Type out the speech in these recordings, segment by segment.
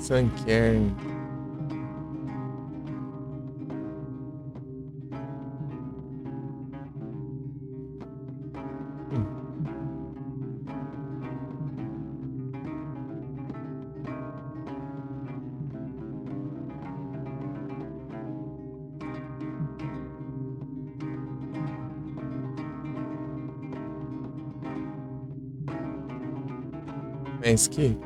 Sunkern. É isso aqui?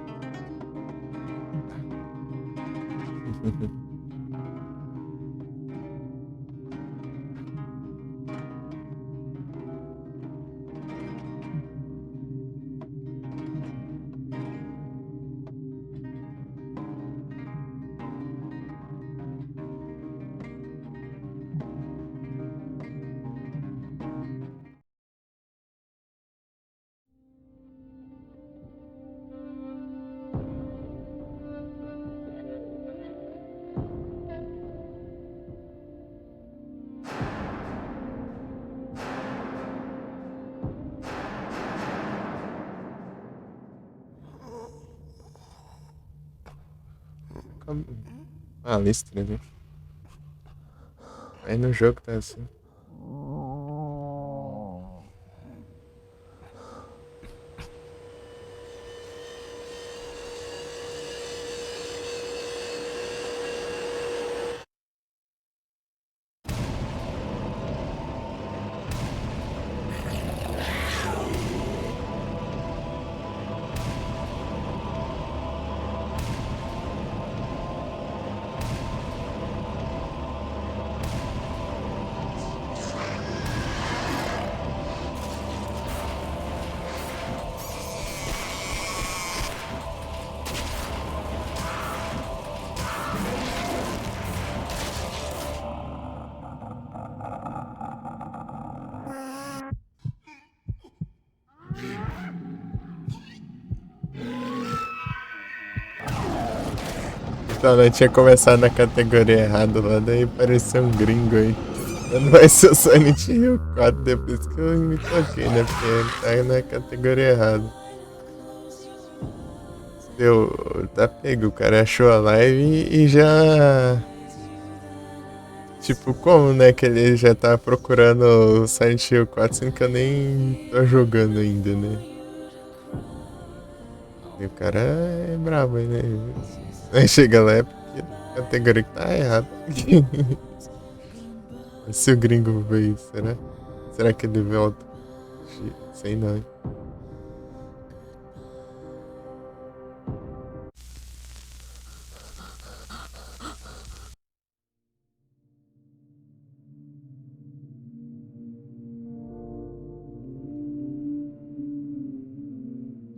Ah, listra ali. Aí no jogo tá assim. Então, né, tinha começado na categoria errada lá, daí apareceu um gringo aí. Quando vai ser o Silent Hill 4, depois que eu me toquei, né? Porque ele tá na categoria errada. Deu, tá pego, o cara achou a live e já. Tipo, como, né? Que ele já tá procurando o Silent Hill 4, sendo que eu nem tô jogando ainda, né? E o cara é brabo, né? Aí chega lá é porque a categoria que tá errada. Se o gringo veio, será? Será que ele volta? Sei não, hein?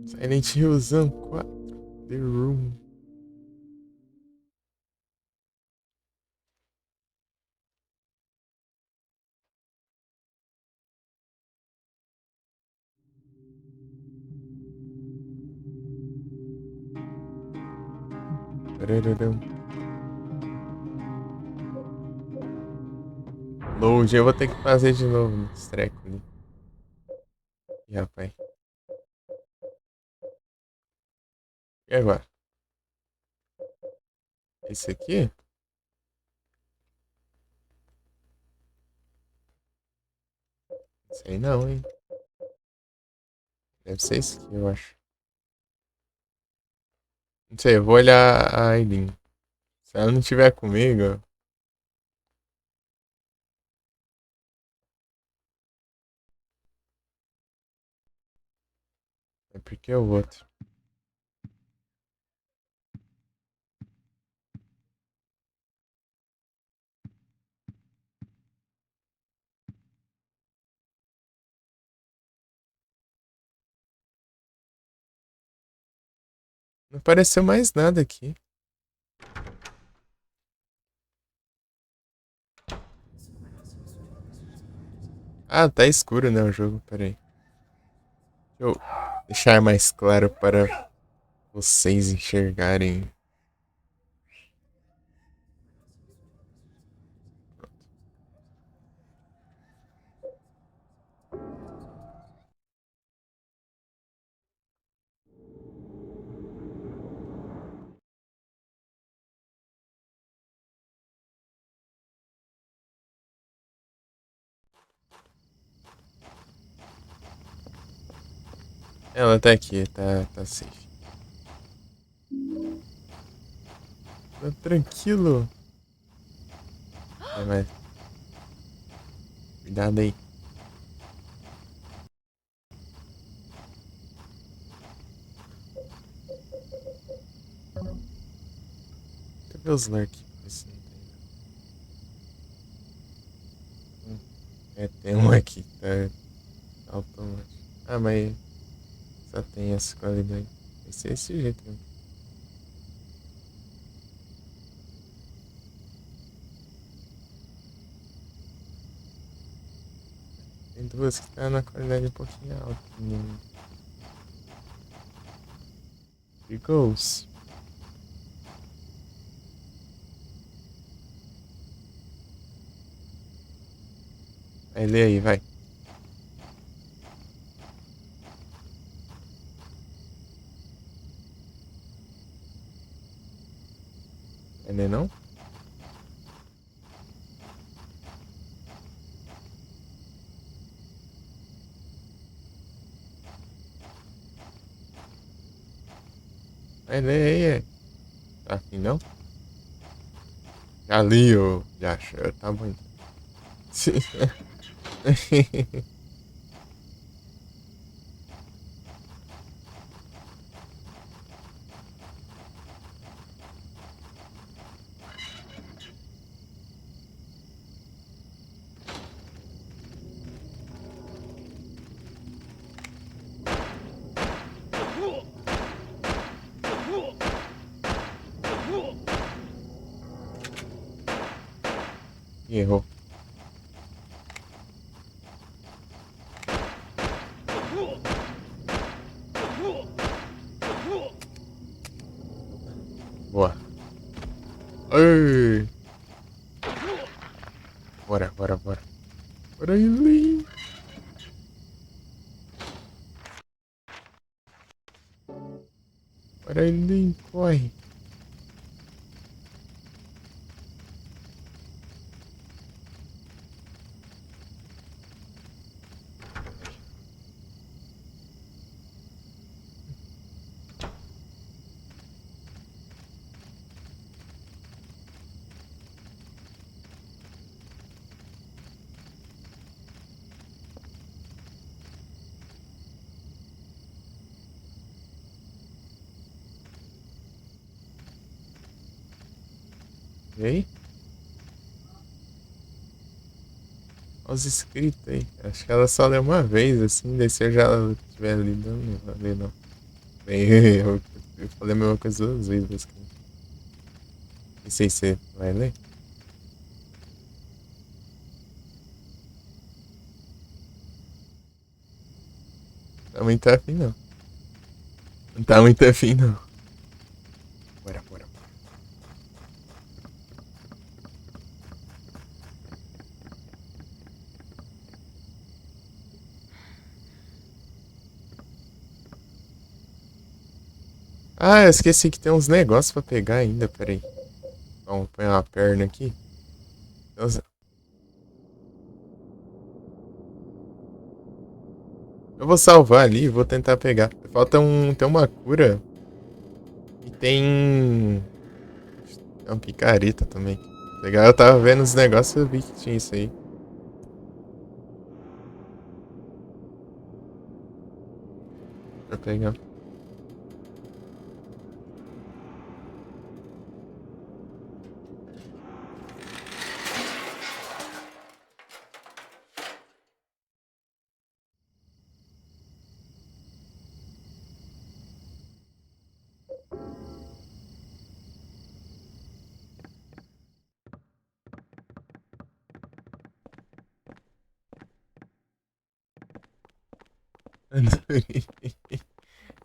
Silent Hillzão 4, The Room. Pararam. Load, eu vou ter que fazer de novo nesse treco ali. Ih, rapaz. E agora? Esse aqui? Sei não, hein? Deve ser esse aqui, eu acho. Não sei, eu vou olhar a Aileen. Se ela não tiver comigo, é porque é o outro. Não apareceu mais nada aqui. Ah, tá escuro, né, o jogo. Pera aí. Deixa eu deixar mais claro para vocês enxergarem. Ela tá aqui, tá safe. Tá tranquilo. É, mas cuidado aí. Cadê os lurk? Esse não tem, não. É, tem um aqui, tá automático. Ah, mas só tem essa qualidade. Esse é esse jeito mesmo. Tem duas que tá na qualidade um pouquinho alta. Goes. Aí lê aí, vai. Vai ler não? Vai ler aí, é. Tá afim não? Já li, ô. Já achou, tá bom então. Errou. Boa. Ai. Bora, bora, bora. Bora aí, Lee. Bora aí, Lee. Corre. E aí? Olha os escritos aí. Acho que ela só lê uma vez, assim. Daí se eu já tiver lido, não vai ler, não. Bem, eu falei a mesma coisa duas vezes, basicamente. Não sei se você vai ler. Tá muito afim, não. Não tá muito afim, não. Bora, bora, bora. Ah, eu esqueci que tem uns negócios pra pegar ainda, peraí. Vamos põe uma perna aqui. Eu vou salvar ali e vou tentar pegar. Falta tem uma cura e tem um picareta também. Legal, eu tava vendo os negócios e eu vi que tinha isso aí. Pra pegar.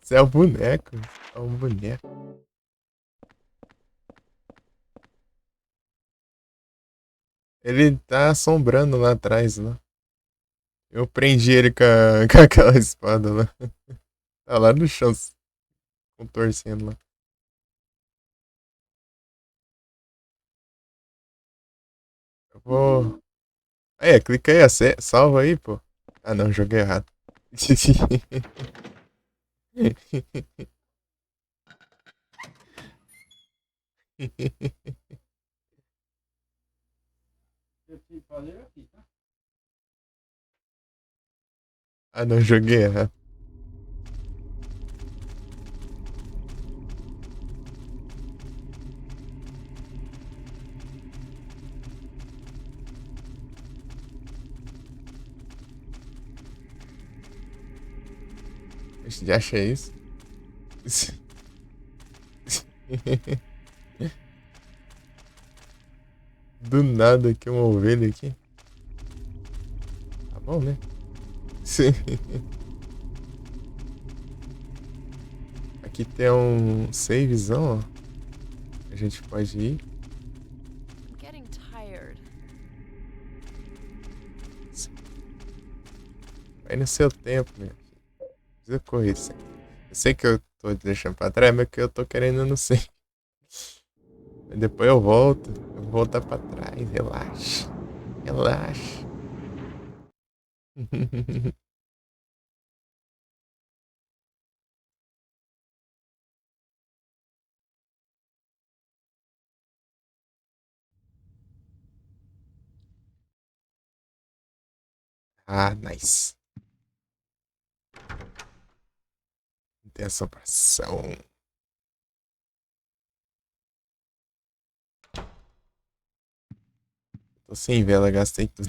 Isso é o boneco. É um boneco. Ele tá assombrando lá atrás, lá. Eu prendi ele com aquela espada lá. Tá lá no chão, contorcendo lá. Eu vou. Aí, clica aí, salva aí, pô. Ah não, joguei errado. Ah, não joguei errado. Já achei isso. Do nada aqui uma ovelha aqui. Tá bom, né? Sim. Aqui tem um savezão, ó. A gente pode ir. I'm getting tired. Vai no seu tempo, meu filho. Não precisa correr sempre. Eu sei que eu tô te deixando pra trás, mas que eu tô querendo, eu não sei. Mas depois eu volto. Eu vou voltar pra trás. Relaxa. Relaxa. Ah, nice. Não tem assombração. Tô sem vela, gastei tudo.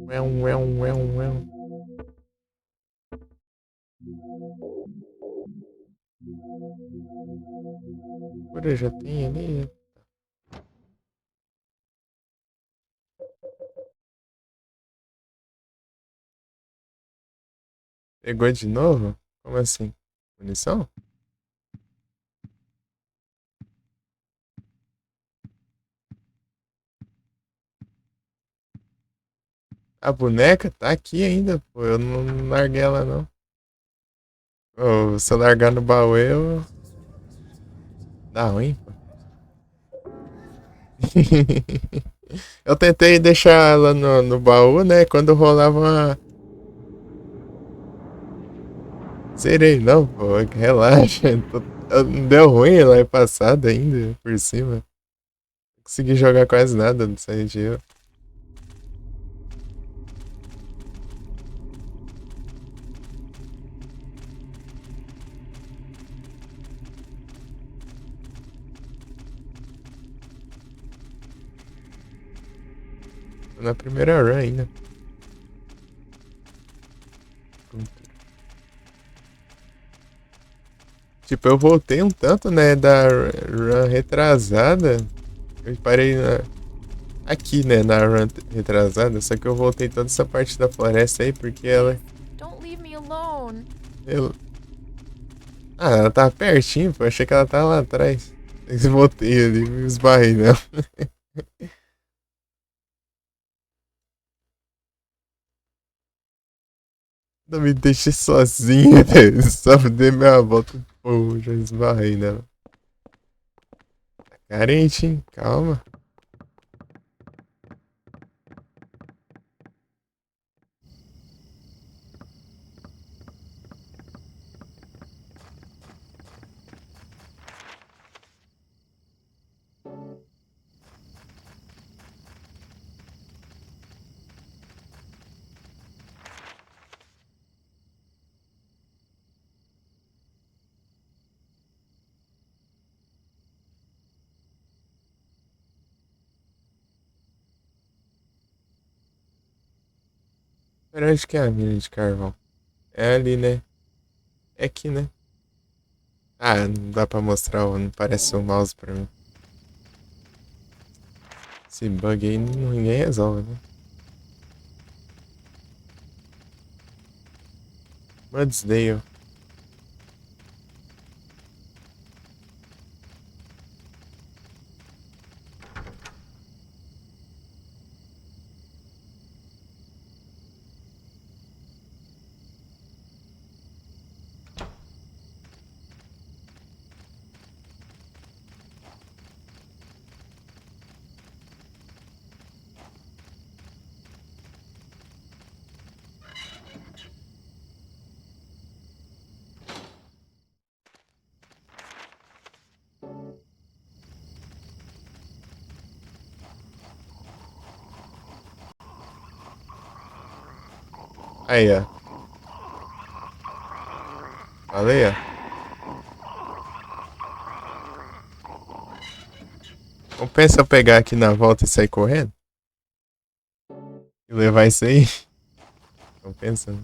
Ué, ué, ué, ué. Agora já tem ali. Pegou de novo? Como assim? Munição? A boneca tá aqui ainda, pô. Eu não larguei ela, não. Ô, se eu largar no baú, eu... Dá ruim, pô. Eu tentei deixar ela no baú, né? Quando rolava uma... Zerei, não, pô. Relaxa. Não deu ruim lá passada ainda, por cima. Não consegui jogar quase nada no Silent Hill. Tô na primeira run ainda. Tipo, eu voltei um tanto, né, da run retrasada. Eu parei aqui, né, na run retrasada. Só que eu voltei toda essa parte da floresta aí, porque ela... Don't leave me alone. eu- Ah, ela tava pertinho, pô. Achei que ela tava lá atrás. Eu voltei ali, me esbarrei nela. Não me deixe sozinha, velho. Só dei minha volta. Pô, já esbarrei nela. Tá carente, hein? Calma. Pera, onde que é a mina de carvão? É ali, né? É aqui, né? Ah, não dá pra mostrar, não parece o mouse pra mim. Esse bug aí ninguém resolve, né? Mudsdale. Aí, ó. Falei, ó. Compensa eu pegar aqui na volta e sair correndo? E levar isso aí? Compensa, né?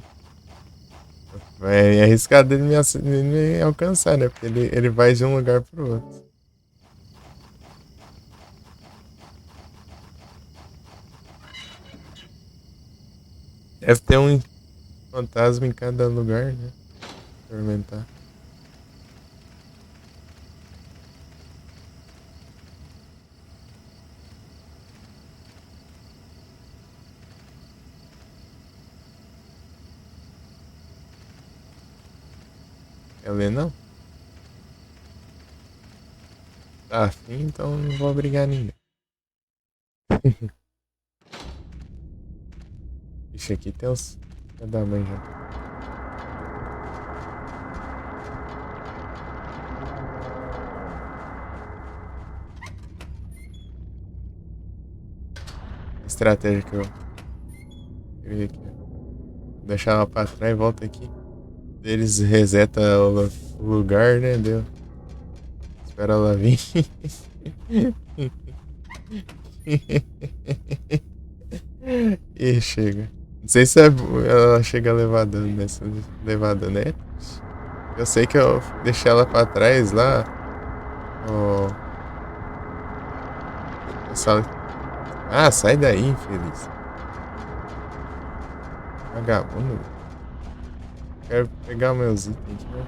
É arriscado ele me alcançar, né? Porque ele vai de um lugar pro outro. Deve ter um fantasma em cada lugar, né? Experimentar. Quer ler, não? Tá afim, então não vou obrigar ninguém. Ixi, aqui tem os... É da mãe já. Estratégia que eu criei aqui. Vou deixar ela pra trás e volta aqui. Eles resetam o lugar, né? Deu. Espera ela vir. E chega. Não sei se ela chega levadando nessa levada, né? Eu sei que eu deixei ela pra trás lá. Ó. Ah, sai daí, infeliz. Vagabundo. Quero pegar meus itens aqui, né?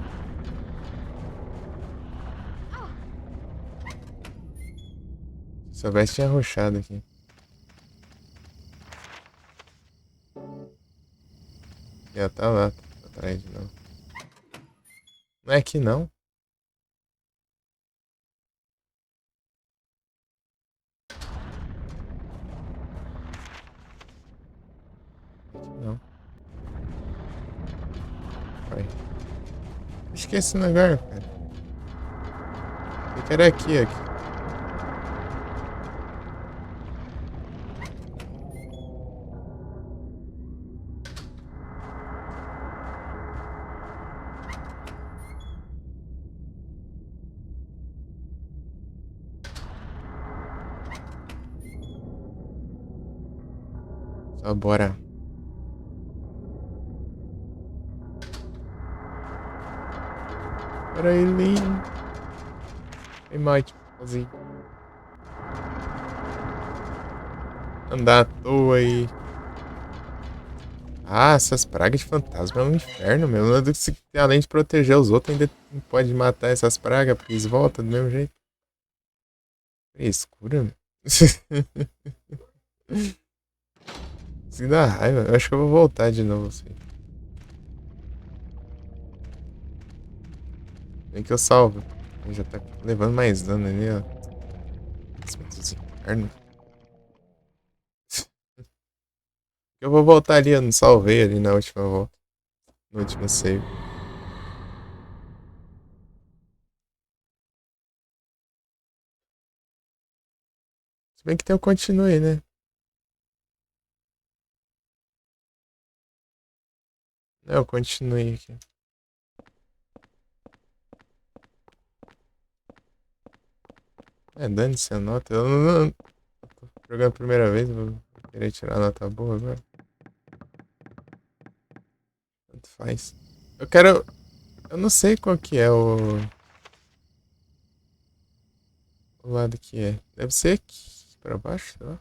Se soubesse, tinha rushado aqui. Já tá lá, tá atrás de novo. Não é aqui não. Aqui não. Vai. Acho que é esse lugar, cara. Eu quero aqui. Só bora. Pera aí, Lin. Tem mais, tipo, assim. Andar à toa aí. Ah, essas pragas de fantasma é um inferno, meu. Além de proteger os outros, ainda não pode matar essas pragas, porque eles voltam do mesmo jeito. Escura, meu. Isso dá raiva. Eu acho que eu vou voltar de novo, assim. Bem que eu salvo. Ele já tá levando mais dano ali, ó. Dos infernos. Eu vou voltar ali, eu não salvei ali na última volta. No último save. Se bem que tem o continue, né? É, eu continuei aqui. É, dane-se a nota. Eu não tô jogando a primeira vez, vou querer tirar a nota boa agora. Tanto faz. Eu quero. Eu não sei qual que é o lado que é. Deve ser aqui pra baixo, sei lá.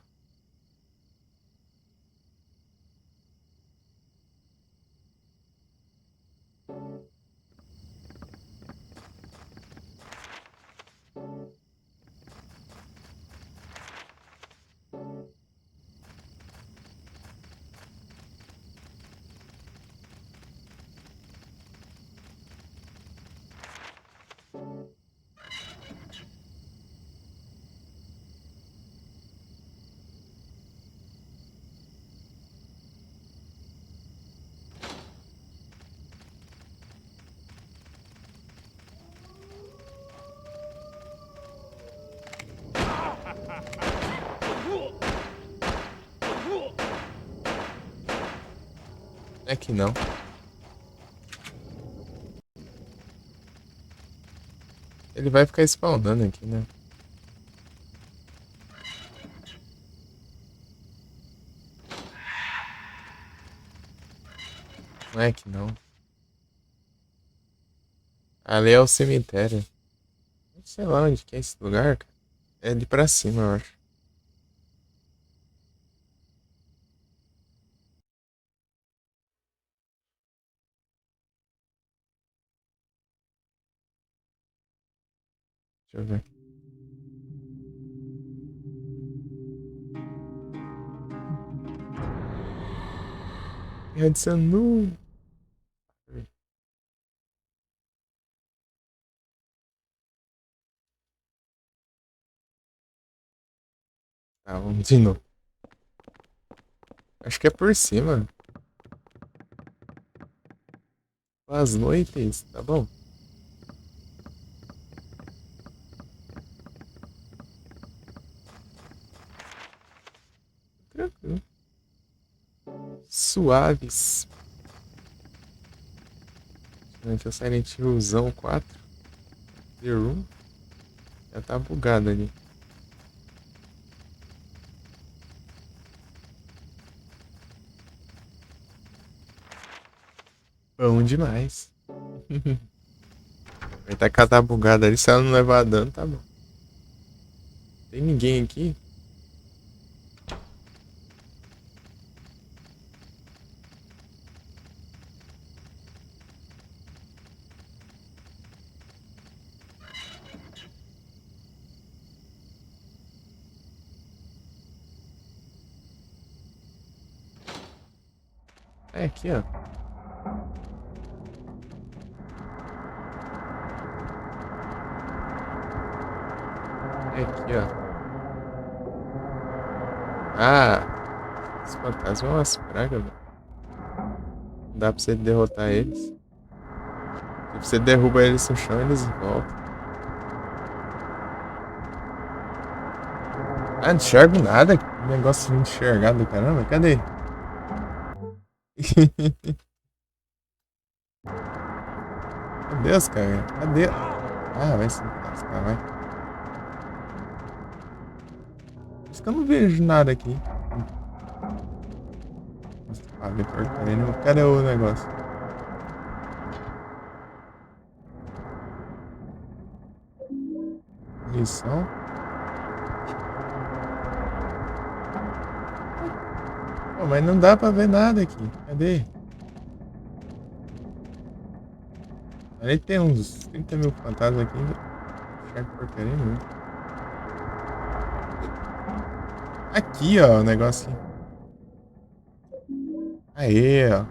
É que não. Ele vai ficar spawnando aqui, né? Não é que não. Ali é o cemitério. Não sei lá onde que é esse lugar, cara. É de pra cima, eu acho. Deixa eu ver. Radiação nu. Tá, vamos de novo. Acho que é por cima. As noites, tá bom? Tranquilo. Suaves. Aqui é o Silent Hillzão 4. The Room. Já tá bugado ali. Bom demais. Vai tá que tá bugado ali. Se ela não levar dano, tá bom. Tem ninguém aqui? É aqui, ó. É aqui, ó. Ah! Esse fantasma é umas pragas, velho. Não dá pra você derrotar eles. Se você derruba eles no chão, eles voltam. Ah, não enxergo nada. Que negócio de enxergar do caramba. Cadê? Meu Deus, cara. Cadê? Ah, vai se lascar, vai. Por isso que eu não vejo nada aqui. Nossa, paga porcaria. Cadê o negócio? Lição? Pô, mas não dá pra ver nada aqui. Cadê? Ali tem uns 30 mil fantasmas aqui. Não enxergo porcaria nenhuma. Aqui, ó, o negocinho. Aê, ó.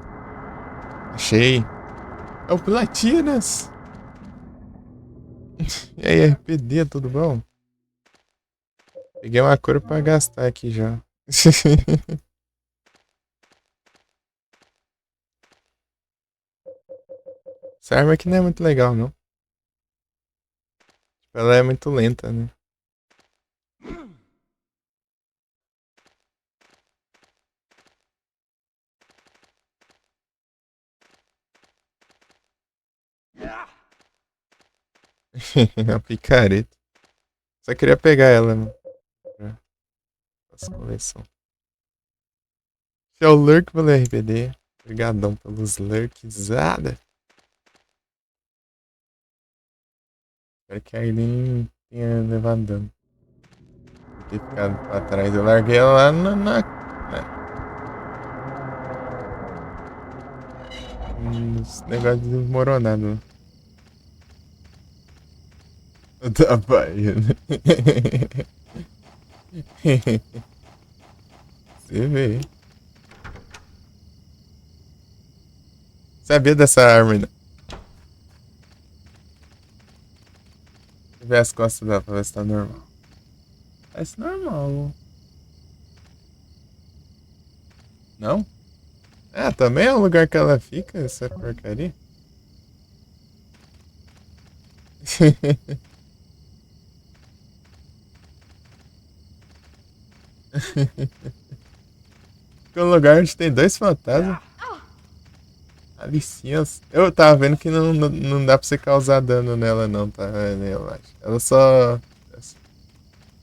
Achei. É o Platinas. E aí, RPD, tudo bom? Peguei uma cor pra gastar aqui já. Essa arma aqui não é muito legal, não. Ela é muito lenta, né? A picareta. Só queria pegar ela, mano. Pra nossa coleção. Esse é o Lurk pelo RPD. Obrigadão pelos Lurkzada. Espero que a Aileen tenha levado dano. Por ter ficado pra trás. Eu larguei ela lá nos negócios desmoronados. Eu tô apanhando. Você vê. Sabia dessa arma, né? Deixa eu ver as costas dela pra ver se tá normal. Parece normal. Não? Ah, também é o lugar que ela fica, essa porcaria. Fica um lugar onde tem dois fantasmas. Dá licença. Eu tava vendo que não dá pra você causar dano nela não, tá? Relaxa.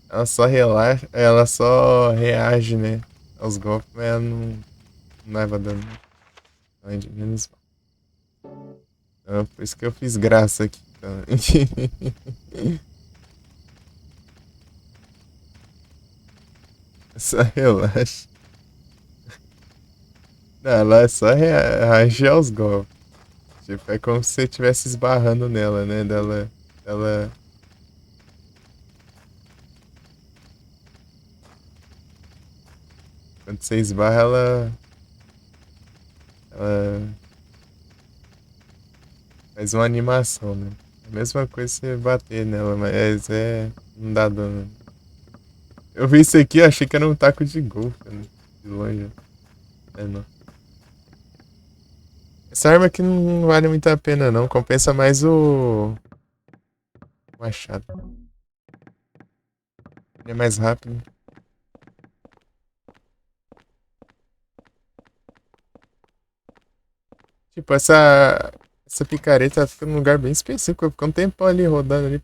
Ela só relaxa, ela só reage, né? Aos golpes, mas ela não leva dano. Não é de menos mal. Então, por isso que eu fiz graça aqui. Então. Só relaxa. Não, ela só reage aos golpes. Tipo, é como se você estivesse esbarrando nela, né? Dela. Quando você esbarra, ela faz uma animação, né? A mesma coisa você bater nela, mas não dá dano. Eu vi isso aqui, achei que era um taco de golfe, né? De longe. É não. Essa arma aqui não vale muito a pena não, compensa mais o machado. Ele é mais rápido. Tipo, essa picareta fica num lugar bem específico. Fica um tempão ali rodando ali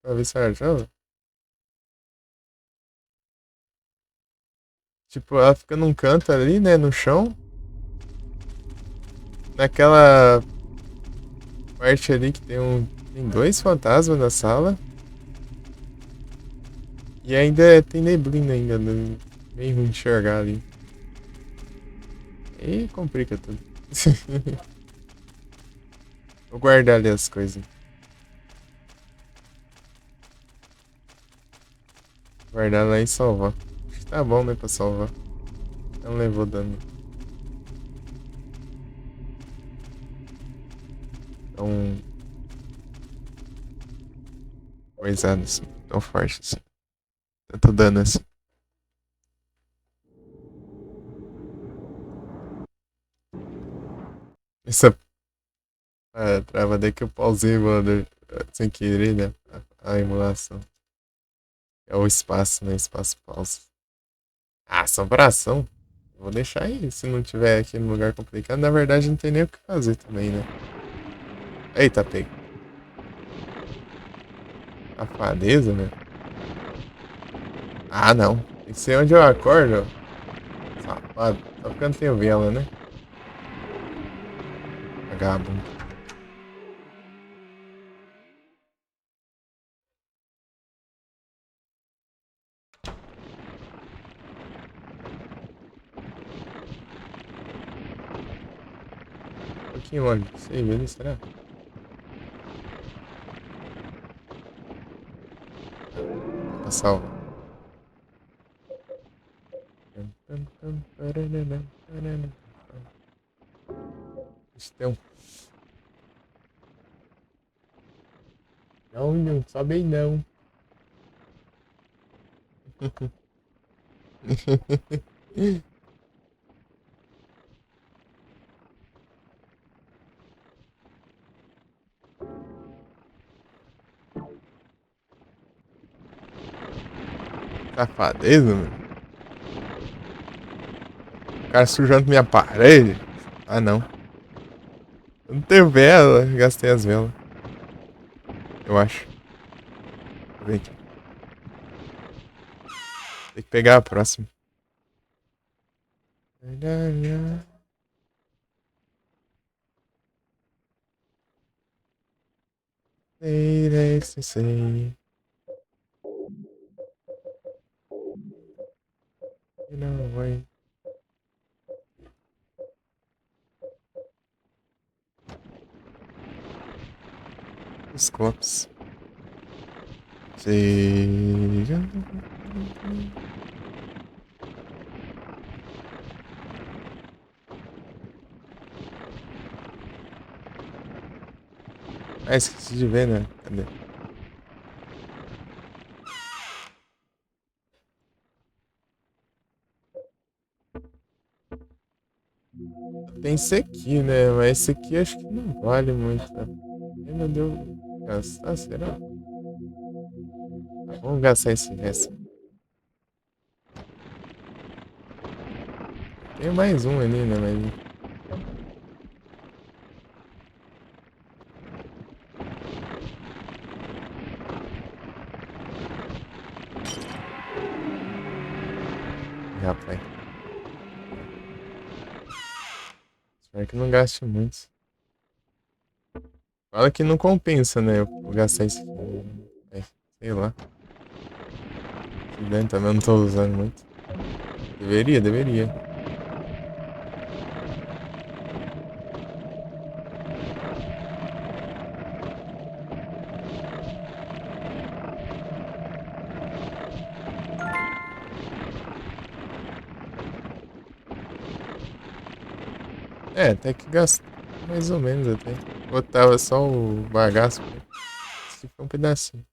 pra ver se ela joga. Tipo, ela fica num canto ali, né, no chão. Naquela parte ali que tem dois fantasmas na sala. E ainda tem neblina ainda, né? Bem ruim de enxergar ali. E complica tudo. Vou guardar ali as coisas. Guardar lá e salvar. Acho que tá bom, né, pra salvar. Não levou dano. Tão coisado assim. Tão forte assim. Tanto dano assim. Essa trava daí que eu pausei, mano. Sem querer, né? A emulação. É o espaço, né? Espaço pausa. Ah, assombração. Vou deixar aí. Se não tiver aqui no lugar complicado, na verdade não tem nem o que fazer também, né? Eita, pega. Safadeza, né? Ah, não. Tem que ser onde eu acordo. Safado. Só porque eu não tenho vela, né? Vagabundo. Um pouquinho longe. Sei, velho, será? Pra salvar. Isso tem um. Não, não sobe aí não. Safadeza, mano. O cara sujando minha parede. Ah, não. Eu não tenho vela. Gastei as velas. Eu acho. Vem aqui. Tem que pegar a próxima. Say. You know, way. Os copos. Seja. Ah, esqueci de ver, né? Cadê? Tem esse aqui, né? Mas esse aqui acho que não vale muito. Né? Ainda deu gastar, será? Tá, vamos gastar esse resto. Tem mais um ali, né? Mas rapaz. Espero que não gaste muito. Fala que não compensa, né? Eu vou gastar esse. Sei lá. Se bem, também eu não tô usando muito. Deveria. É, até que gasta mais ou menos até. Botava só o bagaço. Esse foi um pedacinho.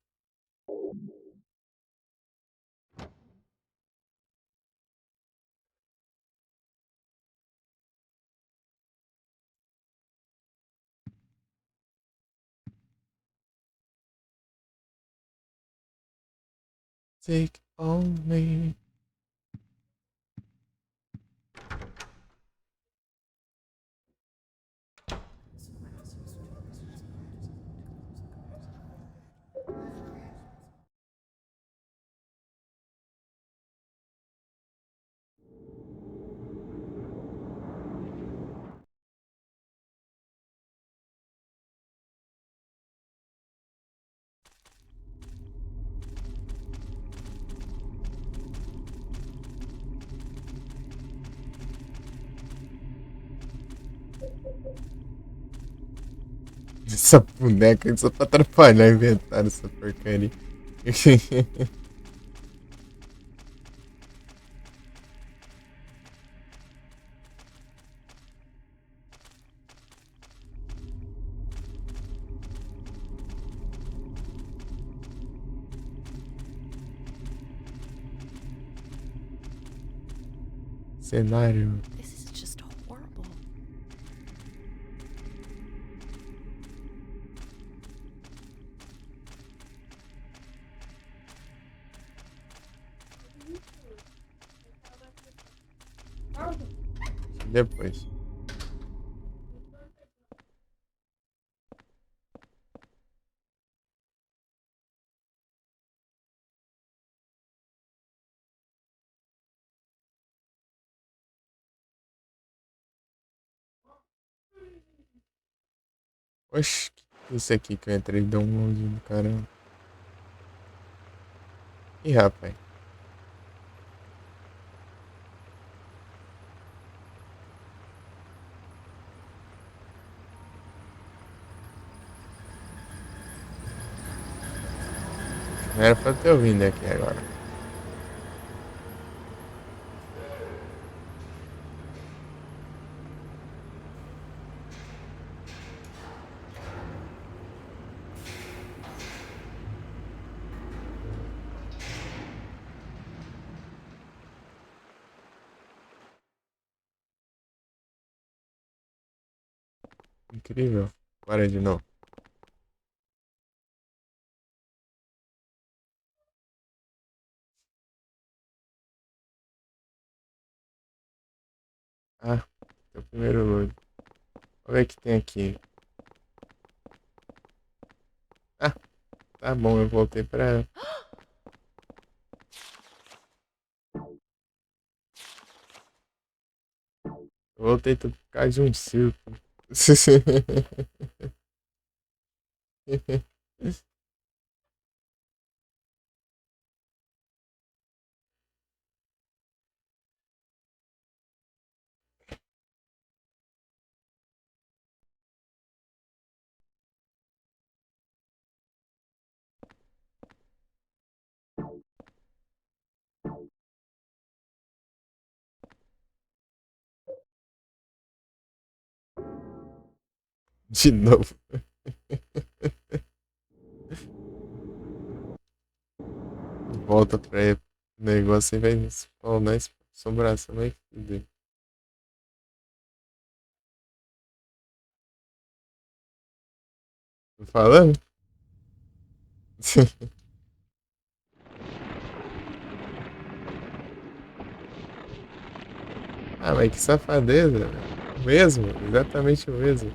Take on me. Essa boneca só pra atrapalhar inventaram essa porcaria. Cenário. This is just horrible. Depois. Oxi, que isso aqui que eu entrei deu um load do caramba. Ih, rapaz. Não era pra ter ouvido aqui agora. Incrível. Bora de novo. Ah, é o primeiro load. Vamos ver o que tem aqui. Ah, tá bom, eu voltei pra. Eu voltei tudo por causa de um círculo. De novo. Volta pra negócio e vai spawnar assombração. Vai fuder. Tô falando? Ah, mas que safadeza, velho. O mesmo, exatamente o mesmo.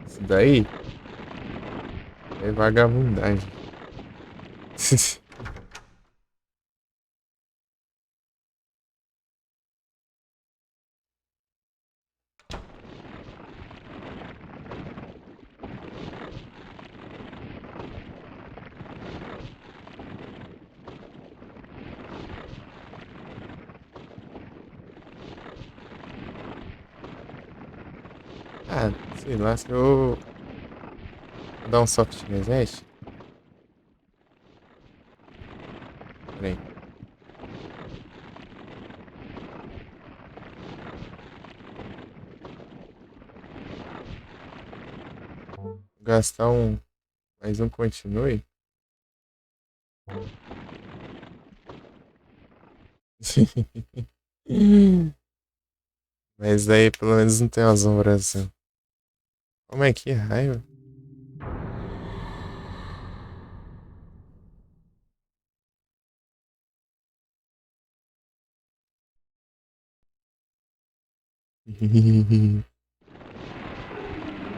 Isso daí é vagabundagem. Ah, sei lá, se eu vou dar um soft reset. Peraí. Vou gastar mais um continue. Mas daí pelo menos não tem uma assombração. Como é que raiva?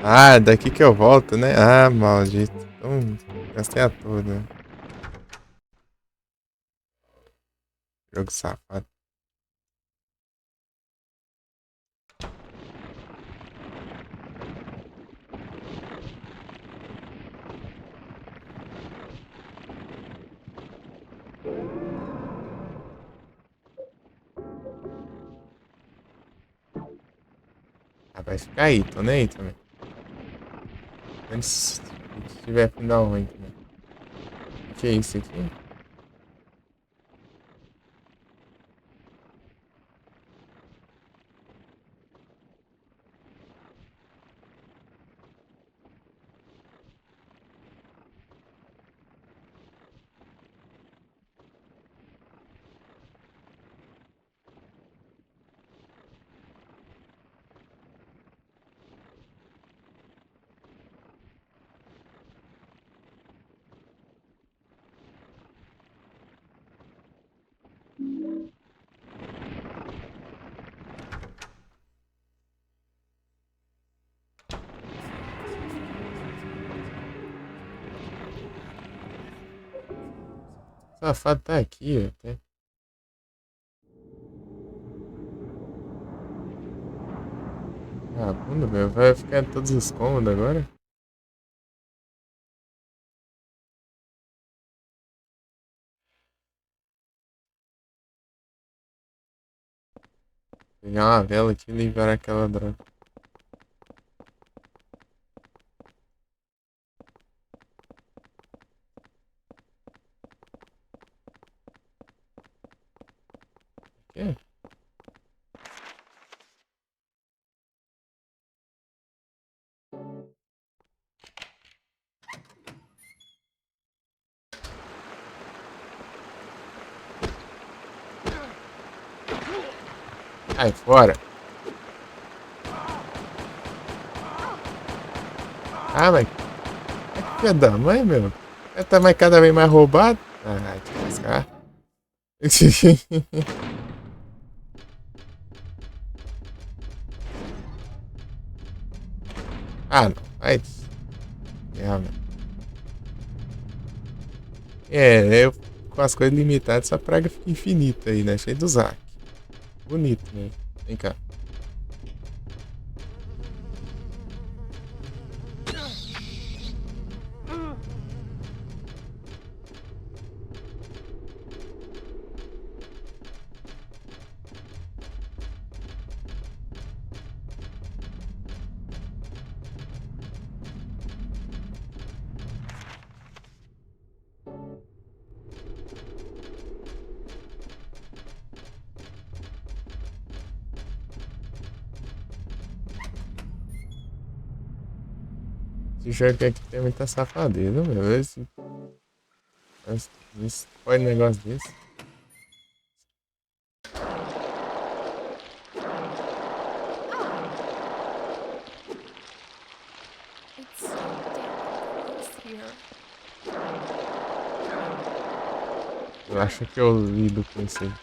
Ah, daqui que eu volto, né? Ah, maldito. Então, gastei a toda. Jogo safado. Ah, vai ficar aí, tô nem aí também. Antes se tiver final ruim também. O que é isso aqui? O safado tá aqui, ó. Até. Ah, bunda, meu. Vai ficar em todos os cômodos agora? Pegar uma vela aqui e liberar aquela droga. O quê? Ai, fora! Ah, mas. Que filha da mãe, meu? Ela tá mais, cada vez mais roubado? Ah, te lascar. Ah, não. Aí. Realmente. É, eu com as coisas limitadas, essa praga fica infinita aí, né? Cheio do Zac. Bonito, né? Vem cá. Esse jogo aqui tem muita safadeza, meu. Esse pode negócio desse. It's so damn close here. Eu acho que eu lido com isso aí.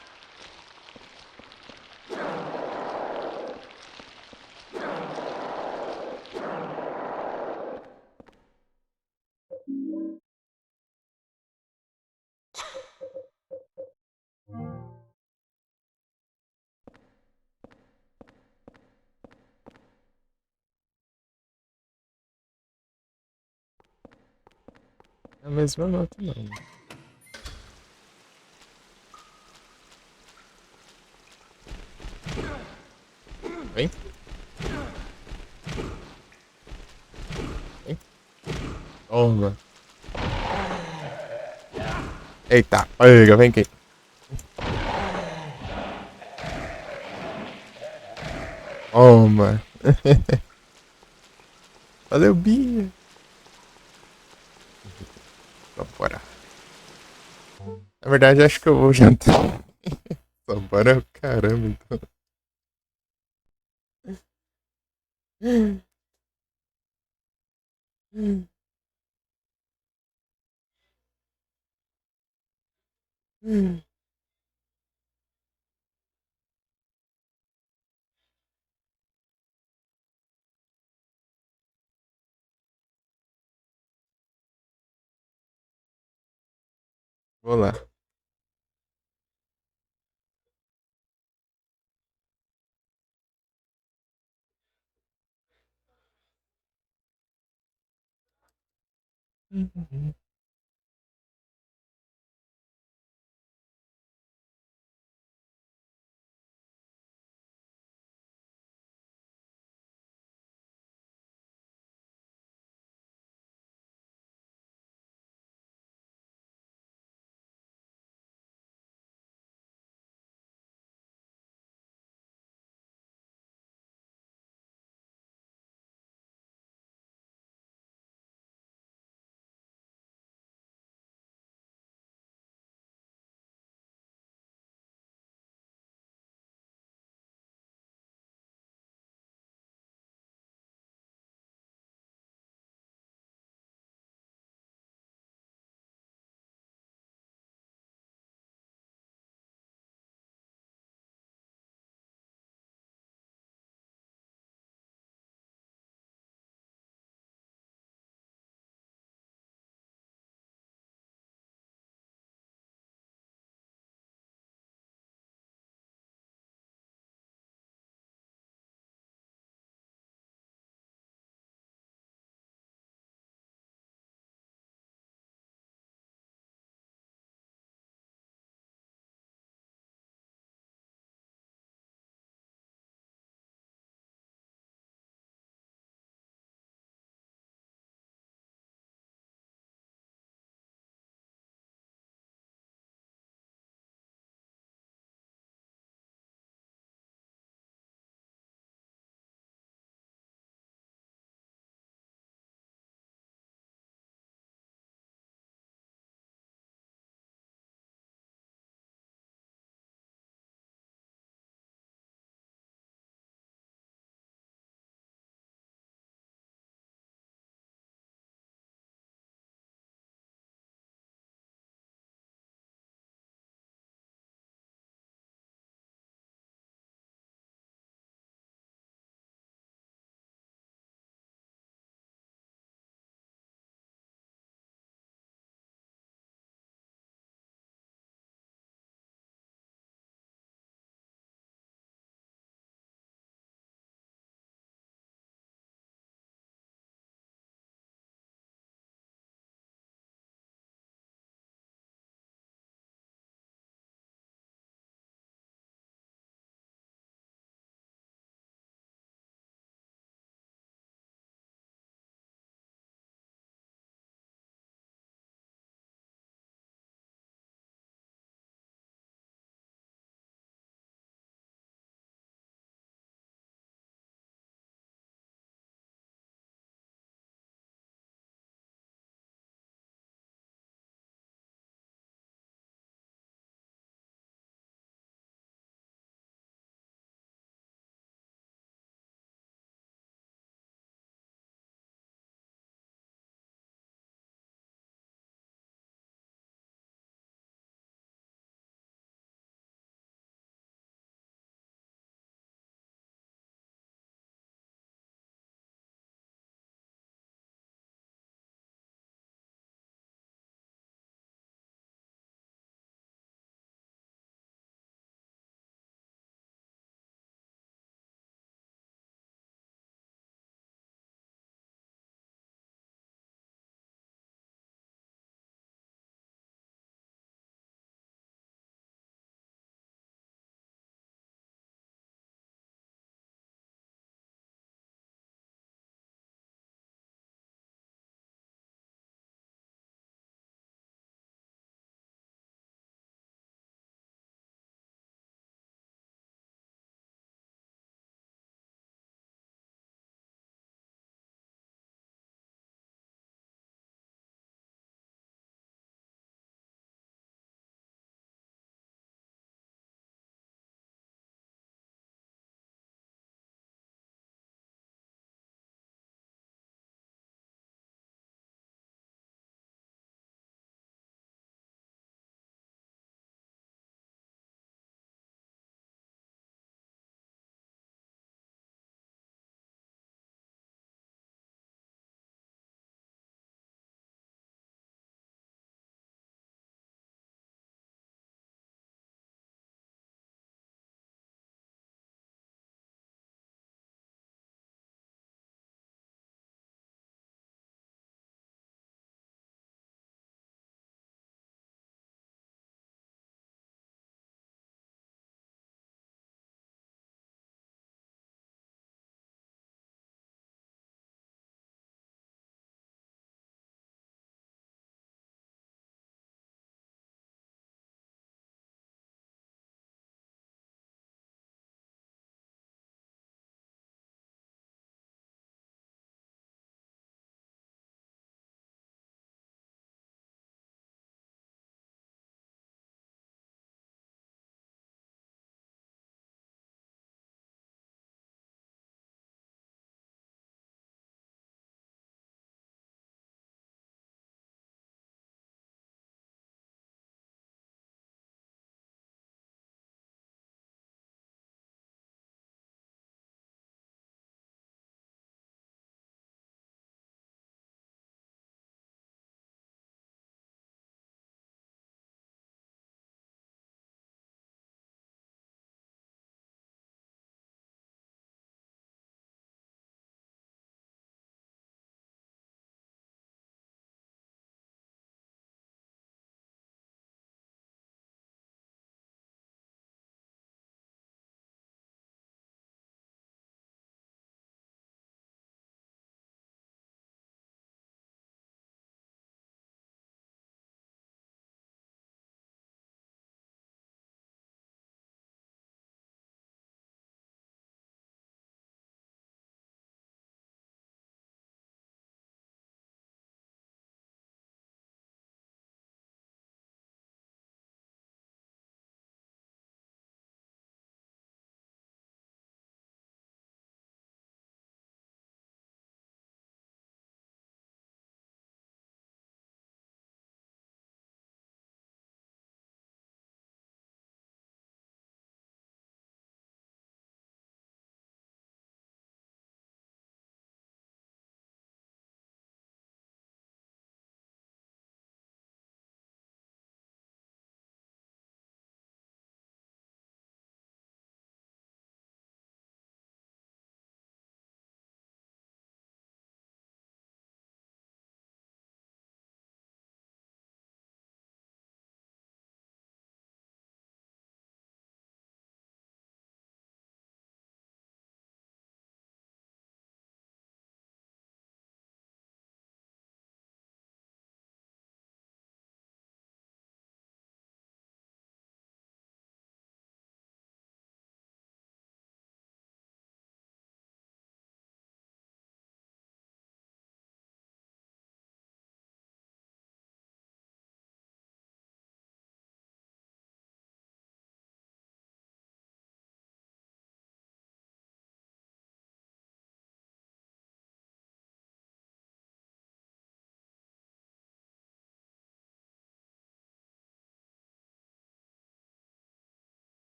É a mesma nota, não. Vem. Toma. Eita, pega, vem aqui. Toma. Valeu, Bia. Só bora. Na verdade, acho que eu vou jantar. Só bora o caramba, então. Vou lá.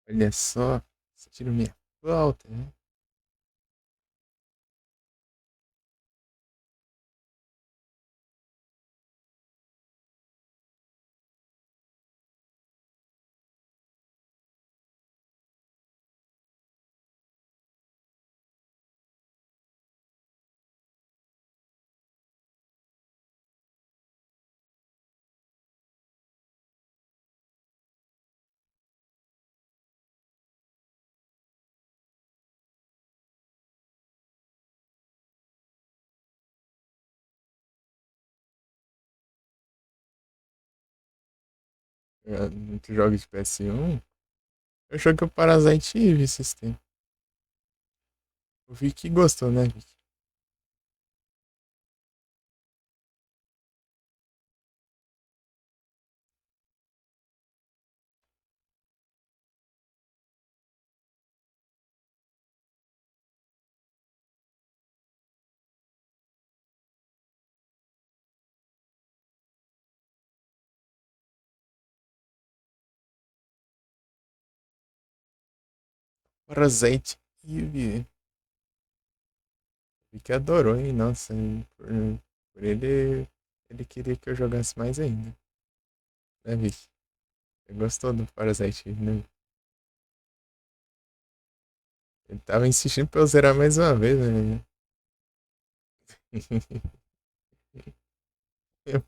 Olha só, você tira minha flauta, né? Muito jogos de PS1. Eu joguei o Parasite Eve esses tempos. O Vicky gostou, né, Vicky? Parasite Eve. O Vicky adorou, hein? Nossa, por ele, ele queria que eu jogasse mais ainda. Né, Vicky? Você gostou do Parasite Eve, né? Ele tava insistindo pra eu zerar mais uma vez, né?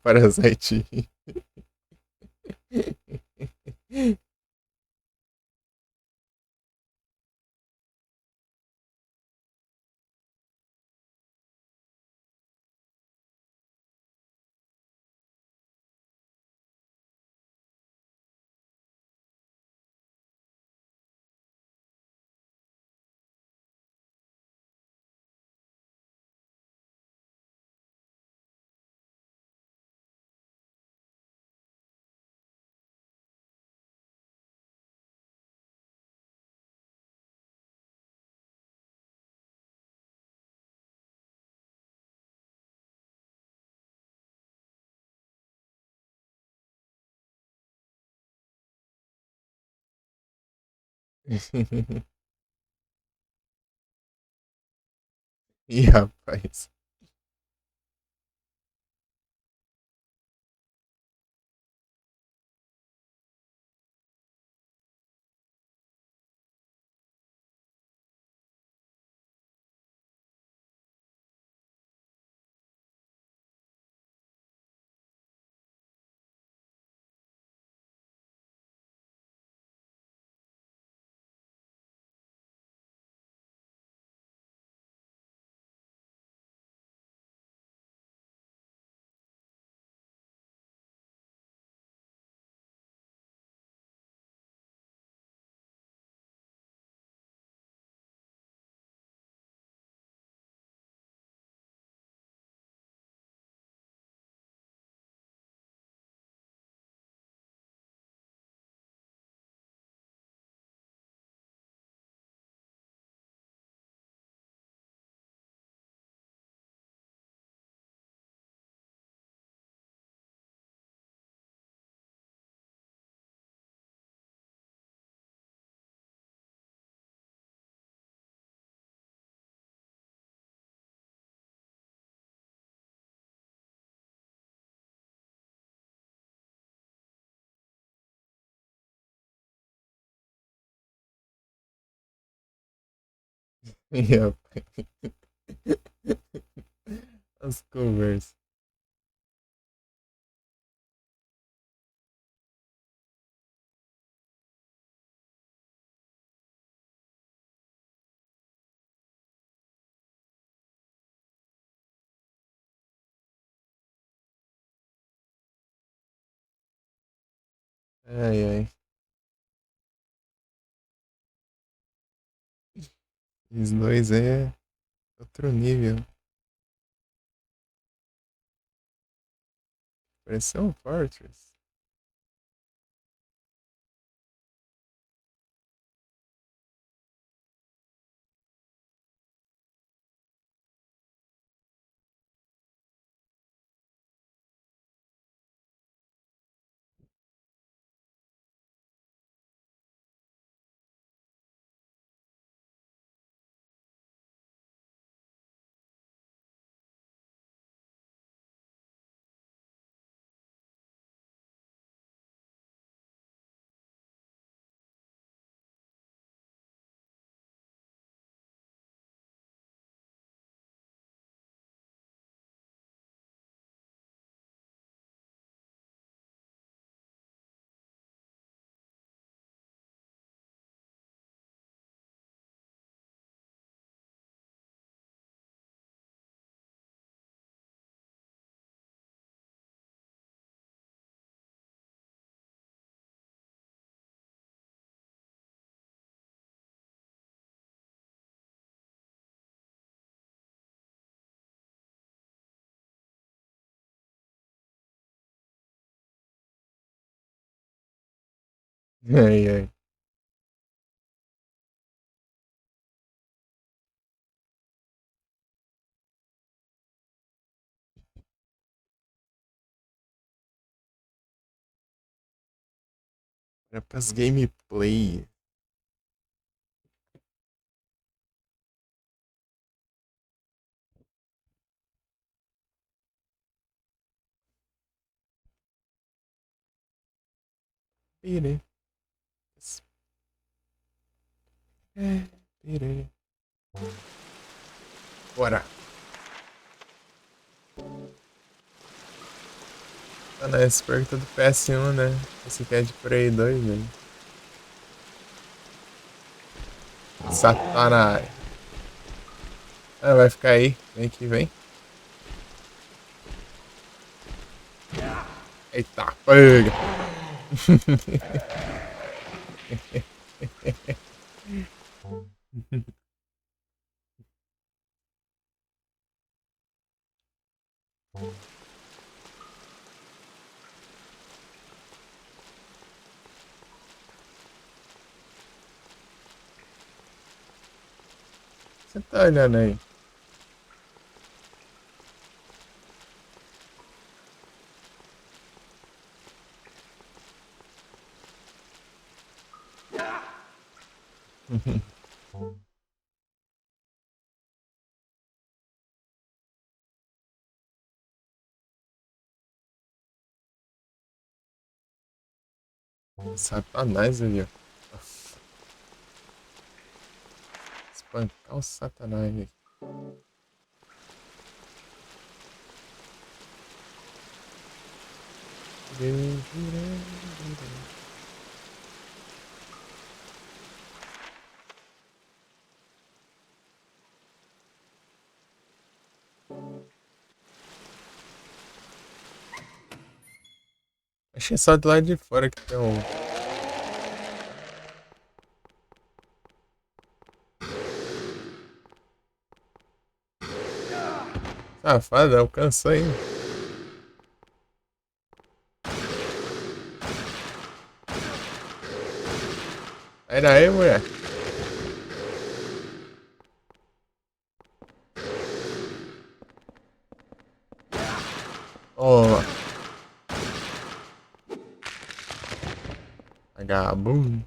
Parasite Eve. Ih, rapaz. Ih, rapaz. As conversas. Ai, ai. Os dois é outro nível. Parece um Fortress. Ai, ai. Era pras gameplay. Pirê. Pirê. Bora. Tá nessa pergunta do PS1, né? Esse aqui é de Play 2, né? Satanás. Ah, vai ficar aí. Vem que vem. Eita, pega. Você tá olhando aí? Satanás ali, ó. Espancar o Satanás aqui. Achei só do lado de fora que tem um. Safado, alcançou ainda. Sai daí, mulher. Toma. Vagabundo.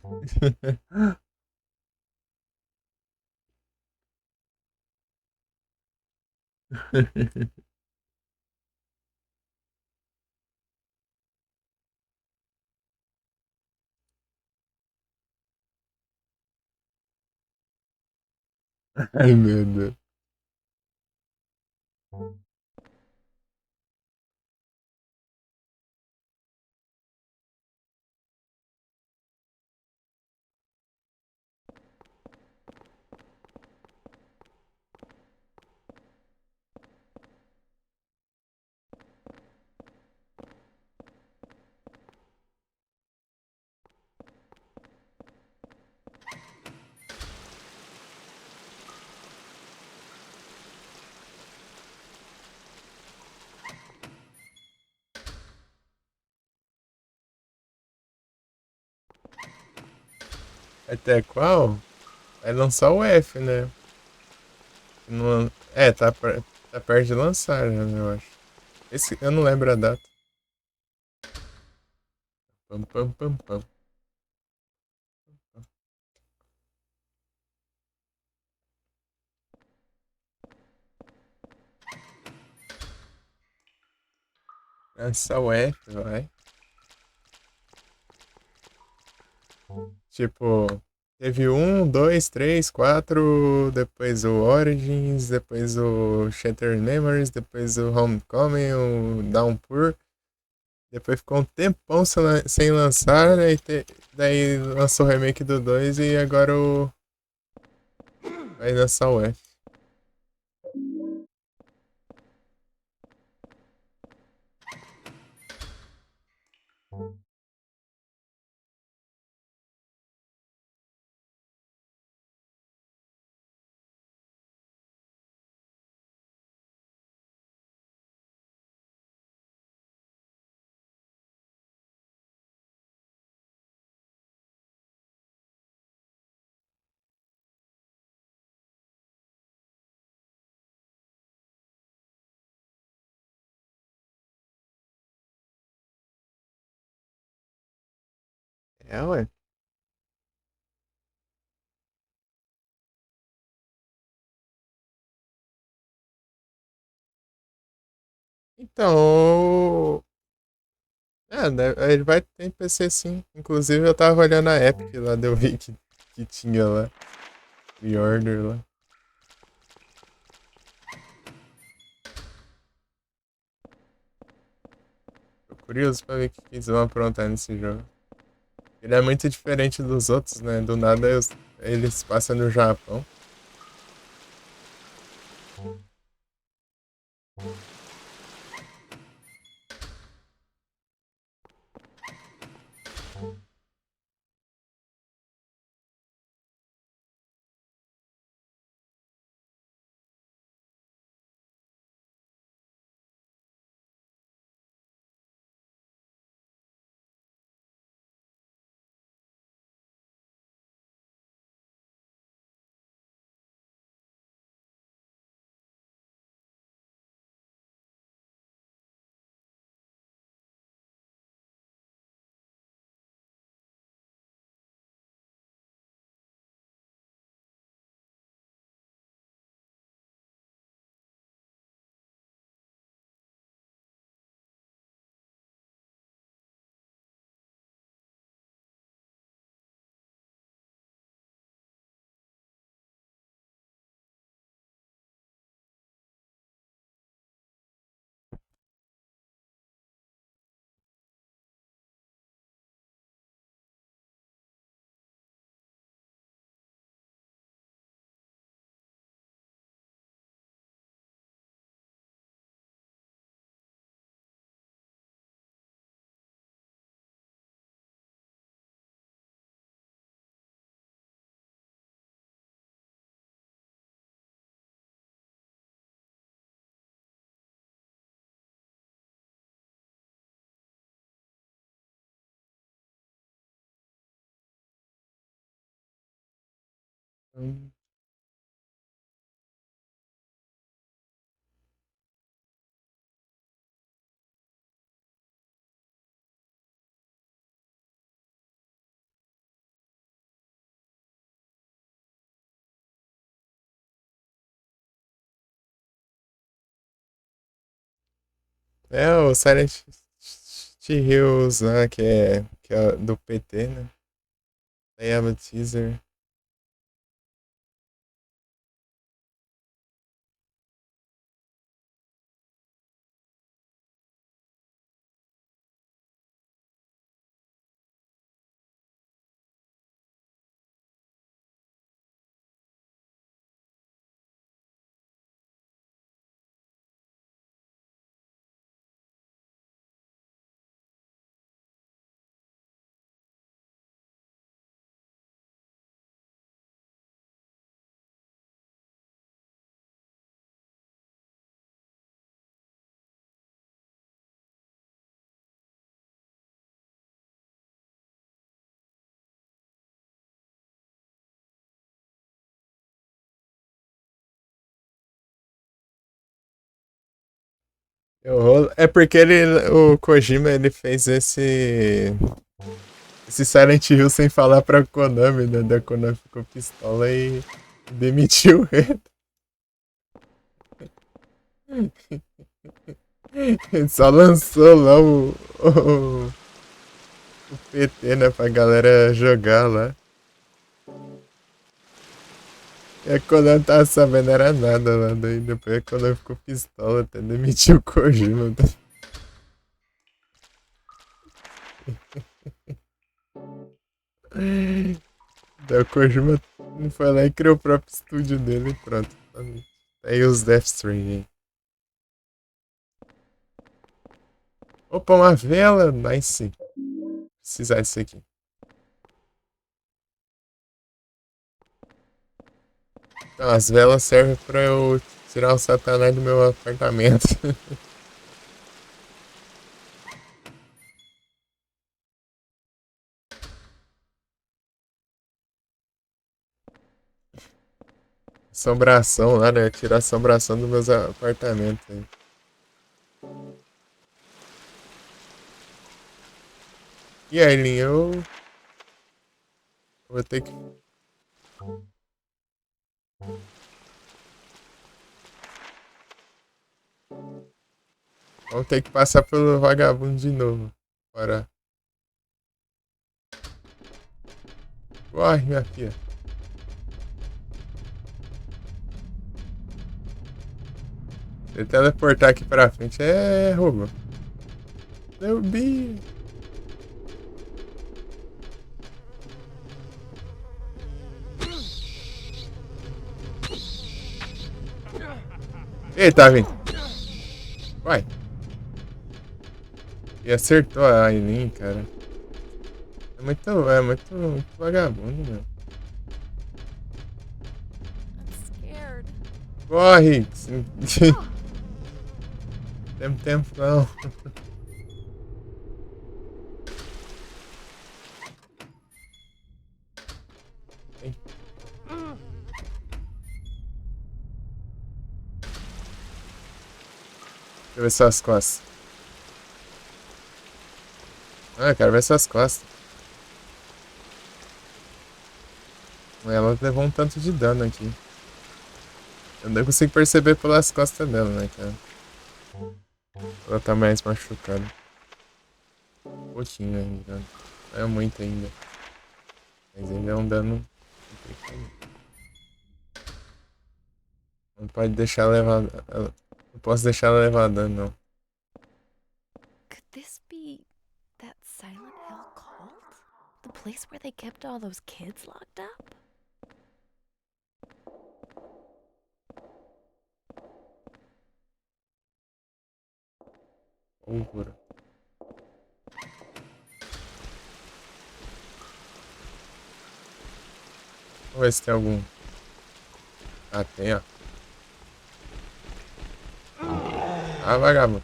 Ai, meu Deus. Até qual? Vai lançar o F, né? Não, é, tá perto de lançar, né, eu acho. Eu não lembro a data. Pam, pam, pam, pam. Lança o F, vai. Tipo, teve um, dois, três, quatro, depois o Origins, depois o Shattered Memories, depois o Homecoming, o Downpour. Depois ficou um tempão sem lançar, né? Daí lançou o remake do 2 e agora vai lançar o F. É, ué. Então. É, né, ele vai ter PC sim. Inclusive eu tava olhando a Epic lá, deu vi que tinha lá. Pre-order lá. Tô curioso pra ver o que eles vão aprontar nesse jogo. Ele é muito diferente dos outros, né? Do nada eles passam no Japão. Hum. É o Silent Hills lá, que é do PT, né? Aí é o teaser. É porque o Kojima ele fez esse Silent Hill sem falar pra Konami, né? Da Konami ficou pistola e demitiu ele. Ele só lançou lá o PT, né? Pra galera jogar lá. E a Konami tava sabendo era nada lá. Daí depois a Konami ficou pistola até demitiu o Kojima. Daí o Kojima foi lá e criou o próprio estúdio dele e pronto. Aí os Death Stranding. Opa, uma vela! Nice. Precisar disso aqui. Então, as velas servem pra eu tirar o satanás do meu apartamento. Assombração lá, né? Tirar a assombração dos meus apartamentos aí. E aí, Lin, eu Vou ter que... Vamos ter que passar pelo vagabundo de novo. Bora. Corre, minha filha. Se teleportar aqui pra frente é roubo. Meu bi. Ele tá vindo. Vai. E acertou a Aileen, cara. É muito vagabundo, meu. I'm scared. Corre! Tem tempo não. Deixa eu ver suas costas. Ah, eu quero ver suas costas. Ela levou um tanto de dano aqui. Eu não consigo perceber pelas costas dela, né, cara? Ela tá mais machucada. Um pouquinho ainda. Não é muito ainda. Mas ainda é um dano. Não pode deixar ela levar. Não posso deixar ela levar dano, não. Could this be that Silent Hill cult? The place where they kept all those kids locked up? Loucura. Vamos ver se tem algum. Ah, tem, ó. Ah, vagabundo.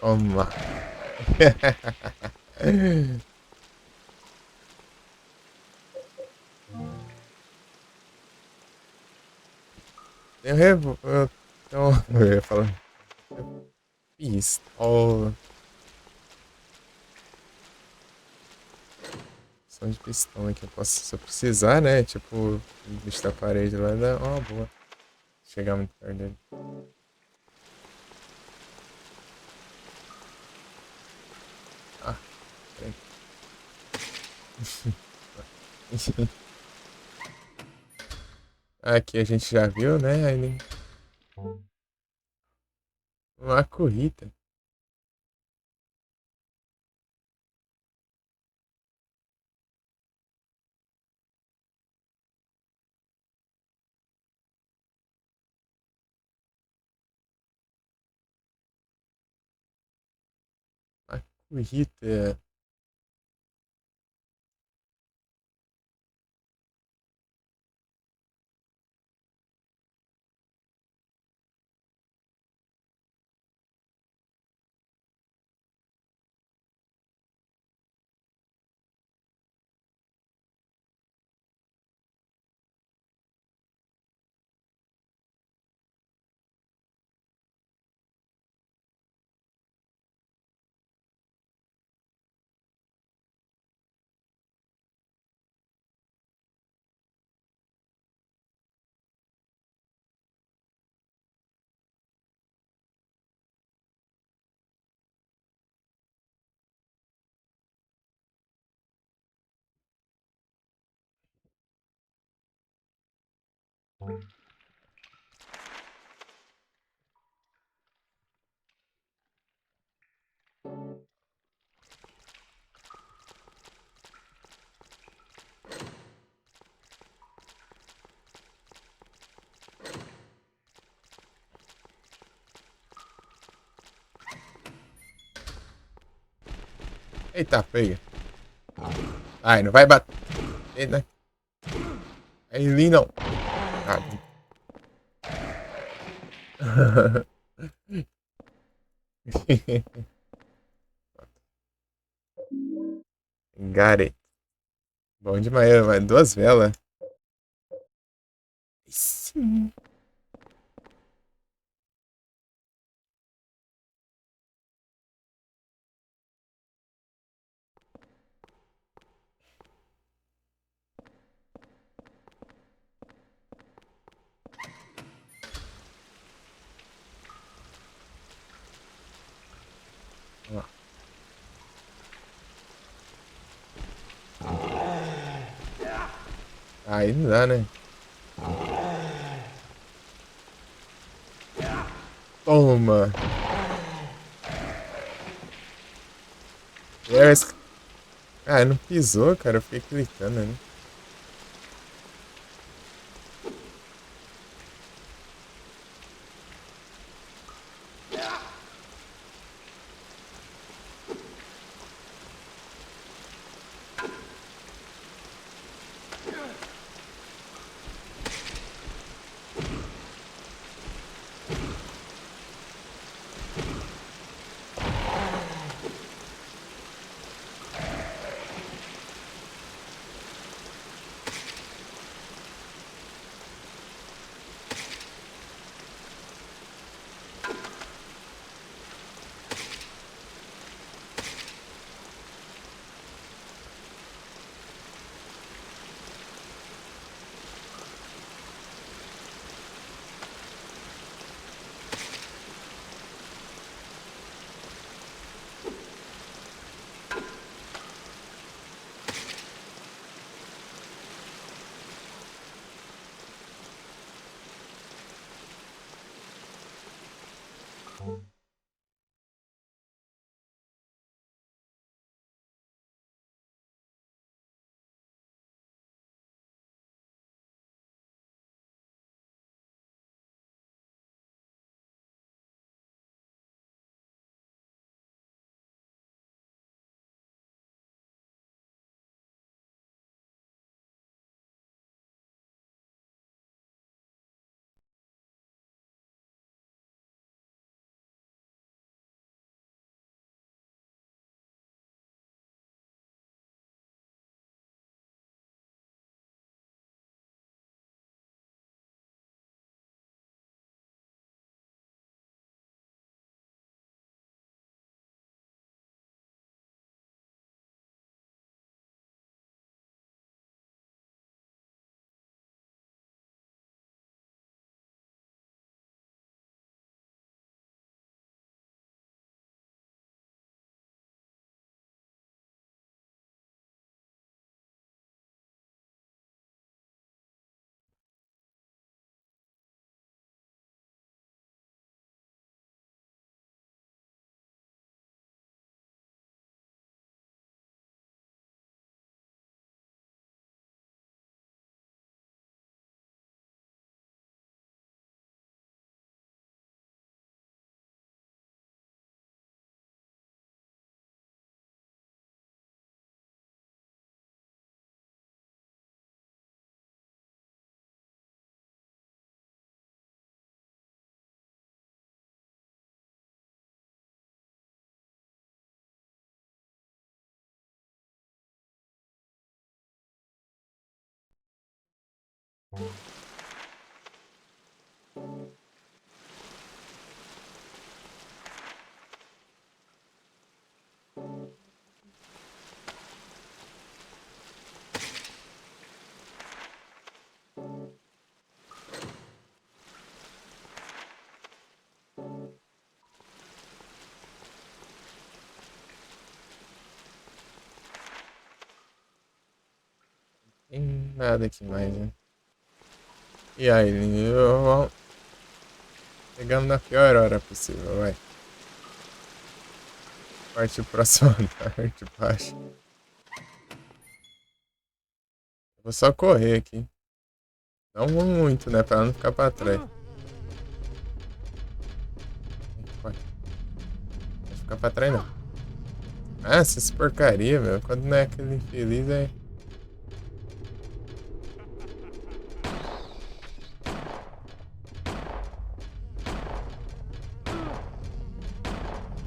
Toma. Eu revo. Então, eu ia falar. Pistola. Som de pistola que eu posso, se eu precisar, né? Tipo, o bicho da parede lá dá uma boa. Chegar muito perto dele. Ah, peraí. Aqui a gente já viu, né? Aí, uma corrida. Uma corrida. Eita, pega. Ai, não vai bater, né? Aí, não. Ah. Got it. Bom demais, vai. 2 velas. Sim. Ó. Aí não dá, né? Toma. Yes. Ah, não pisou, cara. Eu fiquei clicando ali. Tem nada aqui mais, né? E aí, pegamos na pior hora possível, vai. Parte pro próximo andar de baixo. Vou só correr aqui. Não muito, né? Pra não ficar pra trás. Pode ficar pra trás, não. Ah, essas porcaria, meu. Quando não é aquele infeliz, é...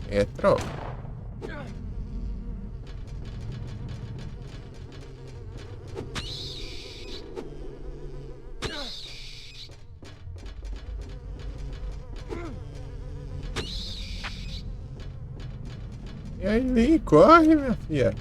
É troll. E aí, corre, minha filha.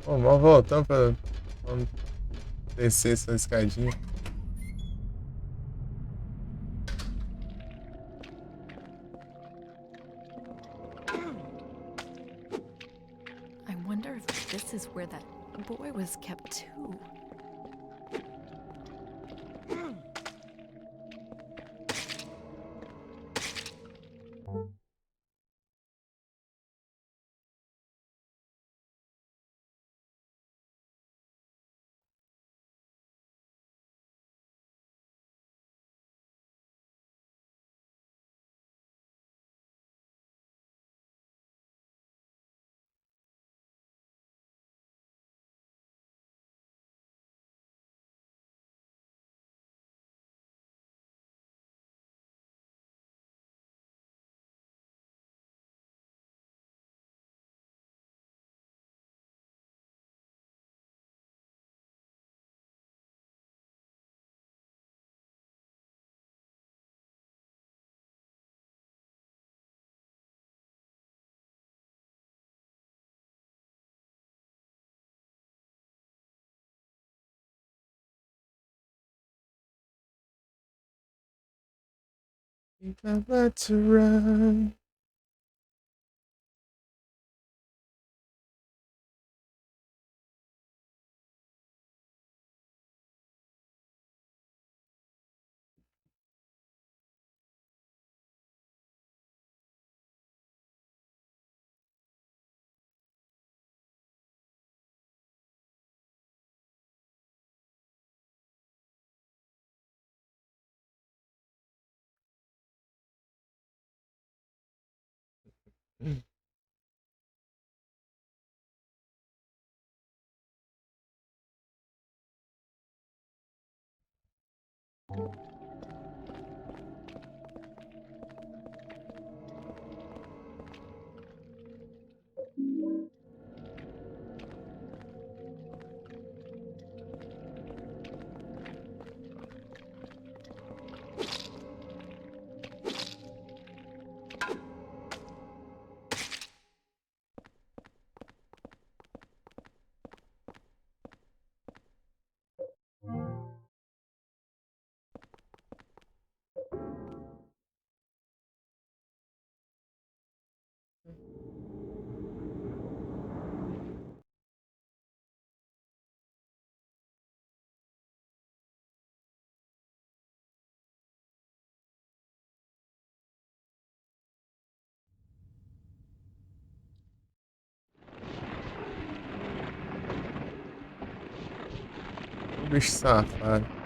Bom, vamos voltando pra vamos descer essa escadinha. I wonder if this is where that boy was kept too. Think I'm about to run. Bicho safado.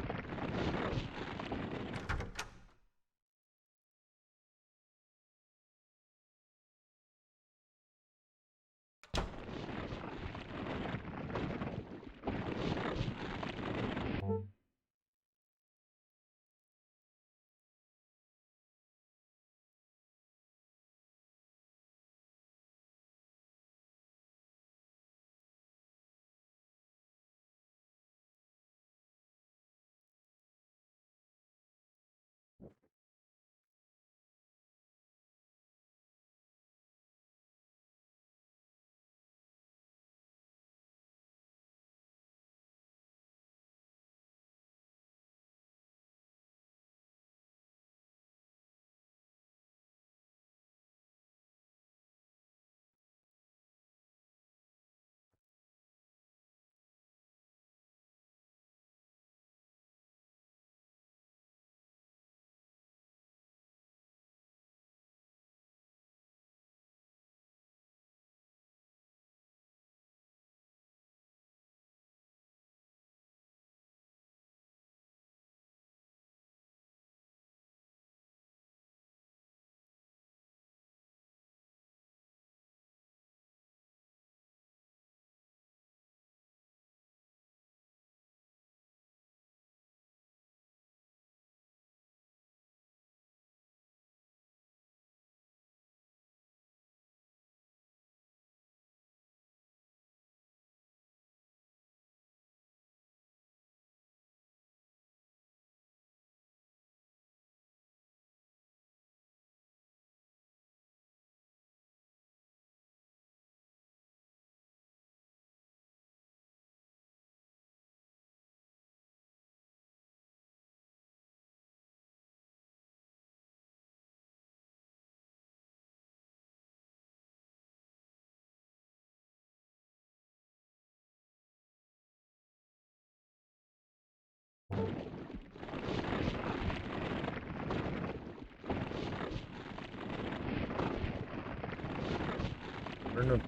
Mano,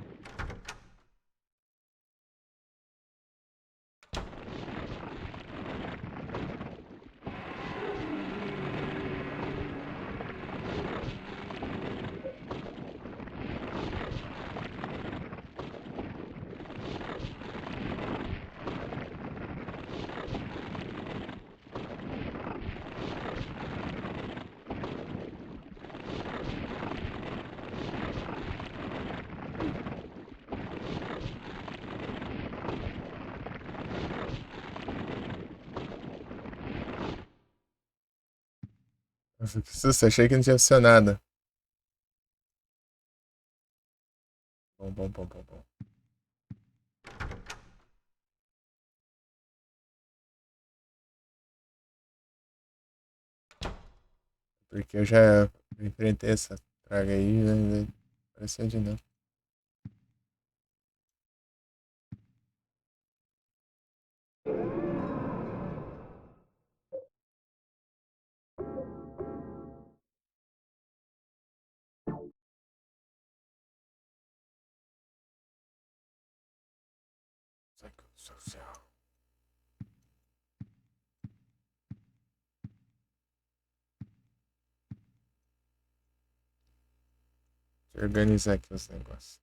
nossa, que susto, achei que não tinha funcionado. Bom, bom, bom, bom, bom. Porque eu já enfrentei essa praga aí, né? Apareceu de novo. Social. Deixa eu organizar aqui os negócios.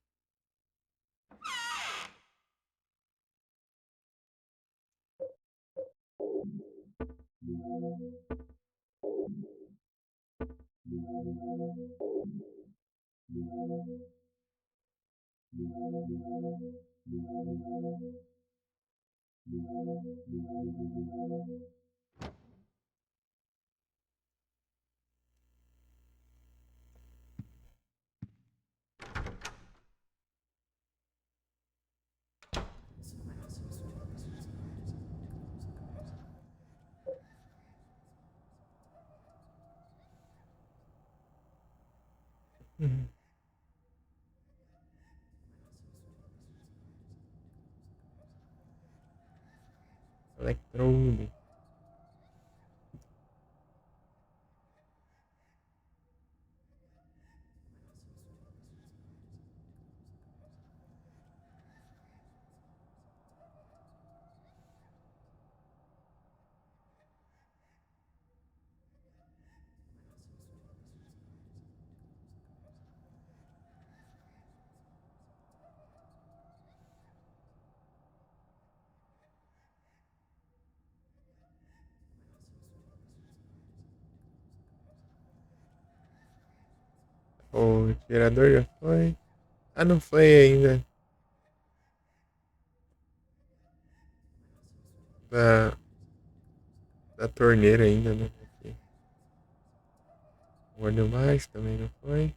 Uhum. Electrode. O gerador já foi. Ah, não foi ainda. Da, da torneira ainda, né? Aqui. O olho mais também não foi.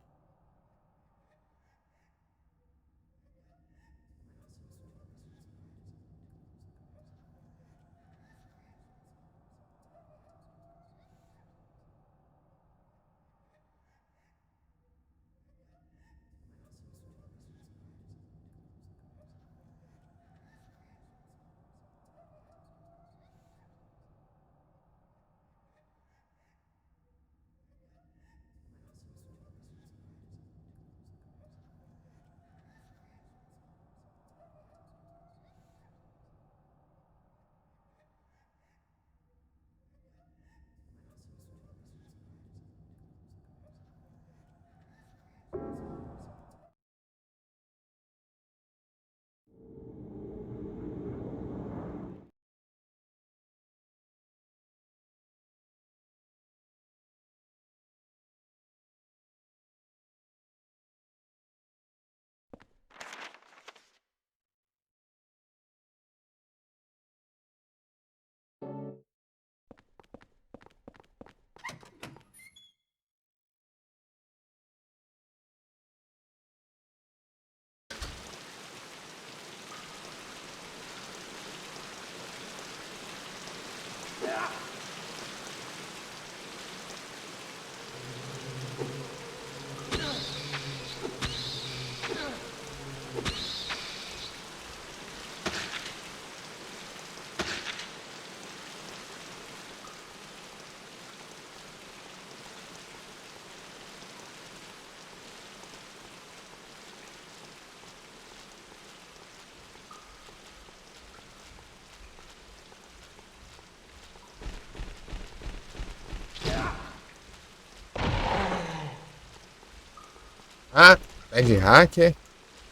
Ah, tá de hacker?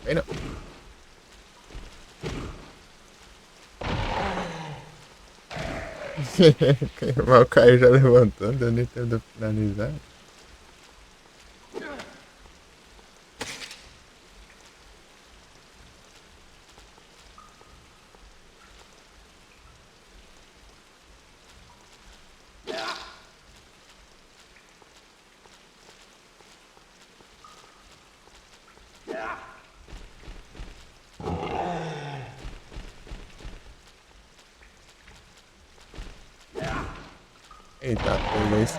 Vem não. Mas o Caio já levantou, deu nem tempo de finalizar. Eita, pegou isso.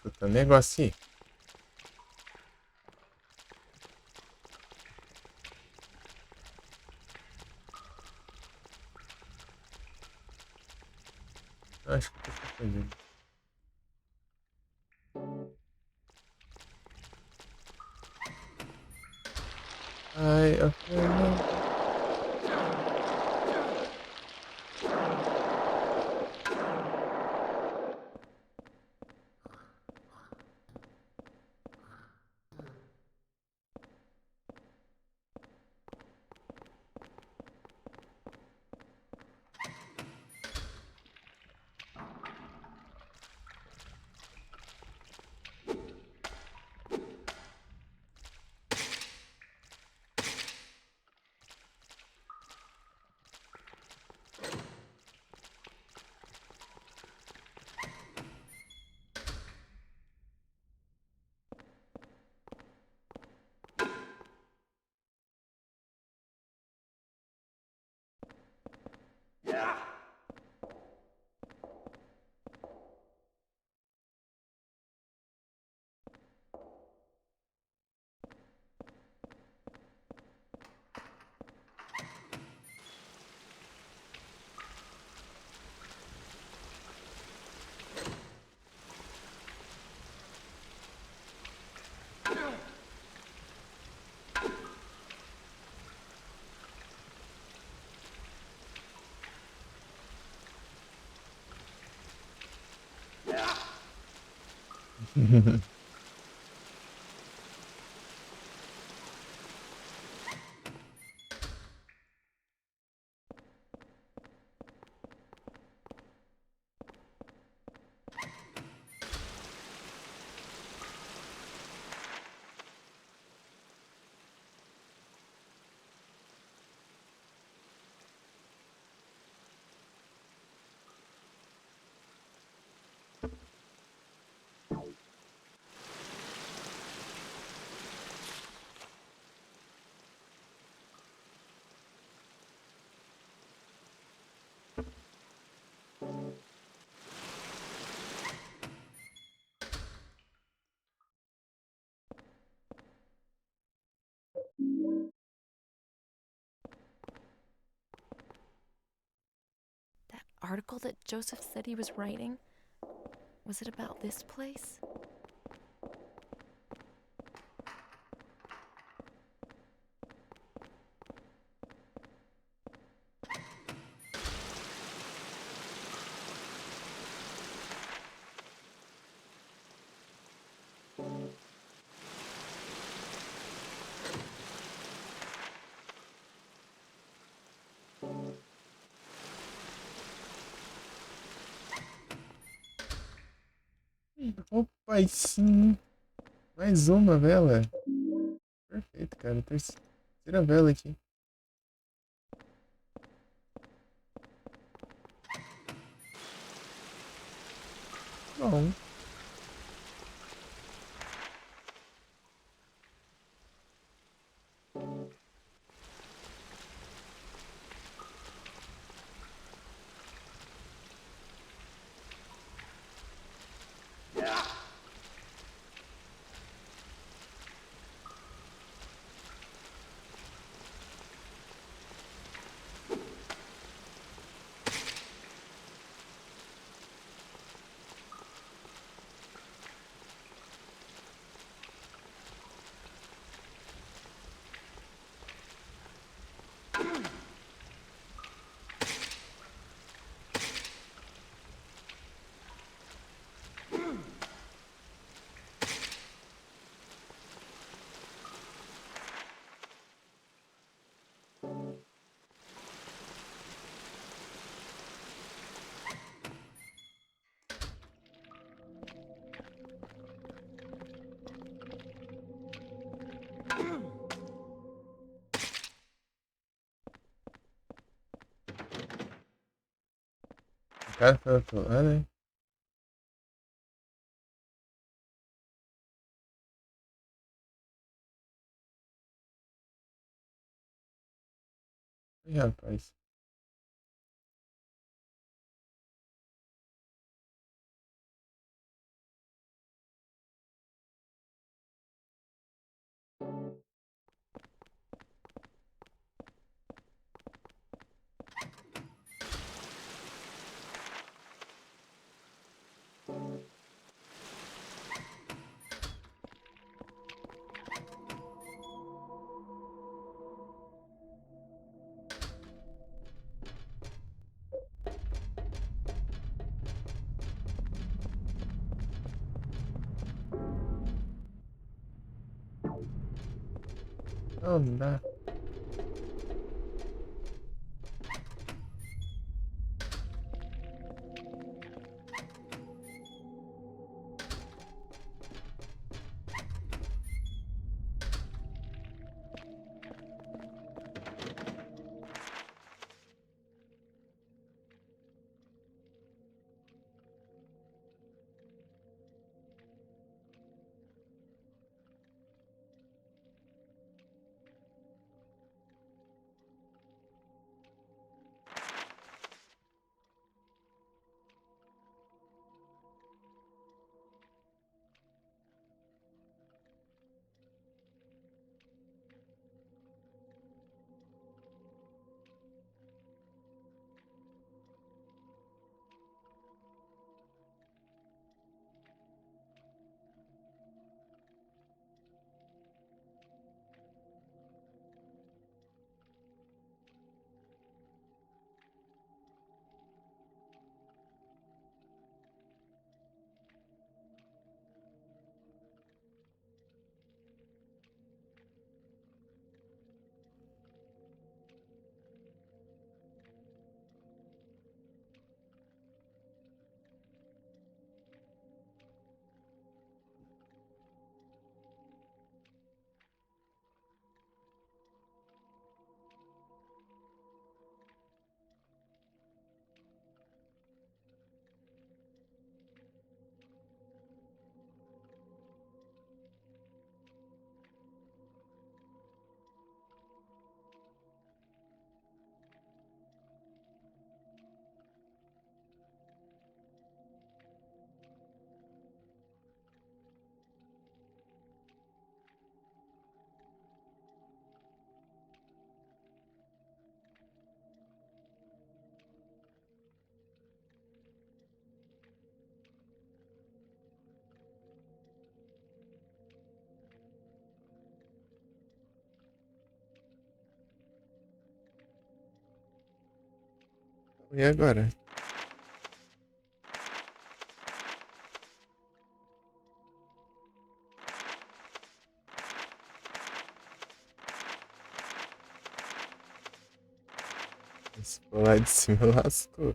Escuta um negócio aí. Eu acho que eu tô confundindo. Ai, eu não. That article that Joseph said he was writing, was it about this place? Opa, e sim. Mais uma vela. Perfeito, cara. Terceira vela aqui. Bom. O cara foi outro lado, hein? Ih, rapaz. Não, não dá. E agora? Esse pular de cima lascou.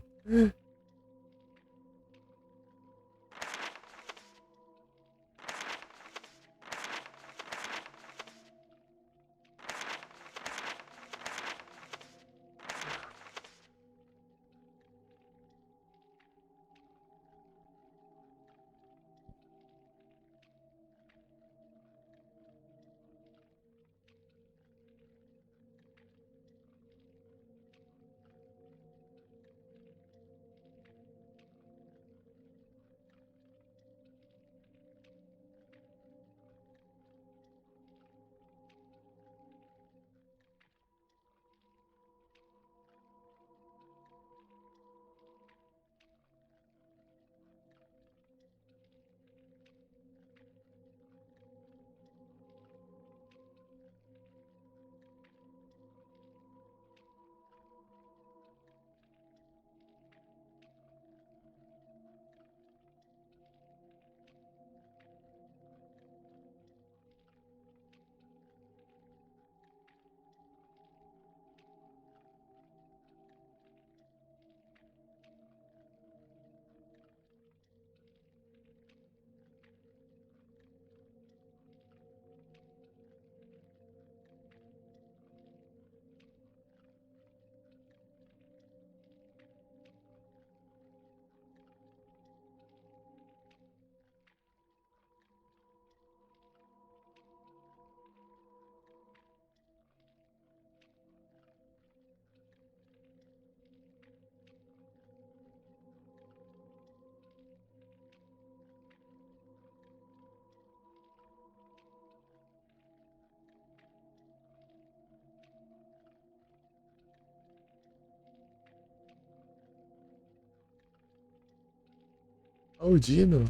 Ó, o Dino.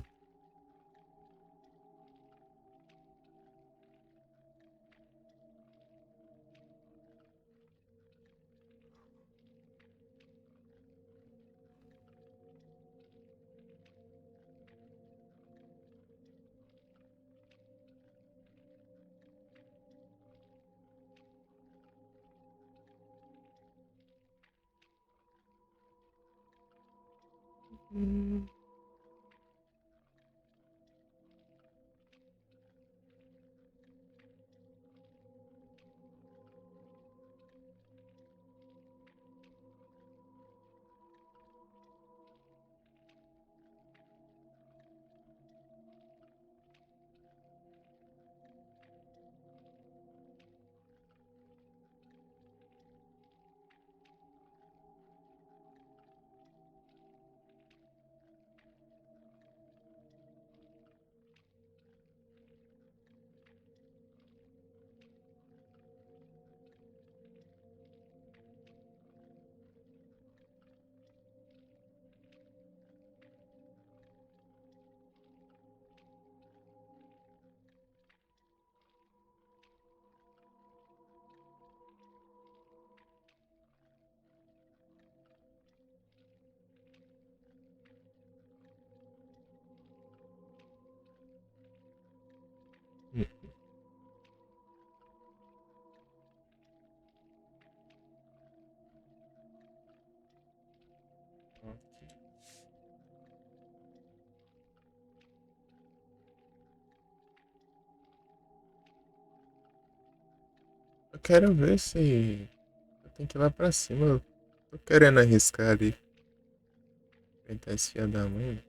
Hum. Eu quero ver se eu tenho que ir lá pra cima. Eu tô querendo arriscar ali. Enfrentar esse filho da mãe.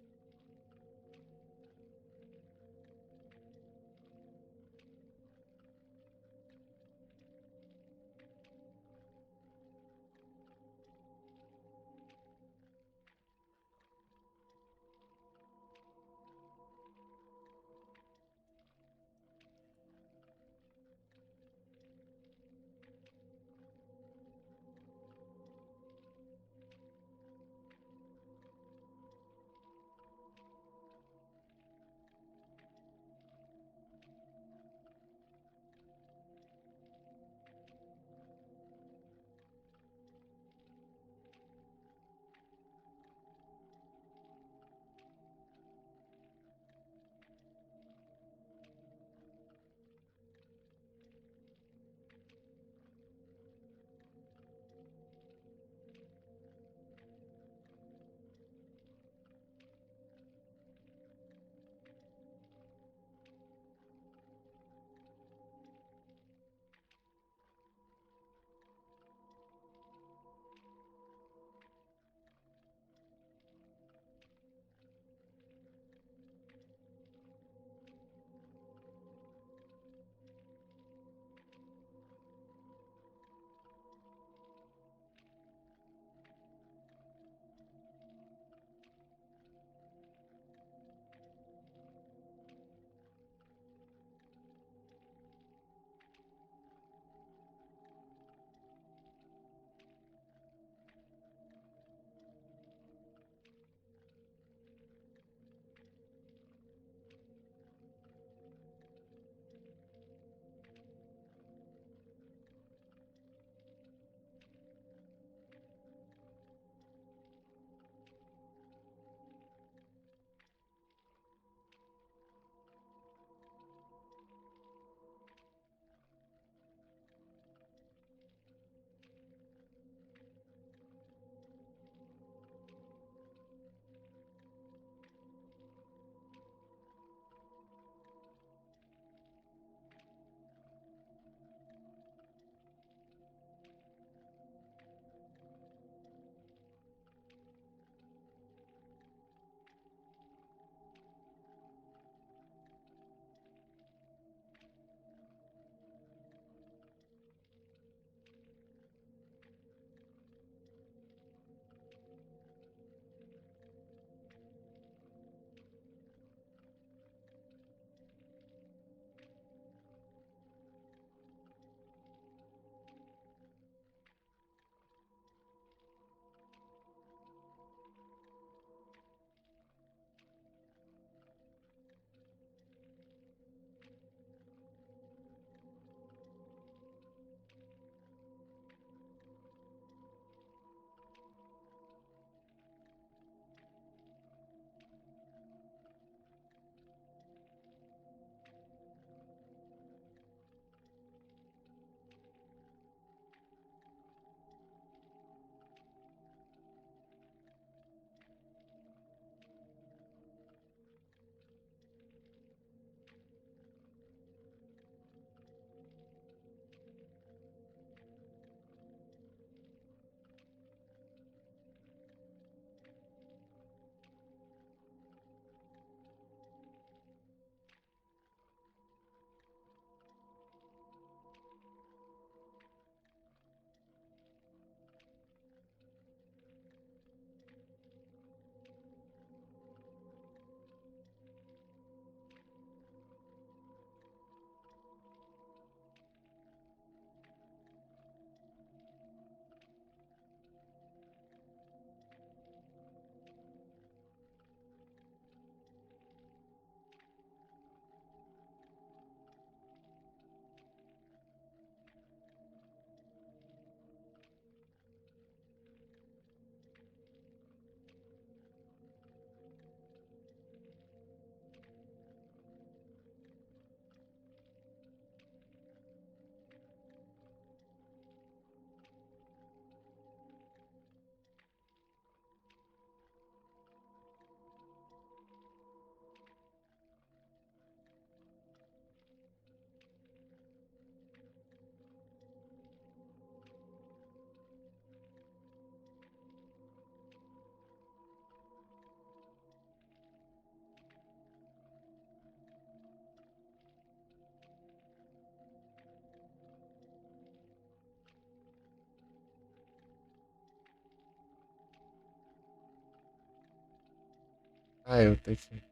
Ah, eu tô aqui.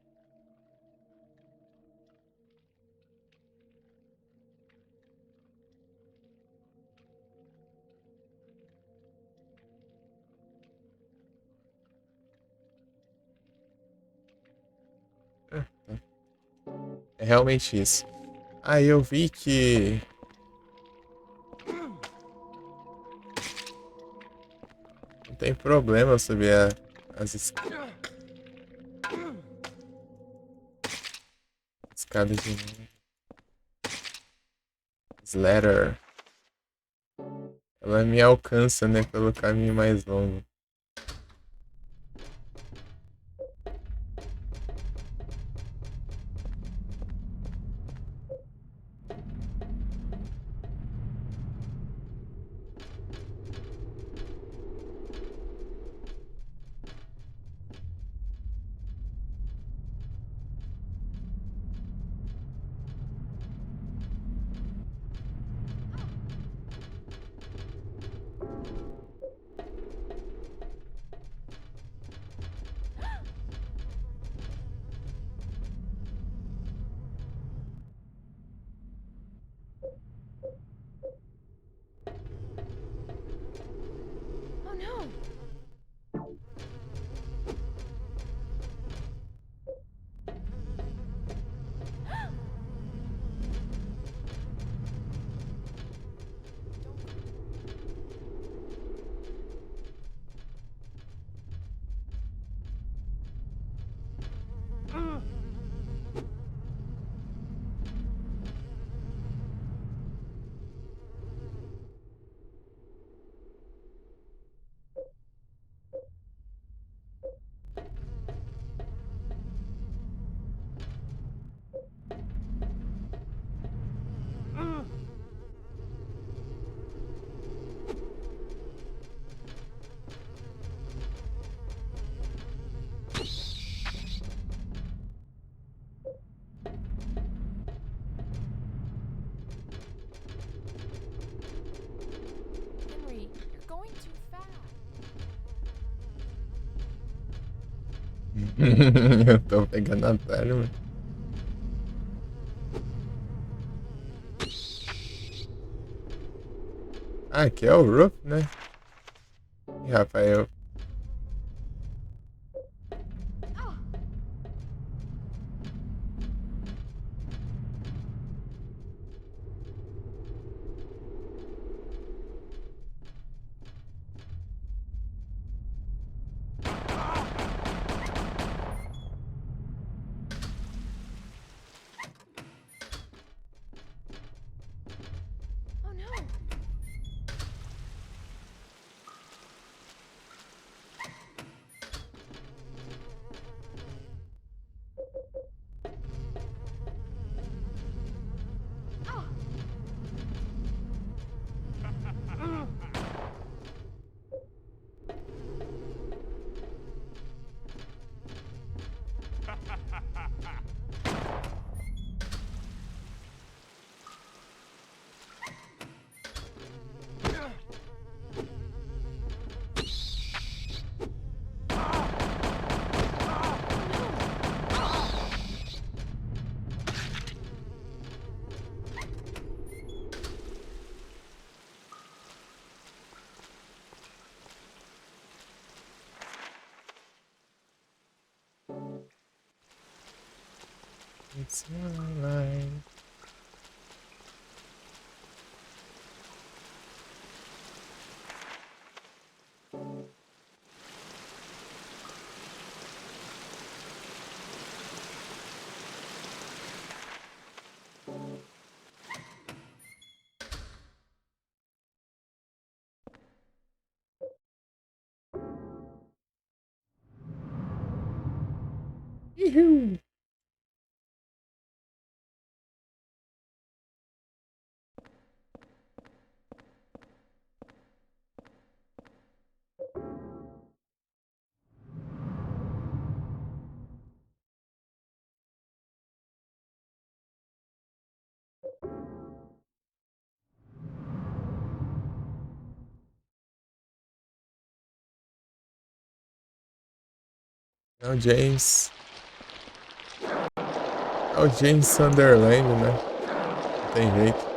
Ah, tá. É realmente isso. Aí eu vi que não tem problema eu subir as escadas de Slater. Ela me alcança, né, pelo caminho mais longo. Oh no! Henry, you're going too fast. Eu tô pegando atalho, mano. Ah, aqui é o roof, né? E Rafael. Oh no! It's alright. Uhul. Não, James. É o James Sunderland, né? Não tem jeito.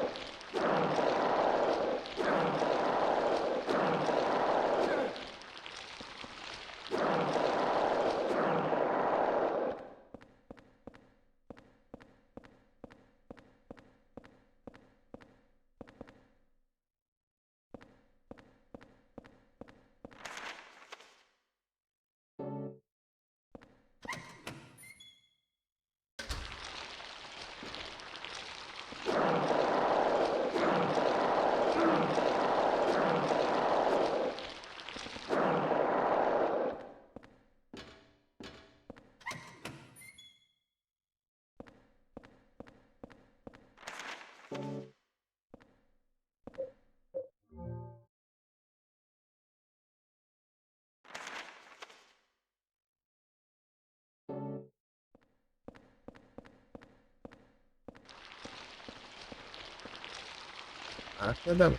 Ah, filha da...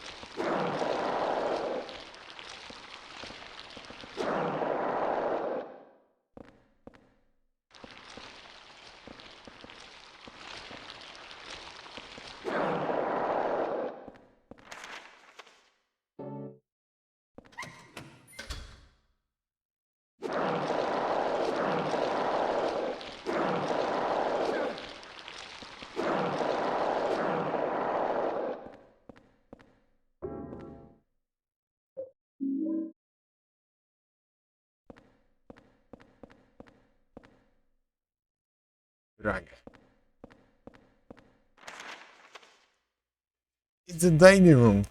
Droga. It's a dining room.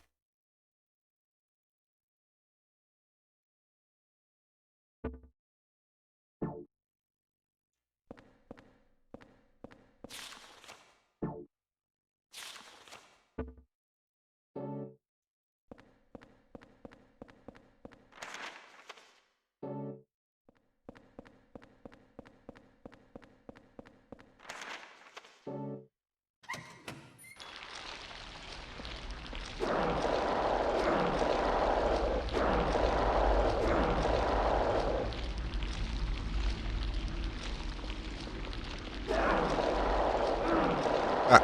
Ah.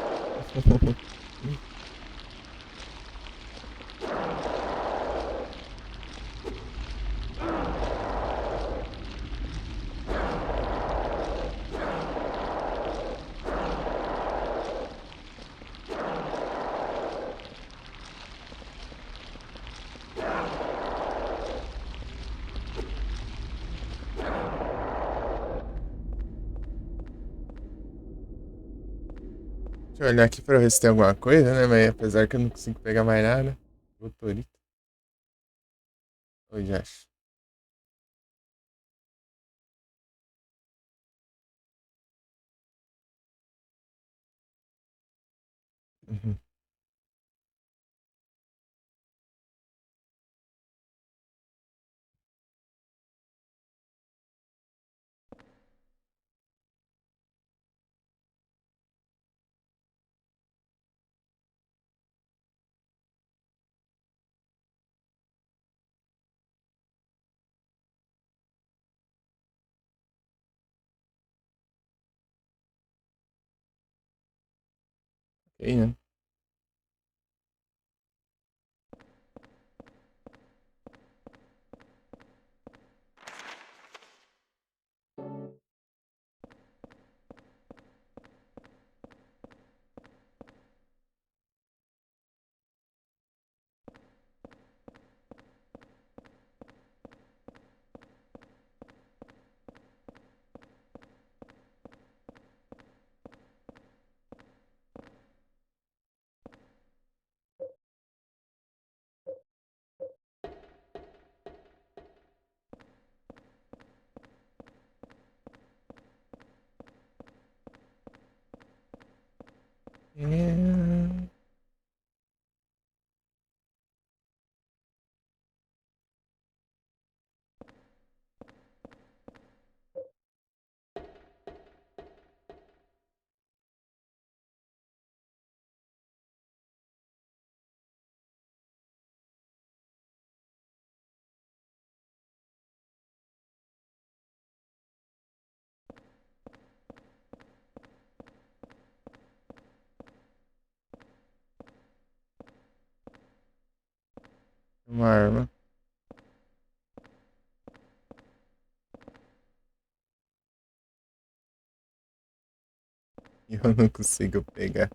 Deixa eu olhar aqui pra ver se tem alguma coisa, né? Mas apesar que eu não consigo pegar mais nada. Motorista. Oi, Josh. Uhum. Ok, né? É... Uma arma. E eu não consigo pegar.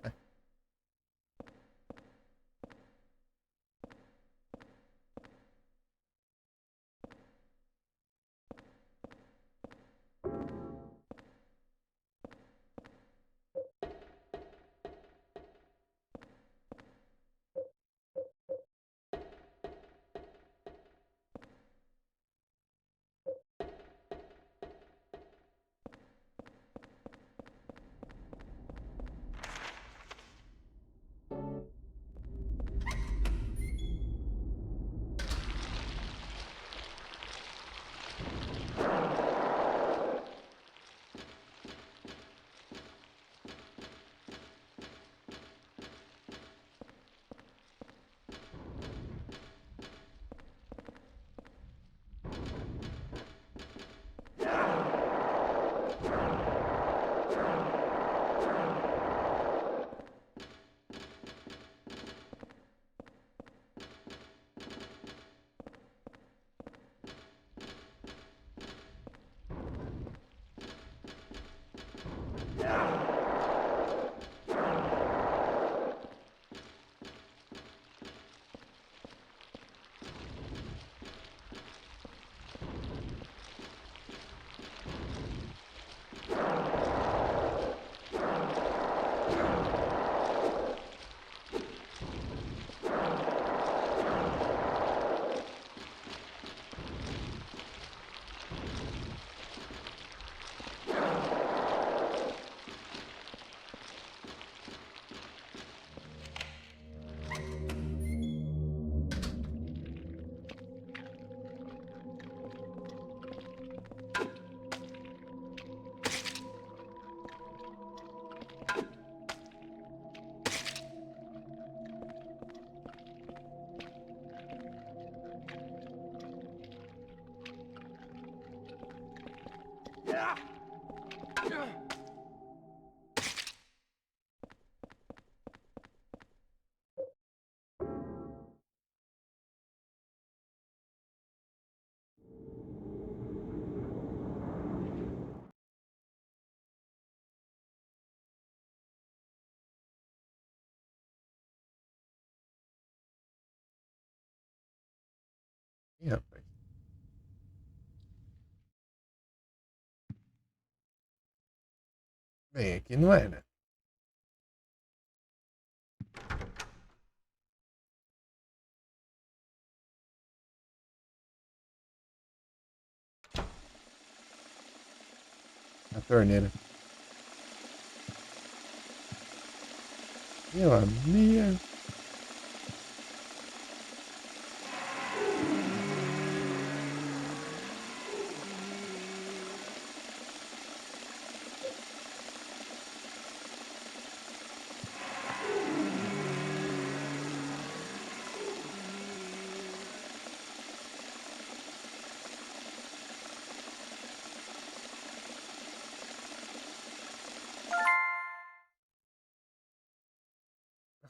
Ih, rapaz. Bem, aqui não era. A torneira. Eu abria.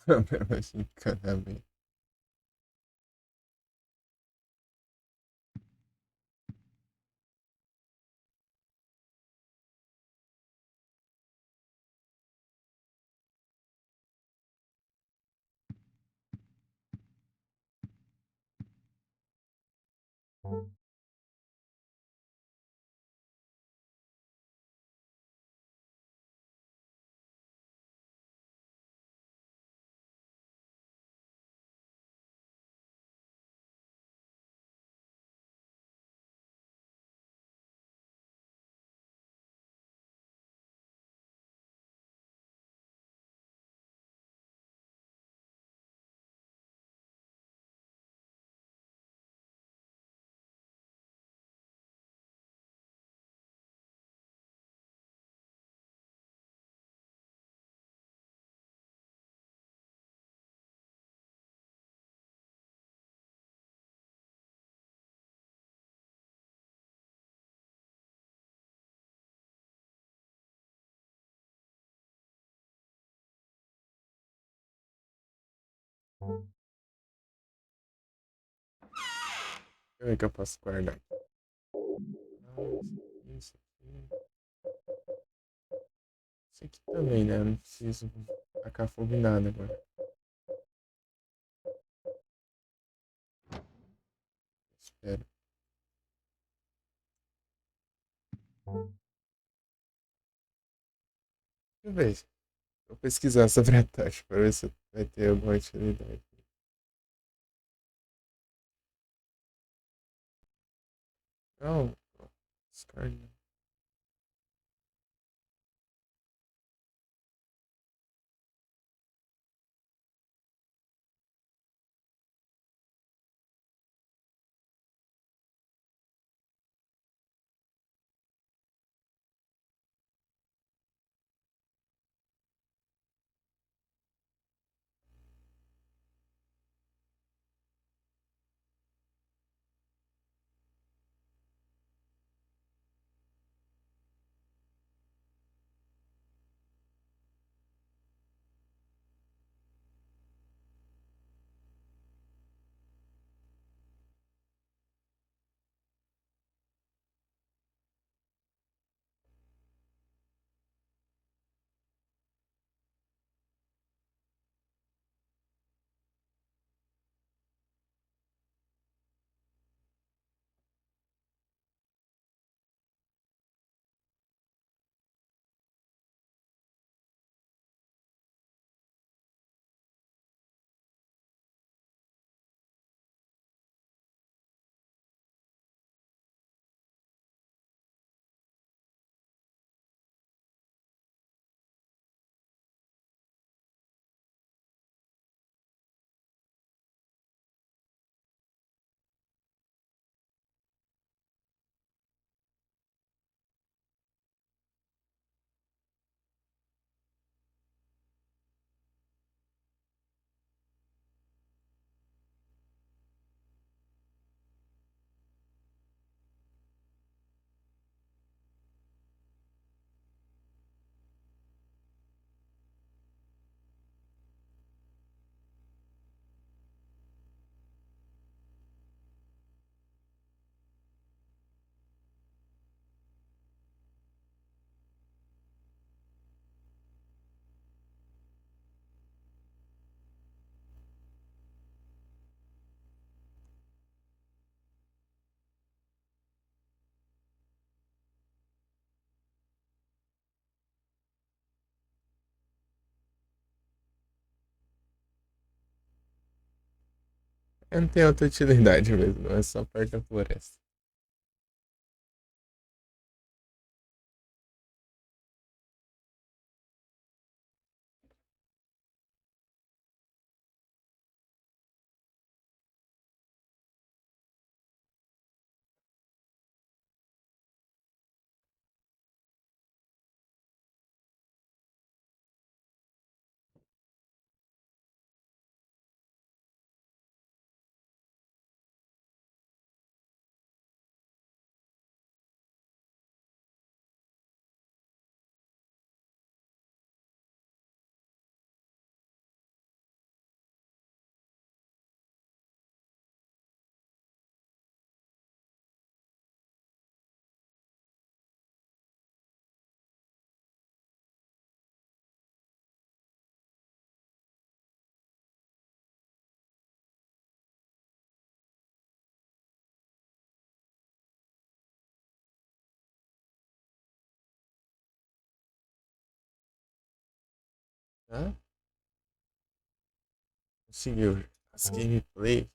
Pelo encanamento. eu ver o que eu posso guardar aqui. Isso aqui. Isso aqui também, né? Eu não preciso tacar fogo em nada agora. Espero. Deixa eu ver. Vou pesquisar sobre a taxa para ver se vai ter alguma utilidade. Não, discard. Não tem outra utilidade mesmo, é só perto da floresta. Tá? Conseguiu. As gameplay.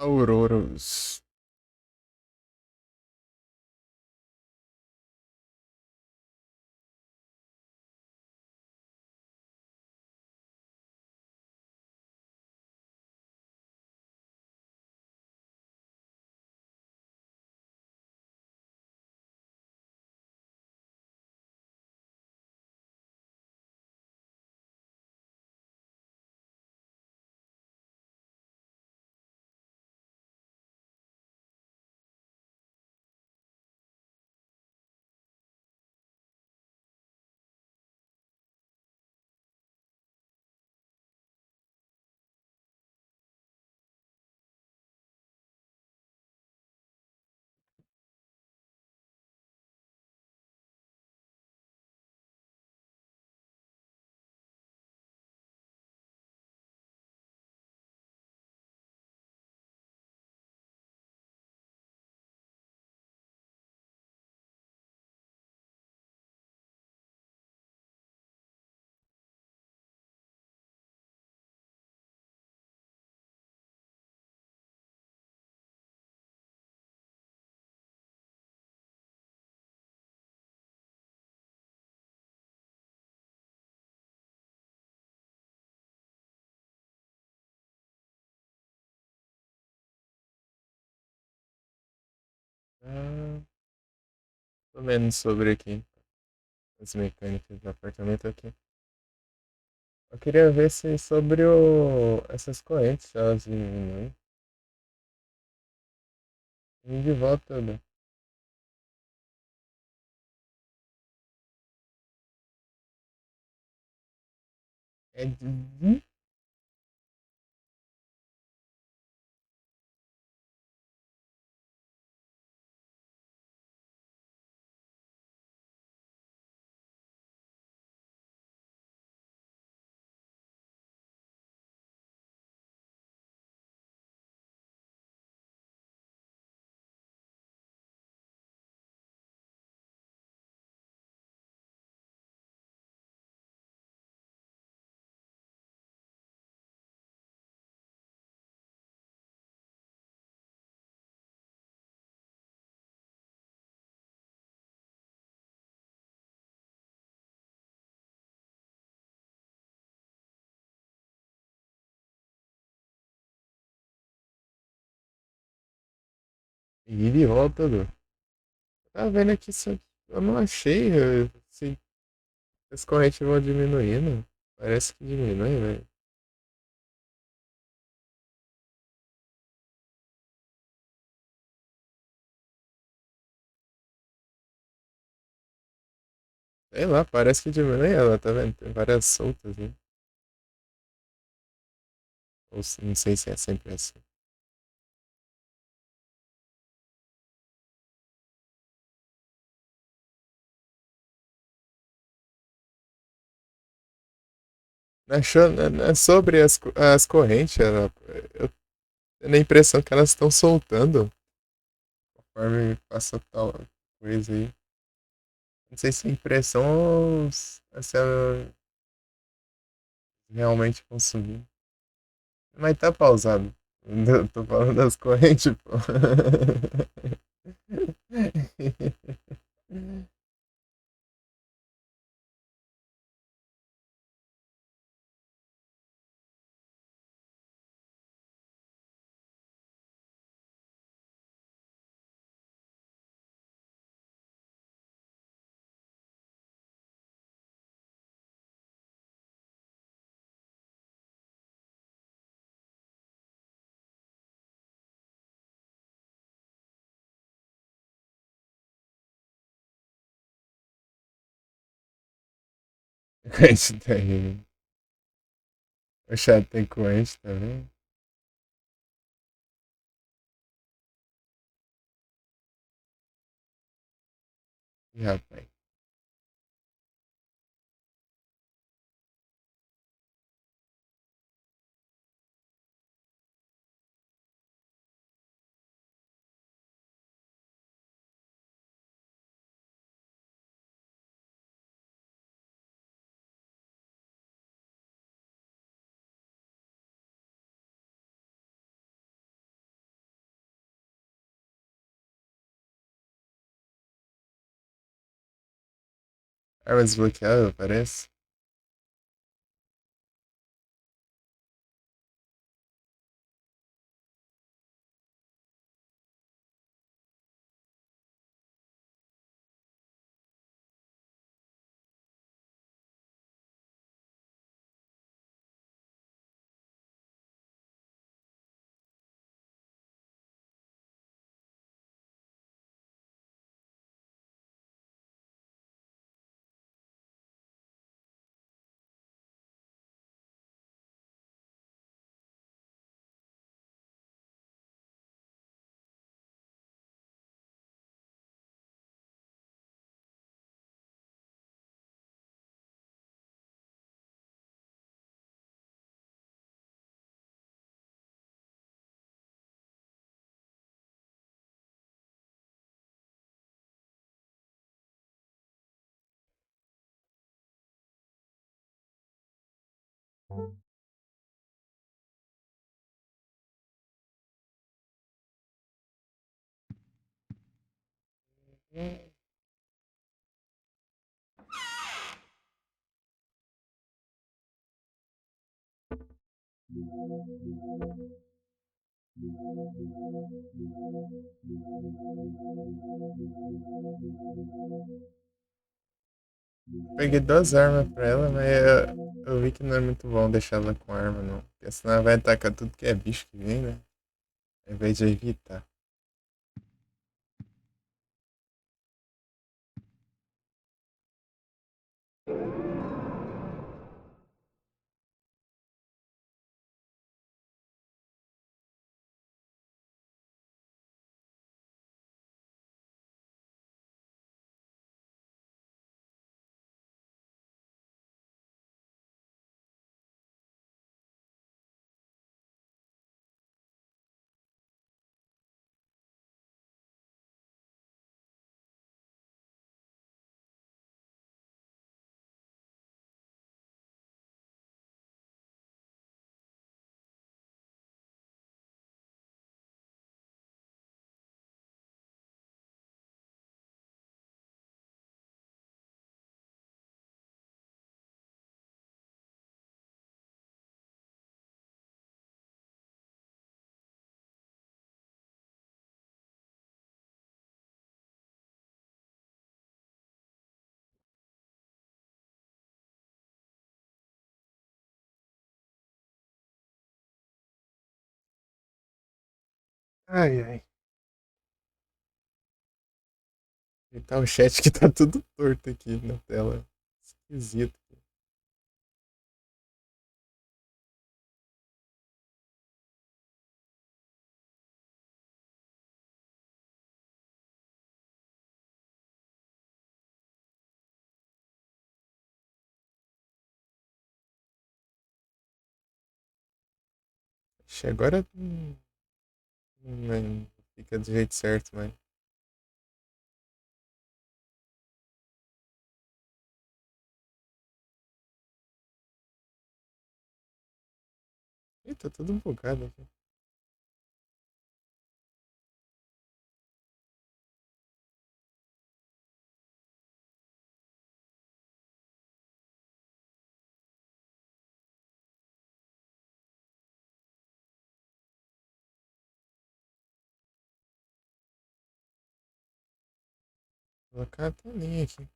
Auroros. Ah, tô vendo sobre aqui. As mecânicas do apartamento aqui. Eu queria ver se sobre essas correntes, se elas diminuem. E de volta, né? É de... E de volta, do. Tá vendo aqui se eu não achei se as correntes vão diminuindo. Parece que diminui, velho. Sei lá, parece que diminui ela, tá vendo? Tem várias soltas, né? Não sei se é sempre assim. Sobre as correntes, eu tenho a impressão que elas estão soltando conforme passa tal coisa aí. Não sei se é impressão ou se é realmente consumir. Mas tá pausado. Eu tô falando das correntes, pô. Corrente tem. O chat tem corrente também. E rapaz. Arma desbloqueável, parece. Peguei duas armas pra ela, mas eu vi que não é muito bom deixar ela com arma, não. Porque senão ela vai atacar tudo que é bicho que vem, né? Ao invés de evitar. Ai, ai. E tá o chat que tá tudo torto aqui na tela. Esquisito. Ixi, agora não fica do jeito certo, mas. Ih, tá tudo bugado aqui. Vou colocar a telinha aqui.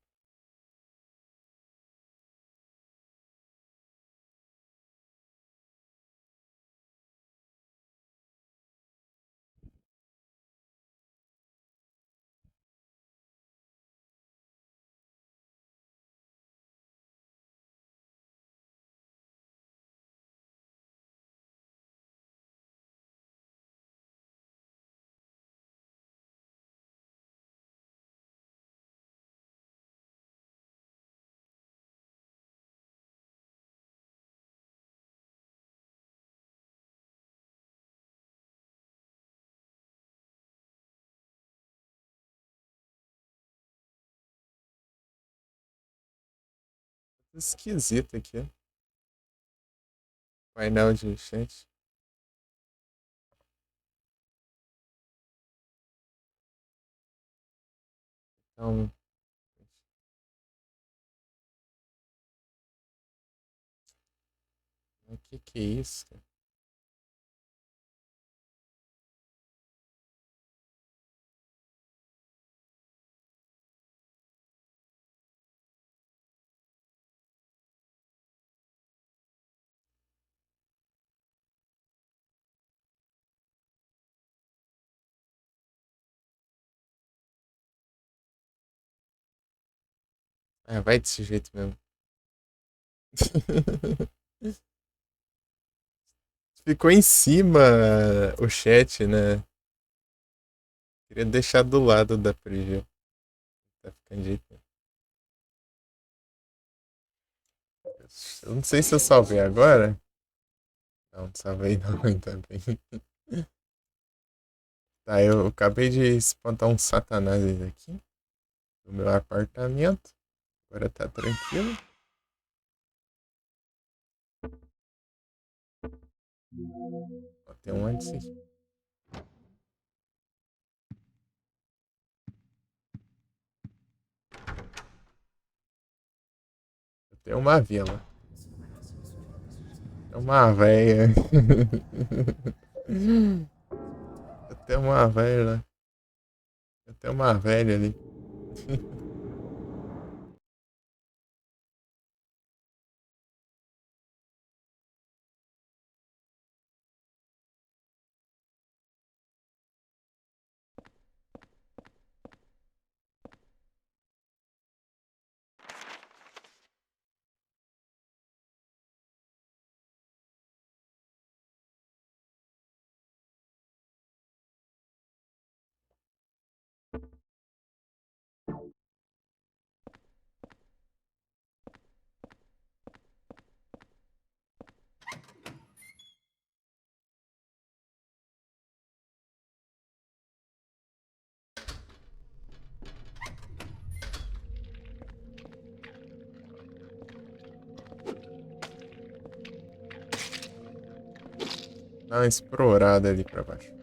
Tá esquisito aqui, ó. Painel de chat. Então, Que é isso? Ah, vai desse jeito mesmo. Ficou em cima o chat, né? Queria deixar do lado da Preview. Tá ficando de jeito nenhum. Eu não sei se eu salvei agora. Não, não salvei não, ainda bem. Tá, eu acabei de espantar um satanás aqui no meu apartamento. Agora tá tranquilo. Ó, tem um antes aqui. Eu tenho uma vila. É uma véia. Eu tenho uma velha. Eu tenho uma velha ali. Dá uma explorada ali pra baixo.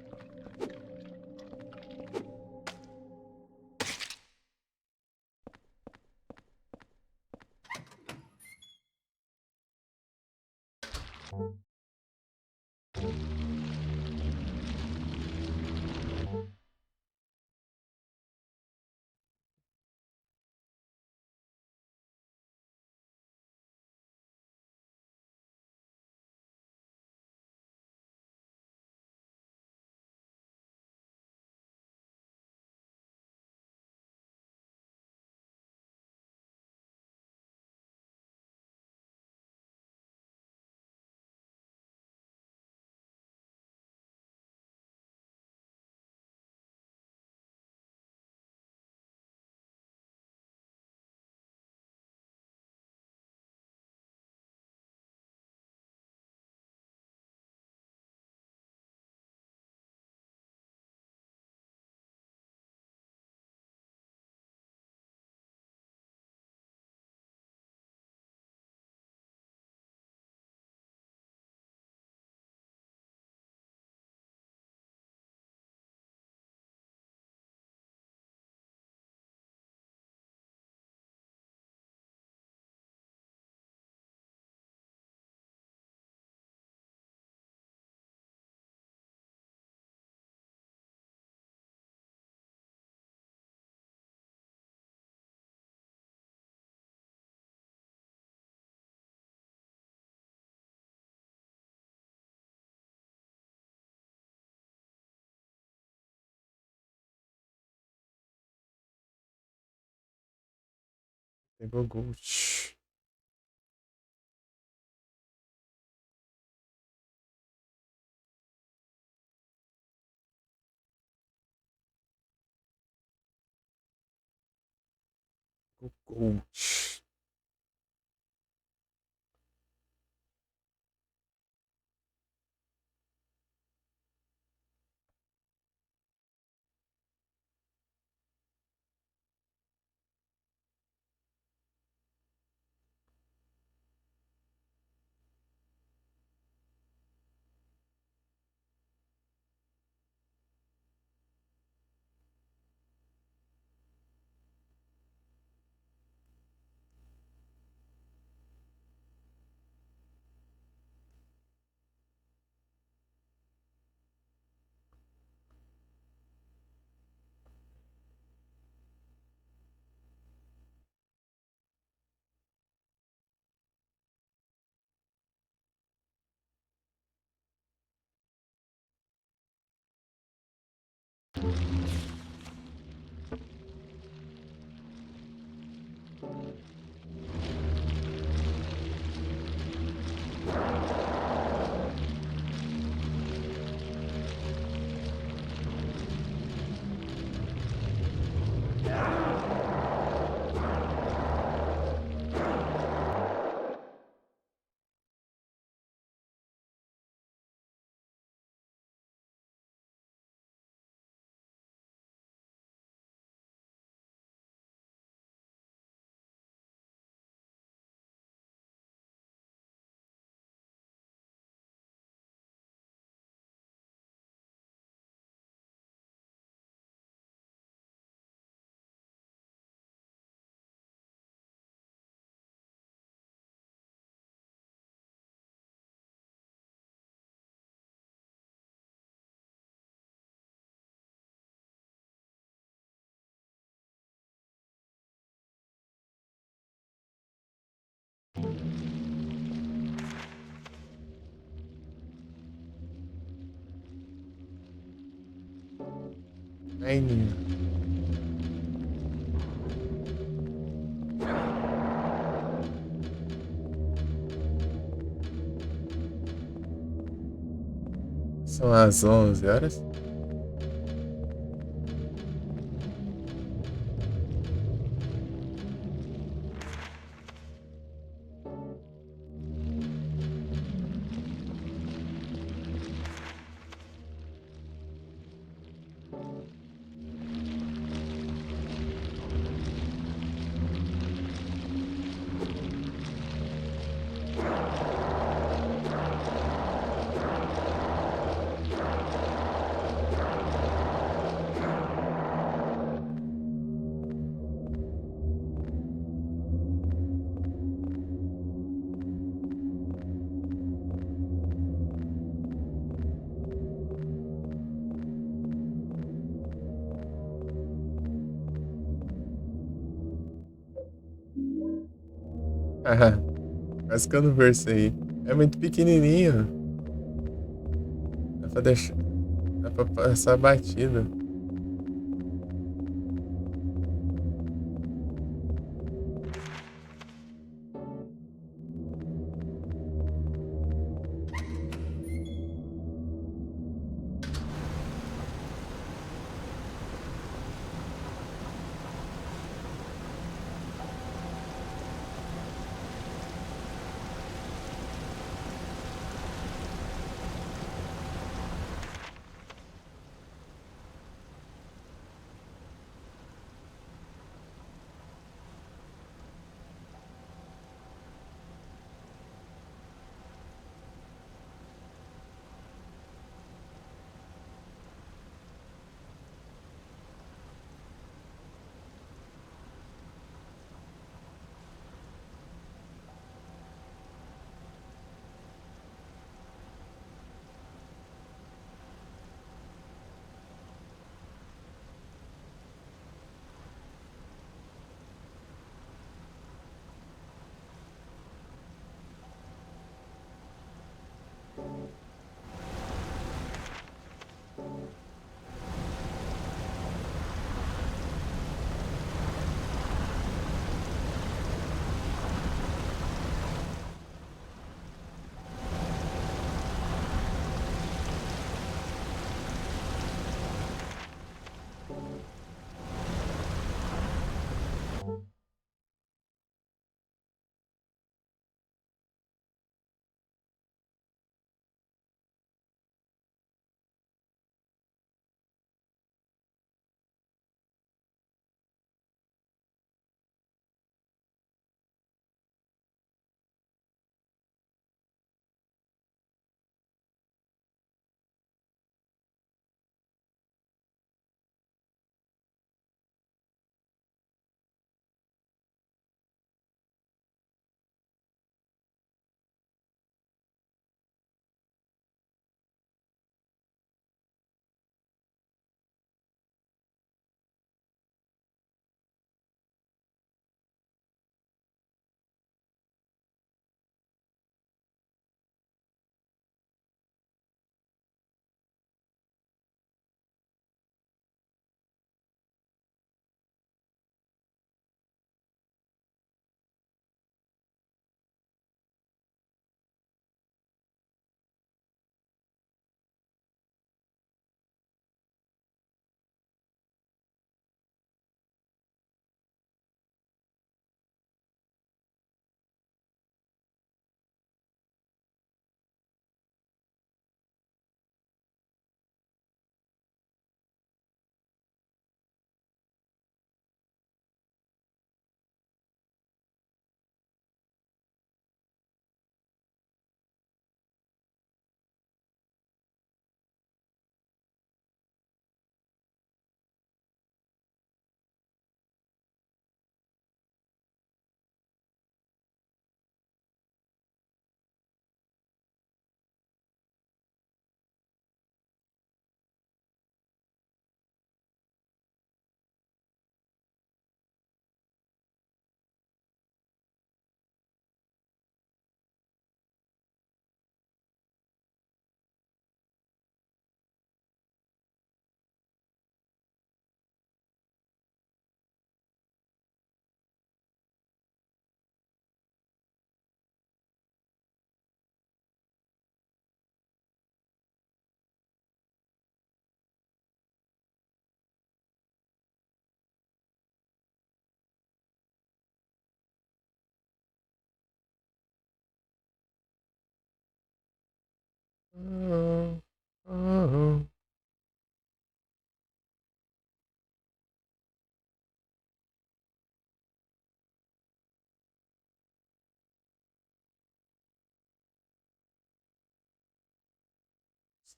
Pegou Gold. Pegou Gold. Ai, Ninho. São as 11 horas? Ah, quase que eu não verso aí. É muito pequenininho. Dá pra deixar. Dá pra passar batido.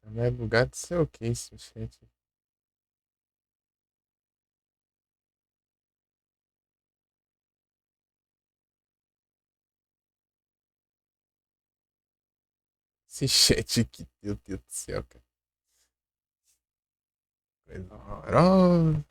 Tá mais bugado sei o que esse chat. Esse chat aqui, meu Deus do céu, cara. Coisa horrorosa.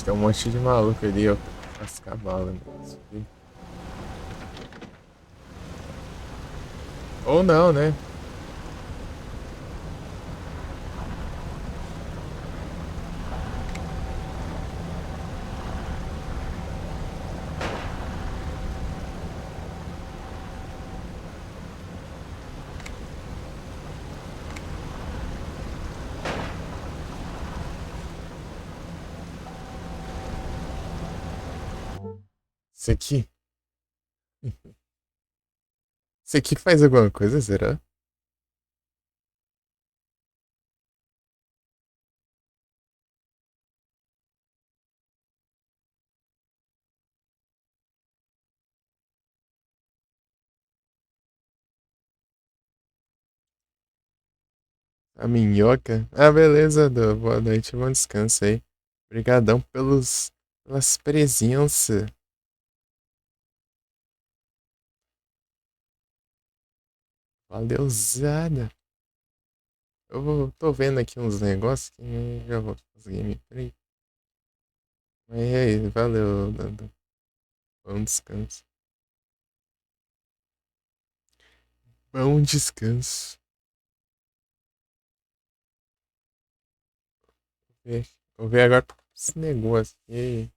Tem um monte de maluco ali, ó. Cascar bala, né? Ou não, né? Isso aqui. Isso aqui faz alguma coisa, será? A minhoca? Ah, beleza, Dô. Boa noite, bom descanso aí. Obrigadão pelas presenças. Valeuzada. Tô vendo aqui uns negócios que já vou fazer gameplay. Mas é aí, valeu, Dando. Bom descanso. Bom descanso. Vou ver agora esse negócio aqui.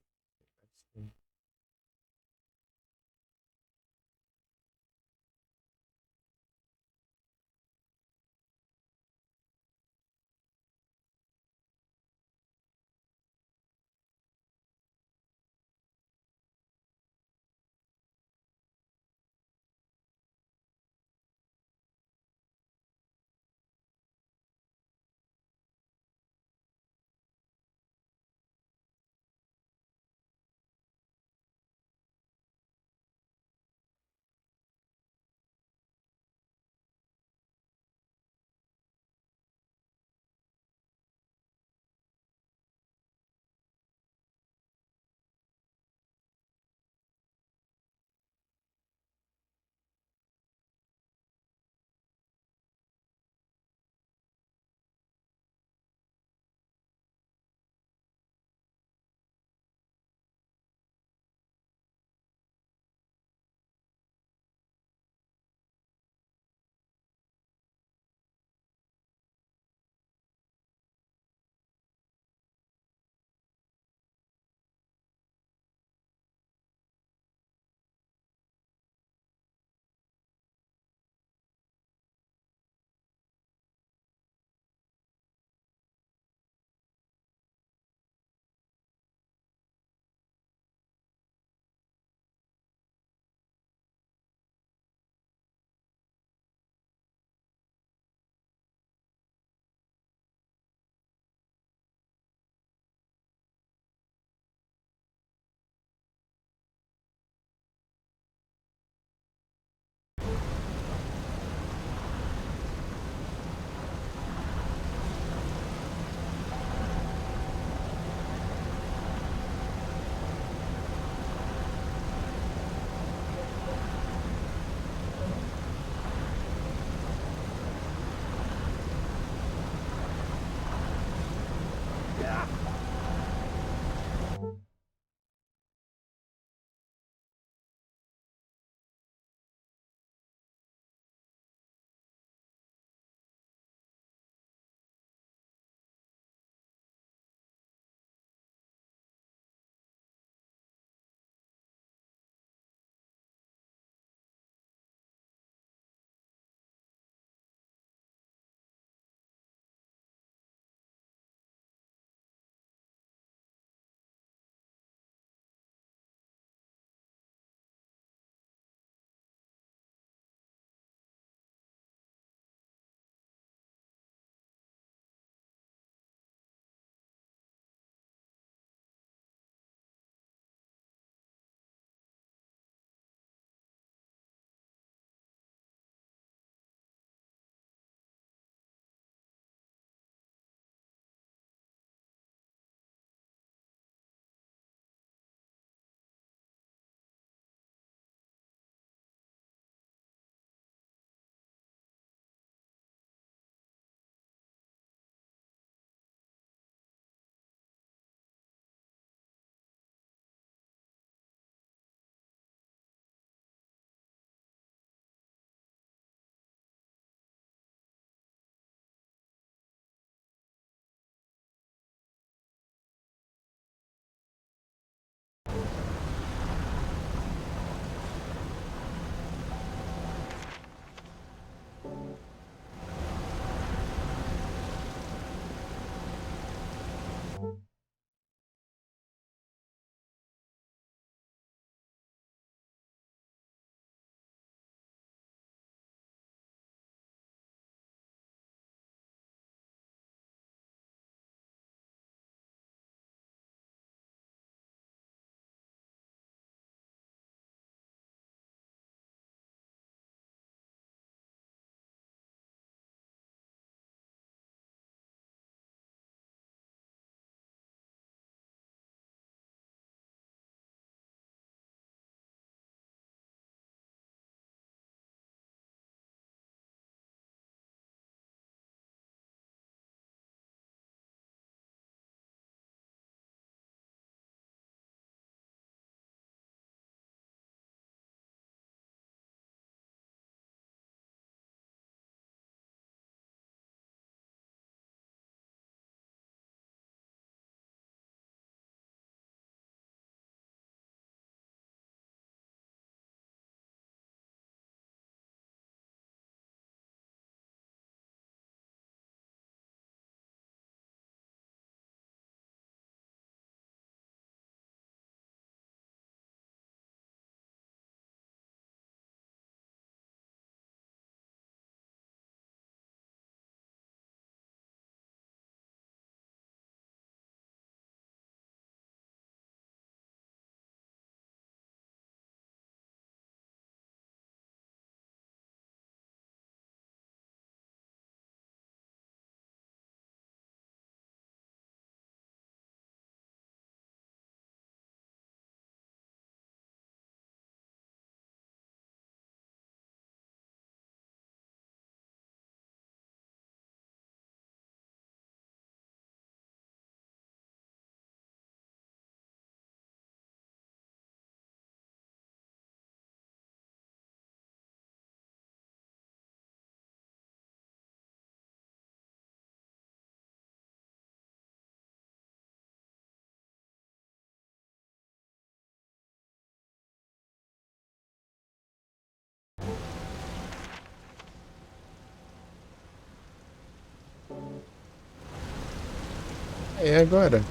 E agora?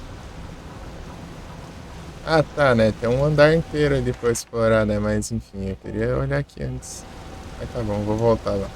Ah, tá, né? Tem um andar inteiro ali pra eu explorar, né? Mas enfim, eu queria olhar aqui antes. Mas tá bom, vou voltar lá.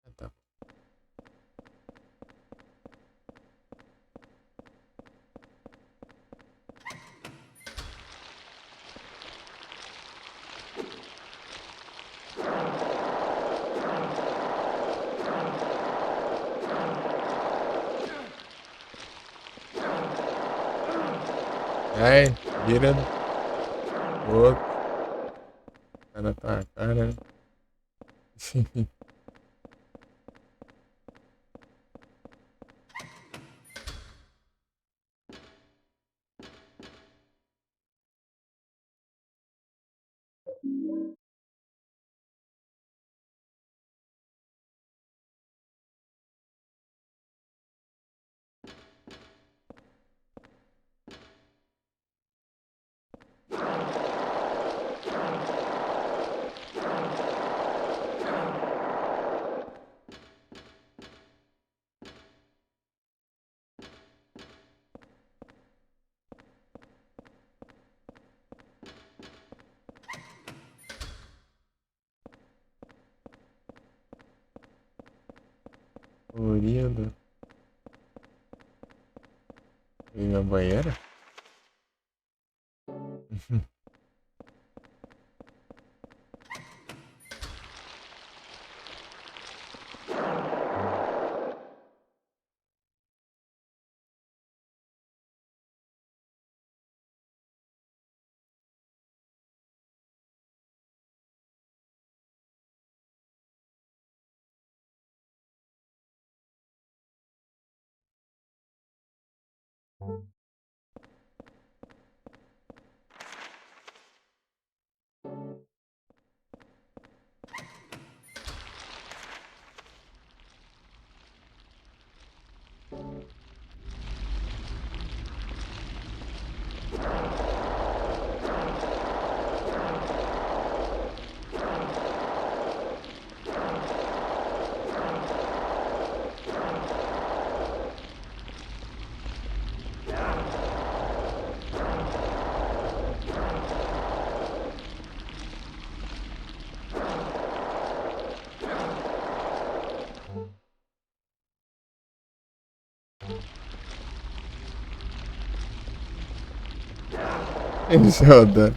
Ah, tá. Ai, vira o outro. Tá na tua cara. Florido. E na banheira? Joda.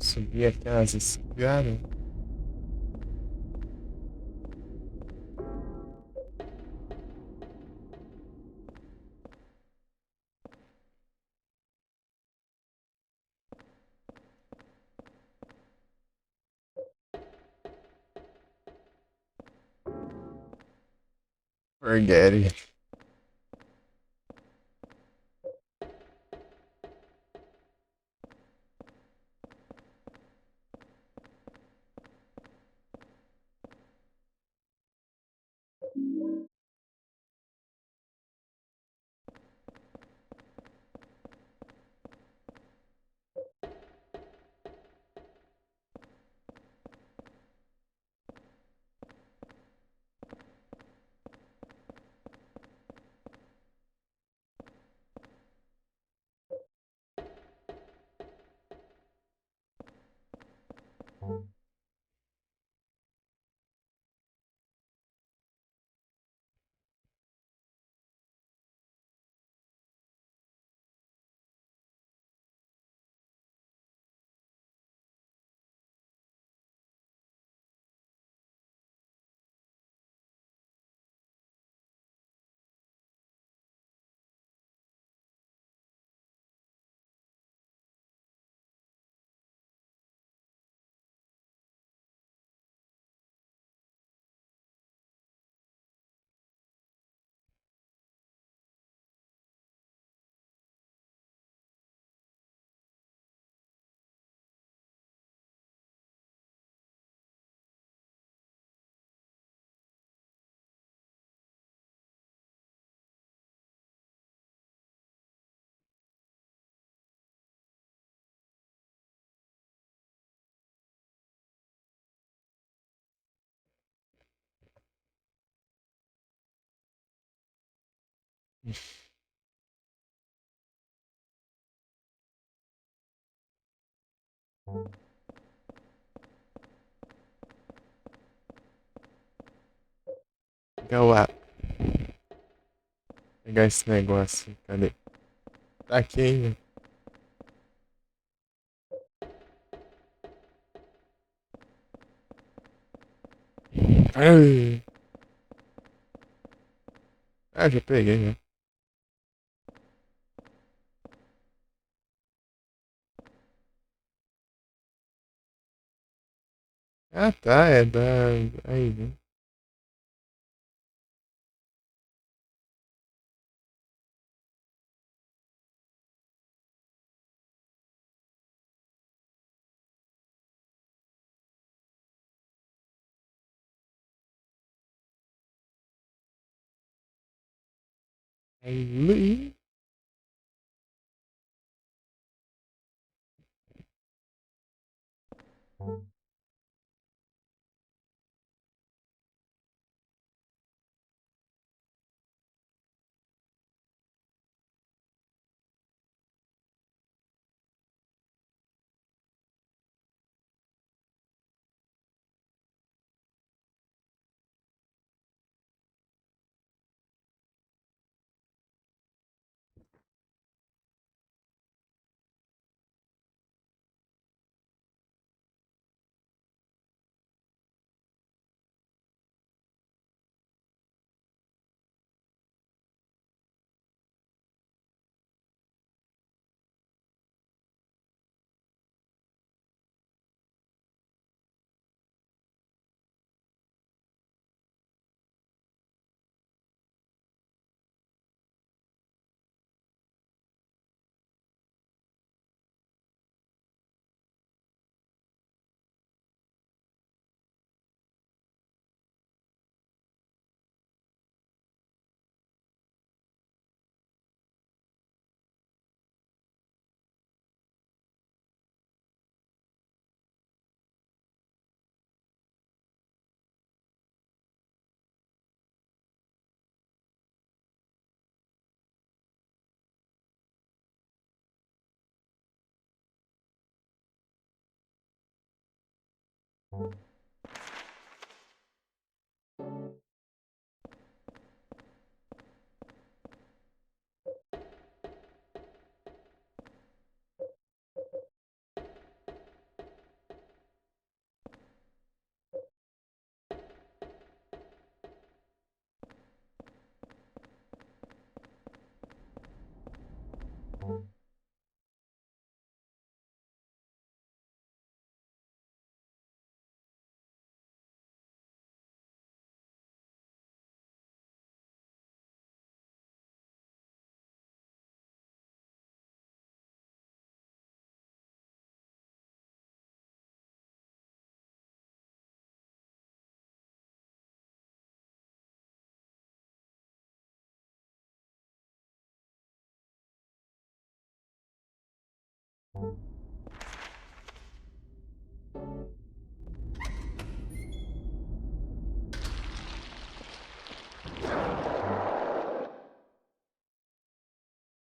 Subir aquelas escadas. Forget it. Pegar pegar esse negócio. Cadê? Tá aqui ainda. Ai. Ah, já peguei, né? Ah, tá. É da. Aí, né? Aí.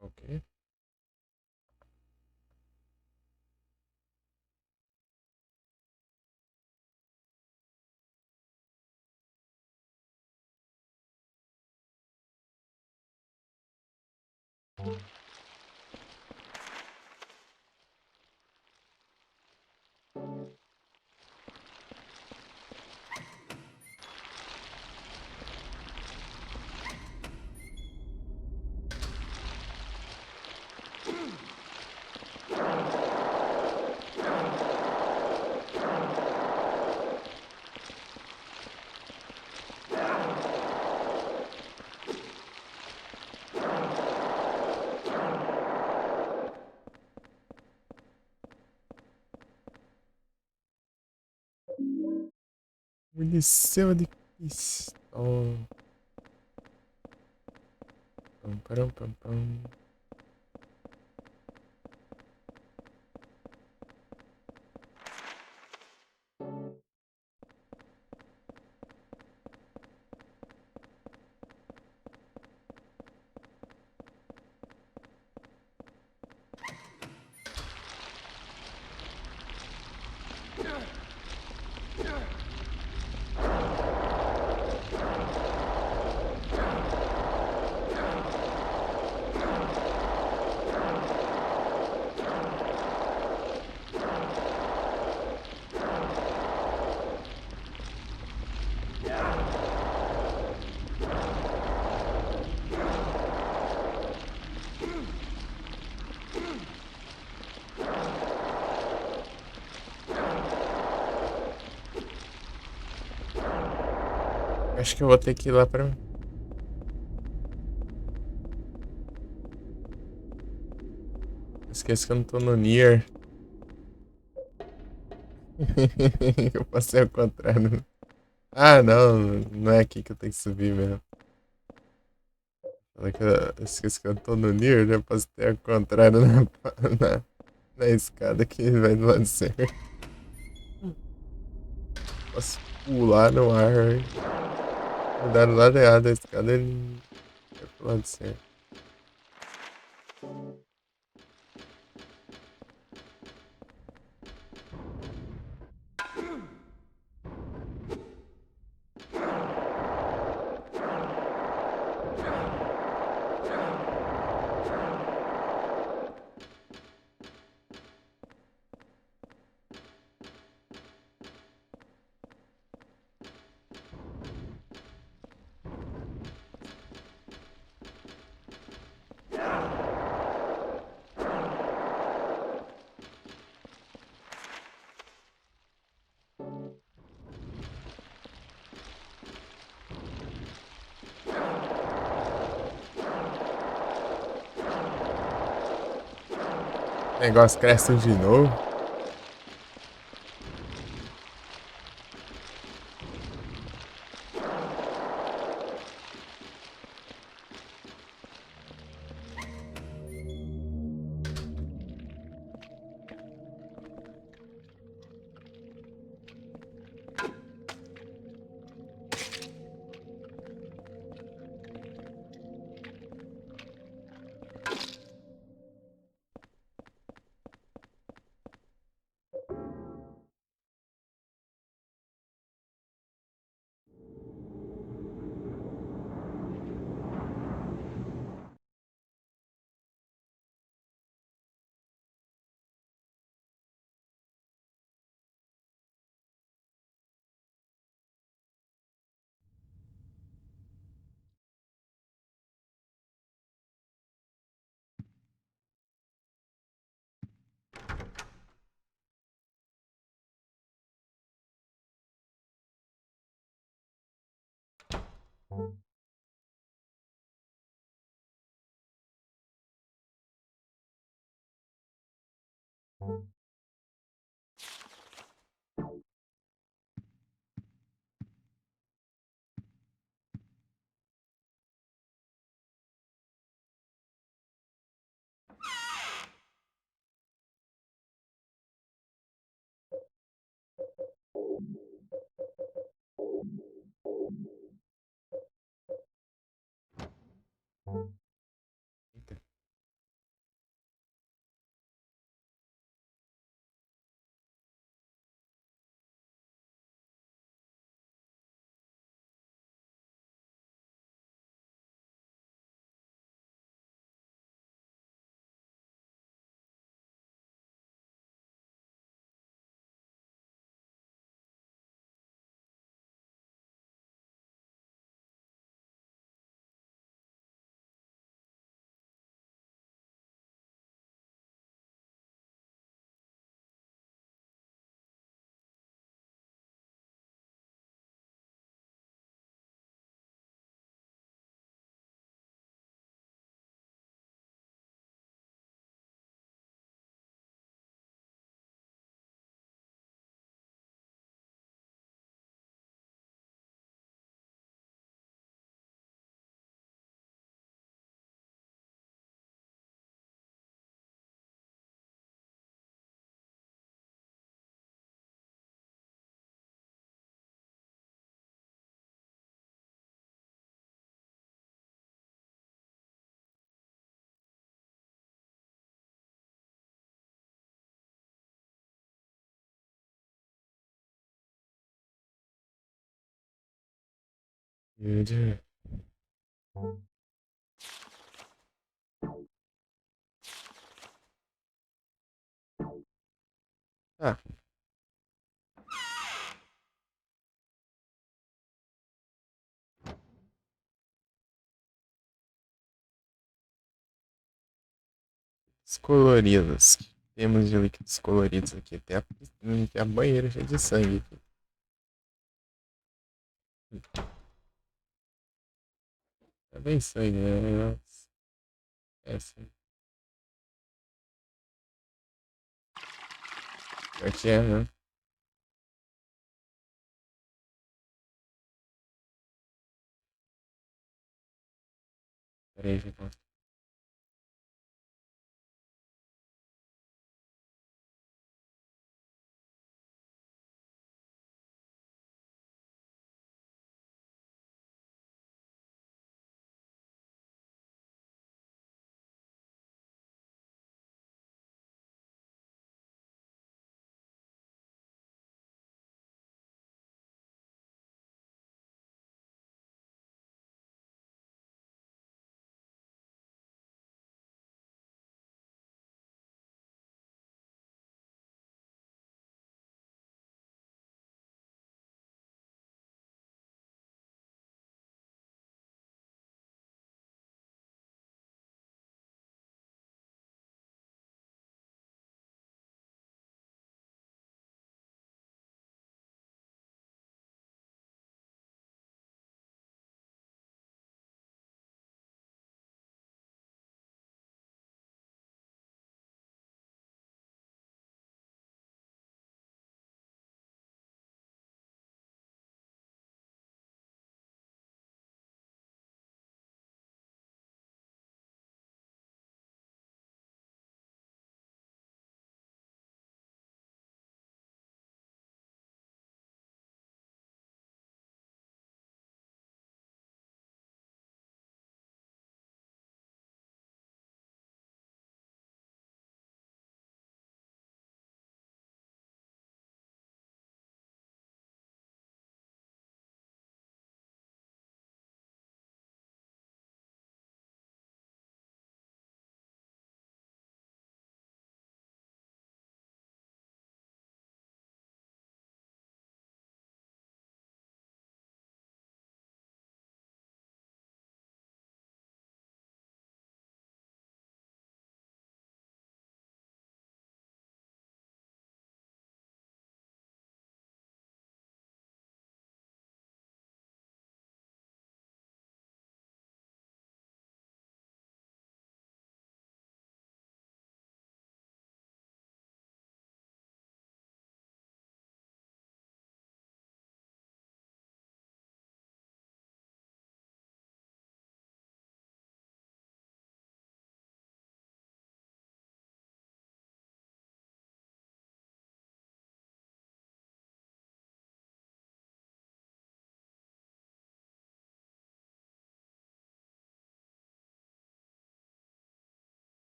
Ok. Munição de pistola. Pam, param, pam, pam. Acho que eu vou ter que ir lá pra. Esqueci que eu não tô no Nier. Eu passei ao contrário. Ah, não. Não é aqui que eu tenho que subir mesmo. Eu esqueci que eu tô no Nier, já passei ao contrário na, na escada que vai do lado certo. Posso pular no ar, hein? Andar do lado errado da escada, ele vai pro lado certo. O negócio cresce de novo. Eita. Eita. Ah, os coloridos. Temos de líquidos coloridos aqui. Tem a banheira cheia de sangue aqui. Tá bem sangue, né? Nossa. Essa. Pior que é, né? Peraí, gente.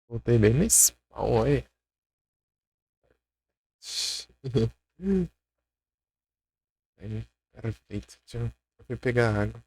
Voltei bem no spawn, olha. Aí, perfeito. Eu fui pegar água.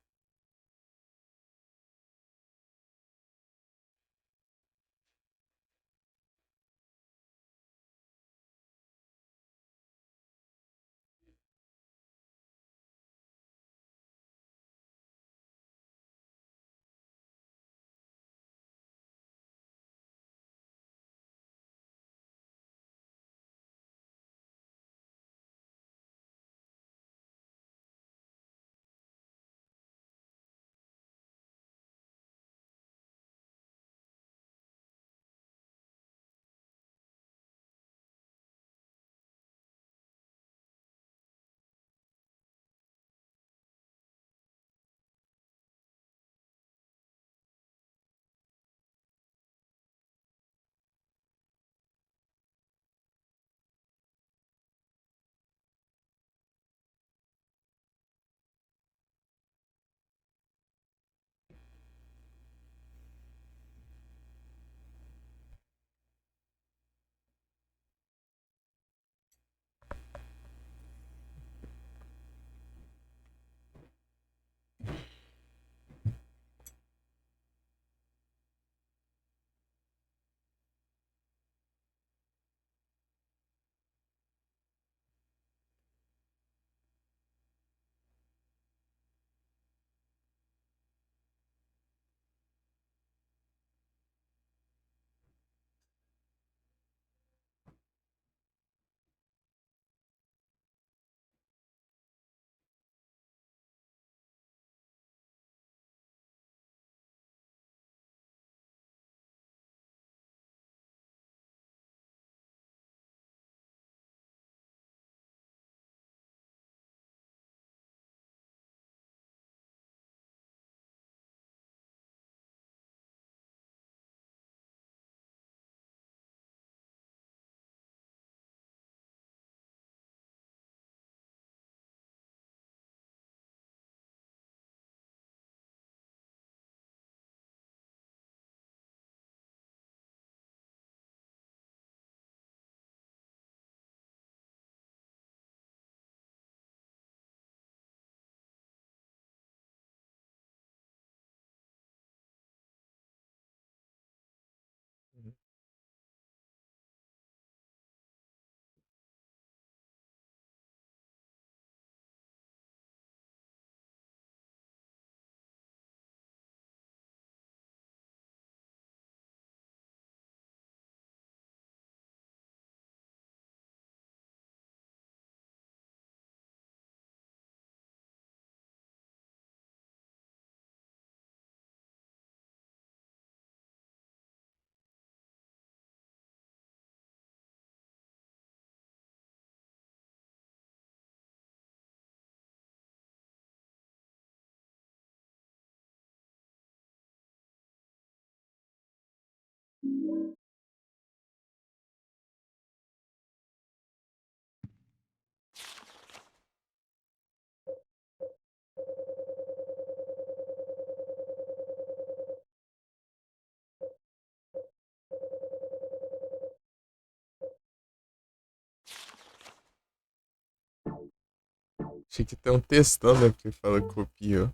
Achei que tem um textão, né? Porque fala que copiou.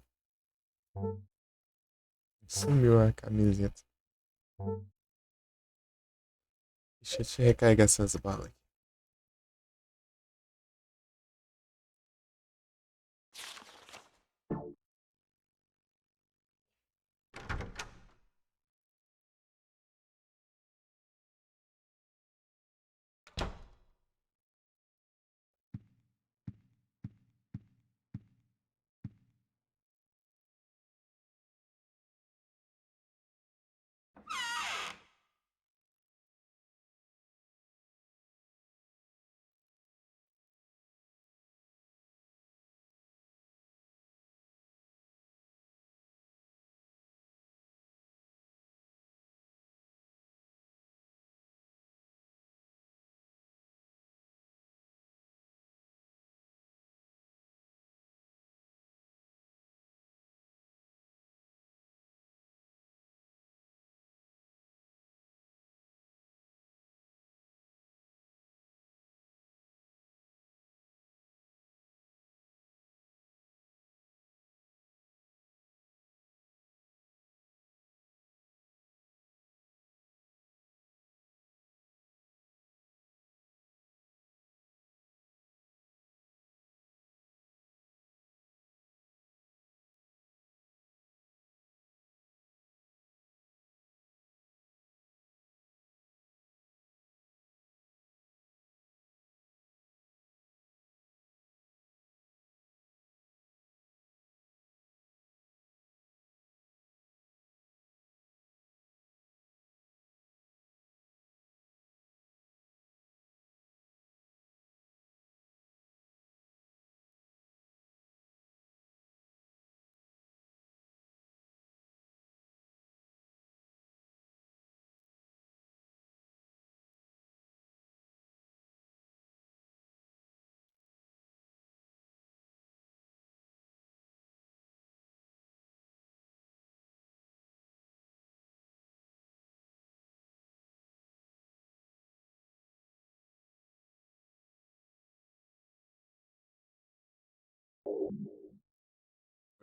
Sumiu a camiseta. Deixa eu te recarregar essas balas aqui.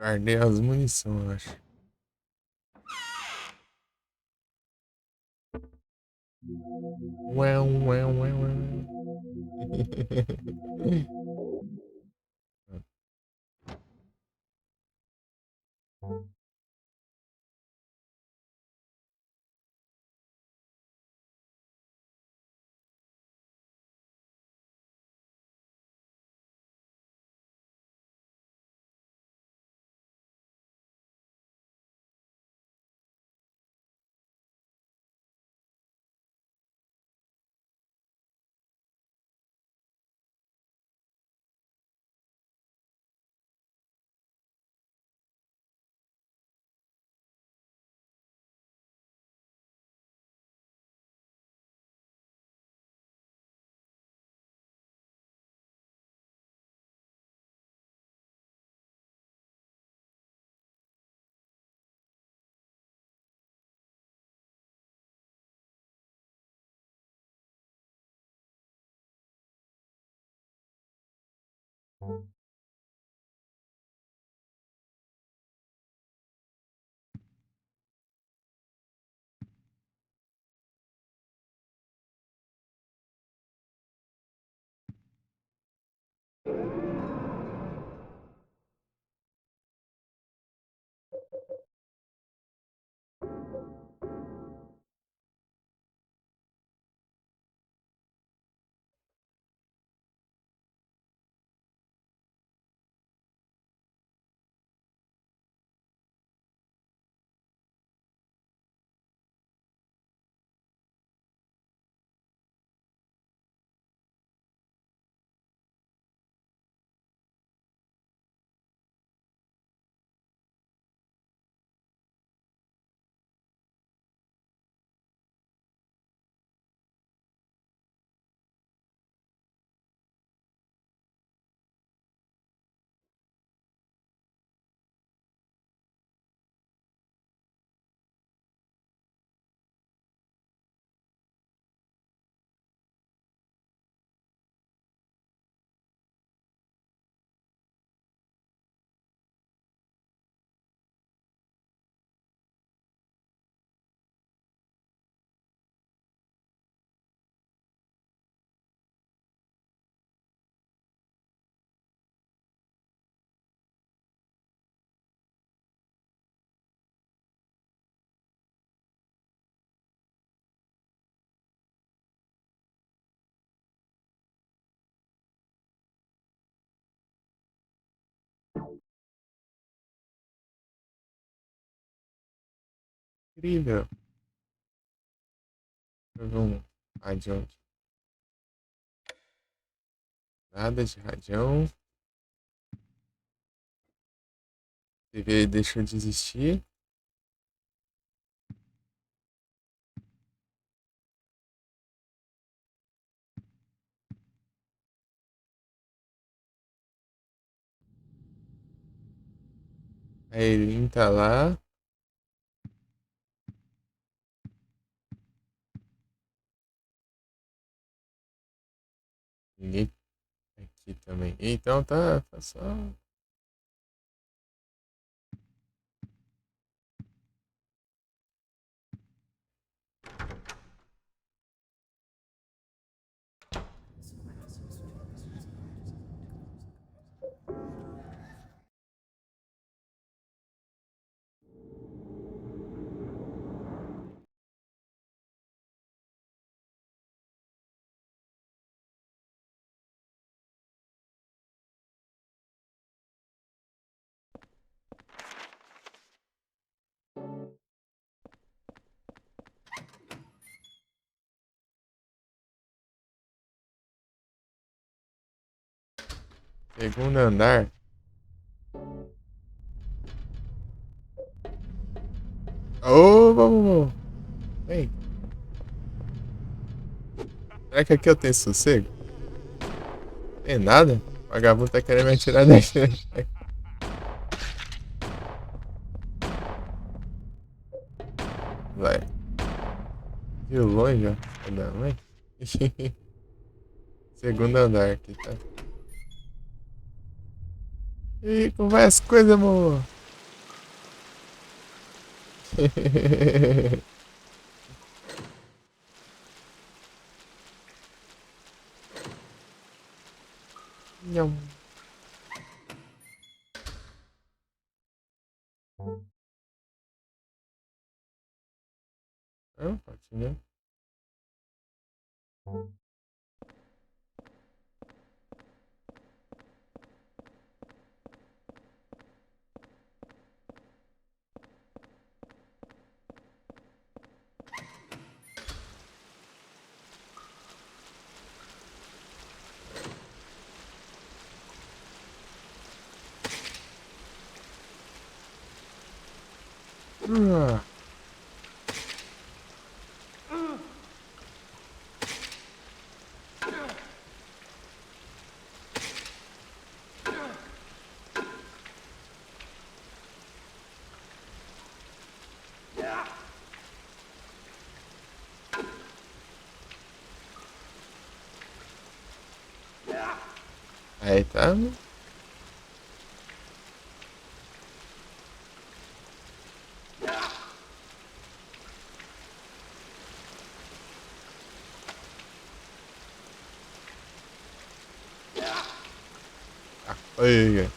Guardei as munições, eu acho. Ué, ué, ué, ué. Incrível. Eu vi um radião aqui. Nada de radião. TV deixou de existir. A Eileen tá lá. Ninguém aqui também. Então tá só. Segundo andar. Ô, vamos. Vem. Será que aqui eu tenho sossego? Tem nada? O vagabundo tá querendo me atirar daqui. Vai. De longe, ó. Filha da mãe. Segundo andar aqui, tá? E como vai as coisas, amor? Nham. Ah, patinha. Ah, aí tá. Ah, aí.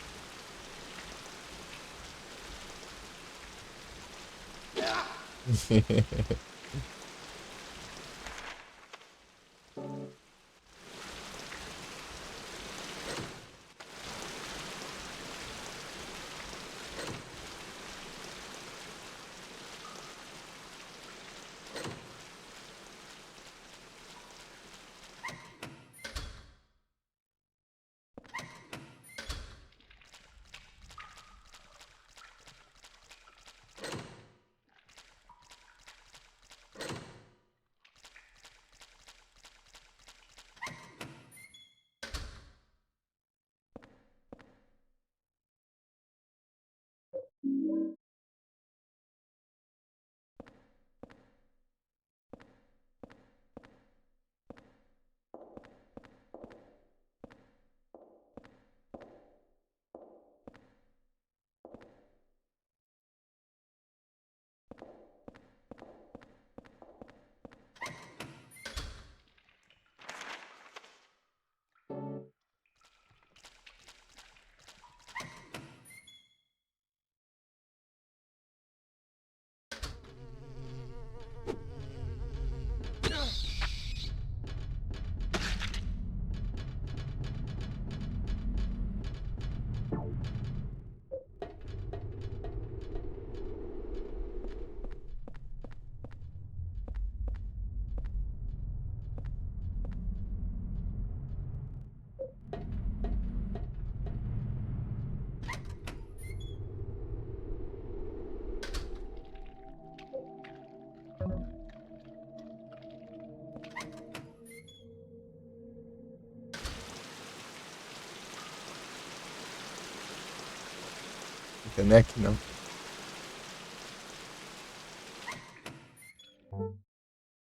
Internet não.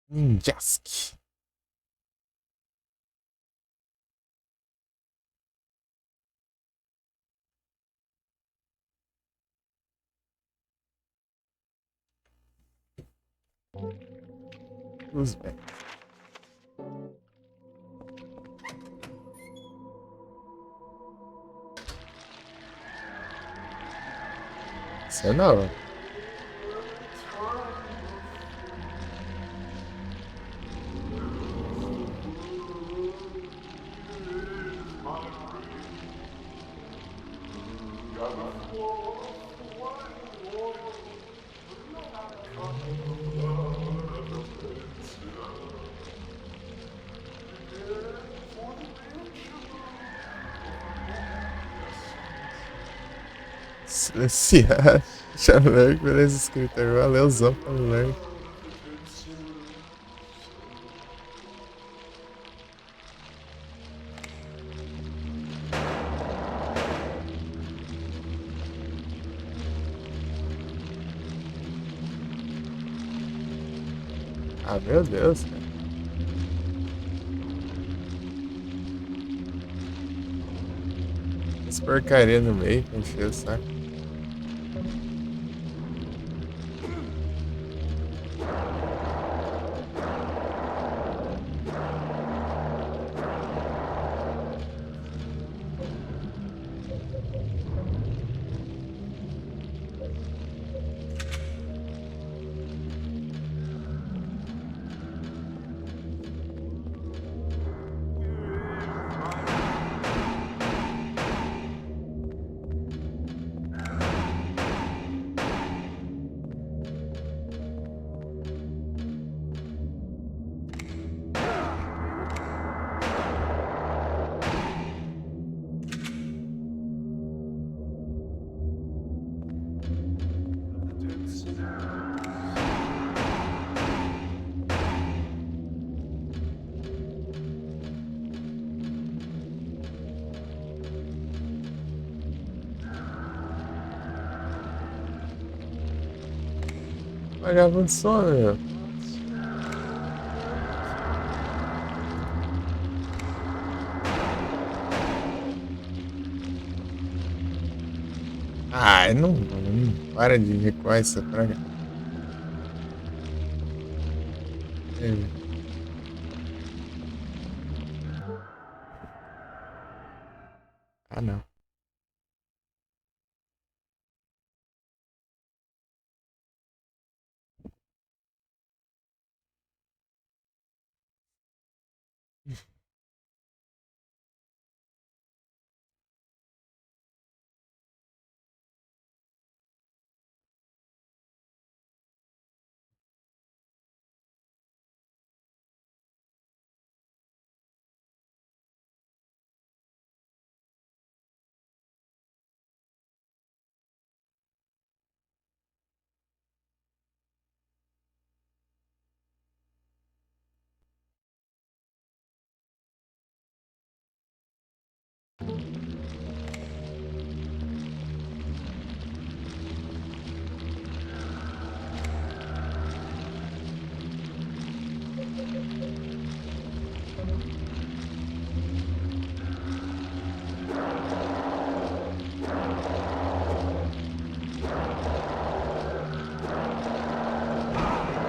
Ninjask. Uzbek. Isso é nova. Silenciar. Chamei beleza escrita. Valeuzão pra moleque. Ah, meu Deus, cara. Essa porcaria no meio, encheu o saco. Olhava o sono, meu. Ai, não, para de recuar essa praga. Ah, não.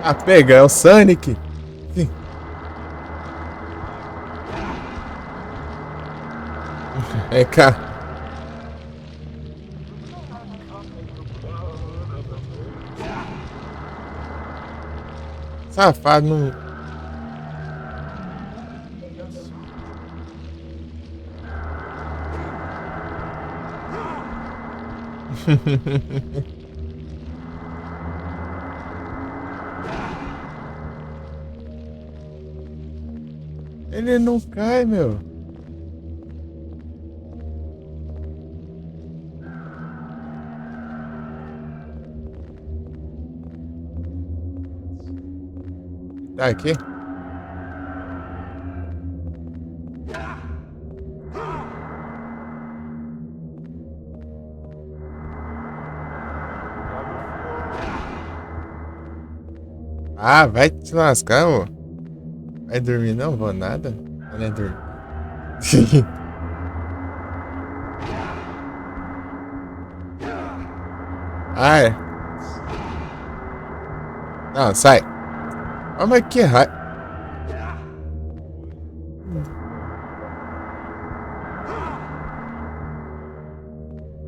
Ah, pega, é o Sonic. Sim. É, cá. Safado, não. Ele não cai, meu. Tá aqui? Ah, vai te lascar, ô. Vai dormir não? Vou nada. Olha dormir. Ah, é. Não, sai. Olha, mas que raio.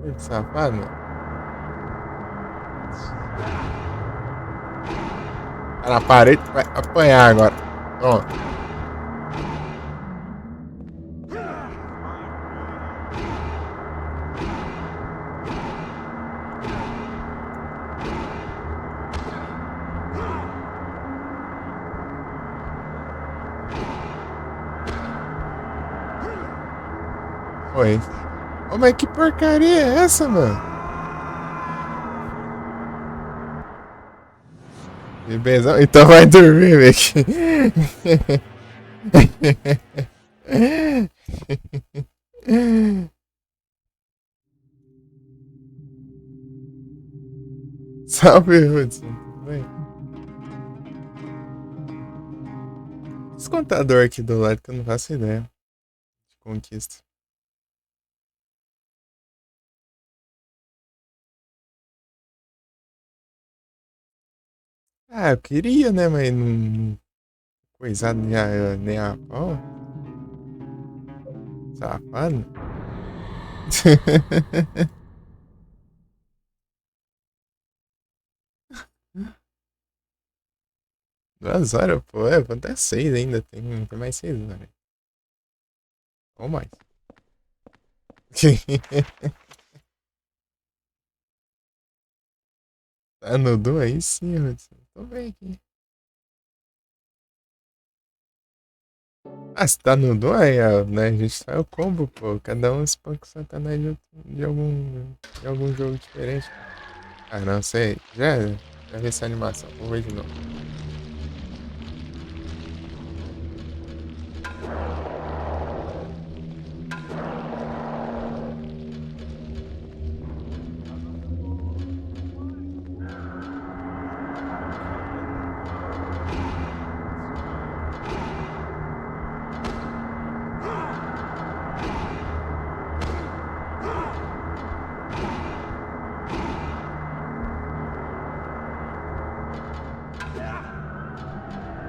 Que safado, meu. Tá na parede, vai apanhar agora. Pronto. Oi. Ô, mas que porcaria é essa, mano? Bebezão, então vai dormir, velho. Salve, Hudson. Tudo bem? Esse contador aqui do lado que eu não faço ideia de conquista. Ah, eu queria, né? Mas não. Coisado nem a pau. Safado. Duas horas, pô. É, vou até seis ainda. Tem mais 6 horas. Ou mais. Tá no Doom aí sim, Hudson. Tô bem aqui. Ah, se tá no Doom aí, ó, né? A gente faz o combo, pô. Cada um espanca o Satanás de algum jogo diferente. Ah, não sei. Já. Pra ver essa animação. Vou ver de novo.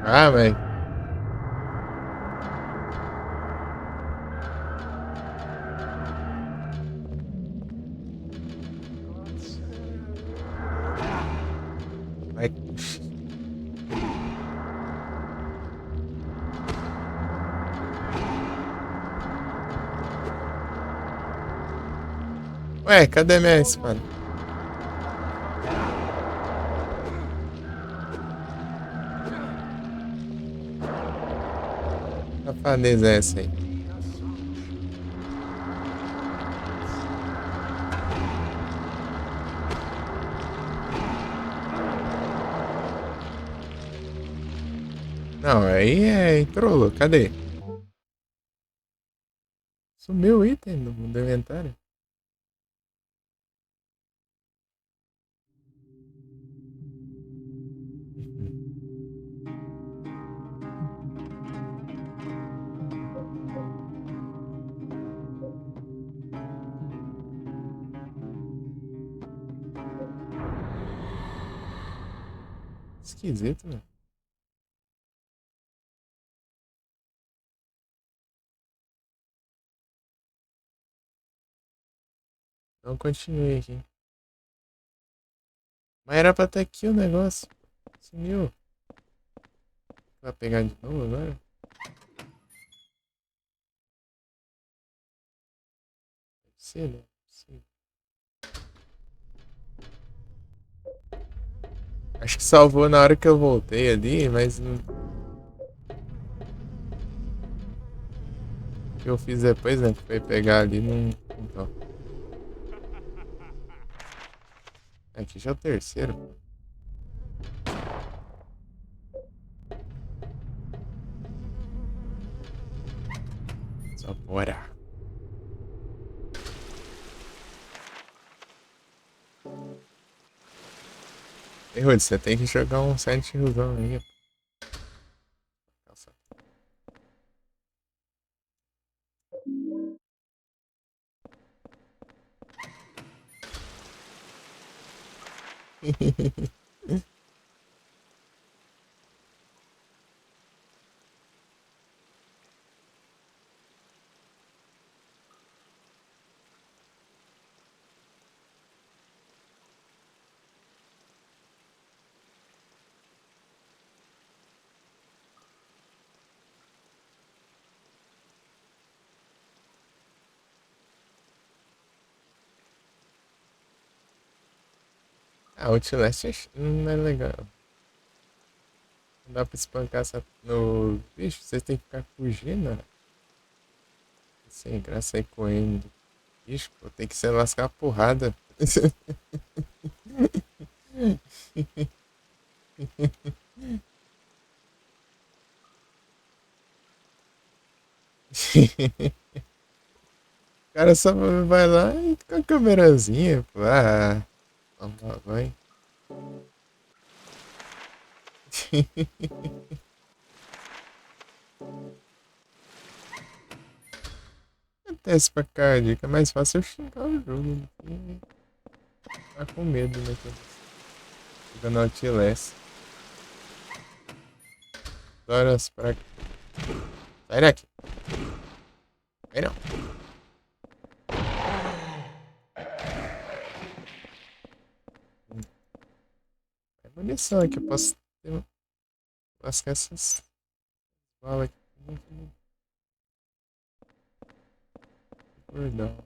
Ah, velho. Vai. Ué, cadê minha espada? Que safadeza é essa aí? Não, aí é trollo. Cadê? Sumiu o item do inventário. Esquisito, né? Então continue aqui. Mas era pra estar aqui o negócio. Sumiu. Vai pegar de novo agora? Deve ser, né? Sim. Acho que salvou na hora que eu voltei ali, mas o que eu fiz depois, né? Que foi pegar ali, não. Então. Aqui já é o terceiro. Só bora. Ei, Rudy, você tem que jogar um Silent Hillzão aí. Nossa. Ah, o Outlast não é legal. Não dá pra espancar no bicho, vocês têm que ficar fugindo, né? Sem graça aí correndo. Bicho, pô, tem que se lascar a porrada. O cara só vai lá e com a câmerazinha, pô. Ah, toma banho. Acontece pra cá, dica. É mais fácil eu xingar o jogo do que ficar com medo, né? Jogando Outlast. Horas pra. Sai daqui. Vem não. É munição aqui. Eu posso ter. Lascar essas balas aqui. Gordão.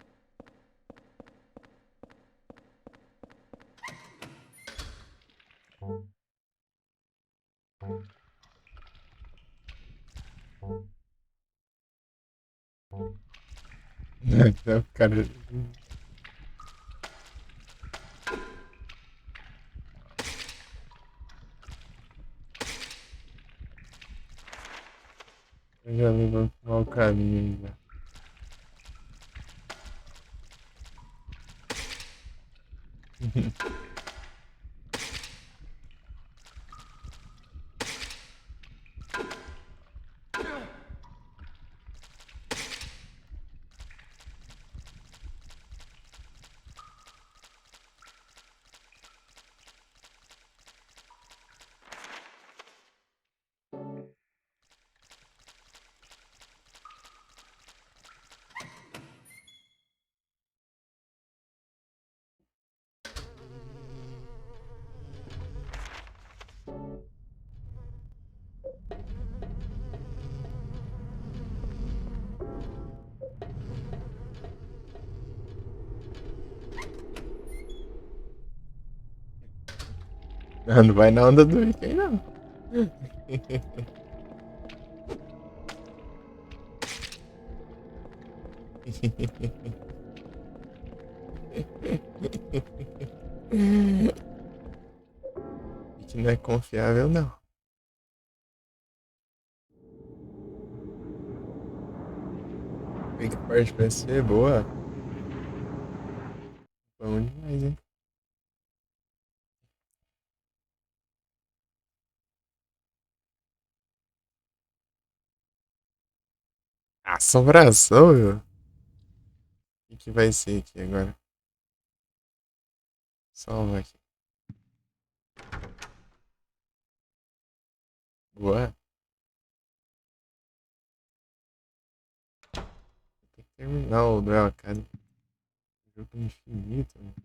O cara. já levou pro mau caminho aí, já. Não vai na onda do Rick aí, não. Rick não é confiável, não. Bem que parte vai ser boa. Bom demais, hein? Assombração, meu. O que vai ser aqui agora? Salva aqui. Boa. Tem que terminar o Duel Academy. Jogo infinito, mano.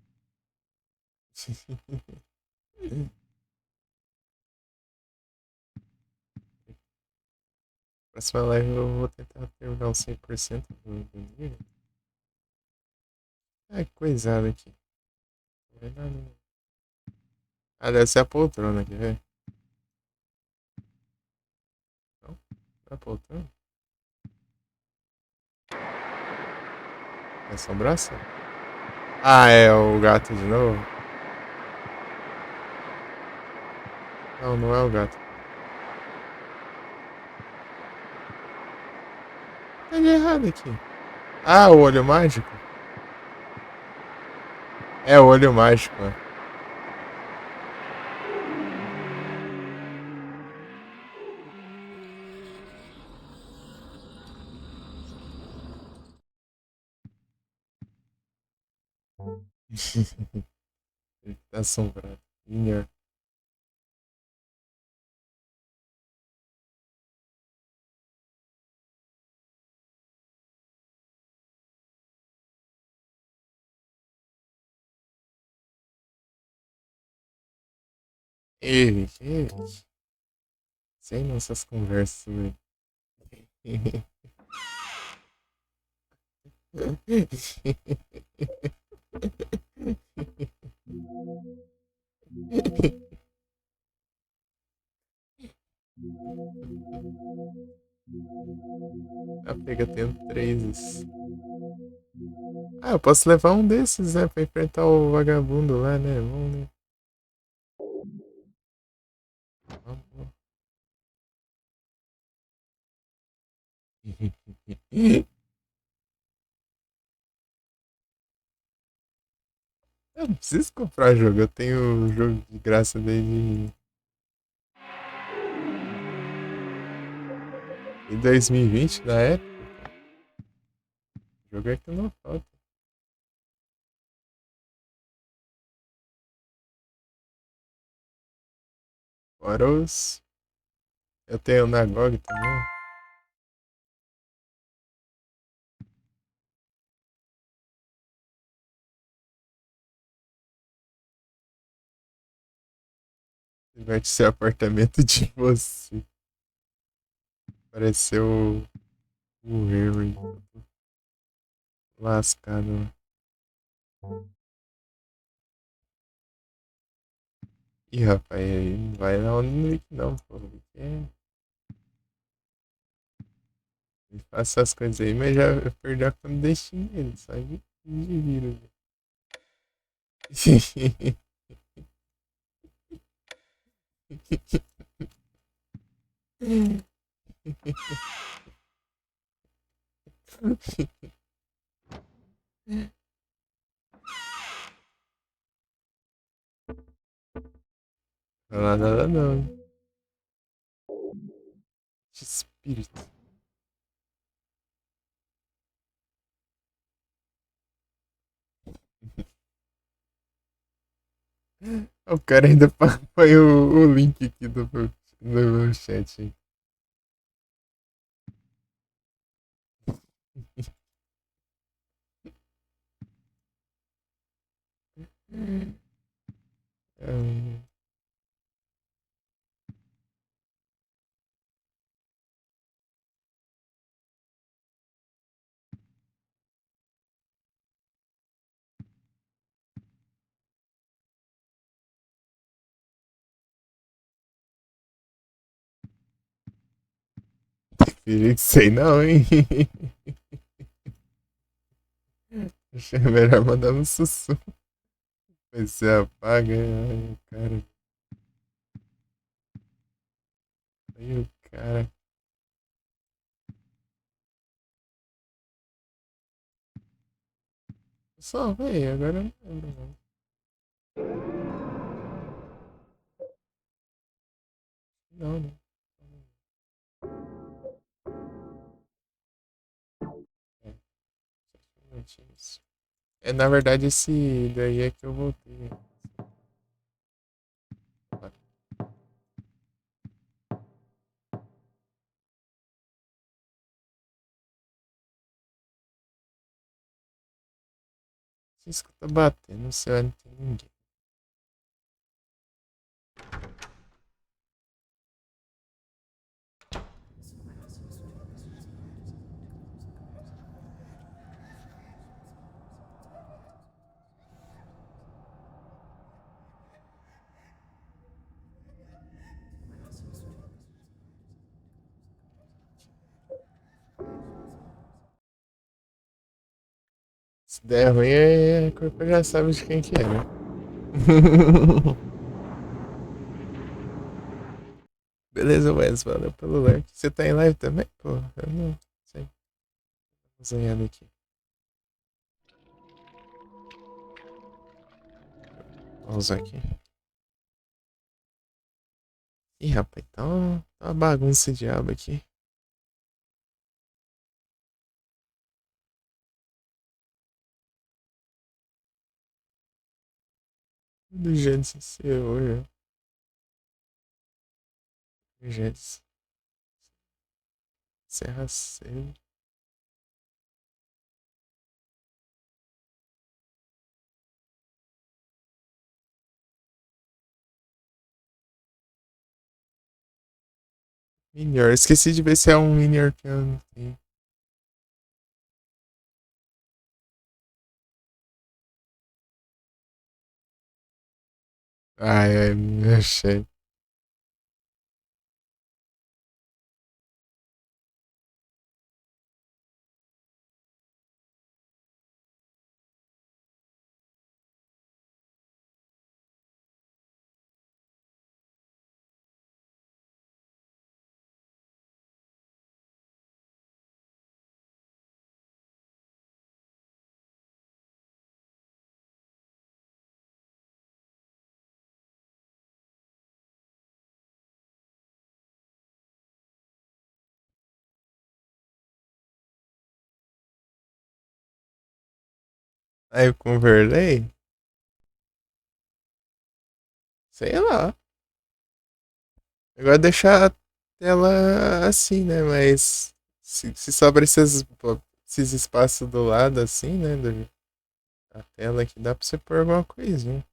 Próxima live eu vou tentar terminar um 100% do nível. Ah, que coisada aqui. Não vai nada, não. Ah, deve ser a poltrona, quer ver? Não? Não é a poltrona? É assombração? Ah, é o gato de novo? Não, não é o gato. Tá de errado aqui. Ah, o olho mágico? É o olho mágico, ó. Ele tá assombrado. Minha. Ei. Sem nossas conversas, velho. A pega tem três. Ah, eu posso levar um desses, né? Pra enfrentar o vagabundo lá, né? Vamos, né? Vamos. Eu não preciso comprar jogo, eu tenho jogo de graça desde em 2020, na época. O jogo é que não falta. Fora os. Eu tenho na GOG também. Vai ser apartamento de você. Pareceu o Harry lascado. Ih, rapaz, aí não vai na onda do Nick não, pô. Ele faz essas coisas aí, mas já perdeu a clandestina dele, só de vírus. Não lá nada não. De espírito. O cara ainda põe o link aqui do chat. Ai, filho, que sei não, hein? Achei melhor mandar um sussurro. Você apaga, ai, cara. Aí o cara. Só, véi, agora eu não lembro, não. Não, não. É, só um minutinho. É, na verdade, esse daí é que eu voltei. Você escuta batendo, você olha, não tem ninguém. Se der ruim, a culpa já sabe de quem que é, né? Beleza, Wes, valeu pelo like. Você tá em live também? Pô, eu não sei. Desenhando aqui. Vamos usar aqui. Ih, rapaz, tá uma bagunça de aba aqui. Do jeito de ser hoje. Do jeito de Serra cedo. Minior. Esqueci de ver se é um Minior que eu não tenho. Ai, ai, achei. Aí eu convertei. Sei lá. Agora deixar a tela assim, né? Mas se sobra esses espaços do lado assim, né? A tela aqui dá pra você pôr alguma coisinha.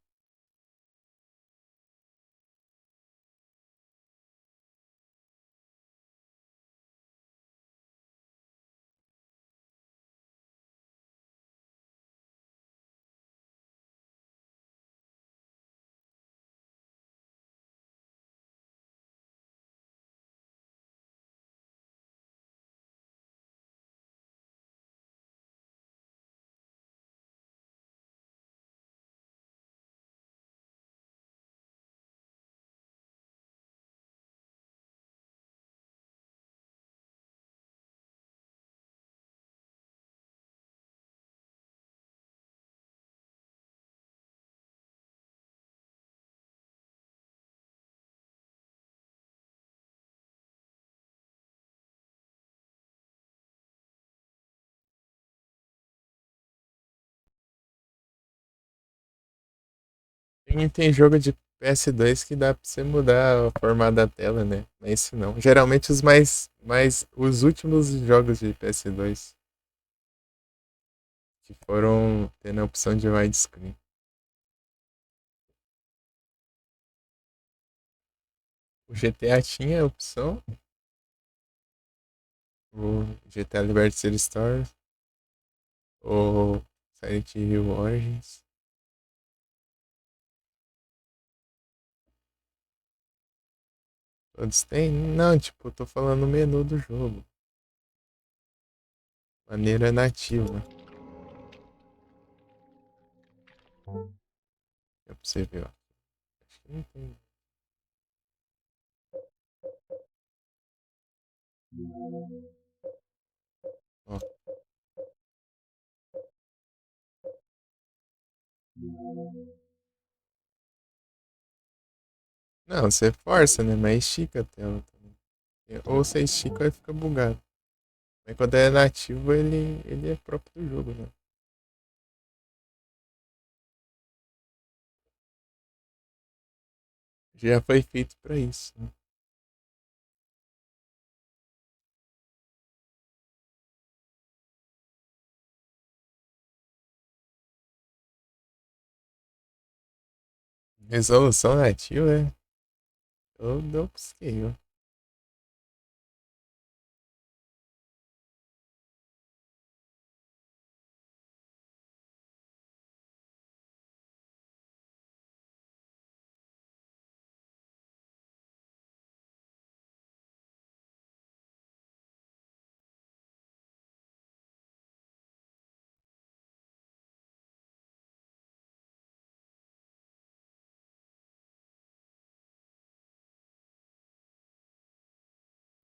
Tem jogo de PS2 que dá pra você mudar o formato da tela, né? Mas esse não. Geralmente os últimos jogos de PS2 que foram tendo a opção de widescreen. O GTA tinha a opção, o GTA Liberty City Stories, o Silent Hill Origins. Todos têm? Não, tipo, eu tô falando no menu do jogo. Maneira nativa. É pra você ver, ó. Acho que não tem. Ó. Não, você força, né? Mas estica a tela também. Ou você estica e fica bugado. Mas quando é nativo, ele é próprio do jogo, né? Já foi feito pra isso, né? Resolução nativa, é? Eu não busquei, ó.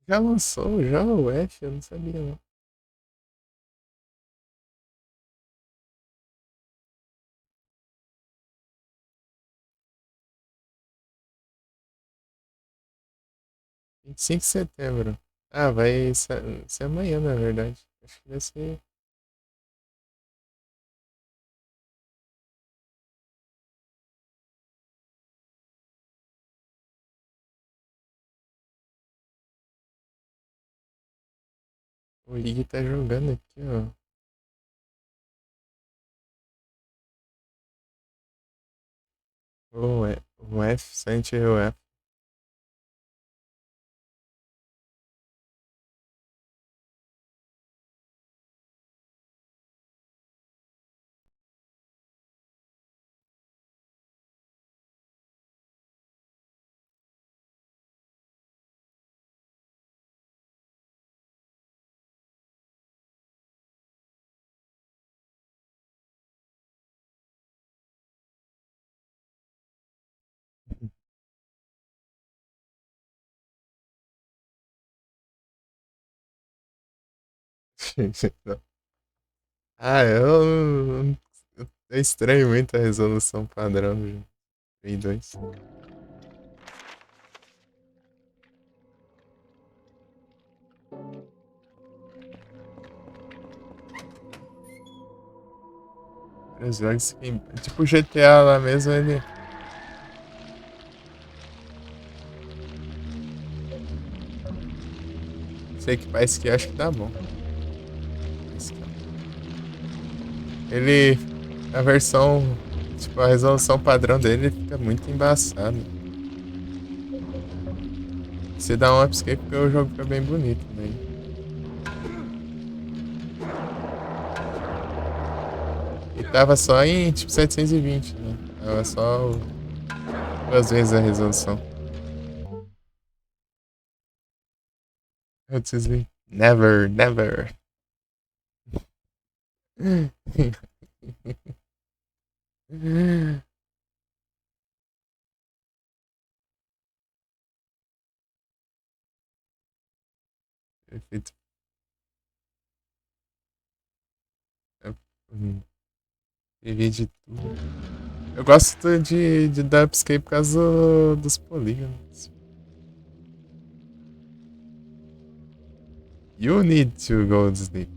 Já lançou já o F, eu não sabia não. 25 de setembro. Ah, vai ser amanhã, na verdade. Acho que vai ser. O Ig tá jogando aqui, ó. O F, Silent Hill F. Ah, é estranho muito a resolução padrão do Play 2. Os jogos que. Tipo o GTA lá mesmo, ele. Sei que parece que acho que dá bom. Esse aqui, ó. Ele. A versão. Tipo, a resolução padrão dele fica muito embaçado. Se dá um upscape, porque o jogo fica bem bonito, né? E tava só em tipo 720, né? Tava só duas vezes a resolução. Eu disse, never, never. Efeito. Vivi de tudo. Eu gosto de dar upscape por causa dos polígonos. You need to go to sleep.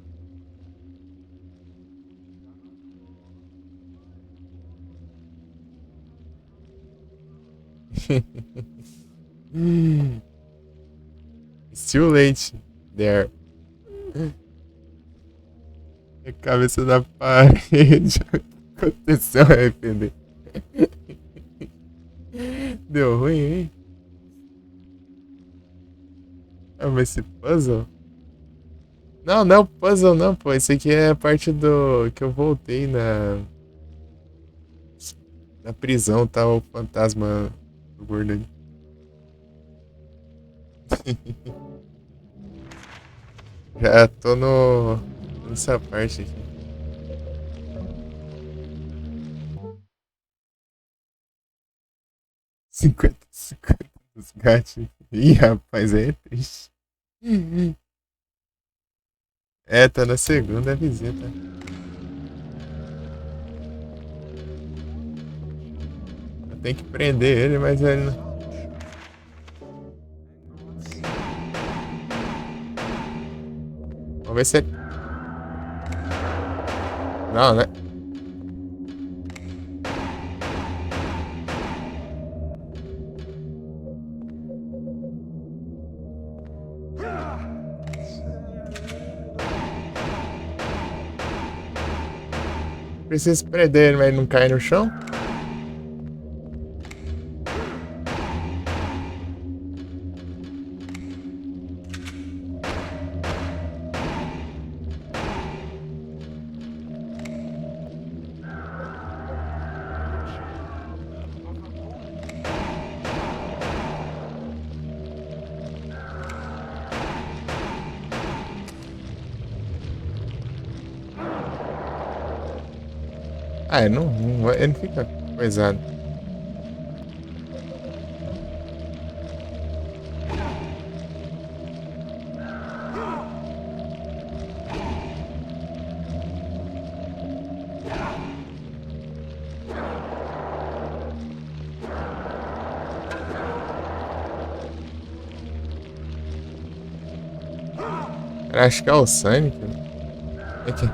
It's too late there. A cabeça da parede. Aconteceu arrepender. Deu ruim, hein? Ah, mas esse puzzle? Não, não é o puzzle não, pô. Esse aqui é a parte do... que eu voltei na prisão, tá? O fantasma do gordo ali. Já tô nessa parte aqui. 50 dos gatos. Ih, rapaz, aí é triste. É, tá na segunda visita. Eu tenho que prender ele, mas ele não... Vamos ver se ele... Não, né? Preciso prender ele, mas ele não cai no chão? Ah, ele não fica coisado. Eu acho que é o Sonic. Aqui.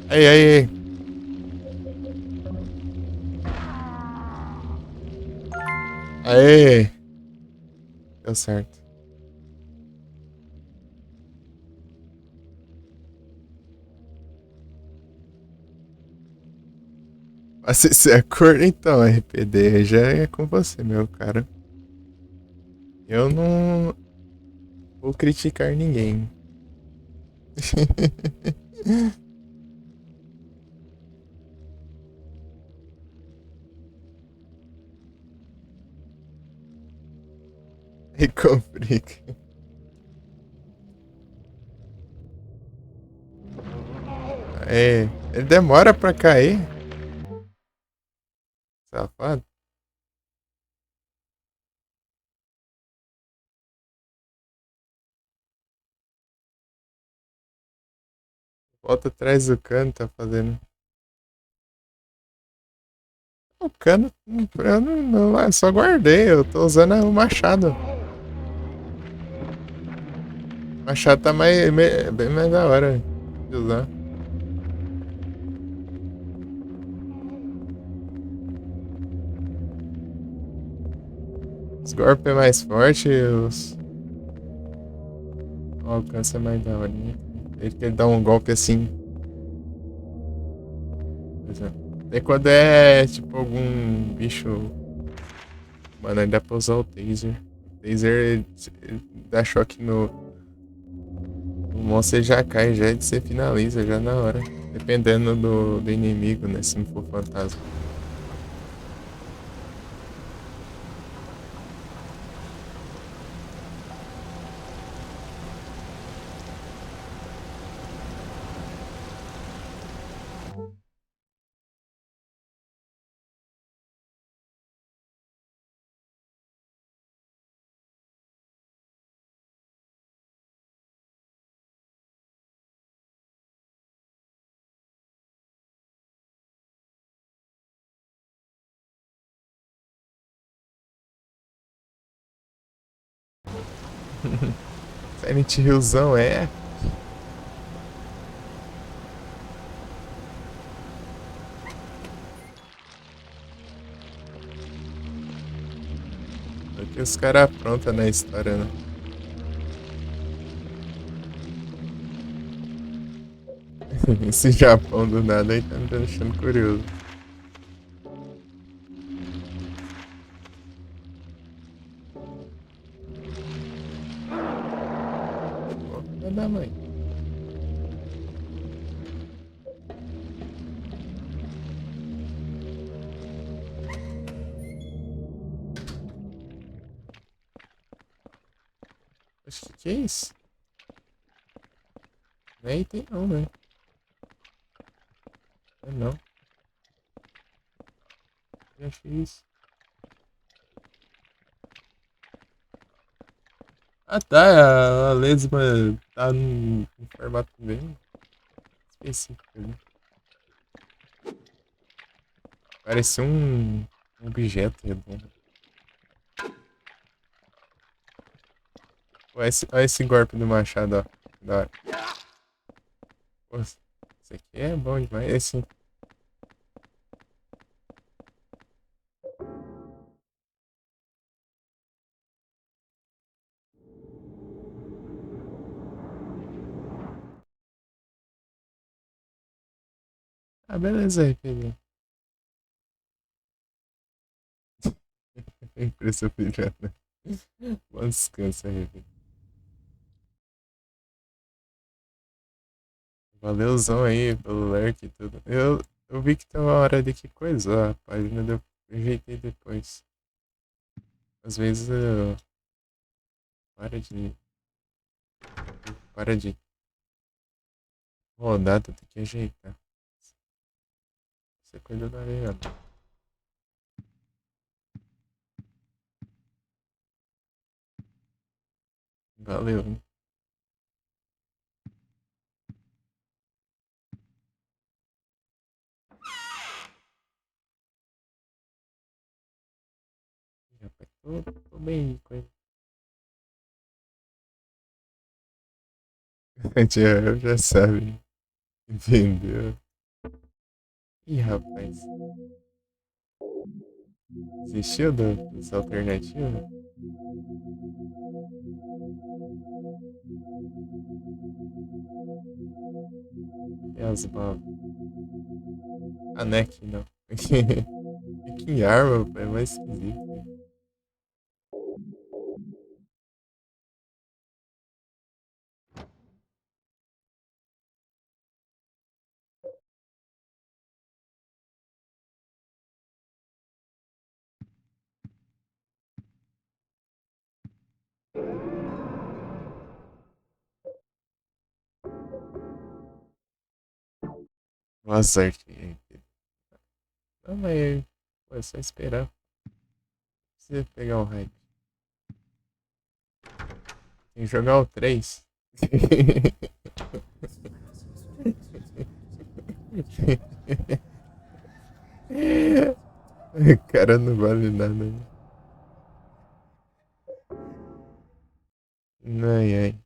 Aí, aí, aí. Aê! Deu certo. Você é cor, então, RPD já é com você, meu cara. Eu não vou criticar ninguém. E complica. É, ele demora pra cair. Safado. Volta atrás do cano, tá fazendo. O cano, eu eu só guardei, eu tô usando o machado. O machado tá bem mais da hora de usar. Os golpes é mais forte, o alcance é mais da hora. Ele dá um golpe assim. Por exemplo. E quando é tipo algum bicho. Mano, aí dá pra usar o taser. O taser ele dá choque no monstro, ele já cai, já você finaliza já na hora. Dependendo do inimigo, né? Se não for fantasma. Silent Hillzão é. É que os caras aprontam na história, né? Esse Japão do nada aí tá me deixando curioso. Pô, vai dar, mãe. Acho que é isso? Não é item não, né? É não. Eu achei isso. Ah tá, a lesma tá num formato bem específico ali. Parece um objeto redondo. Olha esse golpe do machado, ó. Da hora. Pô, esse aqui é bom demais. Esse. Ah, beleza aí, peguei. Impressão pirata. Bom descanso aí, velho. Valeuzão aí pelo lurk e tudo. Eu vi que tem uma hora de que coisa, ó. A página eu ajeitei depois. Às vezes eu. Para de. Para de rodar, tu tem que ajeitar. Você cuida da areia. Valeu, hein? Rapaz, tô bem com ele. Já, já sabe. Entendeu? Ih, rapaz. Desistiu dessa alternativa? E as balas? A neck, não. Fica em arma, pô, é mais esquisito. Boa sorte. Não, mas pô, é só esperar. Precisa pegar o hype. Tem que jogar o 3. O cara não vale nada, né? Ai, ai.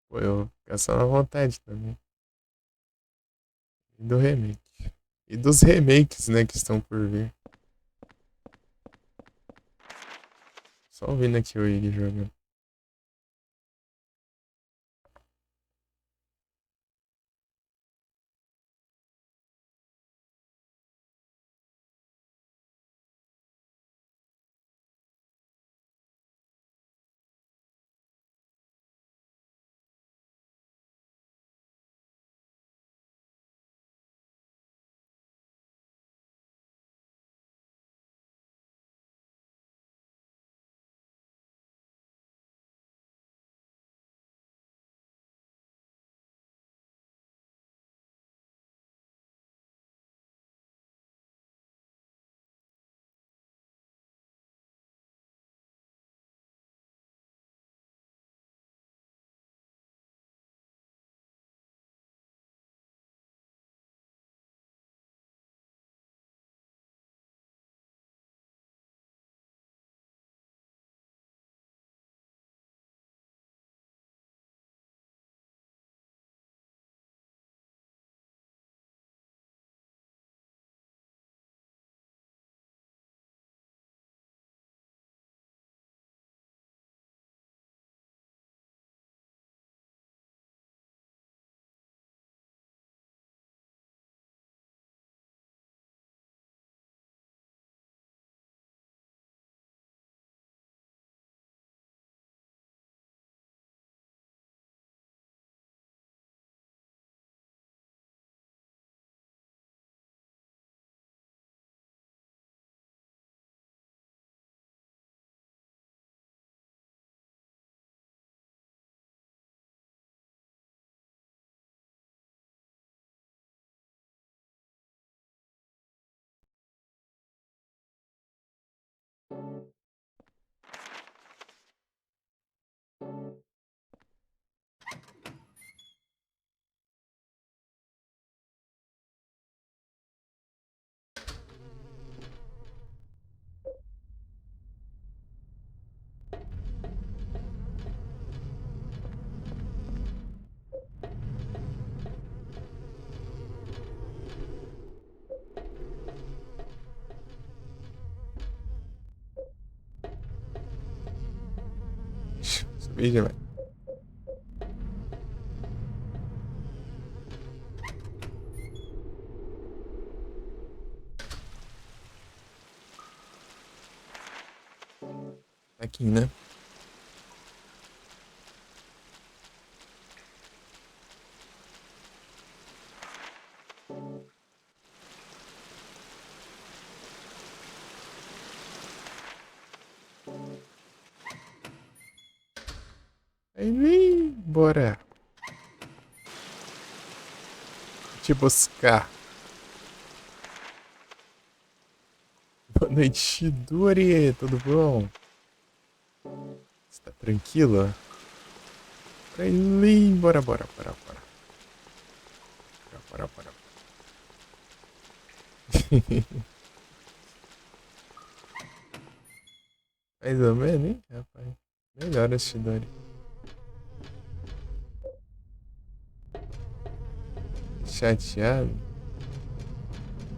Pô, eu fico só na vontade também. E do remake. E dos remakes, né, que estão por vir. Só ouvindo aqui o Iggy jogando. Vixe, velho. Aqui, né? Aí, bora. Te buscar. Boa noite, Dori. Tudo bom? Você tá tranquilo? Aí, bora, bora, bora, bora. Bora, bora, bora. Mais ou menos, hein, rapaz? Melhor esse Dori. Chateado.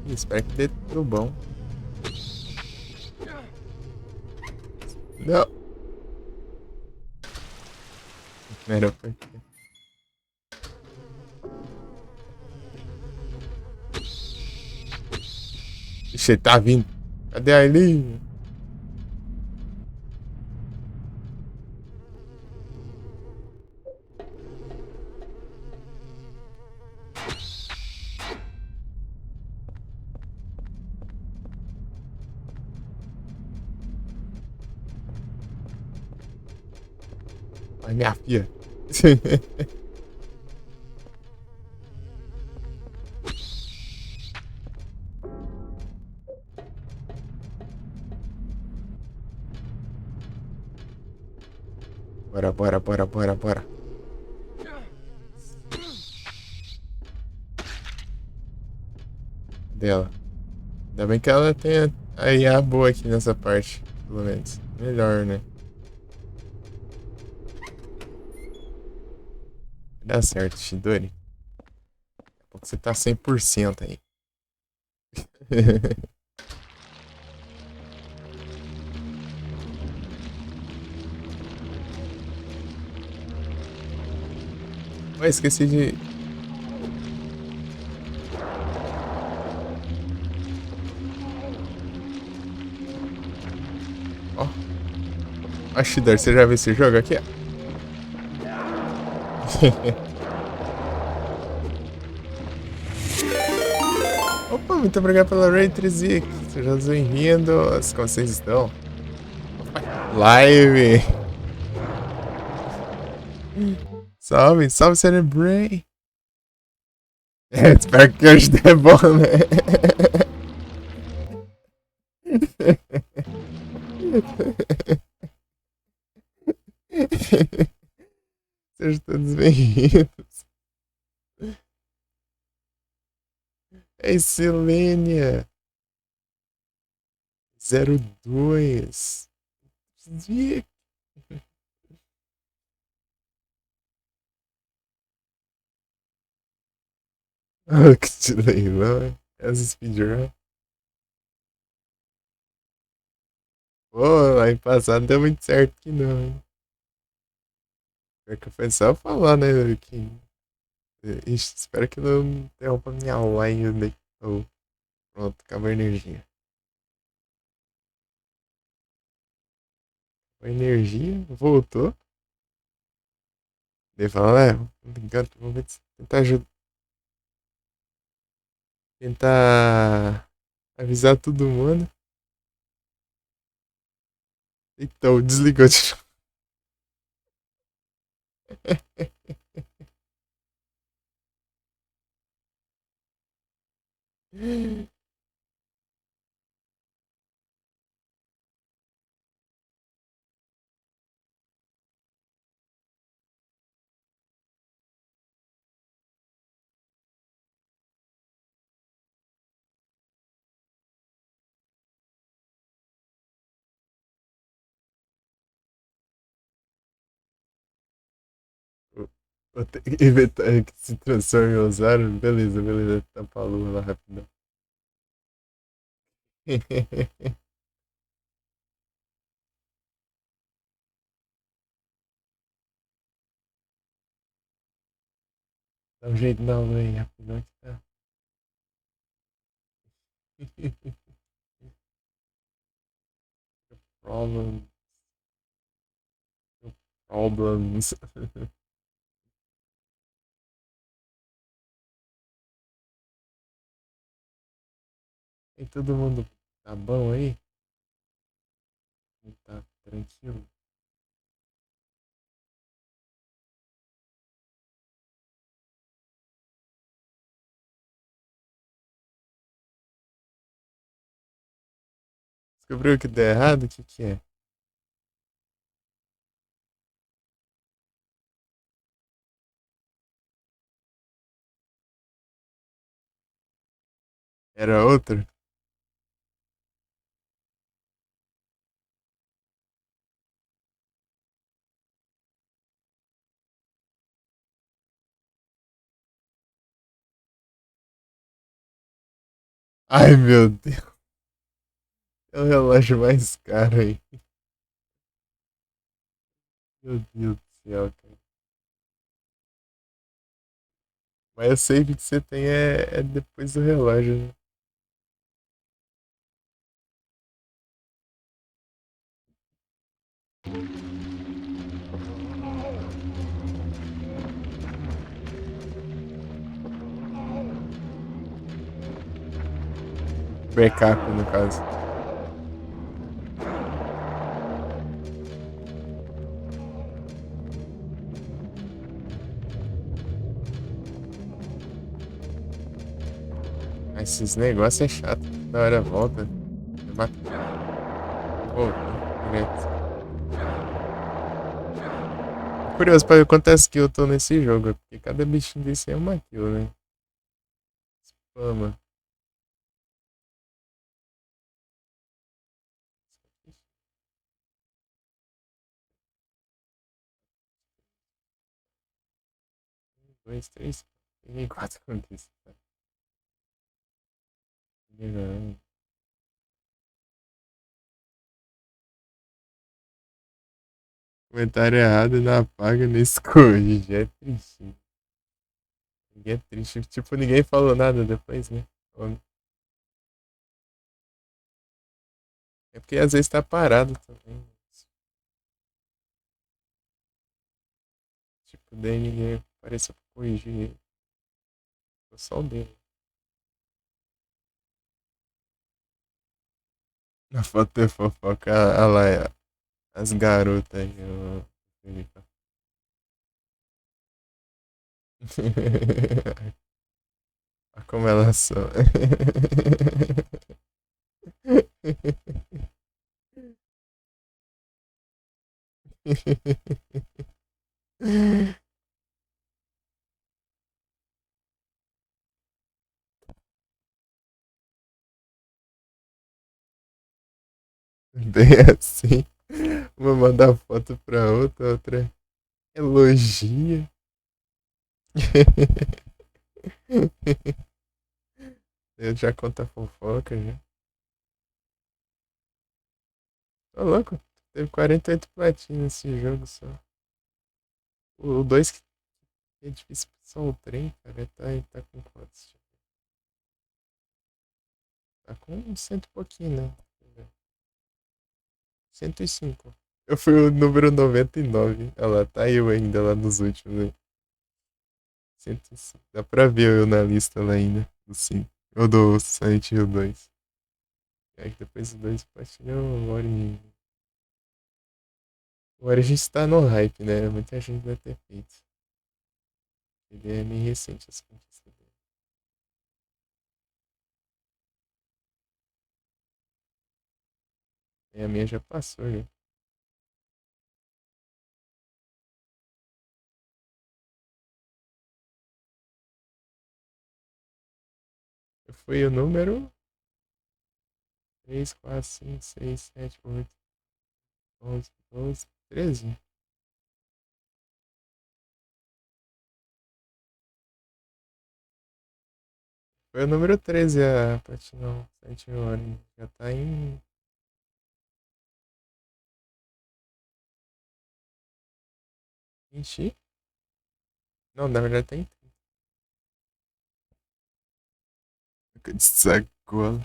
Ih, espero que dê tudo bom. Não. Não era pra quê? Ixi, ele tá vindo. Cadê a Aileen? Ai, minha filha. Bora, bora, bora, bora, bora. Dela. Ainda bem que ela tem a IA boa aqui nessa parte, pelo menos. Melhor, né? Vai dar certo, Shidori. Daqui a pouco você tá 100% aí. Ué, esqueci de... Ó. Ó, Shidori, você já viu esse jogo aqui? Opa, muito obrigado pela Ray Trizik. Sejam bem-vindos. Como vocês estão? Live. Salve, salve, Cerebrei. É, espero que hoje dê bom, né? Sejam todos bem-vindos. É Silênia 02. Zica. Oh, que de leilão, hein? As speedrun. Pô, lá em passado deu muito certo que não, hein? Pior que foi só falar, né? Que... Ixi, espero que não interrompa minha live, né? Oh, pronto, acabou a energia. A energia voltou. Ele fala, vamos ver se tentar ajudar. Tentar avisar todo mundo. Então, desligou de novo. Inventar que se transforma em Osário. Beleza, beleza. Tapa a lua lá rapidão. Dá um jeito na lua aí, rapidão que tá. Problem, problems. E todo mundo tá bom aí? Tá tranquilo? Descobriu que deu errado? O que que é? Era outro? Ai, meu Deus. É o relógio mais caro aí. Meu Deus do céu, cara. Mas eu sei que o que você tem é depois do relógio, né? Backup, no caso. Mas esses negócios é chato. Da hora volta. Voltou direto. Curioso pra ver quantas kills eu tô nesse jogo. Porque cada bichinho desse é uma kill, né? Spama. Um, dois, três. Peguei quatro com isso. Melhorando. Comentário errado não apaga, não esconde. É triste. Ninguém é triste. Tipo, ninguém falou nada depois, né? É porque às vezes tá parado também. Tipo, daí ninguém apareceu pra corrigir ele. Foi só o dele. Na foto é fofoca, olha lá, as garotas aí. Olha como elas são. Bem assim. Uma manda foto pra outra, outra elogia. Eu já conto a fofoca já. Tô louco. Teve 48 platinas nesse jogo só. O 2 que é difícil só o trem, cara. Tá com quantos? Tá com cento e pouquinho, né? 105. Eu fui o número 99. Ela tá eu ainda lá nos últimos, né? 105. Dá pra ver eu na lista lá ainda. Do 5. Ou do Silent Hill 2. É que depois do 2 platina o Ori. O Ori a gente tá no hype, né? Muita gente deve ter feito. Ele é meio recente as conquistas dele. E a minha já passou, já. Eu fui o número 3, 4, 5, 6, 7, 8, 11, 12, 13. Foi o número 13 a Platinum 7 Ori. Já tá em 20. Não, na verdade tá em 30. boca de sacola.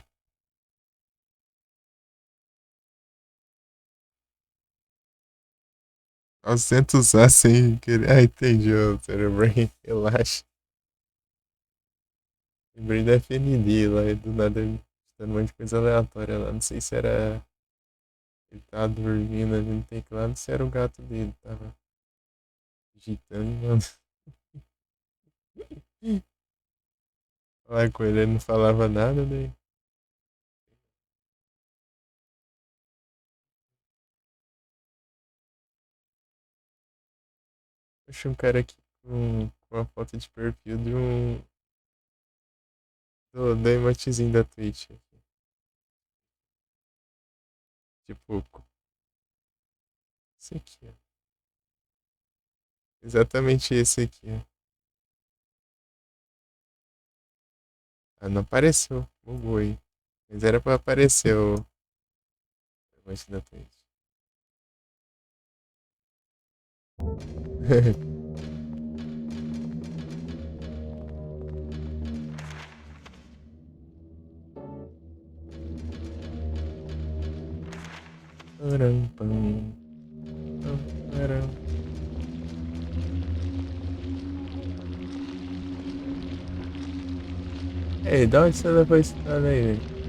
Nós tenta usar sem querer. Ah, entendi, ô Cerebbrain. Relaxa. Lembrei da FND lá e do nada dando um monte de coisa aleatória lá. Não sei se era. Ele tava dormindo ali no teclado, se era o gato dele. Tava digitando, mano. Falar com ele, ele não falava nada, daí. Achei um cara aqui com a foto de perfil de um. Do emotezinho da Twitch. Tipo, esse aqui, ó. Exatamente esse aqui, ó. Ah, não apareceu. Bugou aí. Mas era pra aparecer o emote da Twitch. Param, pam, pam, param. Ei, da onde você levou esse cara aí, velho?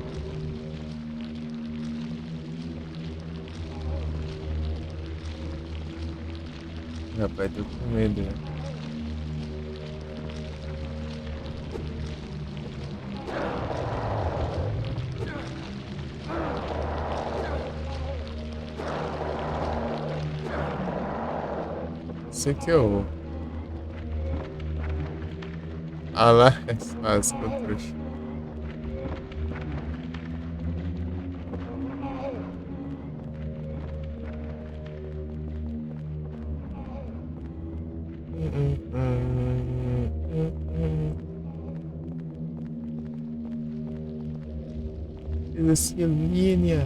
Rapaz, tô com medo, né? Esse aqui é o. Ah lá, é fácil, que eu trouxe. Lucilínia.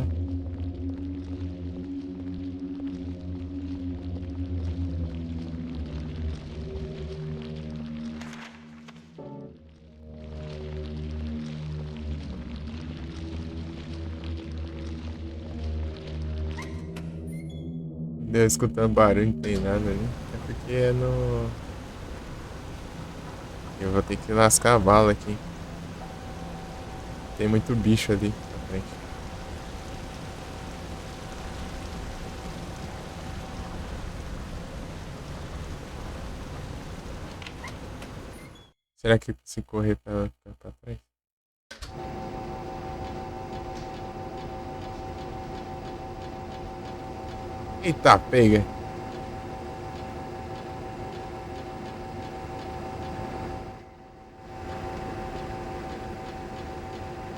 Deu escutando barulho, não tem nada ali. É porque é no. Eu vou ter que lascar a bala aqui. Tem muito bicho ali na frente. Será que se correr pra trás? Eita, pega.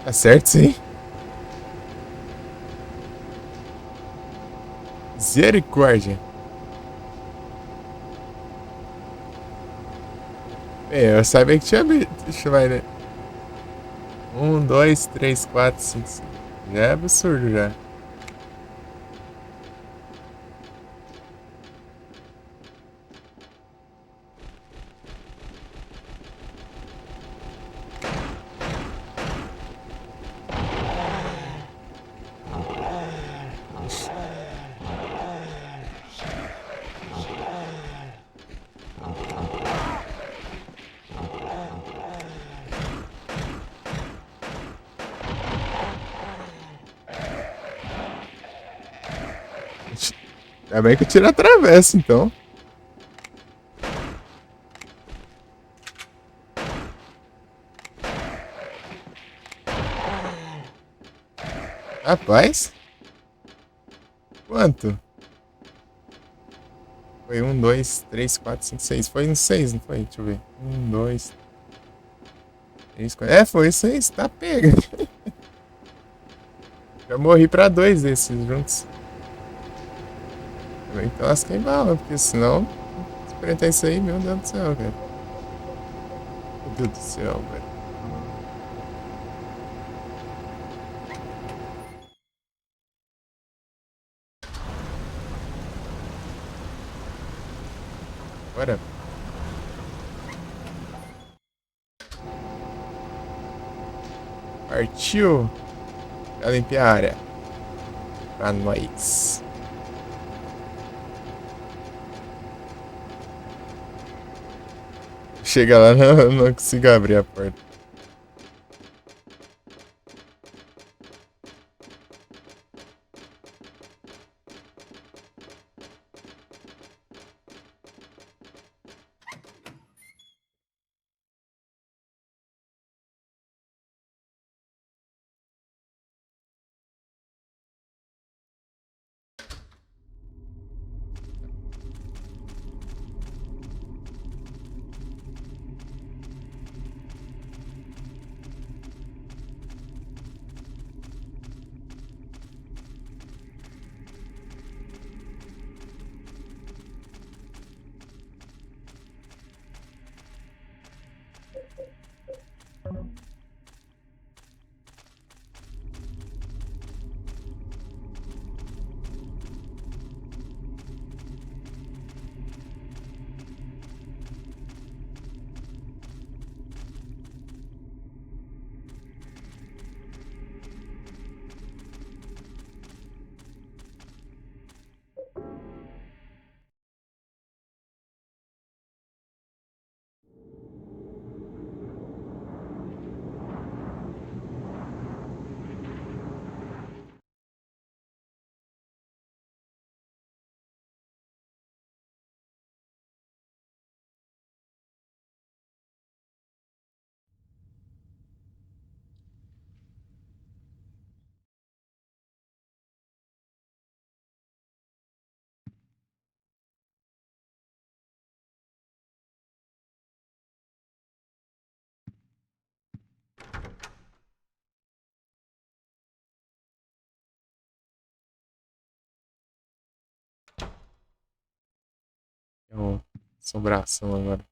Tá certo, sim. Misericórdia. É, eu sabia que tinha medo. Deixa eu ver, né? 1, 2, 3, 4, 5, 6. Já é absurdo já. Ainda bem que eu tiro a travessa, então. Rapaz. Quanto? Foi 1, 2, 3, 4, 5, 6. Foi um 6, não foi? Deixa eu ver. 1, 2, 3, 4. É, foi 6. Tá pega. Já morri pra 2 desses juntos. Então lasquei bala, porque senão. Se enfrentar isso aí, meu Deus do céu, cara. Meu Deus do céu, velho. Bora. Partiu. Pra limpar a área. Pra nós. Chega lá, não consigo abrir a porta. É uma assombração agora.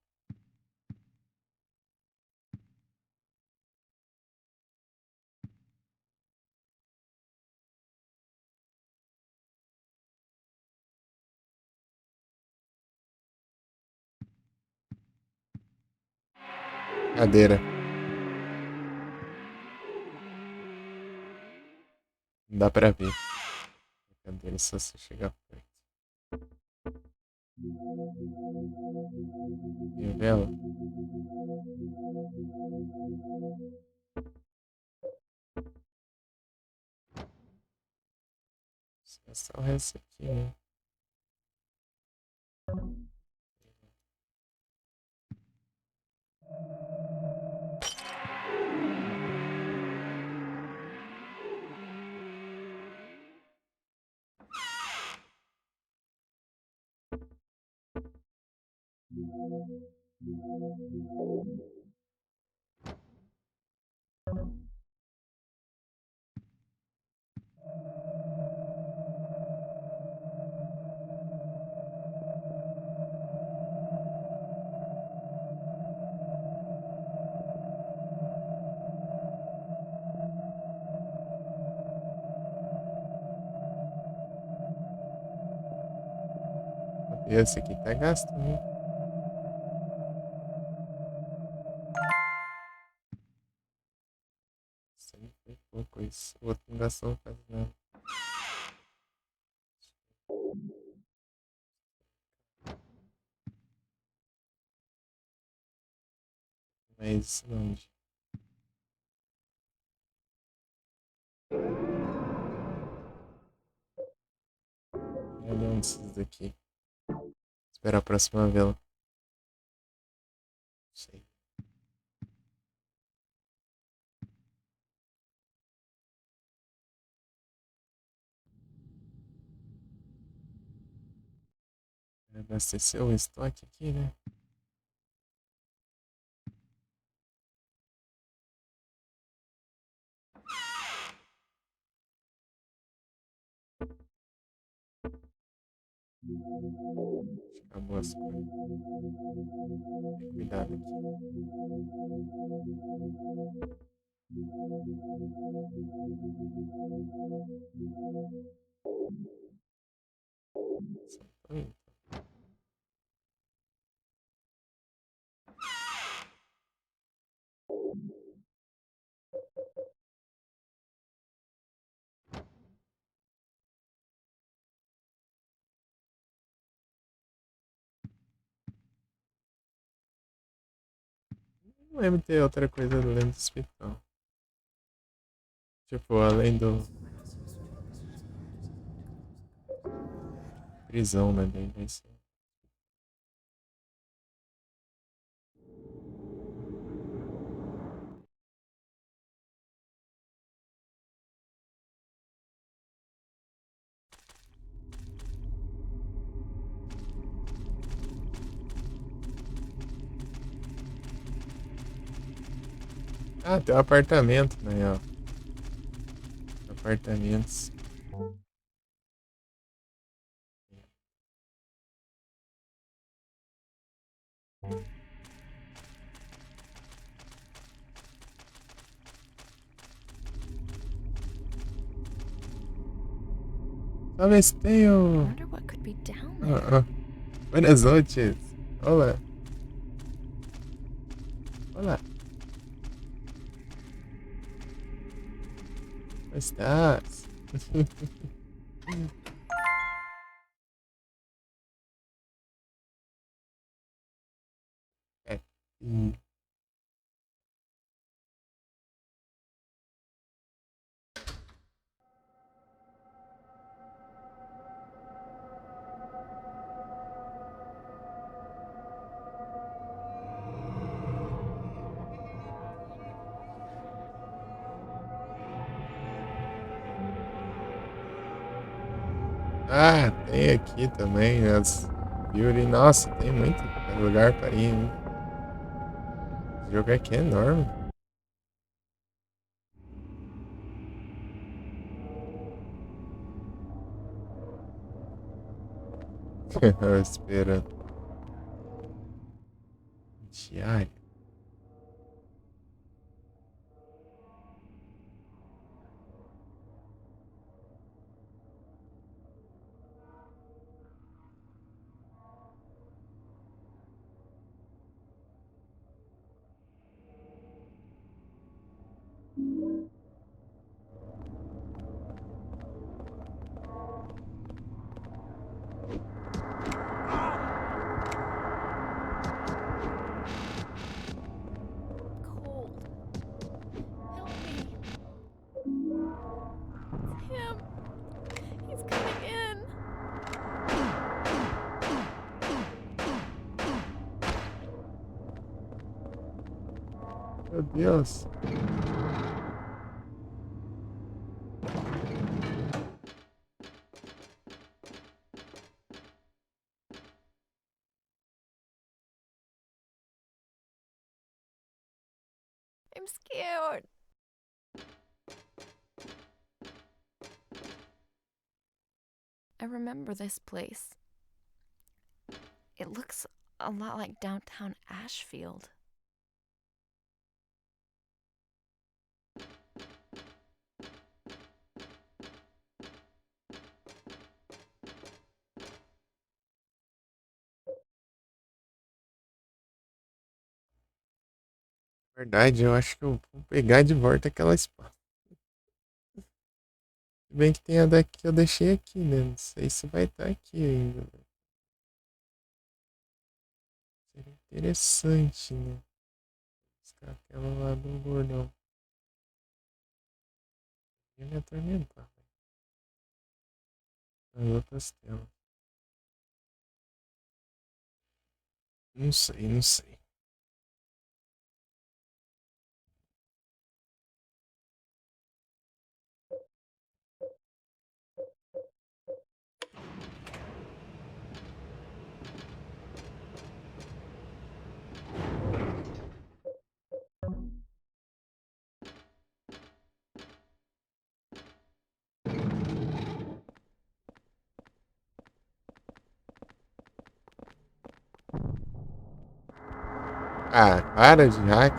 Cadeira. Não dá pra ver. Cadeira só se chegar perto. Tem vela? É só essa aqui, né? Esse aqui tá gasto, né? Isso aí foi pouco isso. O outro não gastou quase nada. Mas longe. Olha um desses daqui. Espera a próxima vela. Sei. Abasteceu o estoque aqui, né? Acabou as coisas. Tem cuidado aqui. Só tô indo. Não lembro de ter outra coisa além do hospital. Tipo, além do. Prisão, né? Daí vai ser. Ah, tem um apartamento, né? Ó. Apartamentos. Só ver se tem I o. wonder what could be down there. Buenas noches. Olá. Olá. Como estás? É. Ah, tem aqui também as Beauty. Nossa, tem muito lugar pra ir, hein? O jogo aqui é enorme. Esperando. Diário. Cold. Help me. It's him. He's coming in. Meu Deus. I'm scared. I remember this place. It looks a lot like downtown Ashfield. Verdade, eu acho que eu vou pegar de volta aquela espada. Se bem que tem a daqui que eu deixei aqui, né? Não sei se vai estar aqui ainda. Seria interessante, né? Buscar aquela lá do gordão. Ia me atormentar. As outras telas. Não sei, não sei. Ah, para de hack.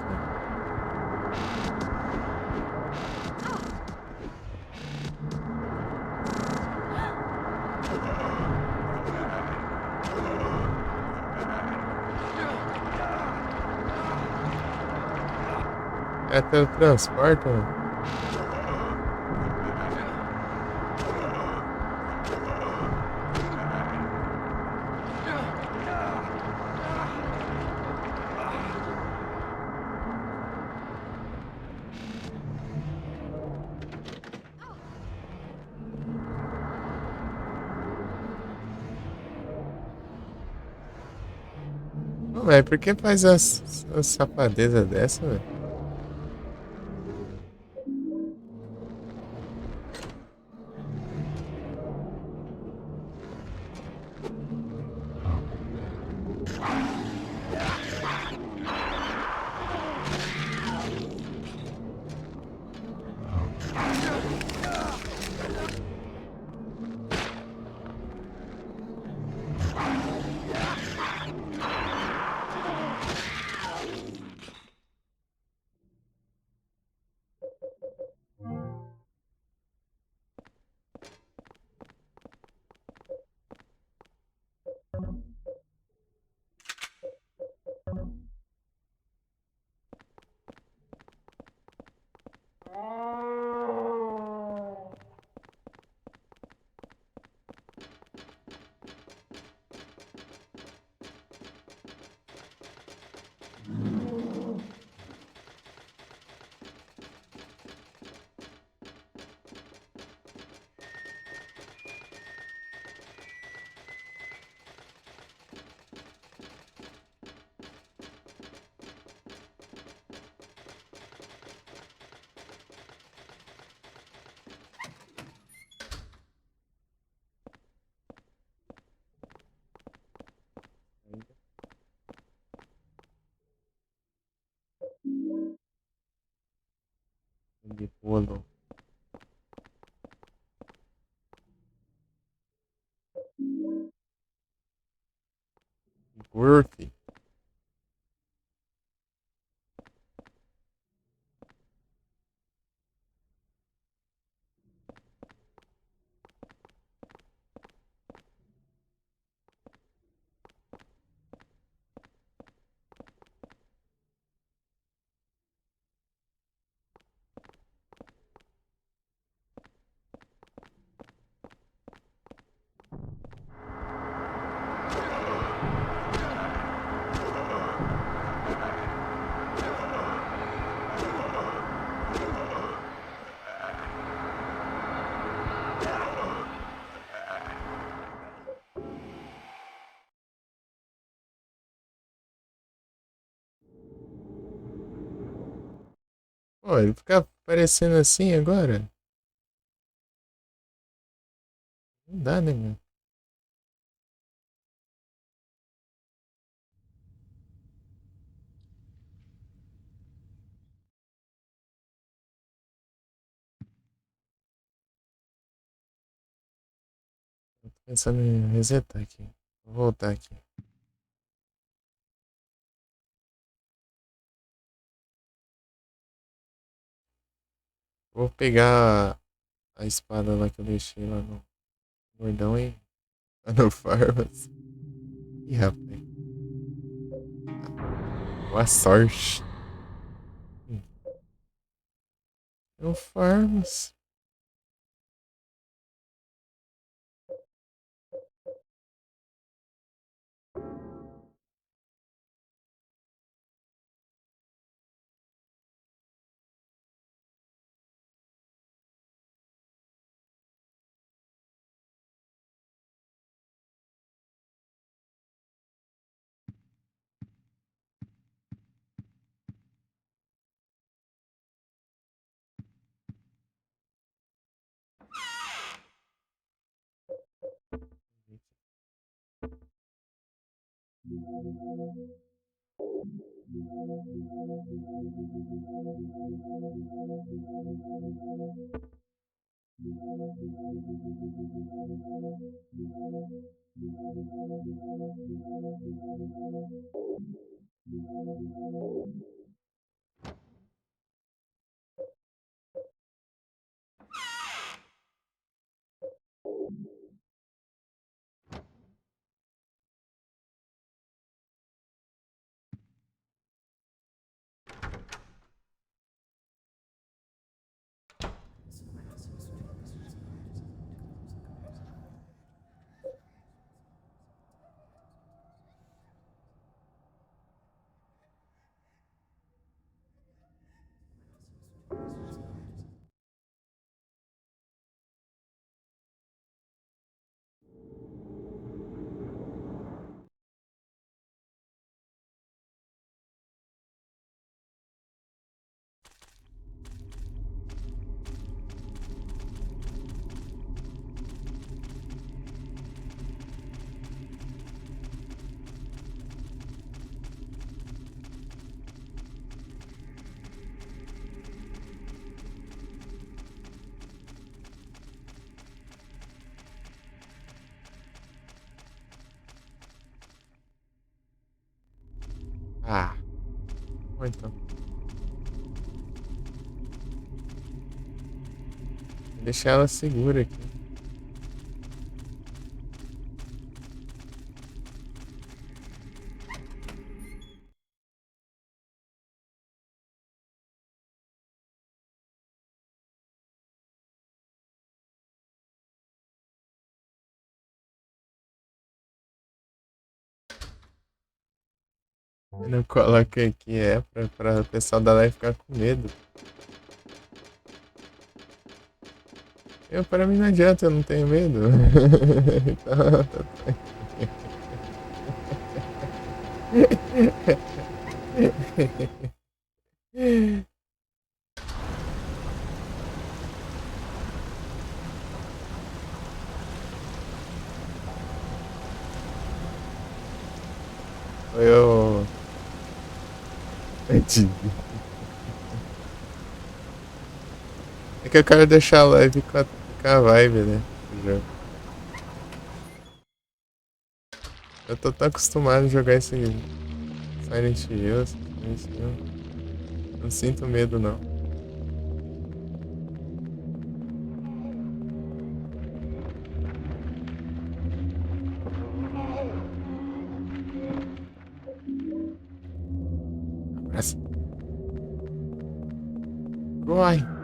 É teletransporta, mano. Mas por que faz as safadezas dessa, velho? De bolo. Worthy. Pô, ele fica parecendo assim agora? Não dá, né, mano? Tô pensando em resetar aqui. Vou voltar aqui. Vou pegar a espada lá que eu deixei lá no gordão e lá no Farmas. Ih, rapaz. Boa sorte. É o Farmas. Ah, bom então. Vou deixar ela segura aqui. Eu não coloco aqui, pra o pessoal da live ficar com medo. Pra mim não adianta, eu não tenho medo. Então, eu. É que eu quero deixar a live com a vibe, né? Do jogo. Eu tô tão acostumado a jogar esse Silent Hill, Silent Hill. Não sinto medo, não. Abraça. Corre!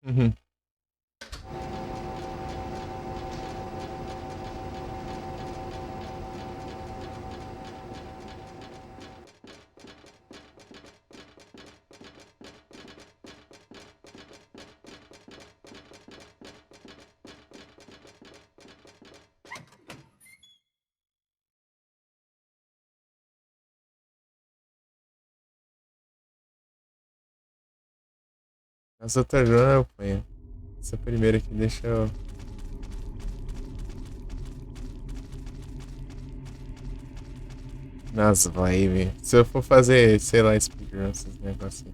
Uhum. As outras runs eu ponho. Essa primeira aqui deixa eu. Nas vibes. Se eu for fazer, sei lá, speedrun, esses negócios aí.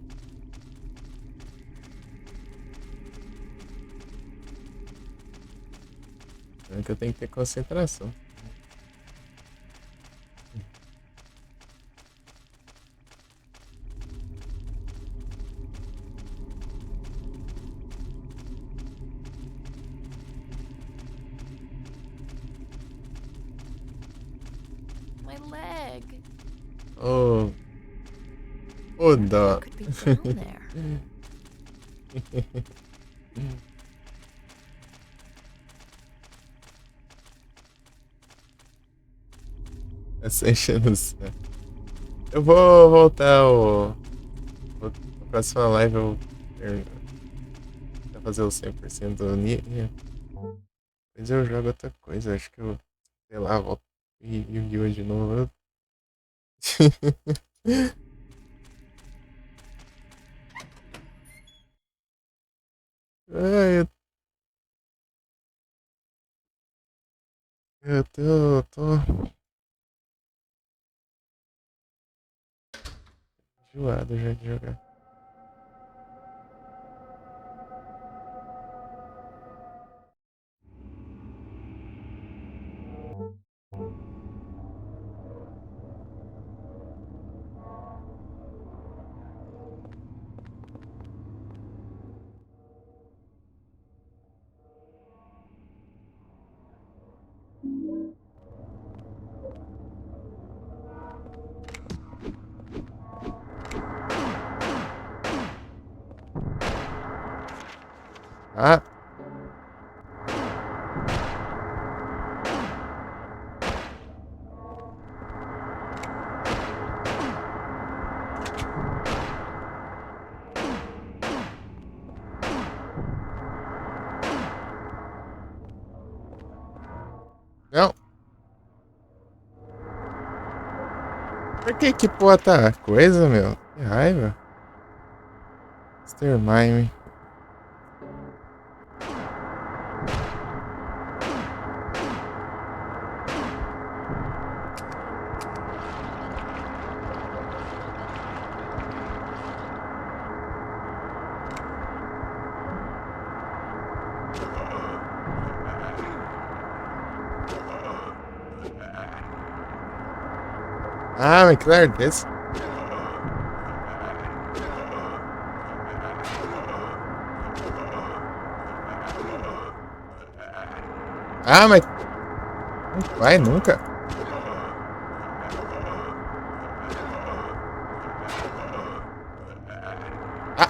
É que eu tenho que ter concentração. My leg. Oh. Oh, dó. Could be down there. Essa enchendo o saco. Eu vou voltar na próxima live eu vou fazer o 100% do Nier. Depois eu jogo outra coisa. Acho que eu, sei lá, volto Yu-Gi-Oh! De novo. Ai, eu tô enjoado já de jogar. Ah! Não! Por que que bota coisa, meu? Que raiva. Mr. Mime. Ah, mas claro, desse. Ah, mas não vai nunca. Ah,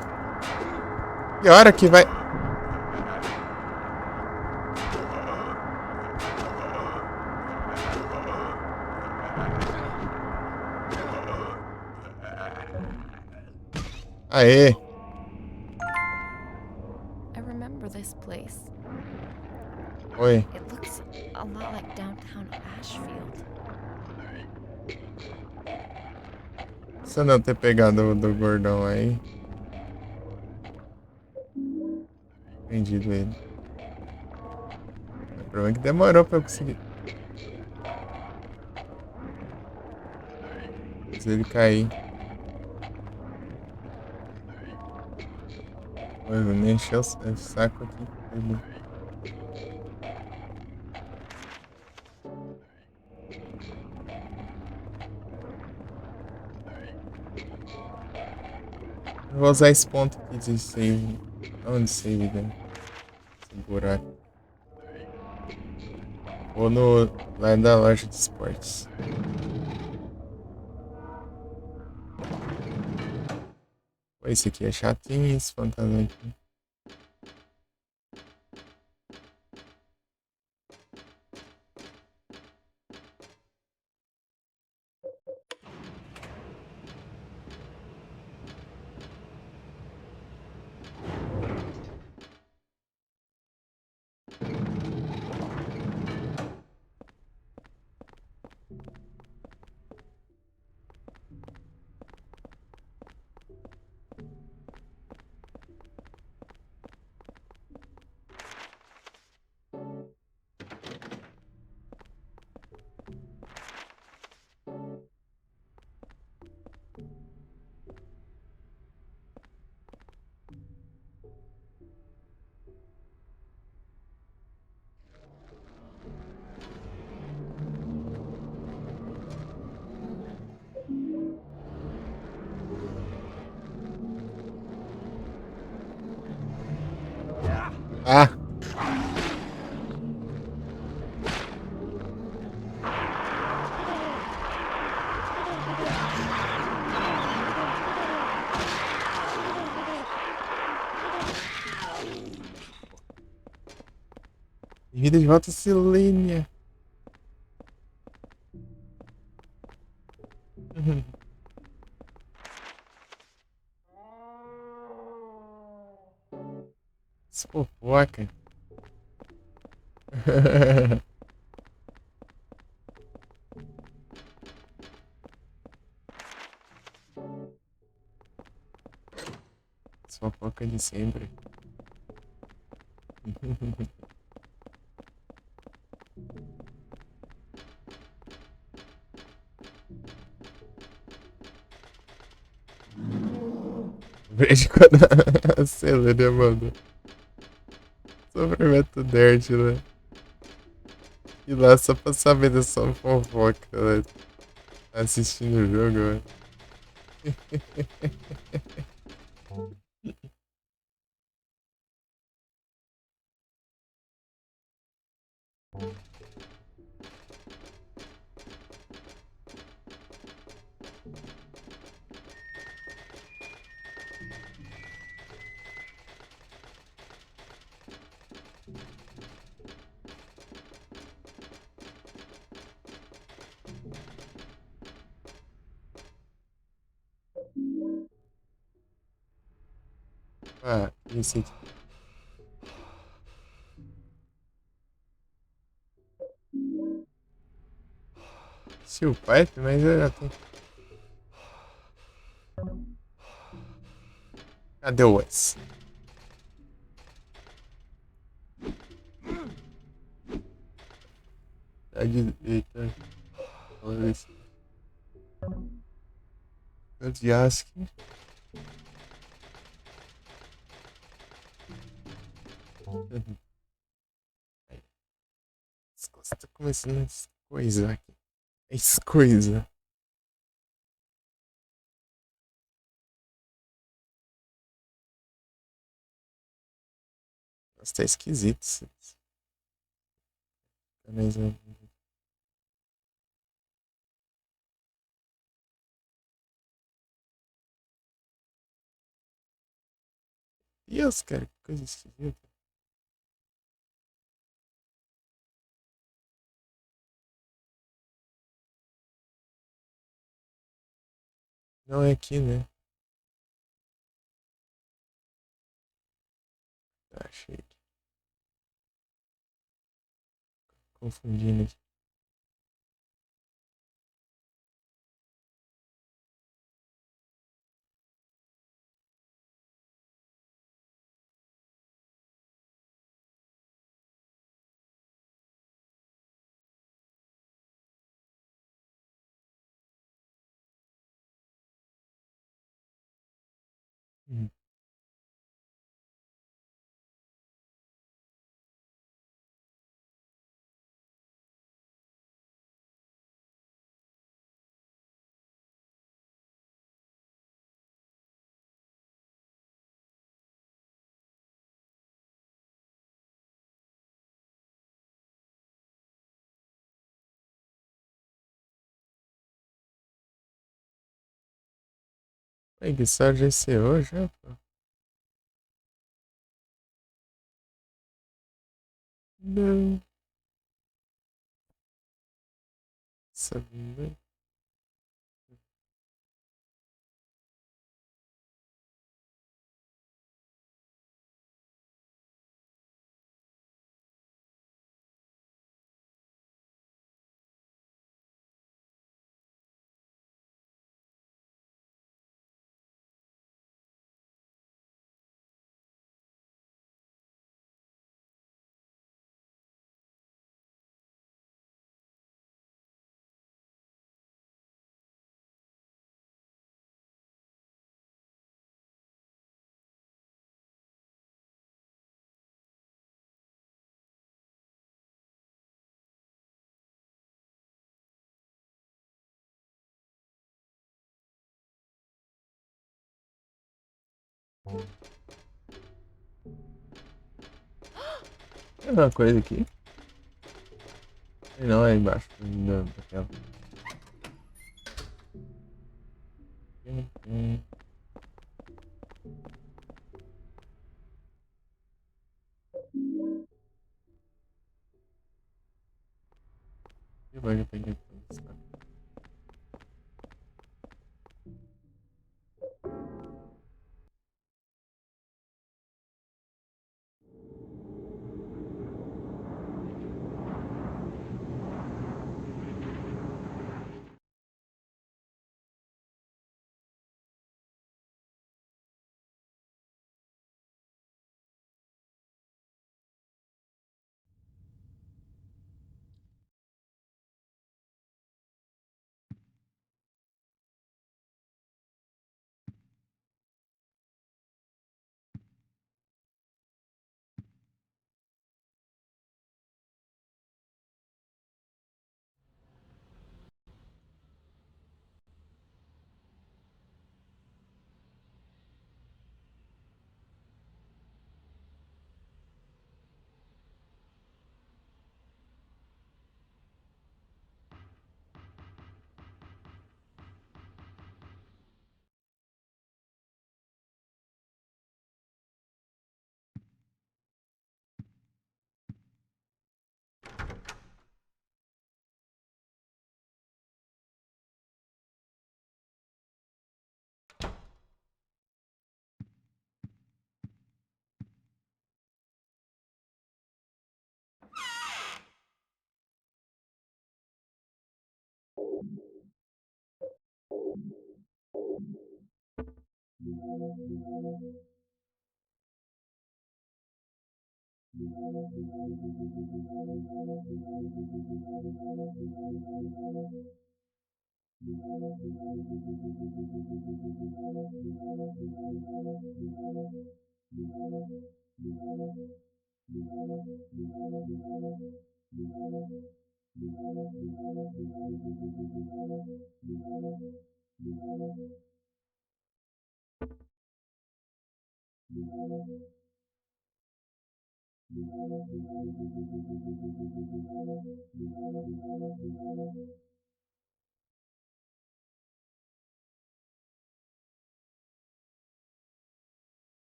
que hora que vai? Aê. I remember this place. Oi. It looks a lot like downtown Ashfield. Se não ter pegado o do gordão aí. Prendido ele. O problema é que demorou pra eu conseguir. Se ele cair. Oi, eu nem encher o saco aqui. Eu vou usar esse ponto aqui de save. Onde save, né? Esse buraco. Vou no. Lá da loja de esportes. Pô, esse aqui é chatinho, esse fantasma aqui. Ah! Vida de volta, Silênia. Fofoca. Fofoca de sempre. Vejo quando a Selena mandou. Sofrimento nerd, né? E lá só pra saber dessa fofoca, né? Assistindo o jogo, né? Ah, esse aqui. Steel Pipe, mas eu já tenho. Cadê o Wes? Eita. Olha isso. Yaski. Você tá começando a coisa aqui. É coisa. Nossa, tá esquisito isso. Mas, Deus, cara, que coisa esquisita. Não é aqui, né? Achei. Confundindo aqui. Hum. Ué, que só GCO já, pô. Não. Sabia. Tem alguma coisa aqui? Não, é embaixo daquela. Eu vou já peguei tudo, sabe?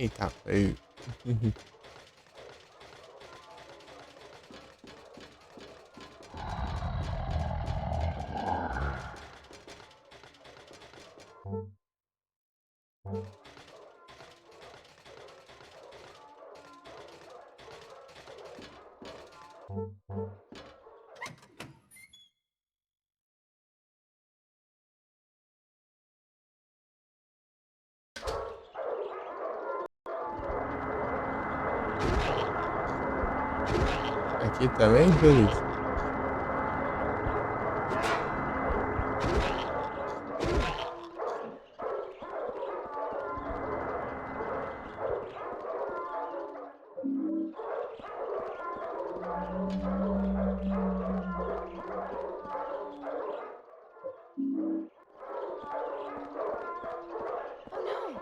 Eita, aí. Aqui também, Feliz? Oh no!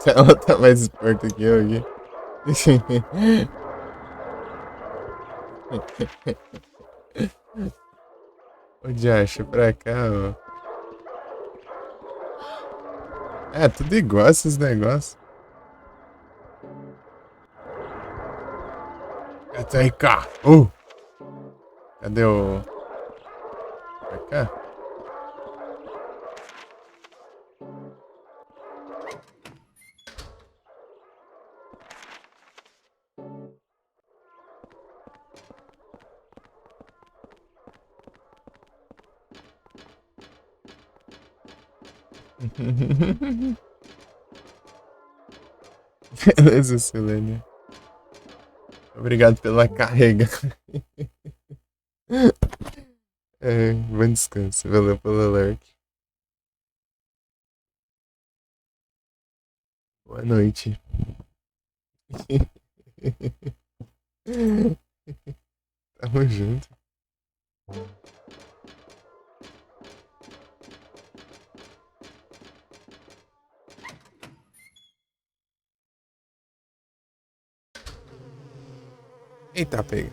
Ela tá mais esperta que eu aqui. O Josh, pra cá, ó. É, tudo igual esses negócios. Até cá. Cadê o... Pra cá? Beleza, Silene. Obrigado pela carrega. É, bom descanso. Valeu pelo alert. Boa noite. Tamo junto. Eita, pega.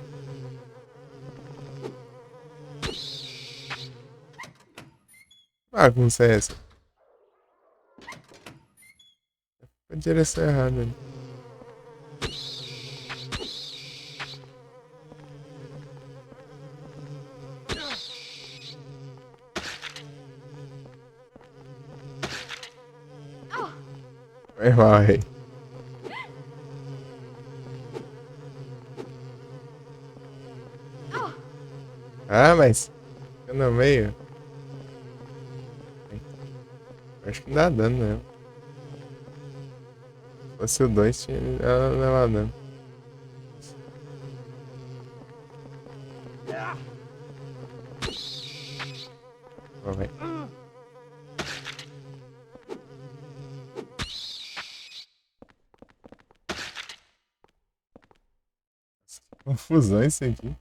Bagunça é essa? Foi a direção errada. Né? Vai, vai. Ah, mas... Fica no meio. Acho que não dá dano, né? Se fosse o 2, tinha... Ela não dava dano. Ó, vai. Confusão isso aqui.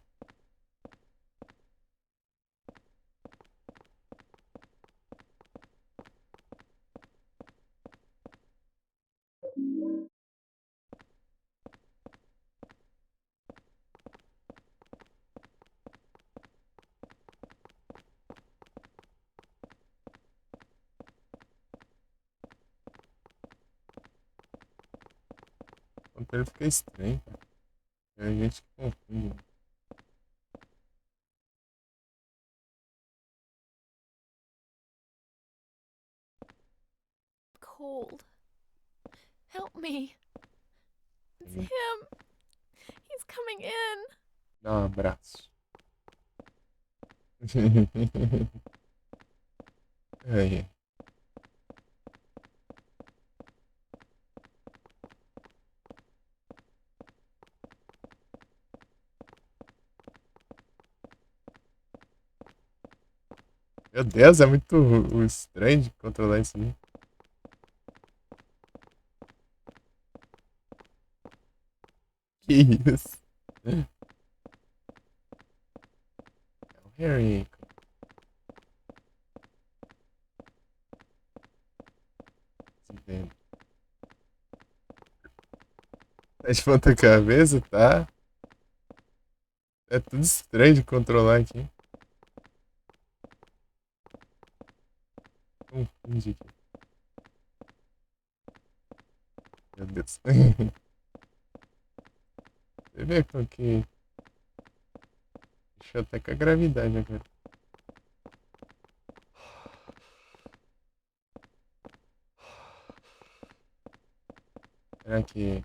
O roteiro fica estranho, cara. É a gente que confunde. Cold. Help me. It's him. He's coming in. Dá um abraço. Aí. Meu Deus, é muito estranho de controlar isso aí. Que isso? É o Harry. Tá de ponta cabeça, tá? É tudo estranho de controlar aqui. Confunde aqui. Meu Deus. Você vê como que. Deixa eu até com a gravidade agora. Será que.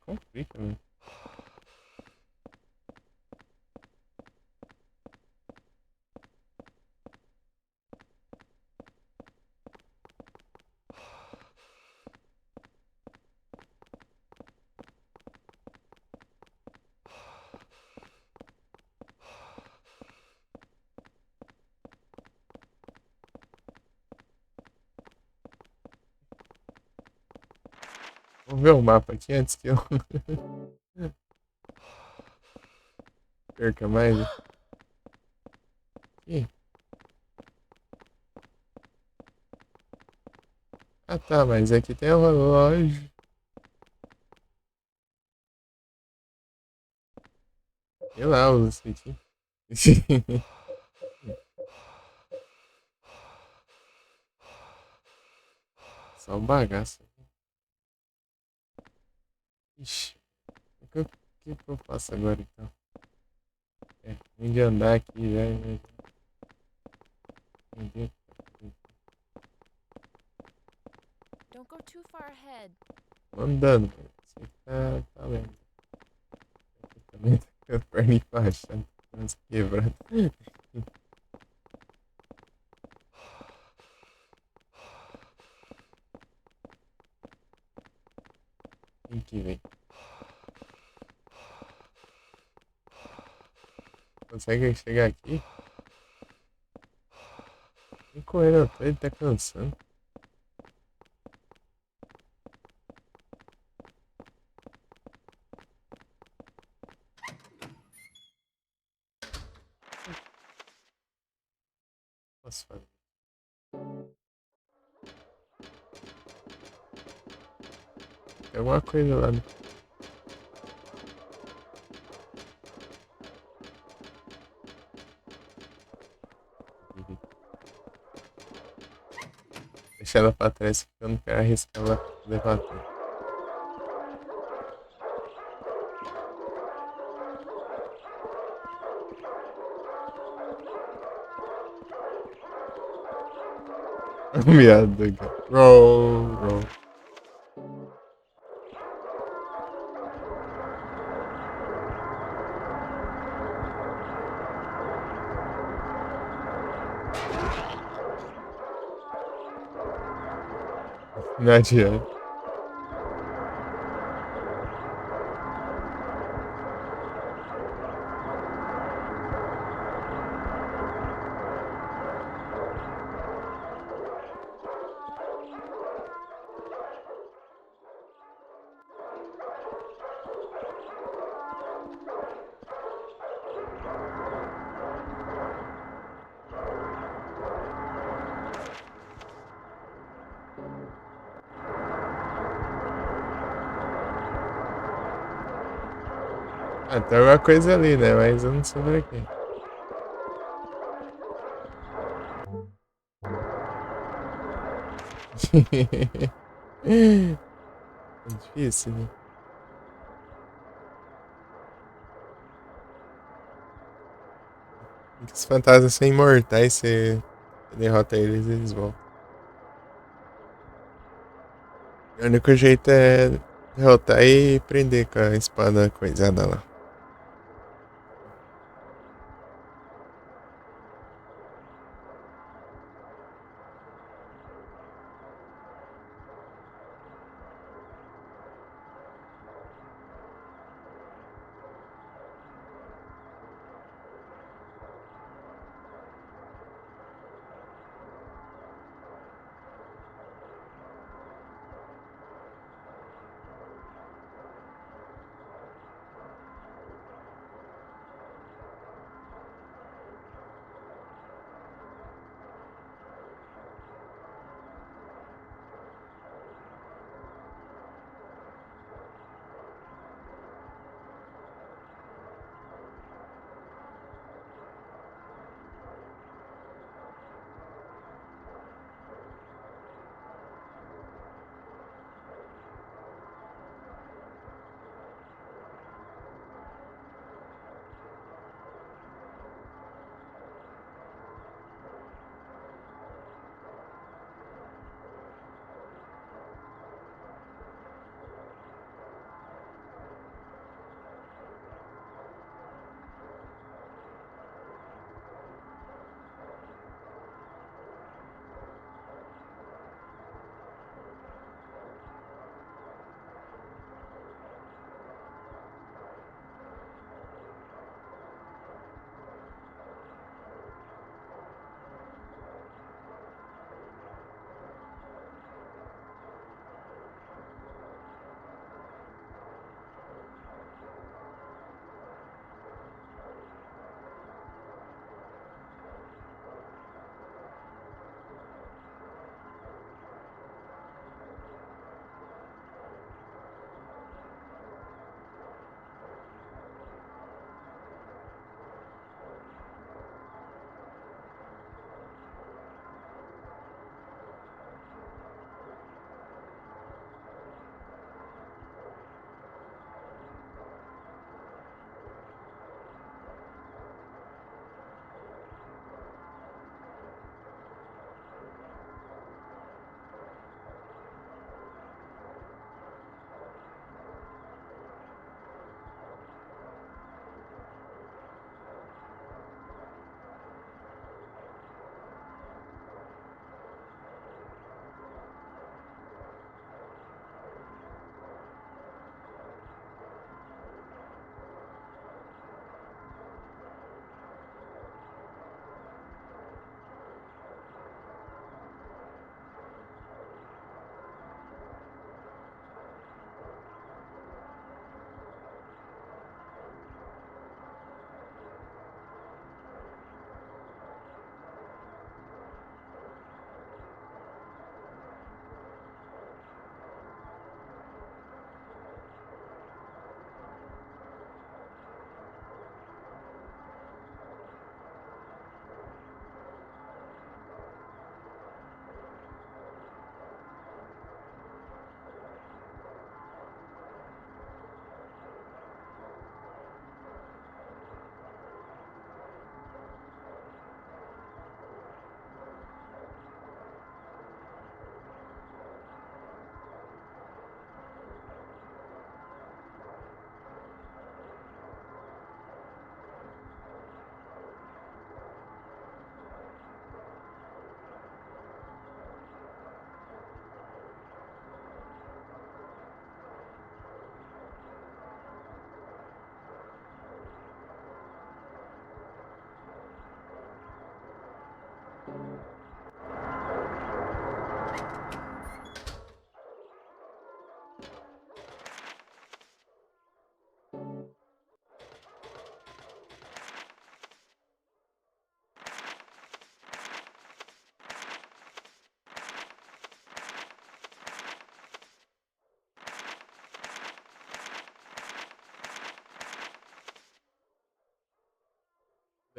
Complica, né? Vou ver o mapa aqui antes que eu perca mais. Aqui. Ah tá, mas aqui tem um relógio. Sei lá, os aqui. Só um bagaço. Ixi, o que eu faço agora então? É, vim de andar aqui já. Entendi. Don't go too far ahead. Andando, cara. Você tá lendo. Aqui também tá com a perna enfaixada. Mas quebrada. Quem que vem? Consegue chegar aqui? Vem correndo, ele tá cansando. Posso fazer? Tem alguma coisa lá no. Deixar ela pra trás, porque eu não quero arriscar ela levar tudo. Miado, cara. Roll, roll. Não adianta. Ah, tem alguma coisa ali, né? Mas eu não sei pra quê. É difícil, né? Os fantasmas são imortais, você derrota eles e eles voltam. O único jeito é derrotar e prender com a espada coisada lá.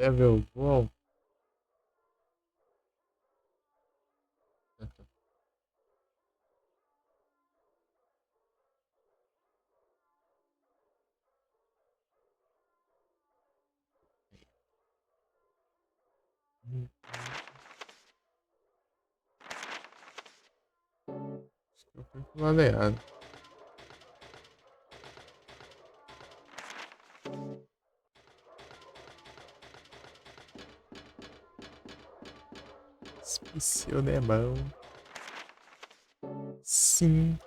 Level wall. Acho que eu fui pro lado errado. Esqueceu, né, mão? Sim.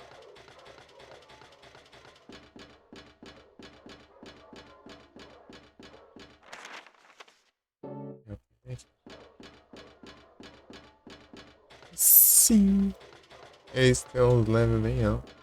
Sim. Esse tem uns level bem altos.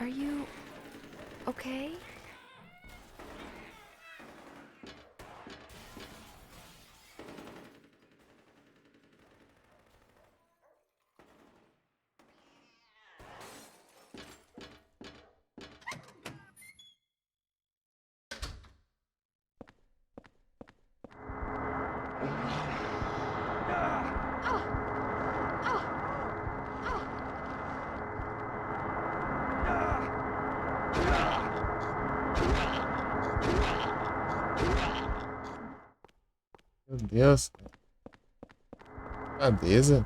Are you okay? Meu Deus. Cadeza?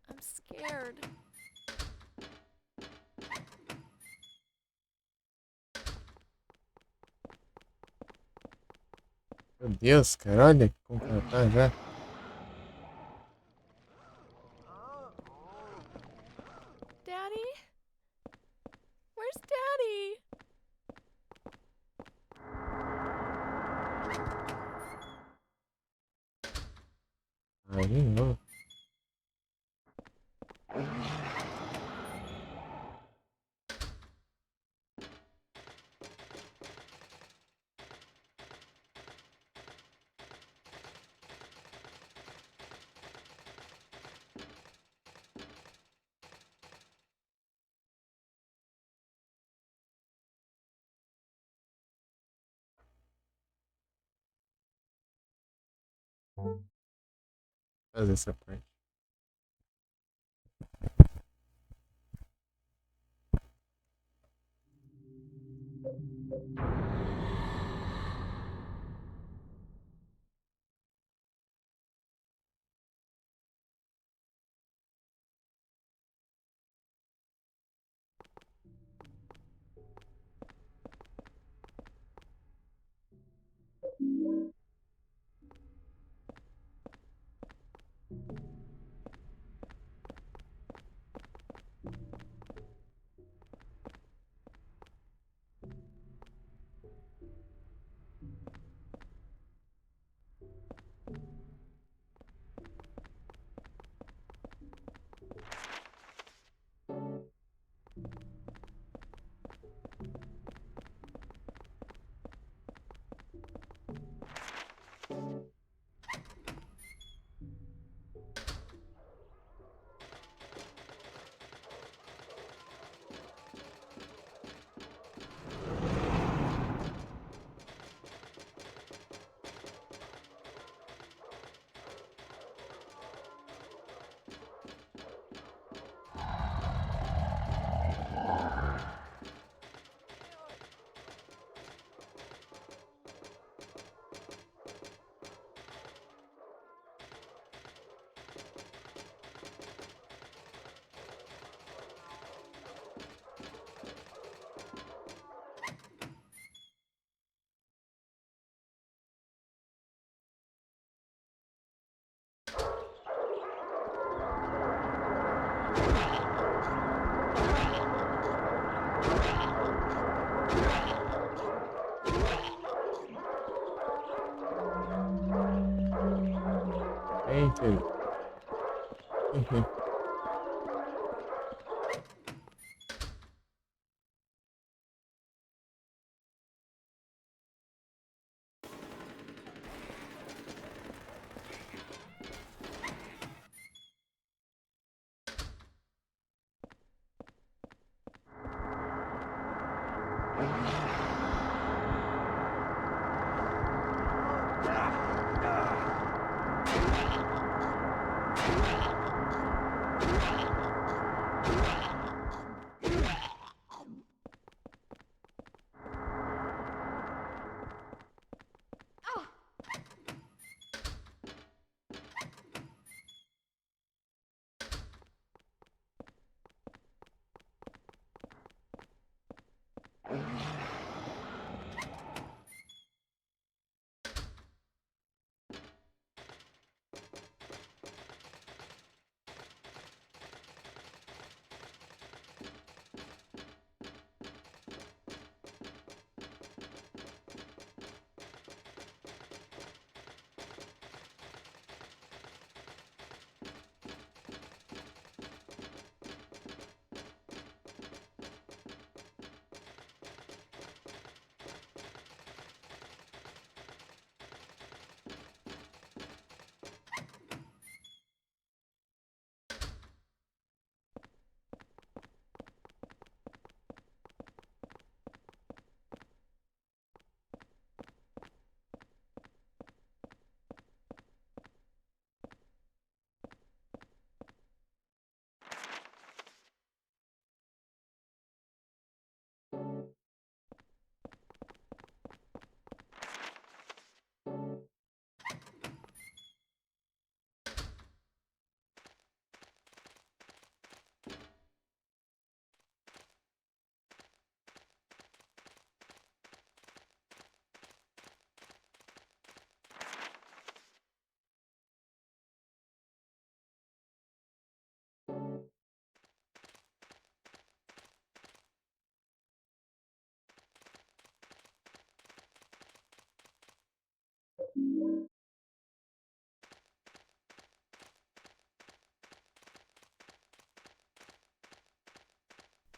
I'm scared. Meu Deus, cara, olha como ela tá já. Daddy? Where's Daddy? Aí não. Fazer essa parte. Painted.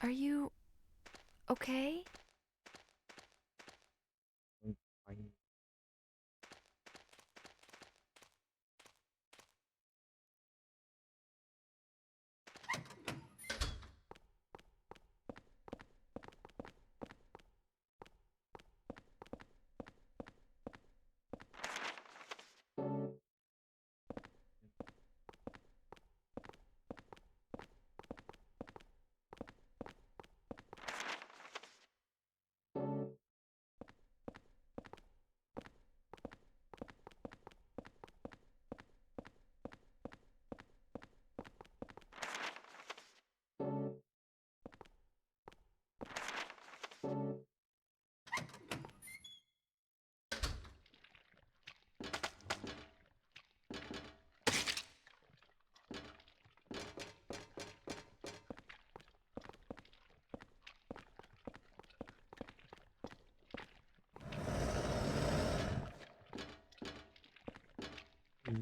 Are you okay? Fine.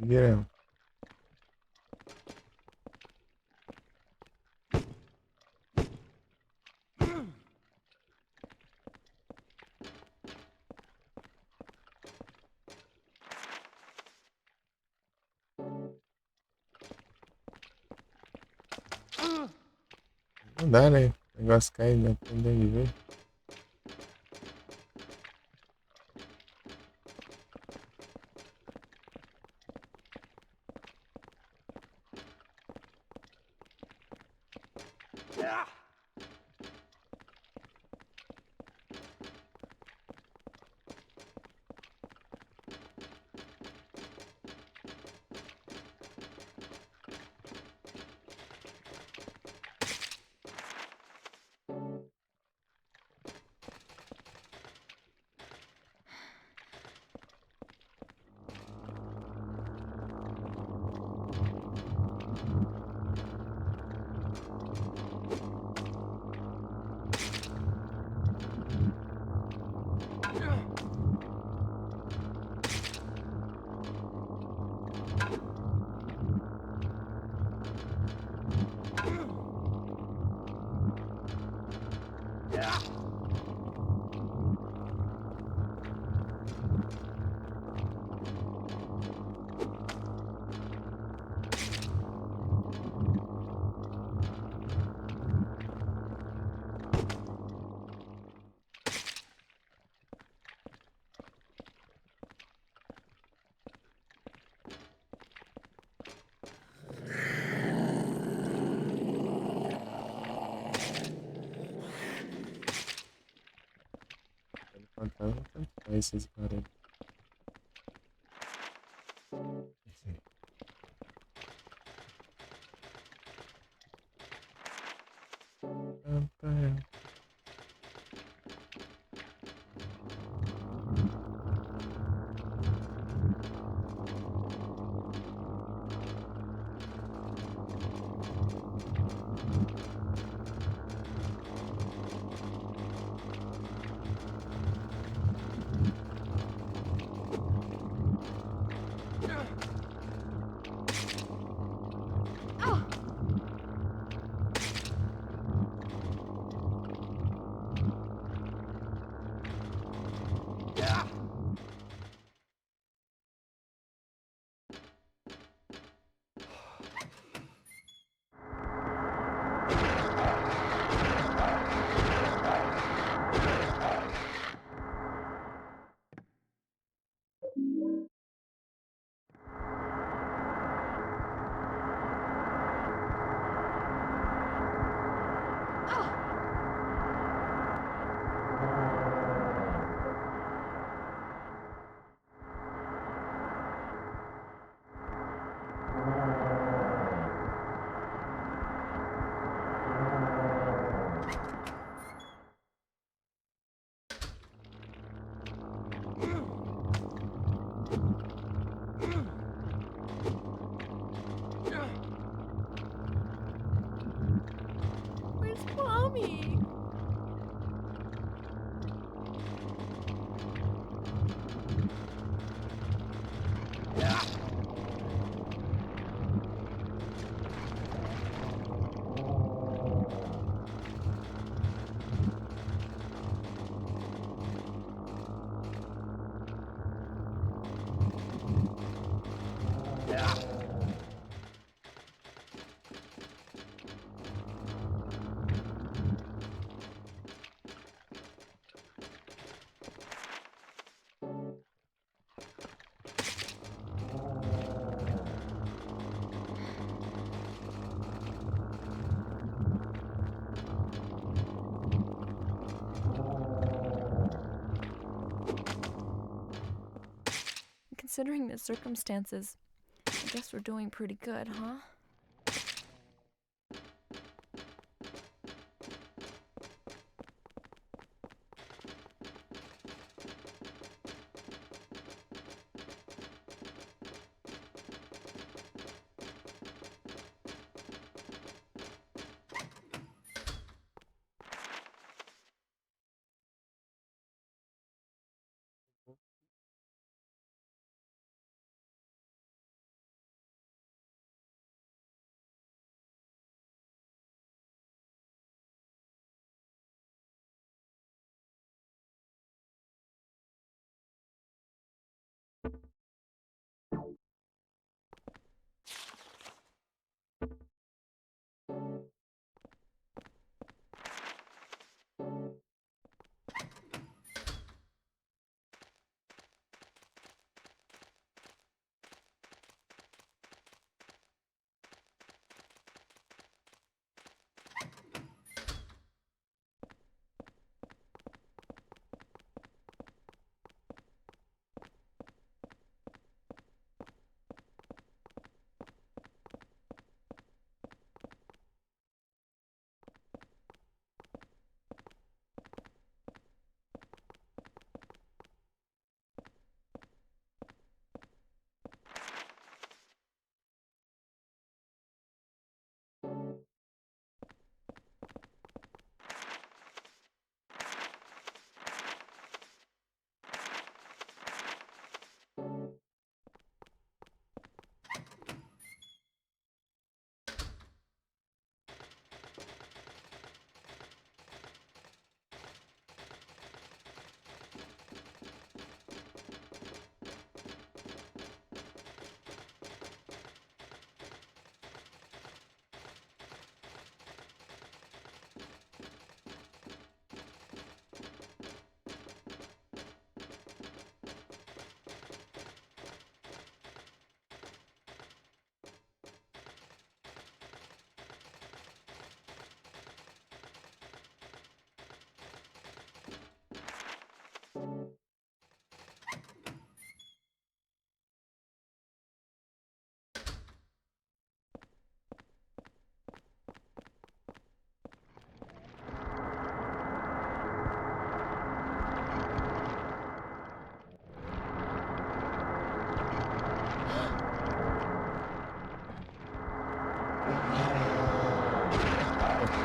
Yeah. Não dá, né? O negócio cai na tenda de ver. Fountain twice is about it. Vampire. Where's mommy? Considering the circumstances, I guess we're doing pretty good, huh?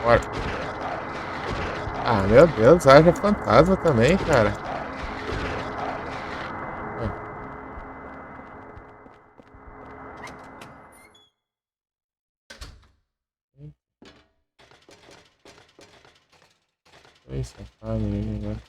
Bora. Ah, meu Deus, haja fantasma também, cara. Oi, safado, menino.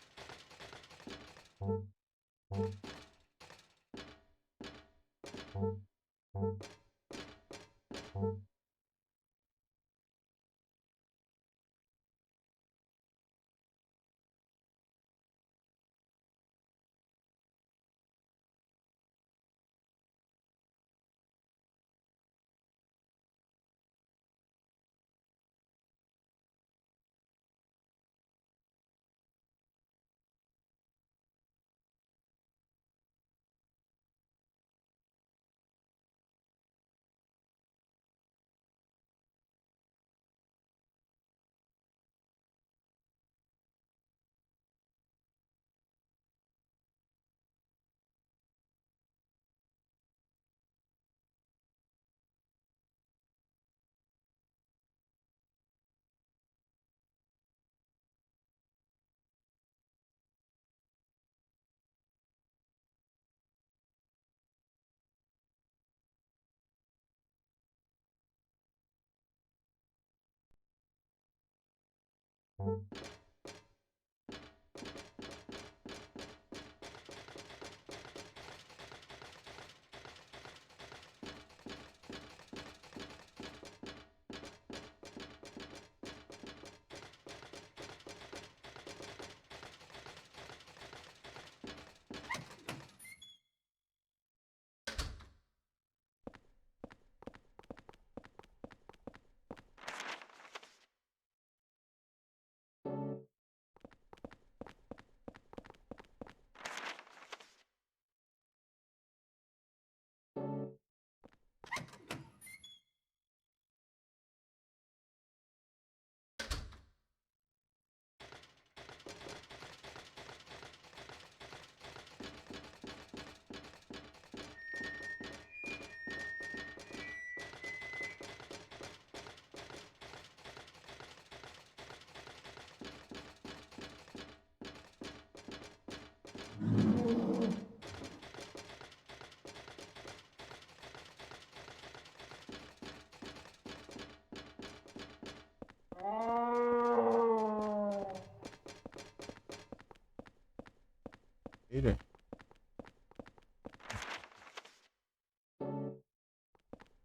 Mira.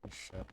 Puxa.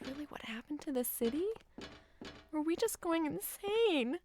this really what happened to the city? Or are we just going insane?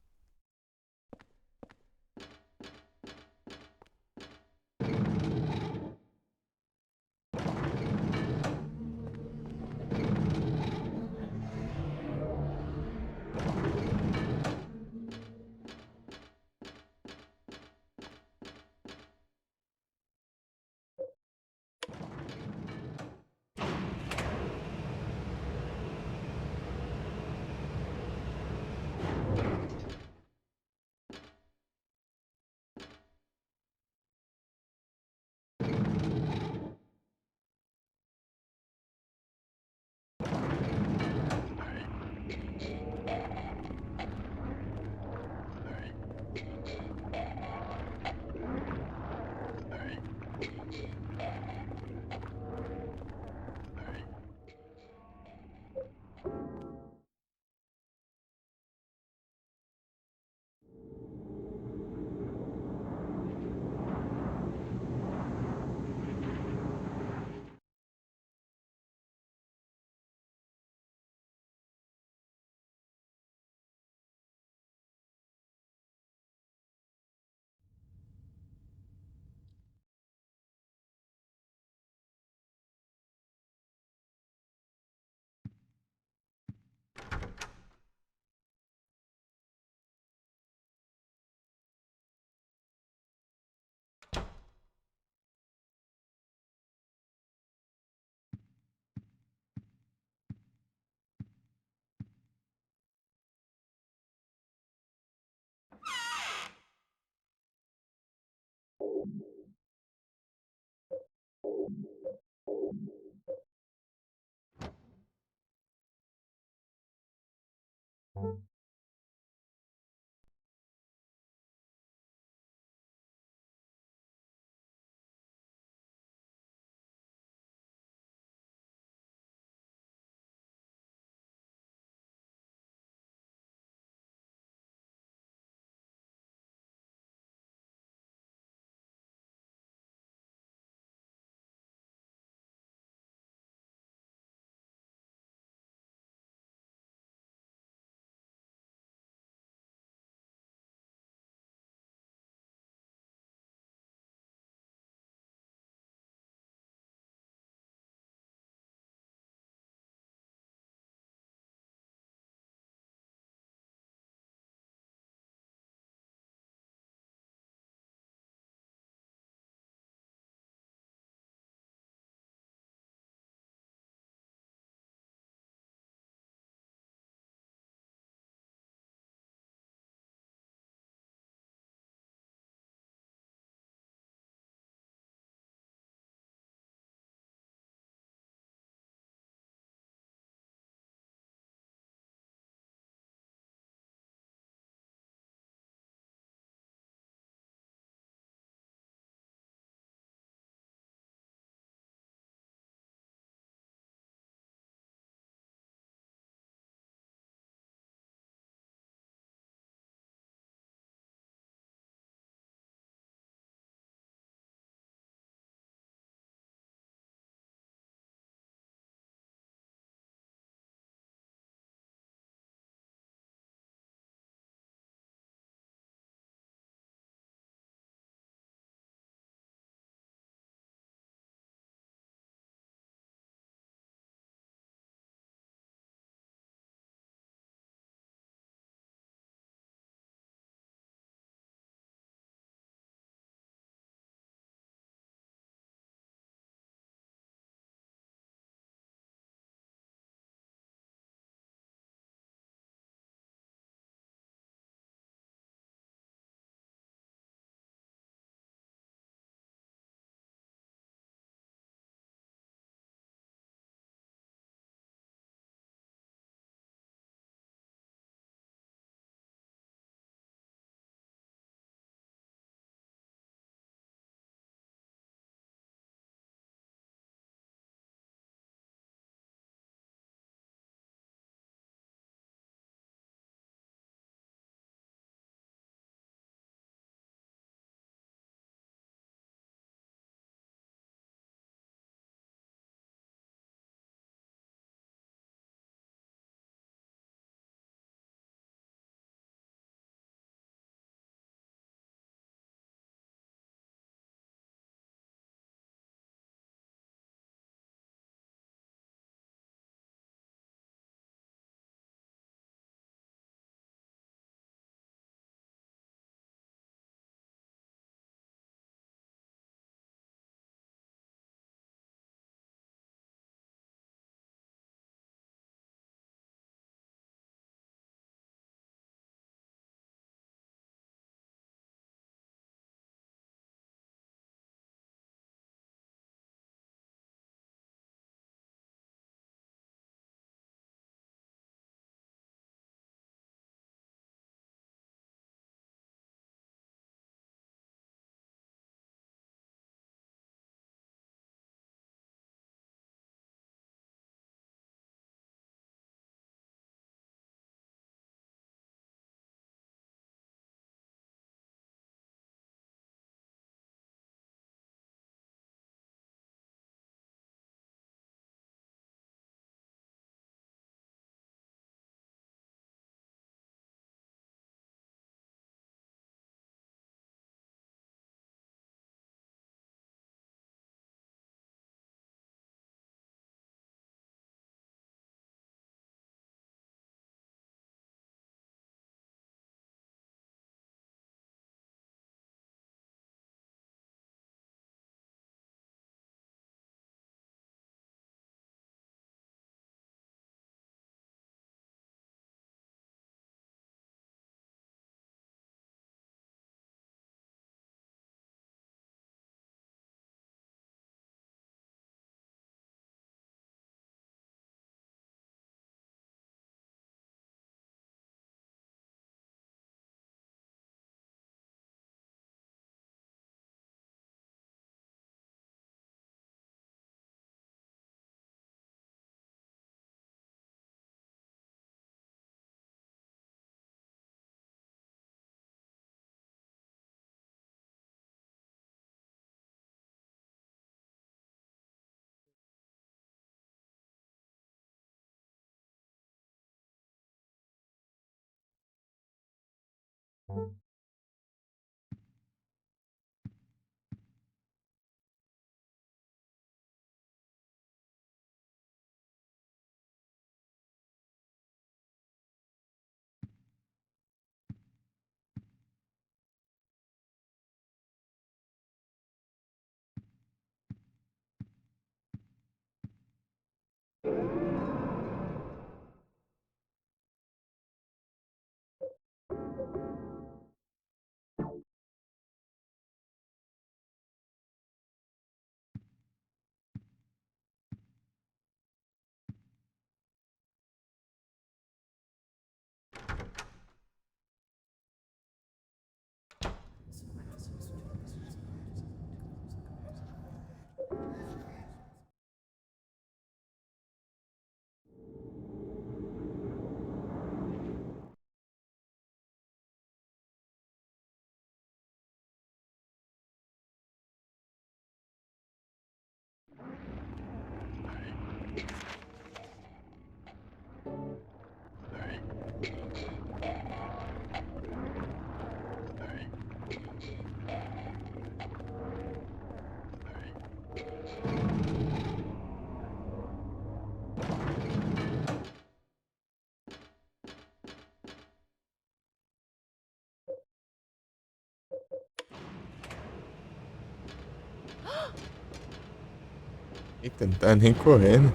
Eita, não tá nem correndo.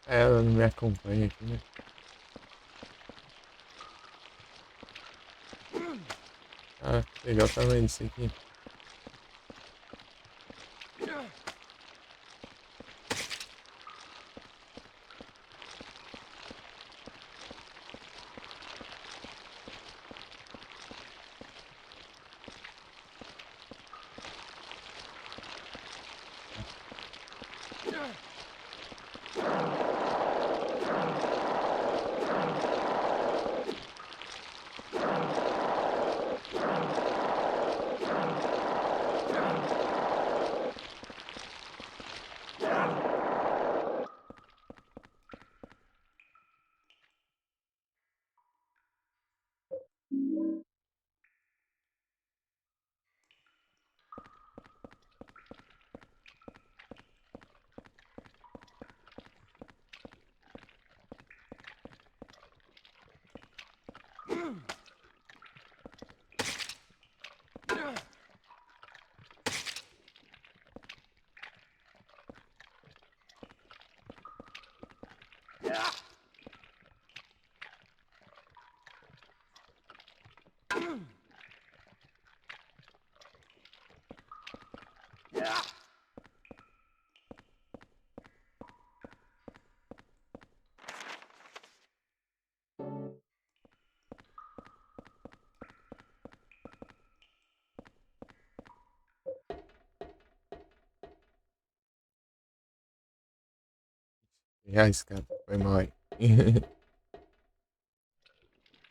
Ela não me acompanha aqui, né? Ah, legal o tamanho disso aqui. Reais, cara. Foi mal aí.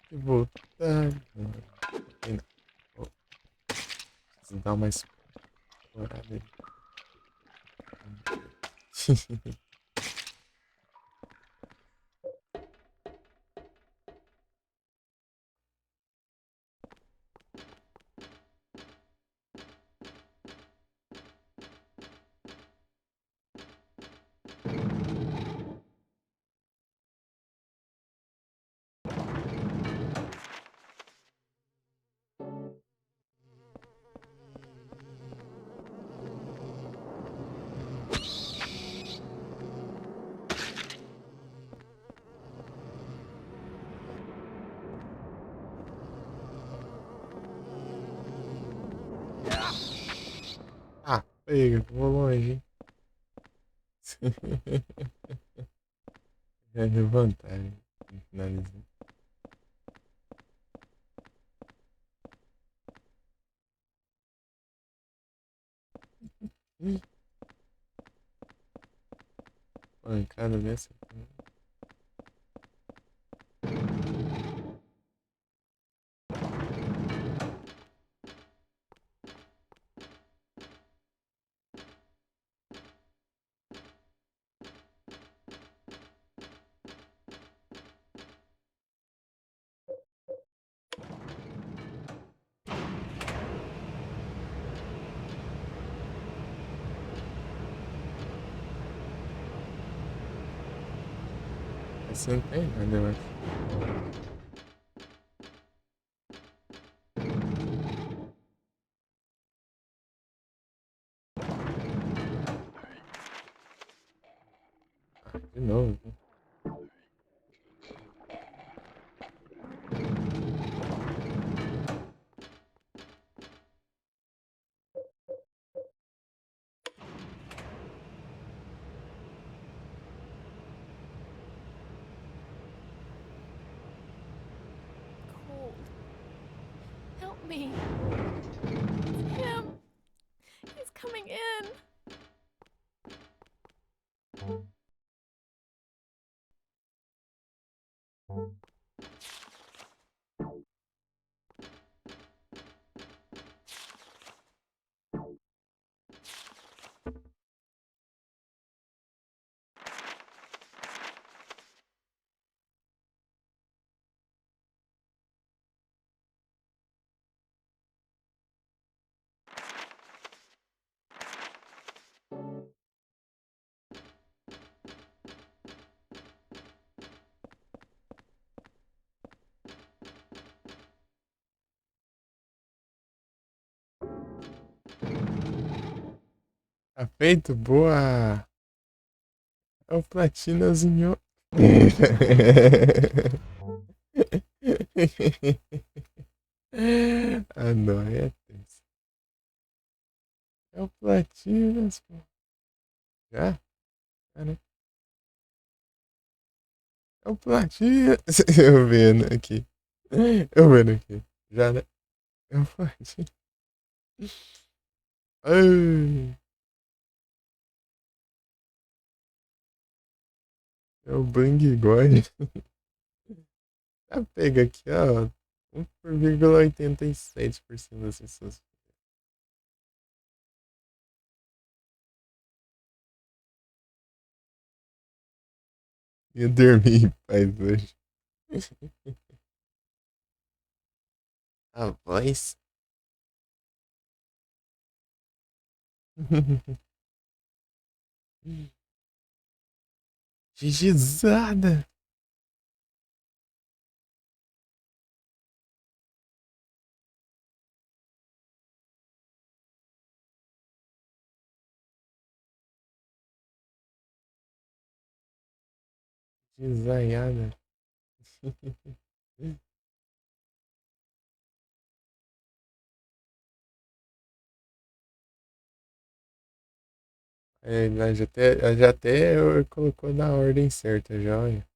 Que voltar. Oh, preciso dar uma explorada aí. Ah, pega, vou longe, hein? Já deu vantagem. Finalizar. Pancada dessa. Essa não tem nada, eu acho. Ah, de novo. Cold. Help me. It's him. He's coming in. Tá feito? Boa! É o platinazinho. Ah, não, é tenso. É o Platinas, pô. Já? Ah, né? É o Platinas. Eu vendo aqui. Eu vendo aqui. Já, né? É o Platinas. Ai, é o Bang God. Tá pega aqui, ó. 1,87% das pessoas. Ia dormir em paz hoje. A voz. Gigizada. Gizaiada. É, já até colocou na ordem certa já, olha.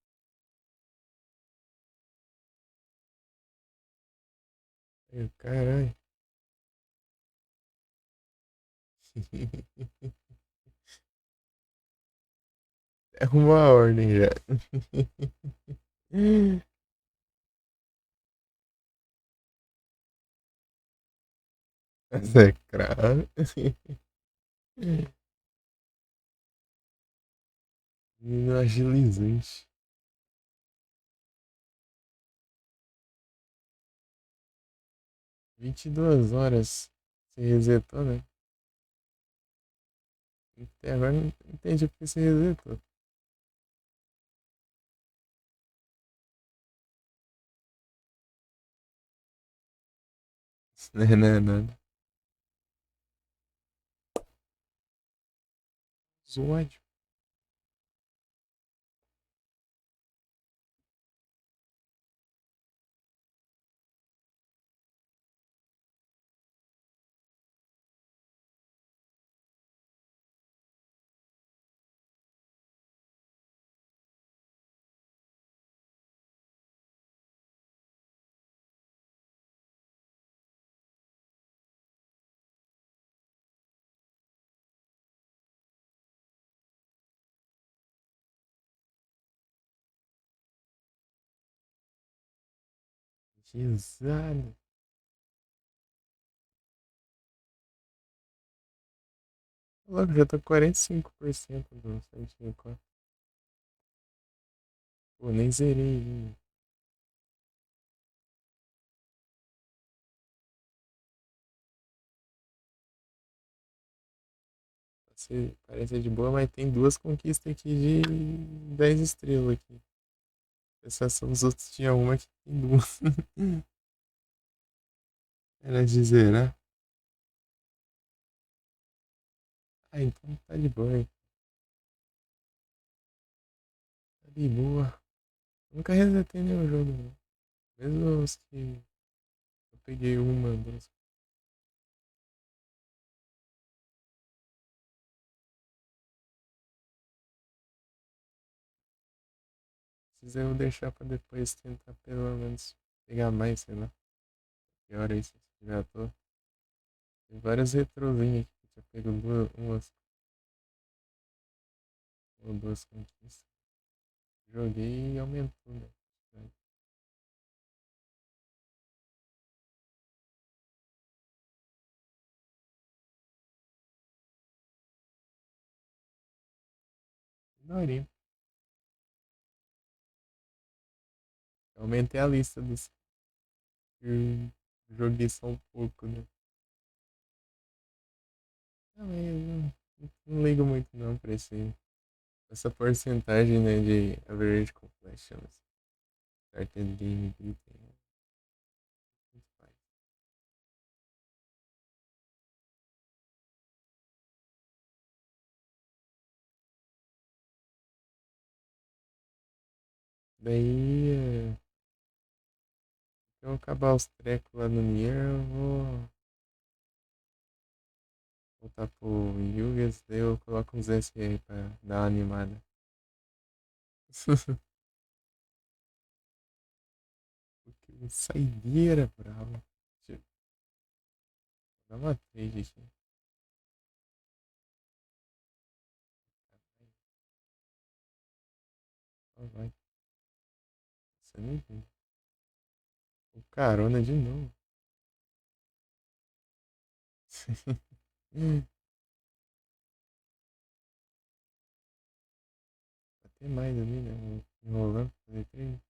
Ai, caralho. Arrumou a ordem já. Execrável. Menino agilizante. 22 horas. Você resetou, né? Até agora não entendi porque você resetou. Não. Zoódio. Gizada. Logo, já tô com 45% do 104. Pô, nem zerei ainda. Parece de boa, mas tem duas conquistas aqui de 10 estrelas aqui. Exceção os outros tinha uma que tem duas. Era de zerar. Ah, então tá de boa, hein? Tá de boa. Nunca resetei nenhum jogo, não. Mesmo os que eu peguei uma, duas. Precisa eu deixar pra depois tentar pelo menos pegar mais, sei lá. Que hora isso? Já tô. Tem várias retrozinhas aqui. Já pego uma ou duas conquistas. Joguei e aumentou, né? Daorinha. Aumentei a lista dos que eu joguei só um pouco, né? Não, eu não ligo muito não pra essa porcentagem, né, de average completion. Started game beating. Tanto faz. Daí, se eu acabar os trecos lá no Nier, eu vou voltar pro Yugas, daí eu coloco uns S aí pra dar uma animada. Porque saideira, bravo. Deixa eu dar uma trade aqui. Ó, vai. Você nem viu. O carona de novo. Vai ter mais ali, né? Enrolando, fazer trade.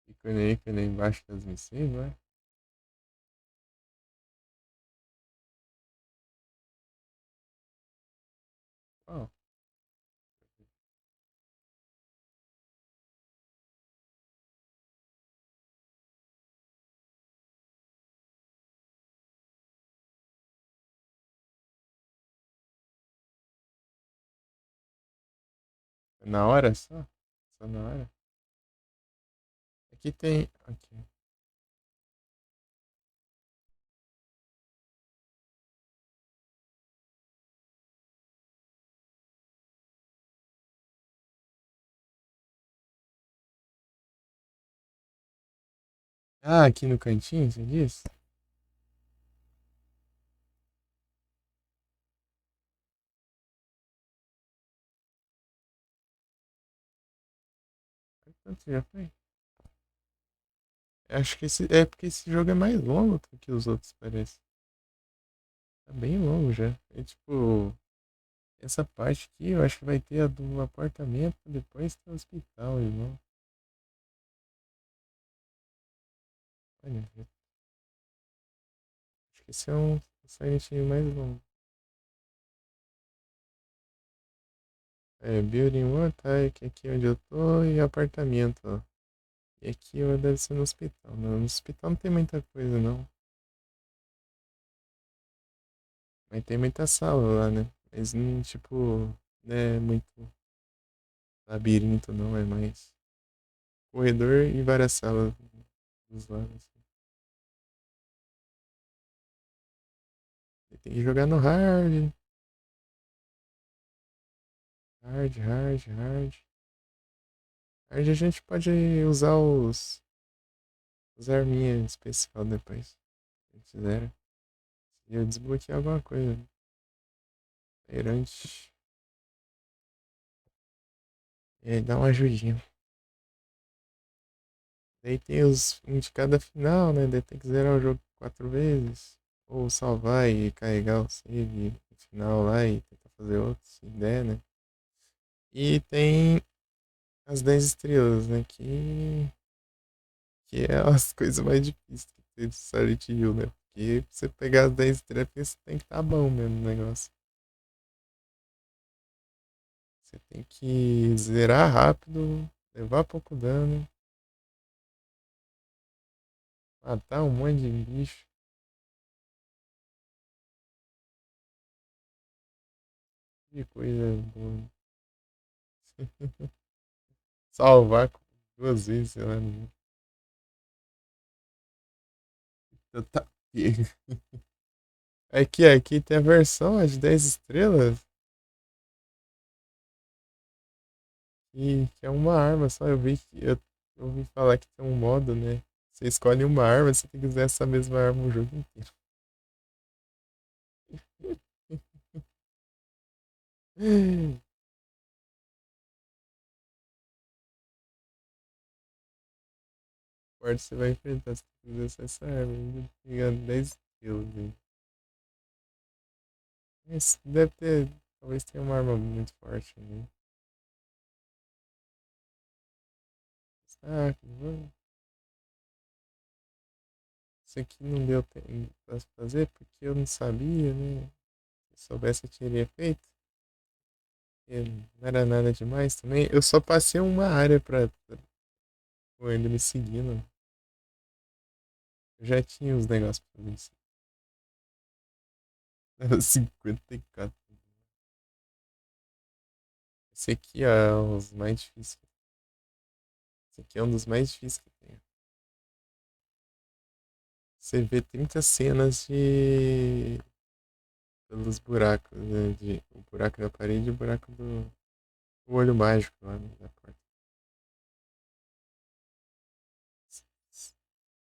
Ícone embaixo das missões, vai. Ó, na hora só? Só na hora? Aqui tem. Aqui. Ah, aqui no cantinho, você disse? Quanto já foi? Acho que esse. É porque esse jogo é mais longo do que os outros, parece. Tá bem longo já. É tipo. Essa parte aqui eu acho que vai ter a do apartamento, depois tem o hospital, irmão. Olha, acho que esse é um Silent Hill mais longo. É, Building 1, tá? Aqui onde eu tô e apartamento, ó. E aqui deve ser no hospital. No hospital não tem muita coisa, não. Mas tem muita sala lá, né? Mas, tipo, não é muito labirinto, não. É mais corredor e várias salas dos lados. Assim. E tem que jogar no hard. Hard, hard, hard. Hard a gente pode usar os arminhas especial depois. Se quiser. Se eu desbloquear alguma coisa. Feirante. E aí dá uma ajudinha. Daí tem os de cada final, né? Daí tem que zerar o jogo 4 vezes. Ou salvar e carregar o save no final lá e tentar fazer outro, se der, né? E tem as 10 estrelas, né? Que é as coisas mais difíceis que tem do Silent Hill, né? Porque pra você pegar as 10 estrelas, você tem que estar bom mesmo no negócio. Você tem que zerar rápido, levar pouco dano, matar um monte de bicho. Que coisa boa. Salvar 2 vezes, sei lá. Tá. Aqui tem a versão de 10 estrelas que é uma arma só. Eu ouvi falar que tem um modo, né? Você escolhe uma arma, você tem que usar essa mesma arma o jogo inteiro. Forte você vai enfrentar, você tem que usar essa arma. Ainda pegando 10 estrelas, hein? Mas deve ter. Talvez tenha uma arma muito forte, né? Ah, isso aqui não deu tempo pra fazer porque eu não sabia, né? Se soubesse eu teria feito. Não era nada demais também. Eu só passei uma área com ele me seguindo. Eu já tinha os negócios pra mim. Era 54. Esse aqui é os mais difíceis. Esse aqui é um dos mais difíceis que tem. Você vê 30 cenas de. Pelos buracos, né? O buraco da parede e o buraco do. O olho mágico lá na porta.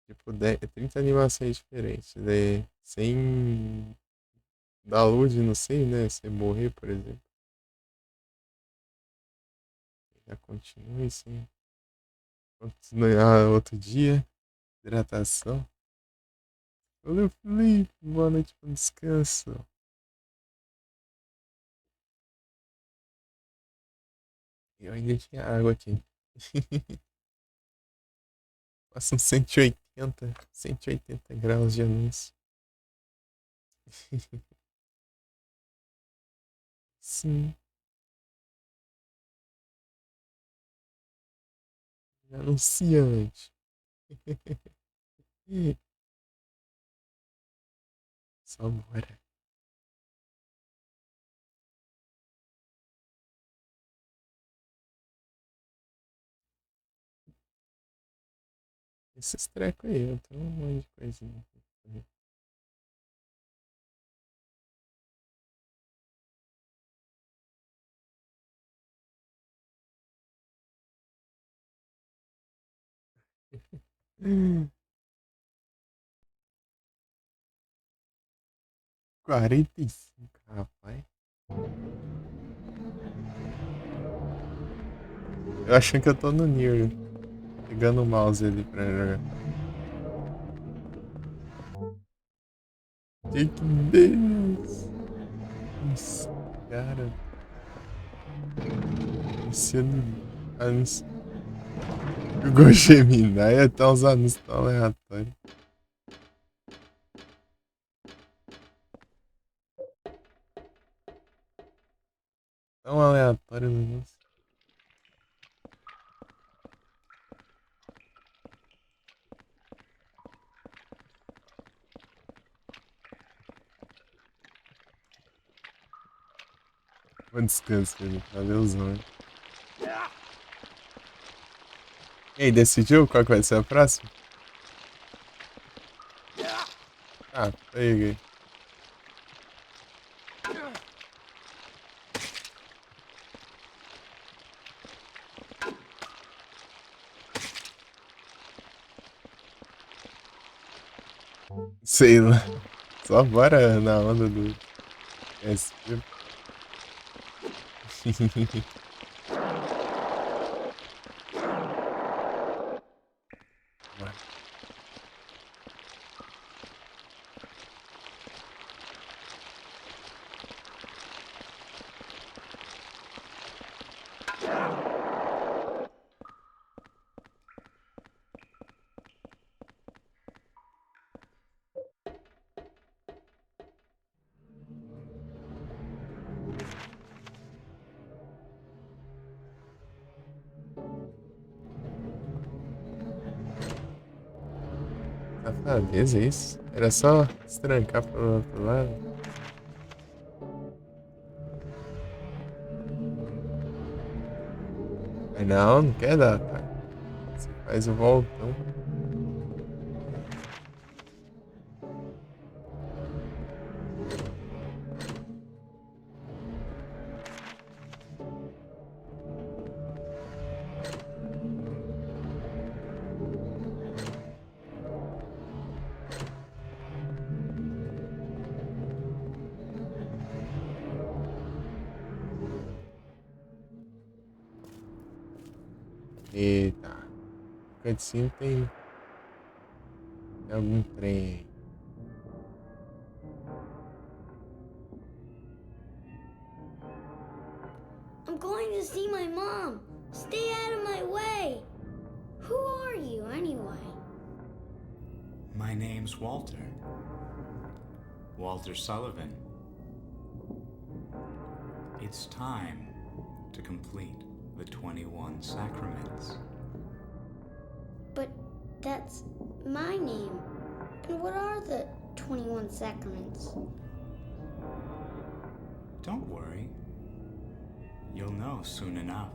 Tipo, 30 animações diferentes. Daí, sem dar luz, não sei, né? Sem morrer, por exemplo. Já continue sem. Continuar outro dia. Hidratação. Valeu, Felipe. Boa noite, bom descanso. Eu ainda tinha água aqui. Passam 180 graus de anúncio. Sim, anunciante. Só bora. Esses trecos aí, eu tenho um monte de coisinha. Hum, 45, rapaz. Eu achando que eu tô no Nier, pegando o mouse ali pra jogar. Jake Daniels. Nossa, cara. Luciano. O Gemini até uns anúncios tão aleatórios. Tão aleatório o negócio. Bom descanso, Felipe. Valeuzão. E aí, decidiu qual que vai ser a próxima? Ah, peguei. Sei lá. Só bora na onda do SP. Bora. Safadeza, é isso? Era só se trancar pro outro lado. Mas não, não quer dar, tá? Você faz o voltão. Eita. Cutscene tem algum trem aí. I'm going to see my mom. Stay out of my way. Who are you, anyway? My name's Walter. Walter Sullivan. It's time to complete the 21 sacraments. But that's my name. And what are the 21 sacraments? Don't worry. You'll know soon enough.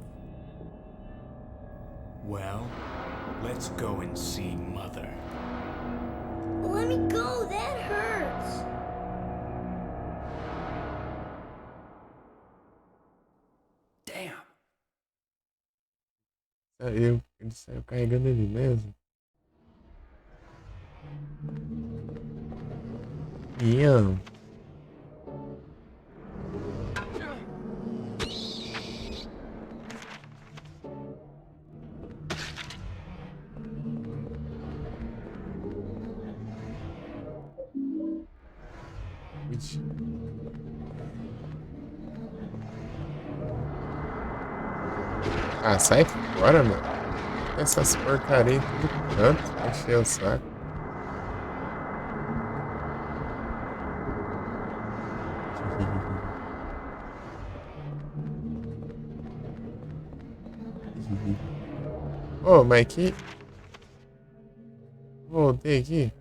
Well, let's go and see Mother. Let me go, that hurts. Damn. Ele saiu carregando ele mesmo. Ian. Ixi. Ah, sai fora, mano. Essas porcaria em todo canto. Enchei o saco. Ô, mas que... Voltei aqui.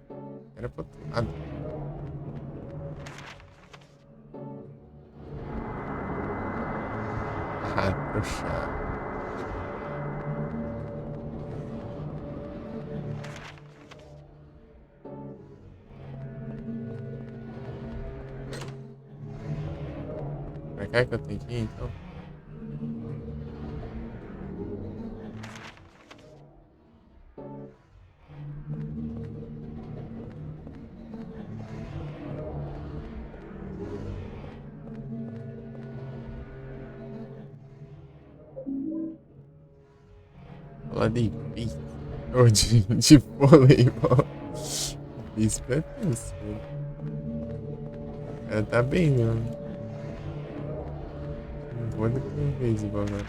Era pro outro lado. Ah, puxa. Pra cá que eu tenho que ir, então? Falar de bis. Ou de voleibol. Bispo é tenso. Ela tá bem, mano. Vôlei com beisebol agora.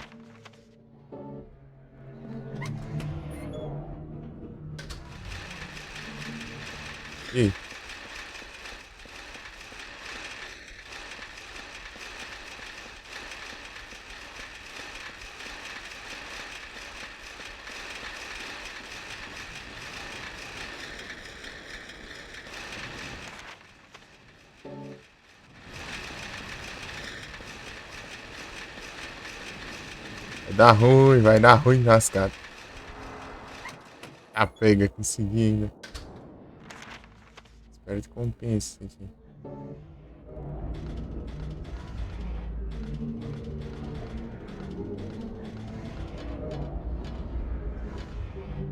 E vai dar ruim lascado. Ah, pega, consegui ainda. Espero que compense isso aqui.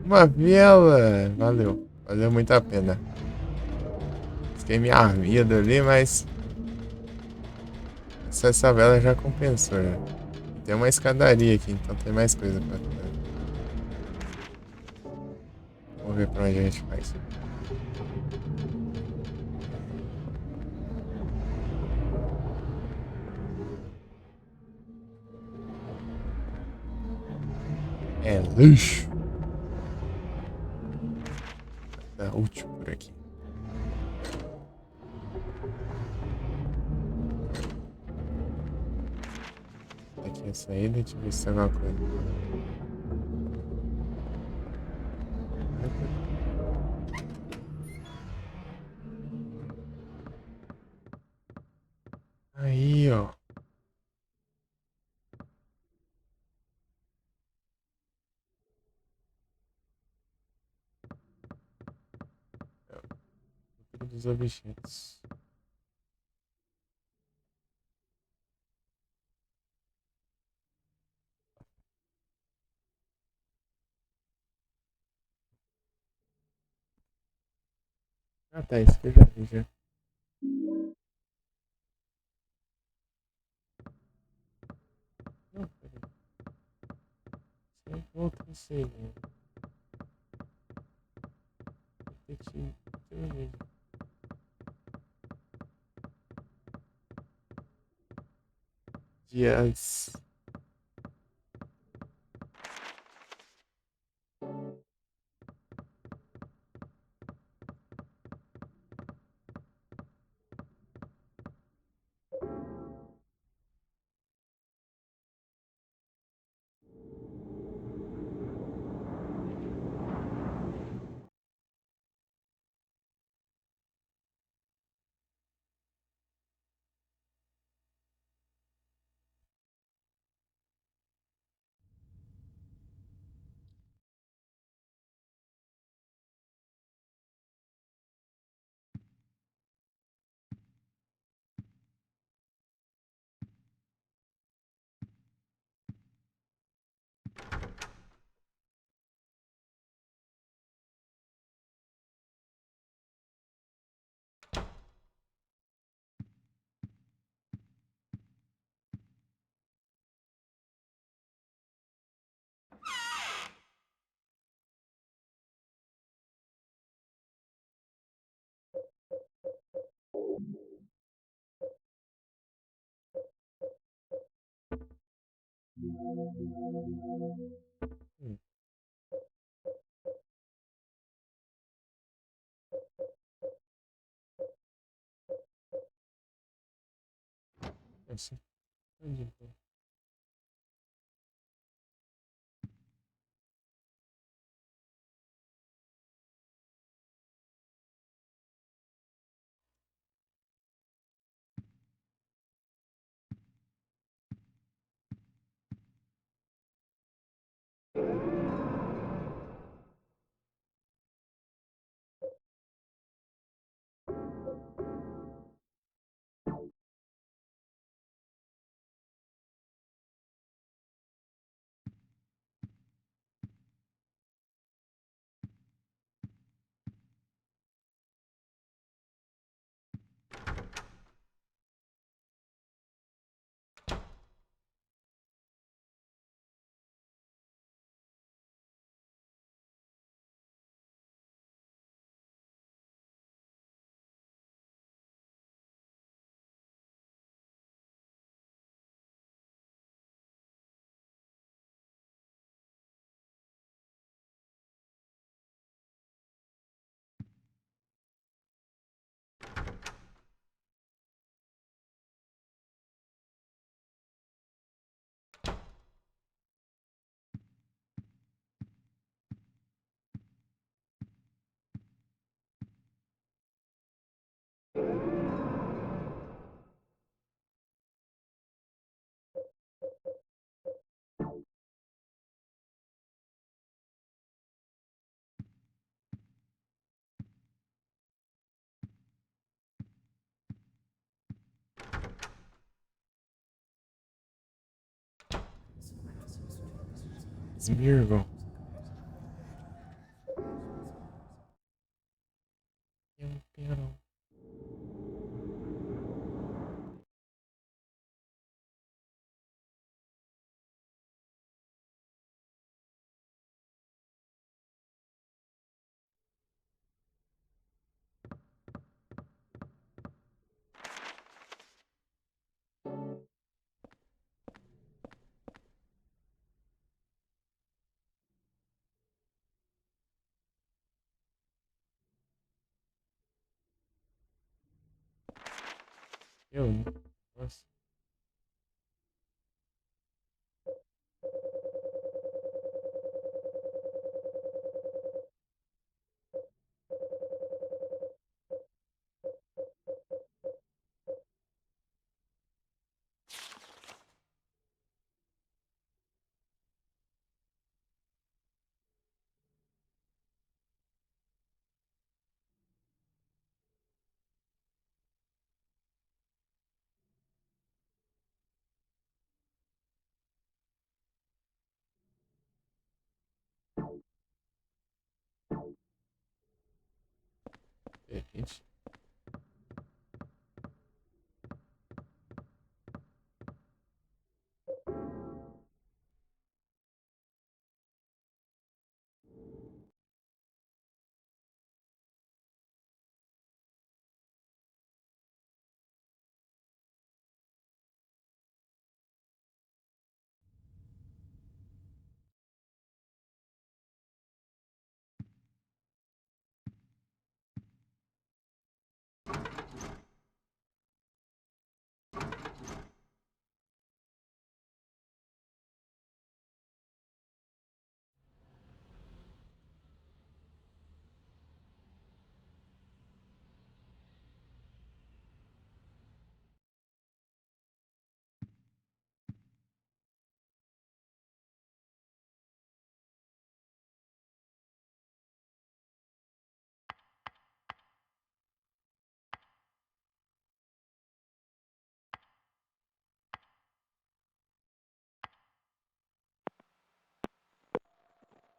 Uma vela! Valeu. Valeu muito a pena. Fiquei minha vida ali, mas... Essa vela já compensou, já. Tem uma escadaria aqui, então tem mais coisa pra fazer. Vamos ver pra onde a gente vai. É lixo. Tá útil por aqui. Aqui é a saída, deixa eu ver se tem alguma coisa. Aí, ó. Futuro dos objetos. Ah, tá, isso que eu já vi já. Não, peraí. Sempre volta a ser, né? Detetive. Dias. Hmm. Assim. Onde foi? Smeargle. Piano. Eu. Nossa. Gente.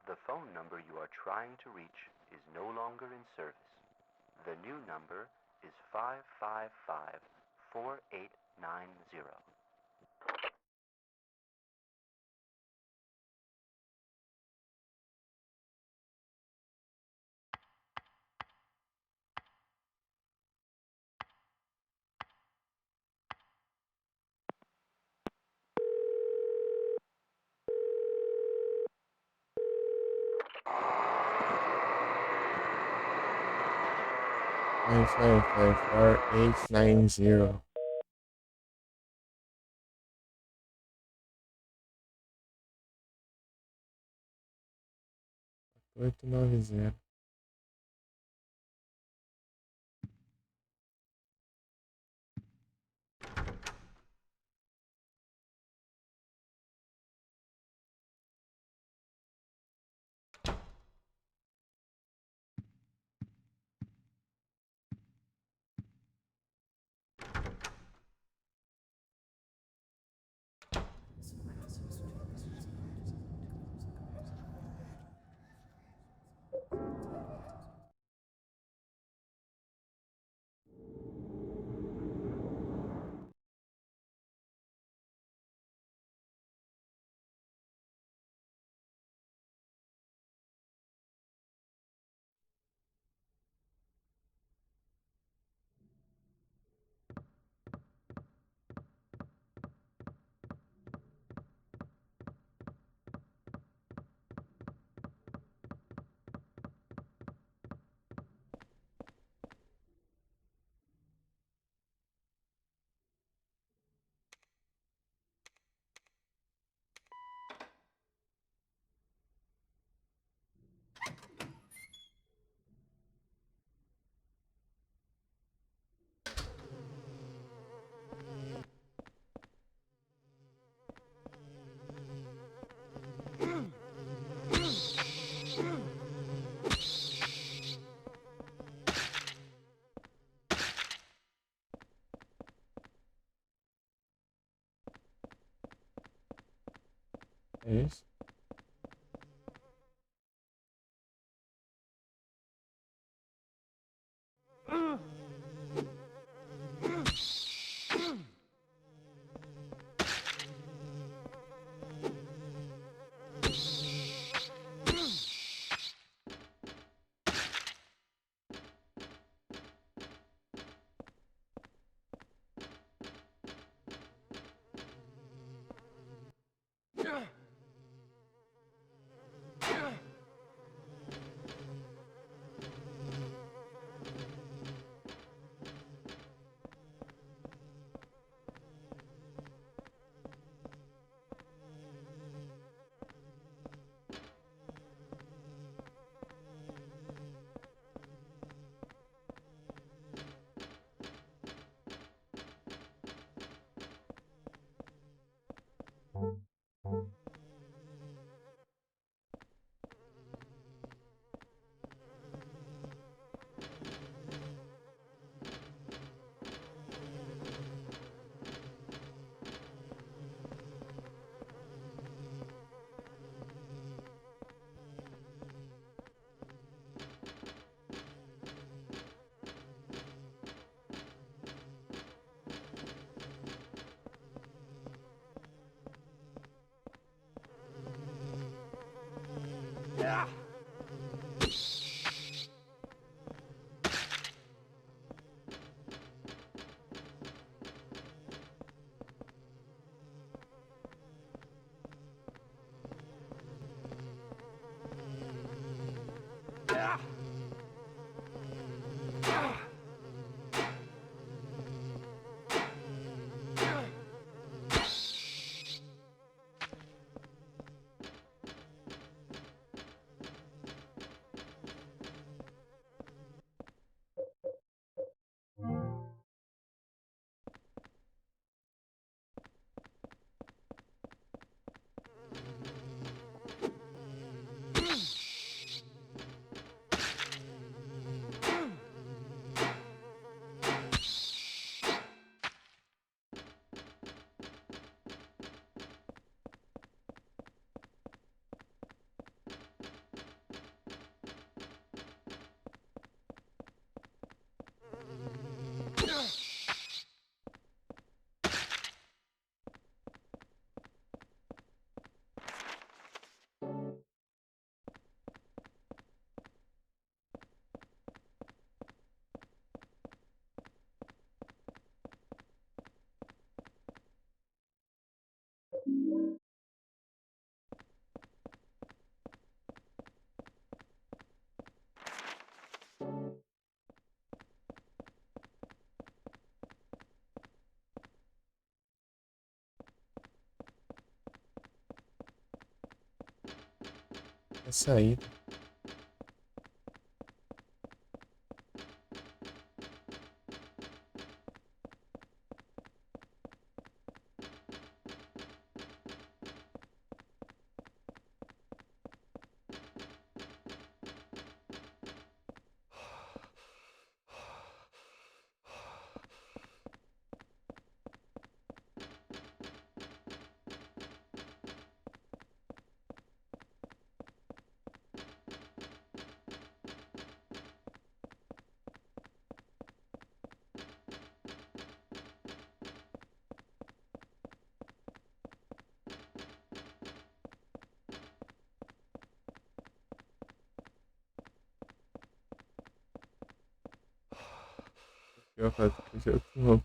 The phone number you are trying to reach is no longer in service. The new number is 555-4890. 5554890. Oito nove zero. É isso? É saída. Eu faço que já tô.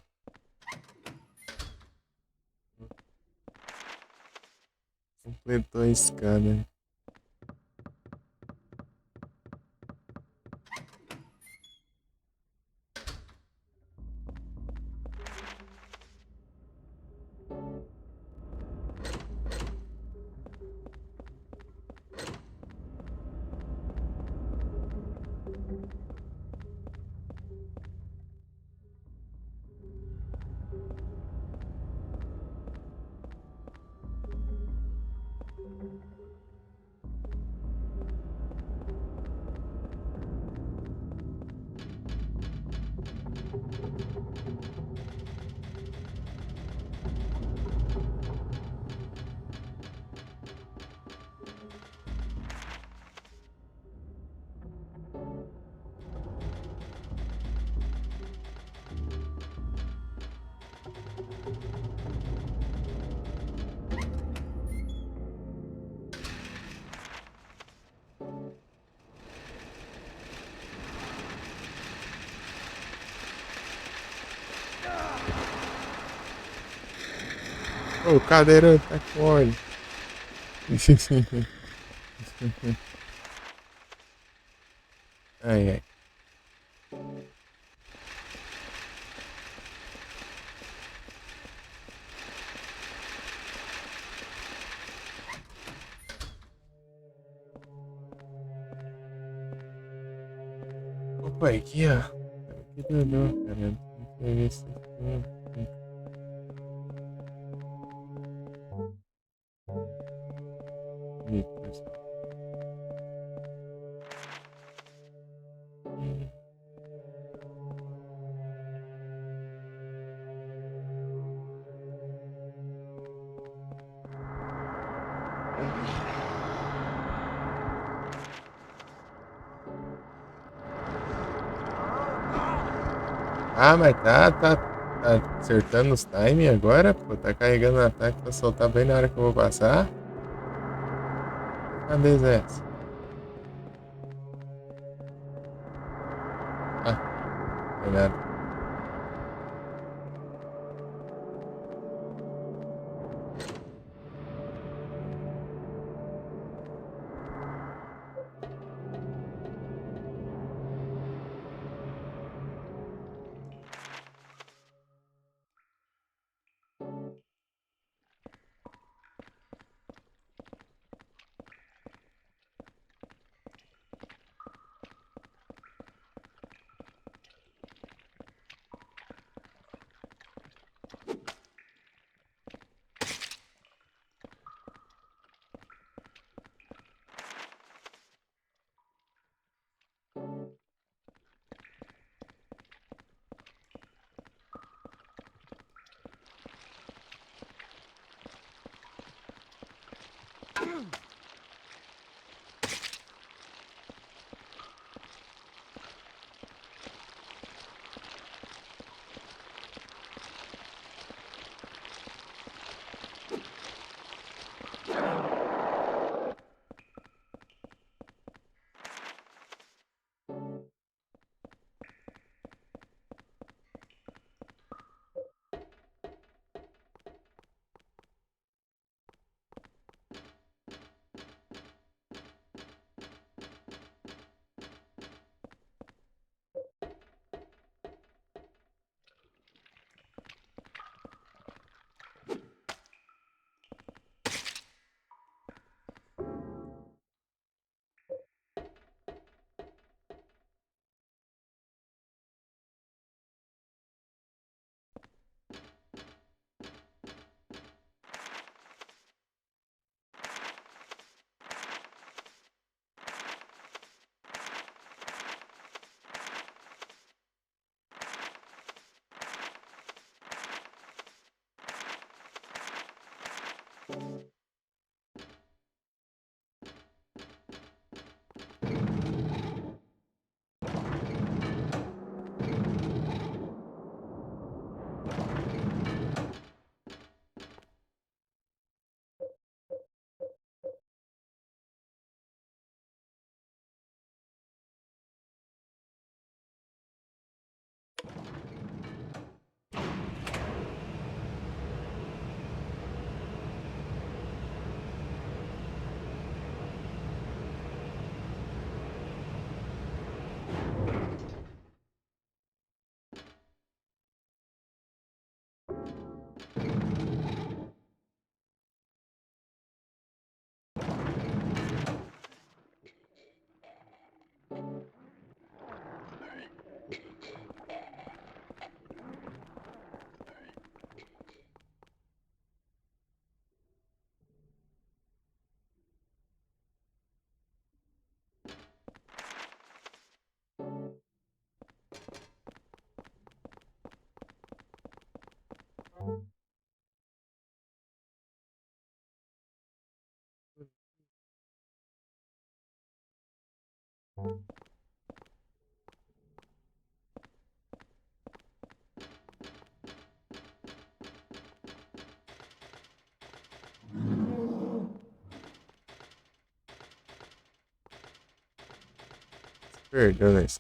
Completou a escada. Ô, o cadeirante tá com óleo. Ai, ai. Opa, aqui, ó. Que dodô, cara. Não sei isso aqui. Litros. Ah, mas tá acertando os timing agora, pô. Tá carregando o ataque pra soltar bem na hora que eu vou passar. Cadê Zé? Ah, não é nada. Perdão, isso.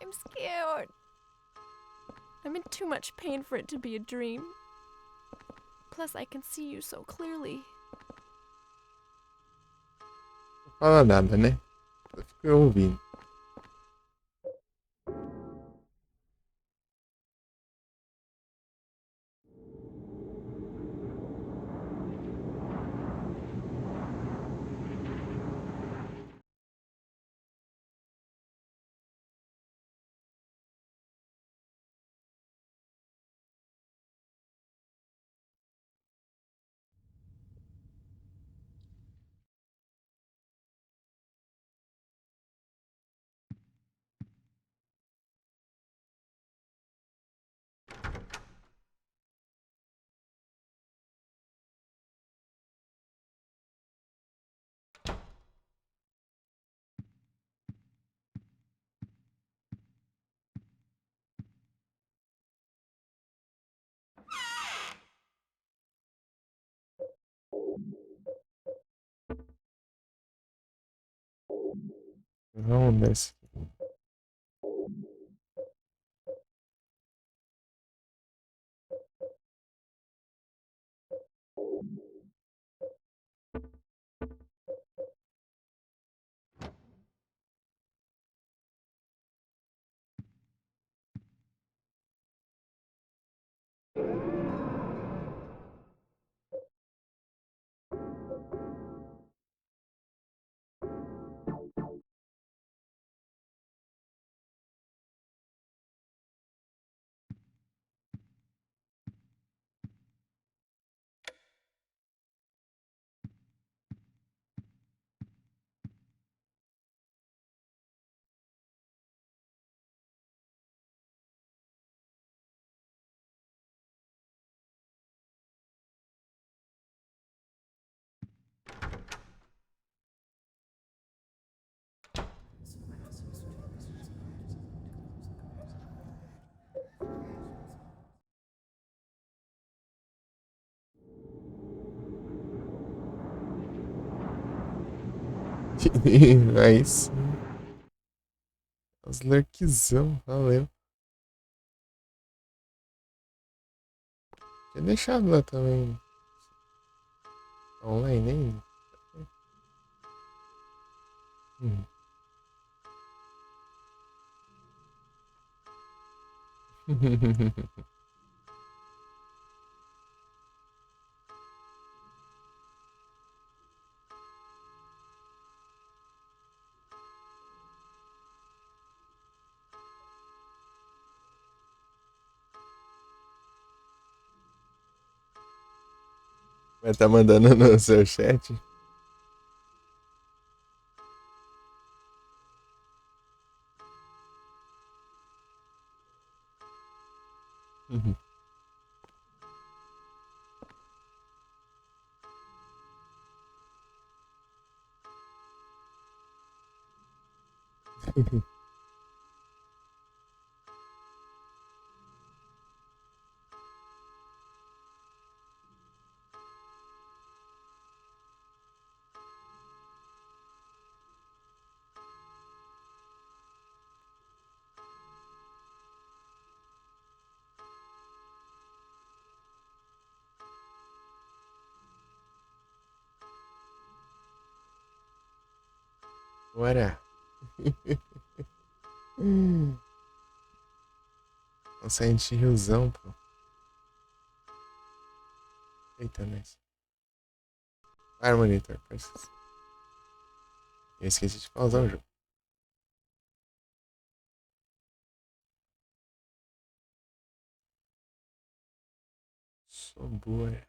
I'm scared. I'm in too much pain for it to be a dream. Plus, I can see you so clearly. Não fala nada, né? Só fica ouvindo. Vamos nessa. Mas. Os lurkzão, valeu. Tinha deixado lá também. Online ainda. Hum. Vai tá mandando no seu chat? Uhum. Bora. Nossa, a gente riozão, pô. Eita, nice. Para, monitor. Eu esqueci de pausar o jogo. Sou boa.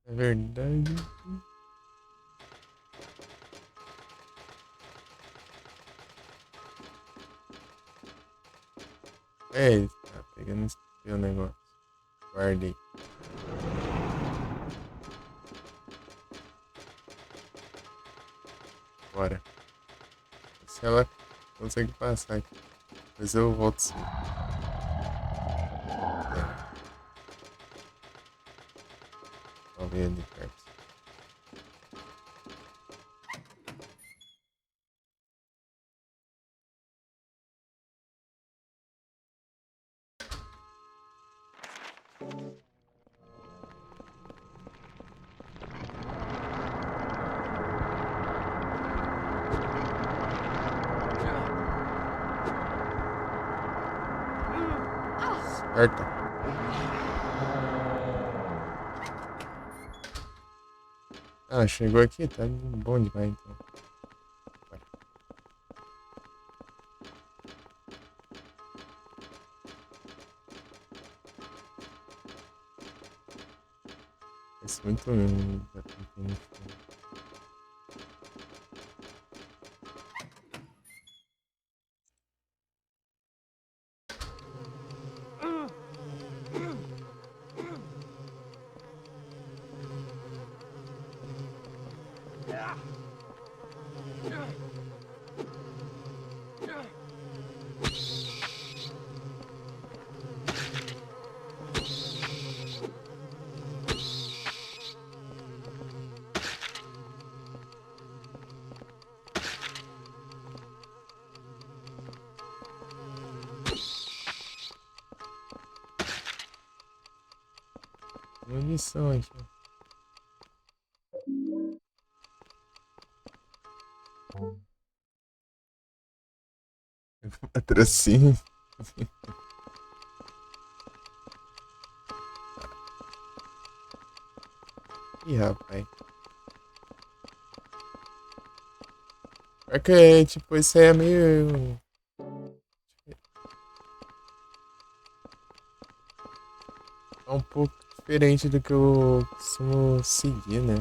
É verdade. É, tá pegando o negócio. Guardei. Bora. Se ela consegue passar aqui. Depois eu volto sim. Vamos ver ali perto. Certo. Ah, chegou aqui? Tá bom demais então. Bora. Faz muito mesmo. Munição aqui. Patrocínio. Ih, rapaz. É que, tipo, isso aí é meio... É um pouco diferente do que eu costumo seguir, né?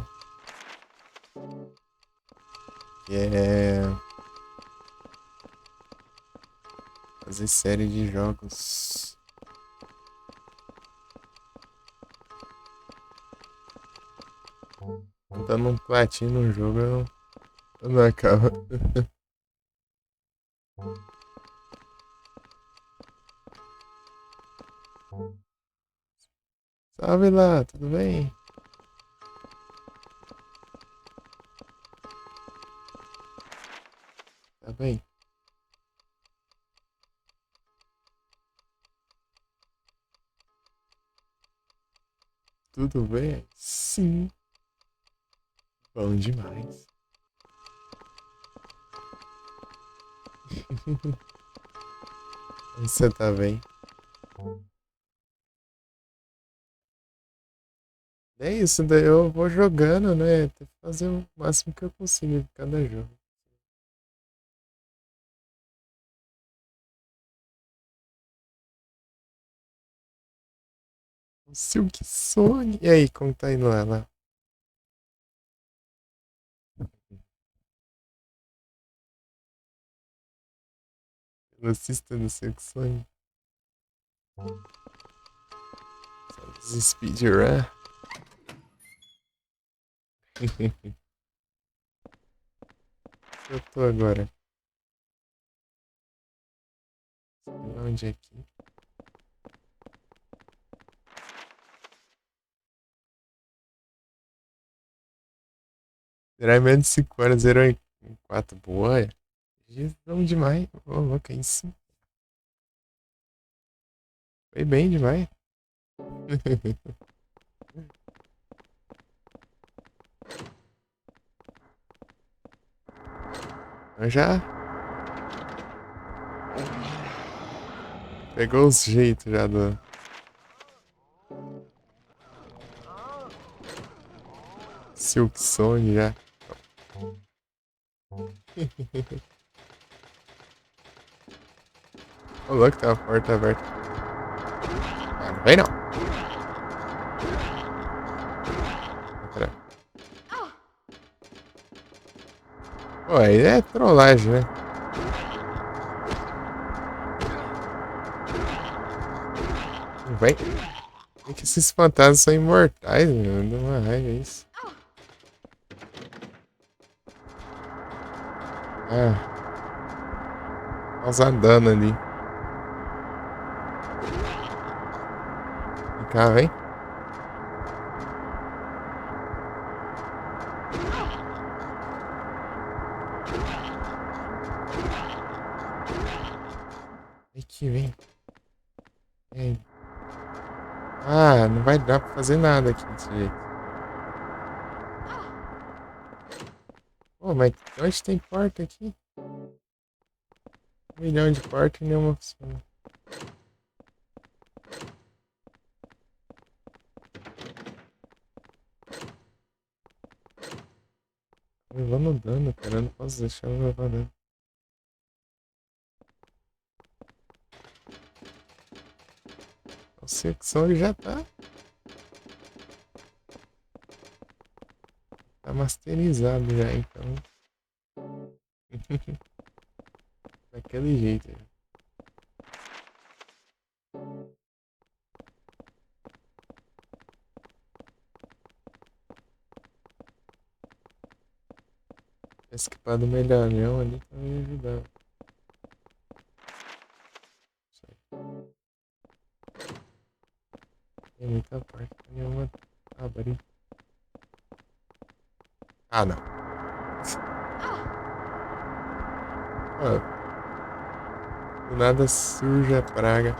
Que é... fazer série de jogos. Dando um platino no jogo, eu não acabo. Salve lá, tudo bem? Tá bem? Tudo bem? Sim. Bom demais. Você tá bem? É isso, daí eu vou jogando, né? Tem que fazer o máximo que eu consigo em cada jogo. O Silk Sonic. E aí, como tá indo lá? Velocista do Silk Sonic. Speedrun. que eu tô agora? Sei lá onde é aqui. Zerar em menos de 5 horas, zerou em 4. Boa. Vamos demais. Ô, louco, é isso. Foi bem demais. Eu já pegou os jeitos já do. Silk Song já. Ô, louco, tem uma porta aberta. Ah, não vem não. Pera. Pô, aí é trollagem, né? Não vem. É que esses fantasmas são imortais, meu. Dá uma raiva isso. Ah. Causar dano ali. Vem cá, vem. Vem aqui, vem. Vem. Ah, não vai dar pra fazer nada aqui desse jeito. Pô, mas onde tem porta aqui? 1 milhão de portas e nenhuma funciona. Tô levando dano, cara. Eu não posso deixar eu levar dano. O secção ele já tá. Tá masterizado já, então. Daquele jeito. Esse equipado melhorão ali também ajudava. Isso aí. Tem muita parte. Nenhuma abrir. Ah, não. Ó, do nada surge a praga.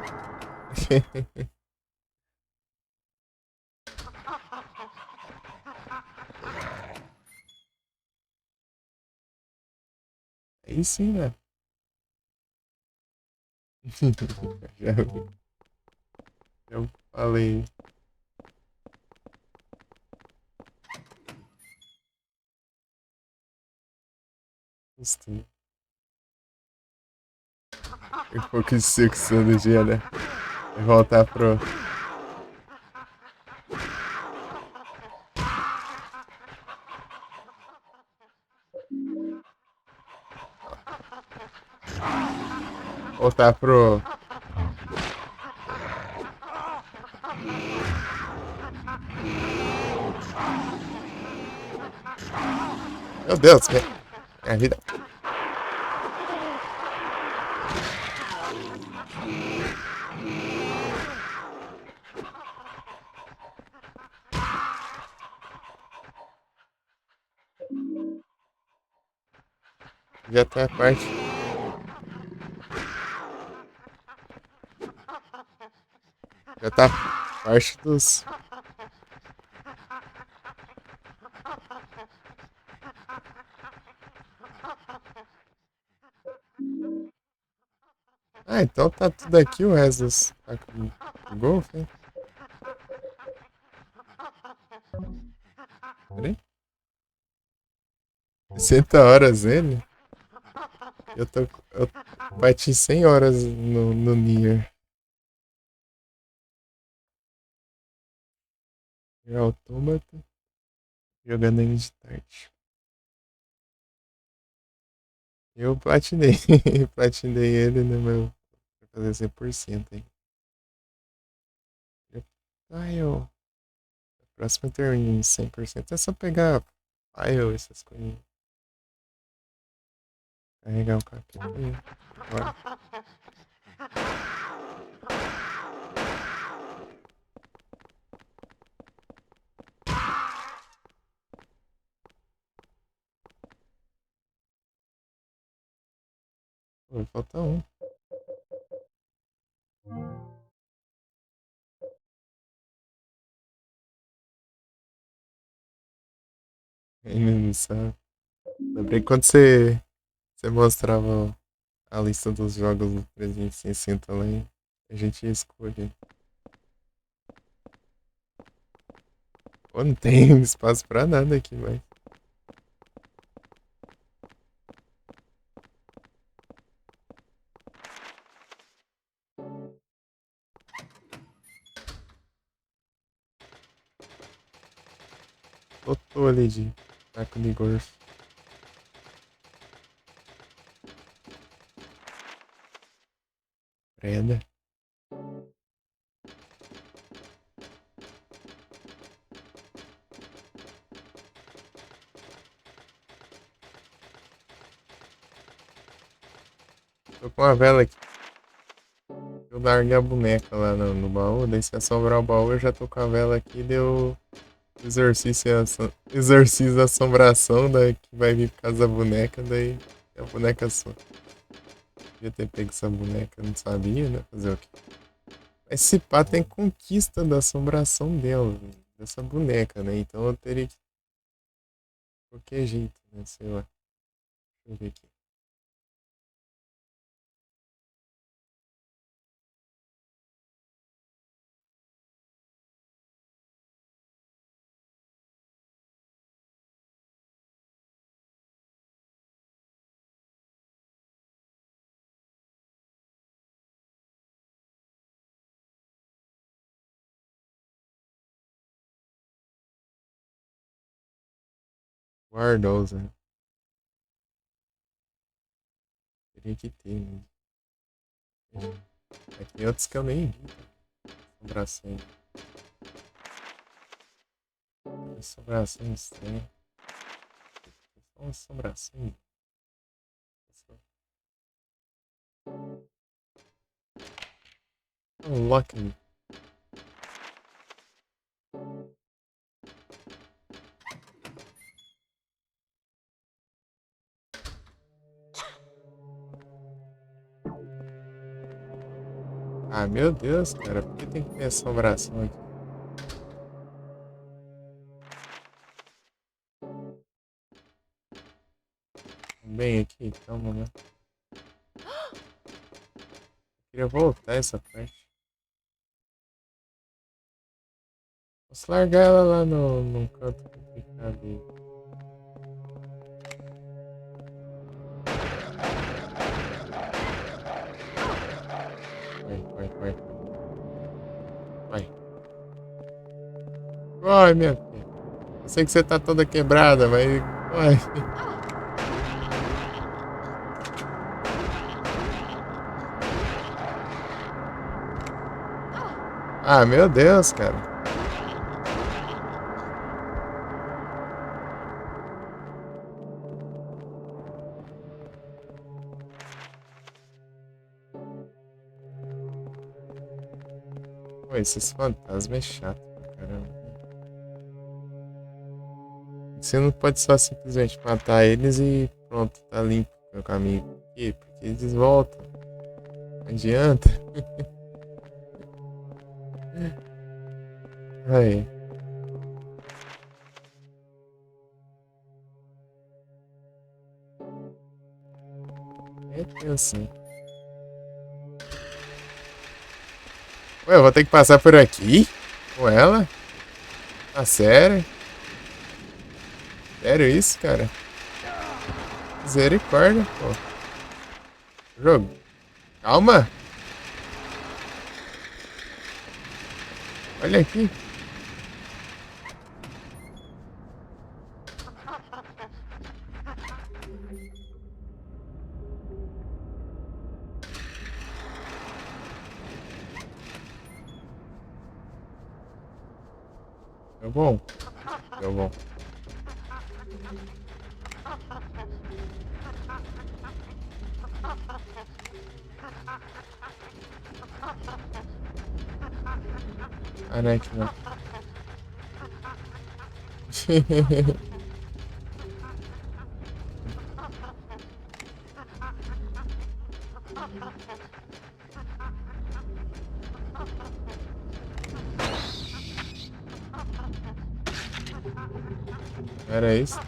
Aí sim, né? Já, já falei. Gostei. Tem um pouco de secção do dia, né? Vai voltar pro. Voltar pro. Meu Deus, minha vida. Já tá a parte. Já tá a parte dos. Ah, então tá tudo aqui o resto dos. Tá com o golfe, hein? Peraí. 60 horas ele? Eu bati 100 horas no Nier. E Autômata. Jogando ele de tarde. Eu platinei. Platinei ele no meu. Pra fazer 100% aí. Ah, eu. A próxima eu termino em 100%. É só pegar file, essas coisas. Carregar o capeta aí. Bora. Pô, falta um. Ele não sabe. Lembrei quando você mostrava a lista dos jogos do 360 lá e a gente ia escolher. Pô, não tem espaço pra nada aqui, mas. Lotou ali de taco de golfe. Preda. Tô com uma vela aqui. Eu larguei a boneca lá no baú, daí se assombrar o baú eu já tô com a vela aqui, deu exorciza a assombração que vai vir por causa da boneca, daí a boneca só. Devia ter pego essa boneca, não sabia, né? Fazer o quê? Mas esse pá tem conquista da assombração dela, velho, dessa boneca, né? Então eu teria que. De qualquer jeito, né? Sei lá. Deixa eu ver aqui. Guardosa, né? Teria que ter, né? Mas tem outros que eu nem vi, tá? Assombração. Assombração estranha. Só uma assombração. Unlock me. Ah, meu Deus, cara. Por que tem que ter assombração aqui? Bem aqui, calma, né? Queria voltar essa parte. Posso largar ela lá no canto complicado aí. Vai. Vai. Vai, minha filha. Eu sei que você tá toda quebrada, mas. Vai. Ah, meu Deus, cara. Pô, esses fantasmas é chato pra caramba. Você não pode só simplesmente matar eles e pronto, tá limpo o caminho. Por quê? Porque eles voltam. Não adianta. Aí. É tenso, né? Ué, eu vou ter que passar por aqui? Com ela? Ah, sério? Sério isso, cara? Misericórdia, pô. Jogo. Calma. Olha aqui. Deu bom. Deu bom. Ah, não é aqui não. Era isso?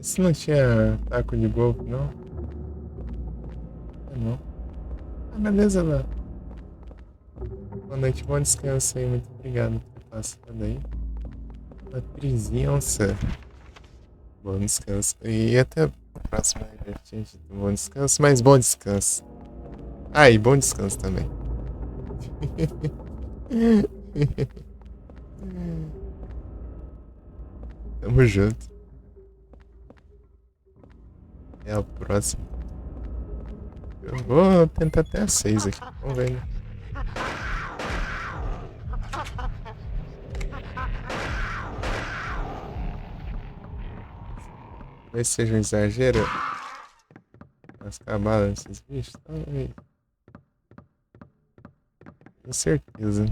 Esse não tinha taco de golfe, não? É, não. Ah, beleza, lá. Boa noite, bom descanso aí. Muito obrigado por ter passado aí. Uma presença. Bom descanso. E até a próxima, gente. Bom descanso, mas bom descanso. Ah, e bom descanso também. Tamo junto. Até a próxima. Eu vou tentar até as 6 aqui. Vamos ver, né? Talvez seja um exagero. As camadas desses bichos. Talvez. Com certeza.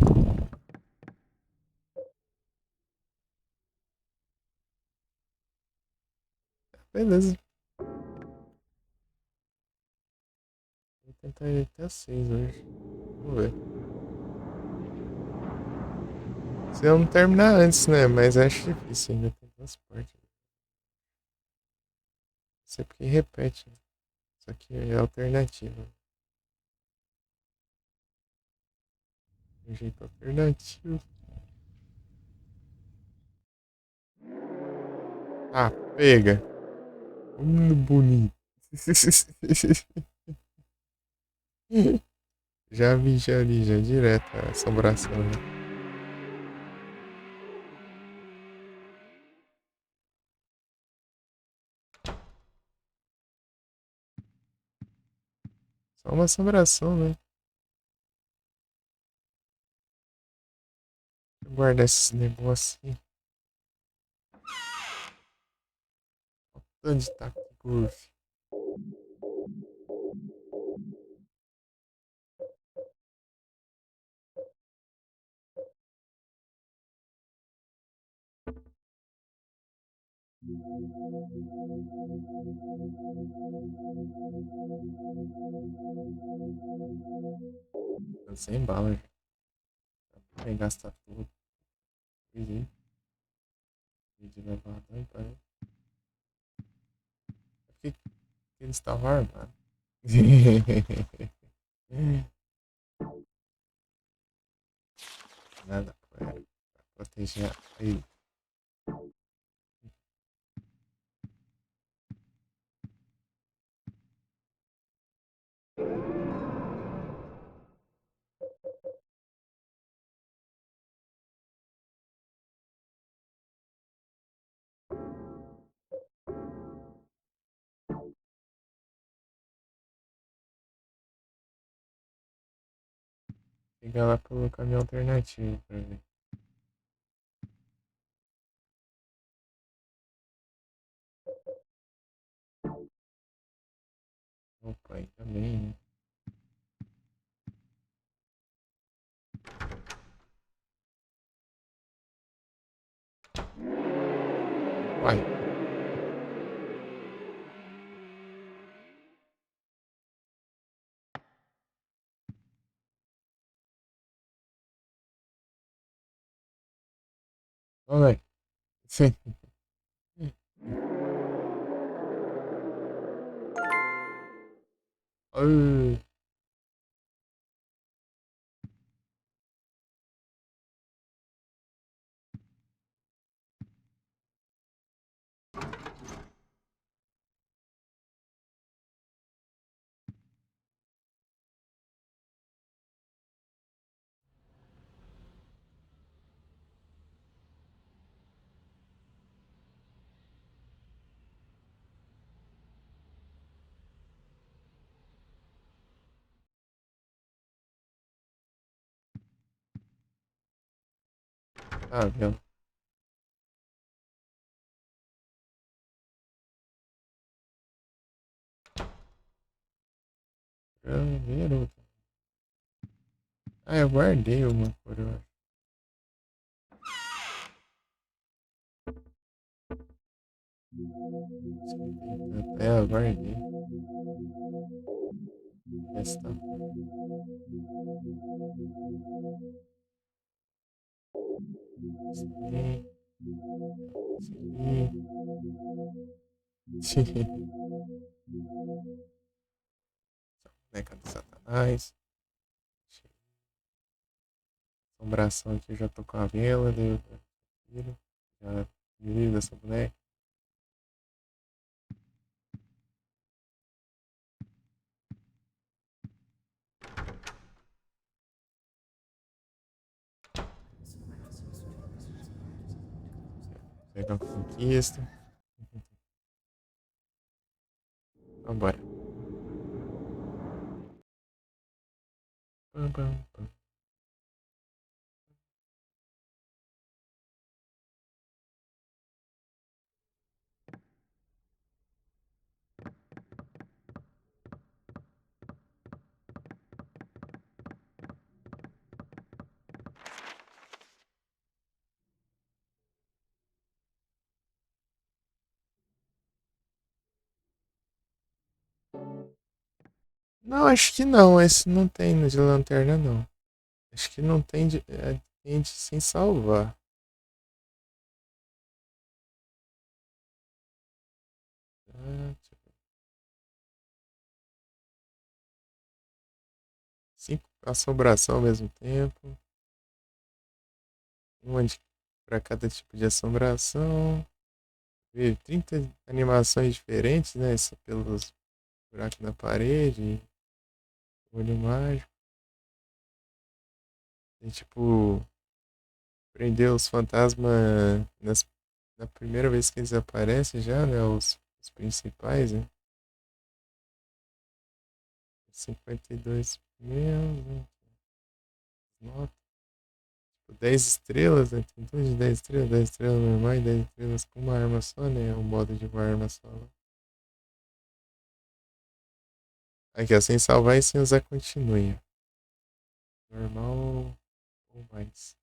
Beleza. Vou tentar ir até as 6 hoje. Vamos ver. Se eu não terminar antes, né? Mas acho difícil ainda tem transporte. Não sei porque repete. Né? Isso aqui é alternativa. Um jeito alternativo. Ah, pega. Bonito. Já vi, já ali, já direto a assombração. Né? Só uma assombração, né? Deixa eu guardar esses negócios aqui. Onde tá o golfe? Tô sem bala, já. Vai gastar tudo. Peguei. De levar dois para. Por que eles estavam armados? Nada pra proteger ele. Pegar lá pelo caminho alternativo pra ver. Opa, aí também, né? Vai. Vamos lá. Sim. Ai, Tá vendo? Garoto. Ah, eu guardei uma coroa. É, eu guardei. Esta. Sim. Boneca do Satanás. Assombração aqui, eu já tô com a vela. Daí eu tiro. Já livro dessa boneca. Pega a conquista. Vambora. Pam, pam, pam. Não, acho que não. Esse não tem no de lanterna, não. Acho que não tem de, tem de sem salvar. Deixa eu ver. 5 assombração ao mesmo tempo. Uma para cada tipo de assombração. 30 animações diferentes, né? Isso pelos buracos na parede. Olho mágico. E tipo, prender os fantasmas na primeira vez que eles aparecem já, né? Os principais, né? 52 mil, nota. 10 estrelas, né? Tem dois de 10 estrelas normais, 10 estrelas com uma arma só, né? Um modo de uma arma só. Aqui, ó, sem salvar e sem usar continue. Normal ou mais.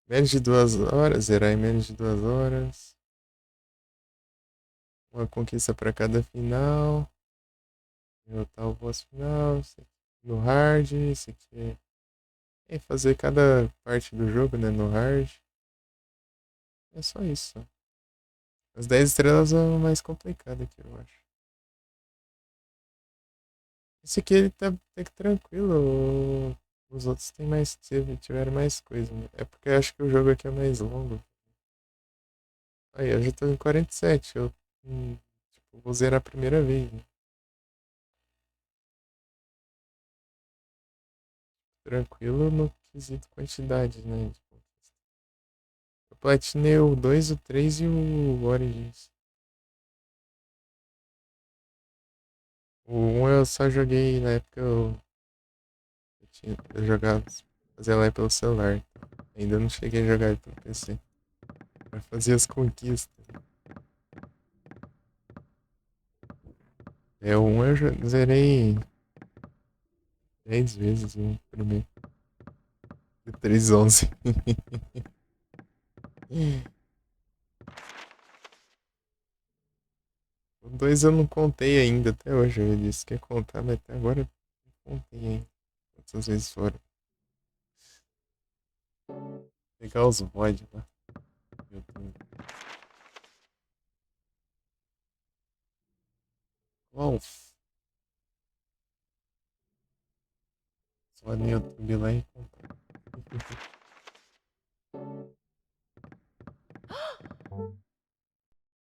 Menos de 2 horas, zerar em menos de 2 horas. Uma conquista para cada final. Derrotar o boss final. No hard, isso aqui é fazer cada parte do jogo, né? No hard. É só isso. As 10 estrelas é o mais complicado aqui, eu acho. Esse aqui ele tá até que tranquilo. Os outros tem mais, tiveram mais coisa, né? É porque eu acho que o jogo aqui é mais longo. Aí, eu já tô em 47. Tipo, vou zerar a primeira vez, né? Tranquilo no quesito quantidade, né? Eu platinei o 2, o 3 e o Origins. O 1 eu só joguei na época eu jogava, fazia lá pelo celular. Então. Ainda não cheguei a jogar pelo PC. Pra fazer as conquistas. É, o 1 eu zerei 10 vezes o primeiro. 311. O 2 eu não contei ainda até hoje. Eu disse que ia contar, mas até agora eu não contei ainda. Quantas vezes foram? Pegar os VOD lá. YouTube. Wolf. Só no YouTube lá e comprar.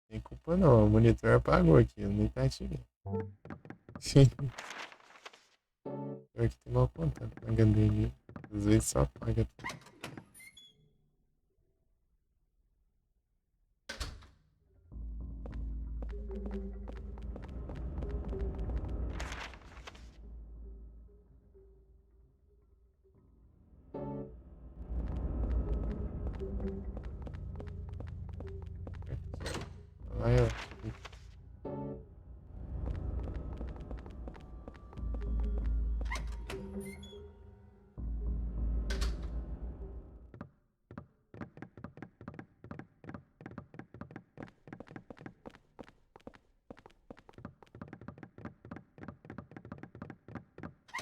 Tem culpa não, o monitor apagou aqui, eu nem ativei. Pior que tem mal contato com HDMI. Às vezes só apaga.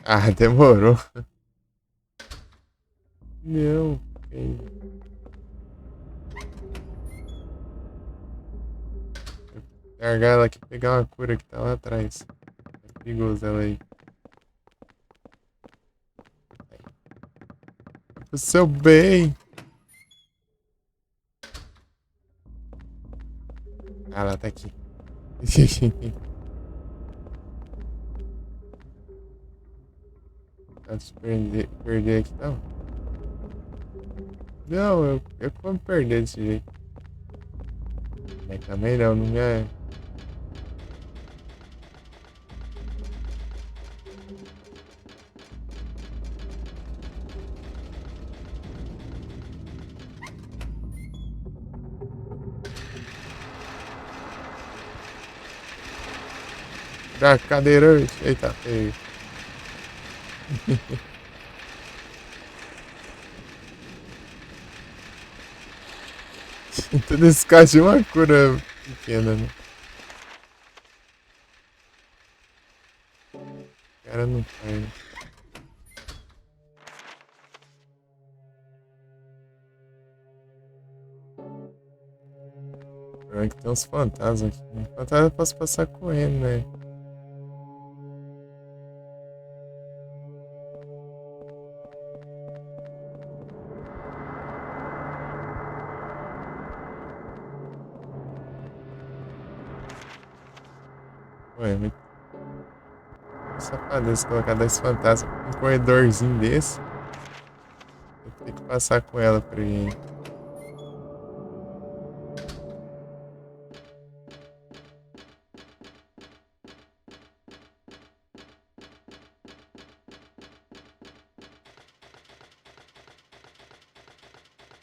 Ah, demorou. Não. Ei. Largar ela aqui e pegar uma cura que tá lá atrás. É perigoso ela aí. Pro seu bem. Ah, ela tá aqui. Antes de perder aqui, não. Não, eu como perder desse jeito. Mas também não, não é. Da cadeirante. Eita, ei. Tudo esse caso de uma cura pequena, né? O cara não faz. É que tem uns fantasmas aqui. Né? Fantasma eu posso passar correndo, né? Ué, muito safadeza colocar dois fantasmas num corredorzinho desse. Eu tenho que passar com ela por aí.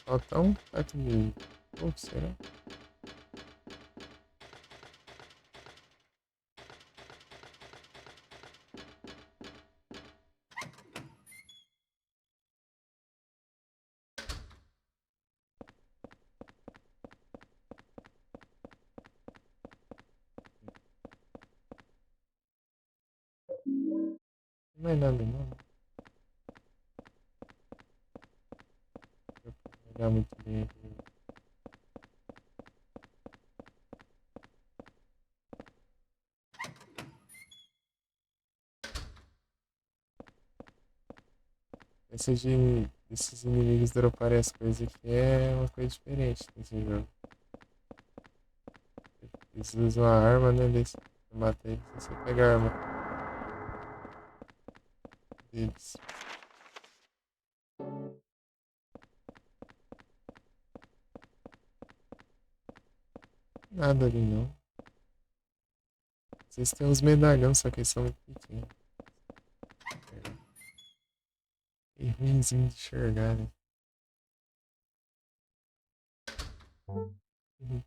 Falta um perto de. Ou será? Não é nada, não. Eu vou olhar muito bem aqui. Esses inimigos droparem as coisas aqui é uma coisa diferente nesse jogo. Eles usam a arma, né? Eles matam eles se você pegar a arma deles. Nada ali não. Vocês têm uns medalhão, só que eles são muito pequenos. E ruimzinho de enxergar, né? Uhum.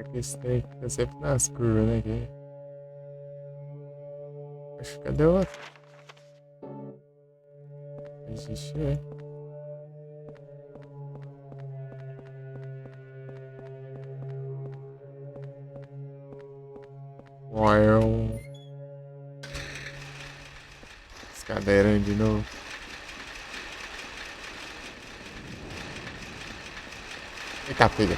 Porque esse trem fica sempre nas curvas, né? Acho que cadê o outro? Existe, é. Uau. Escadeirão de novo. Vem cá, filha.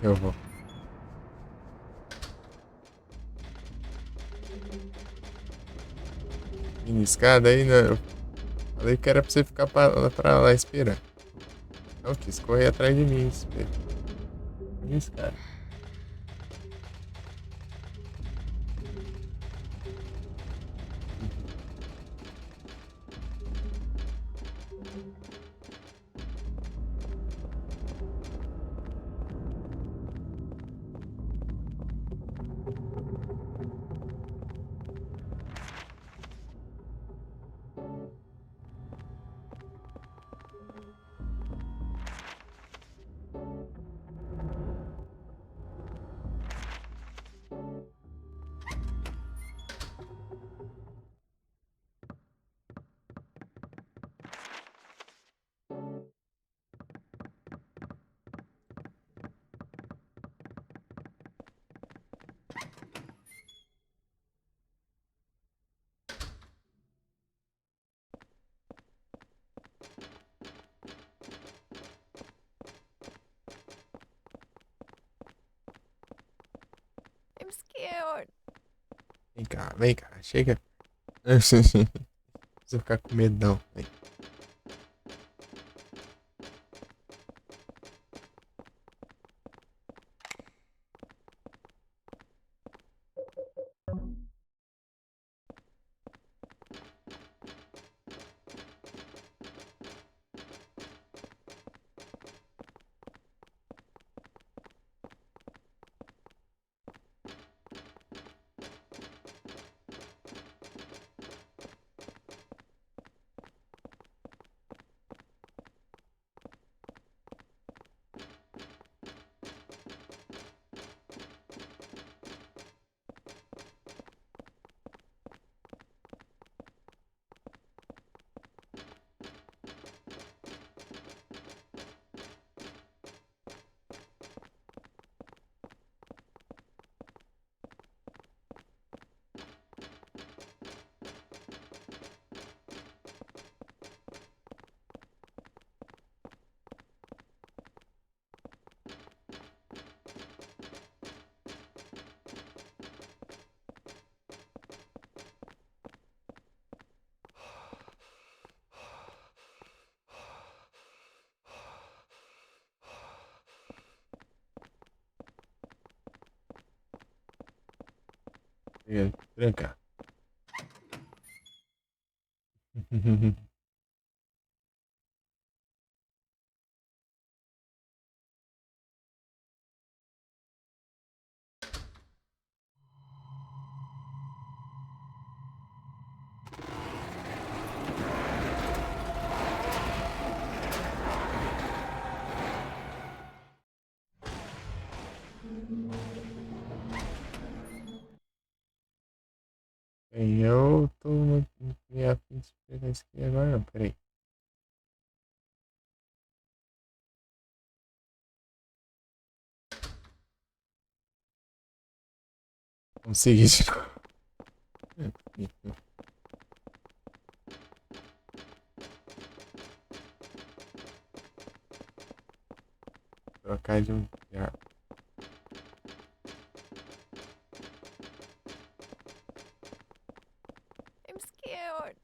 Eu vou. Mini escada aí, né? Eu falei que era pra você ficar pra lá esperando. Não quis correr atrás de mim, espelho. Mini escada. I'm scared. Vem cá, chega. Não precisa ficar com medo, não. Vem. Tranca. Eu tô muito afim de pegar isso aqui agora, não. Peraí. Vamos seguir de novo. Trocar de um. I'm scared.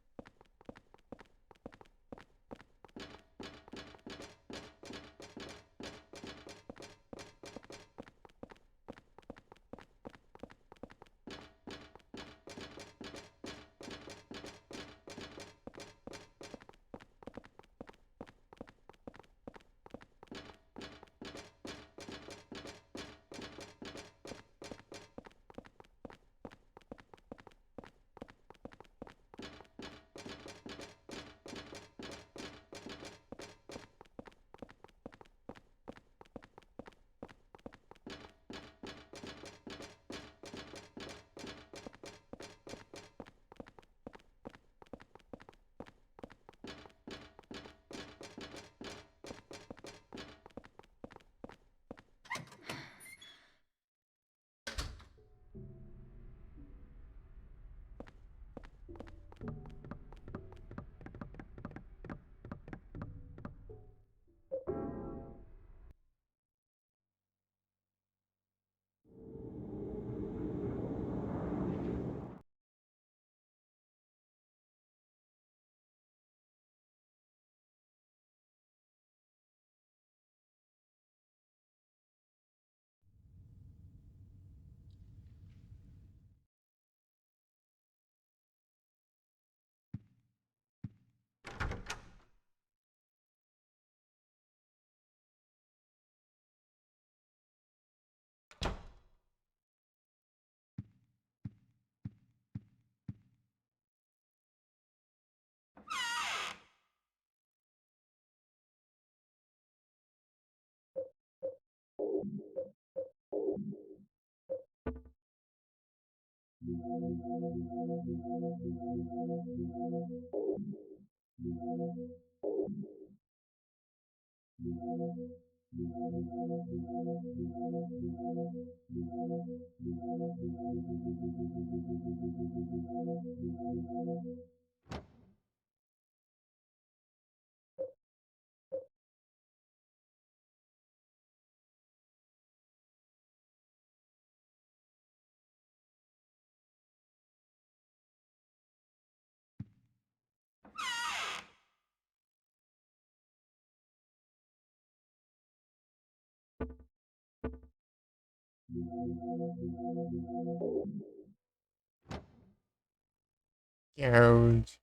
Ouch.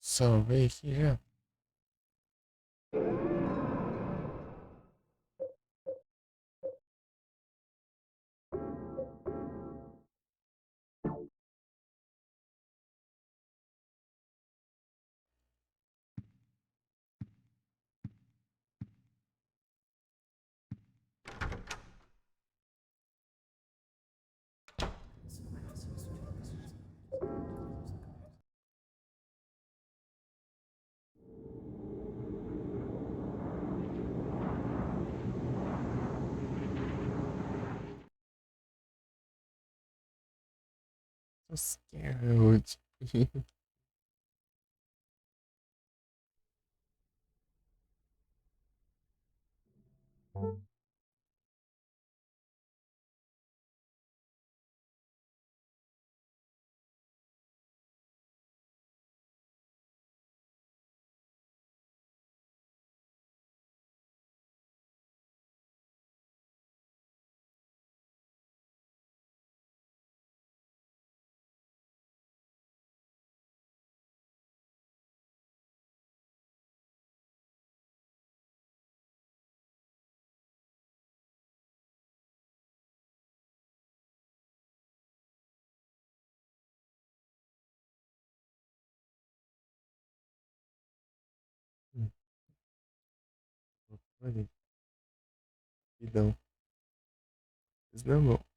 Salve aqui já. So scared. Olha, rapidão. Mas não, bom.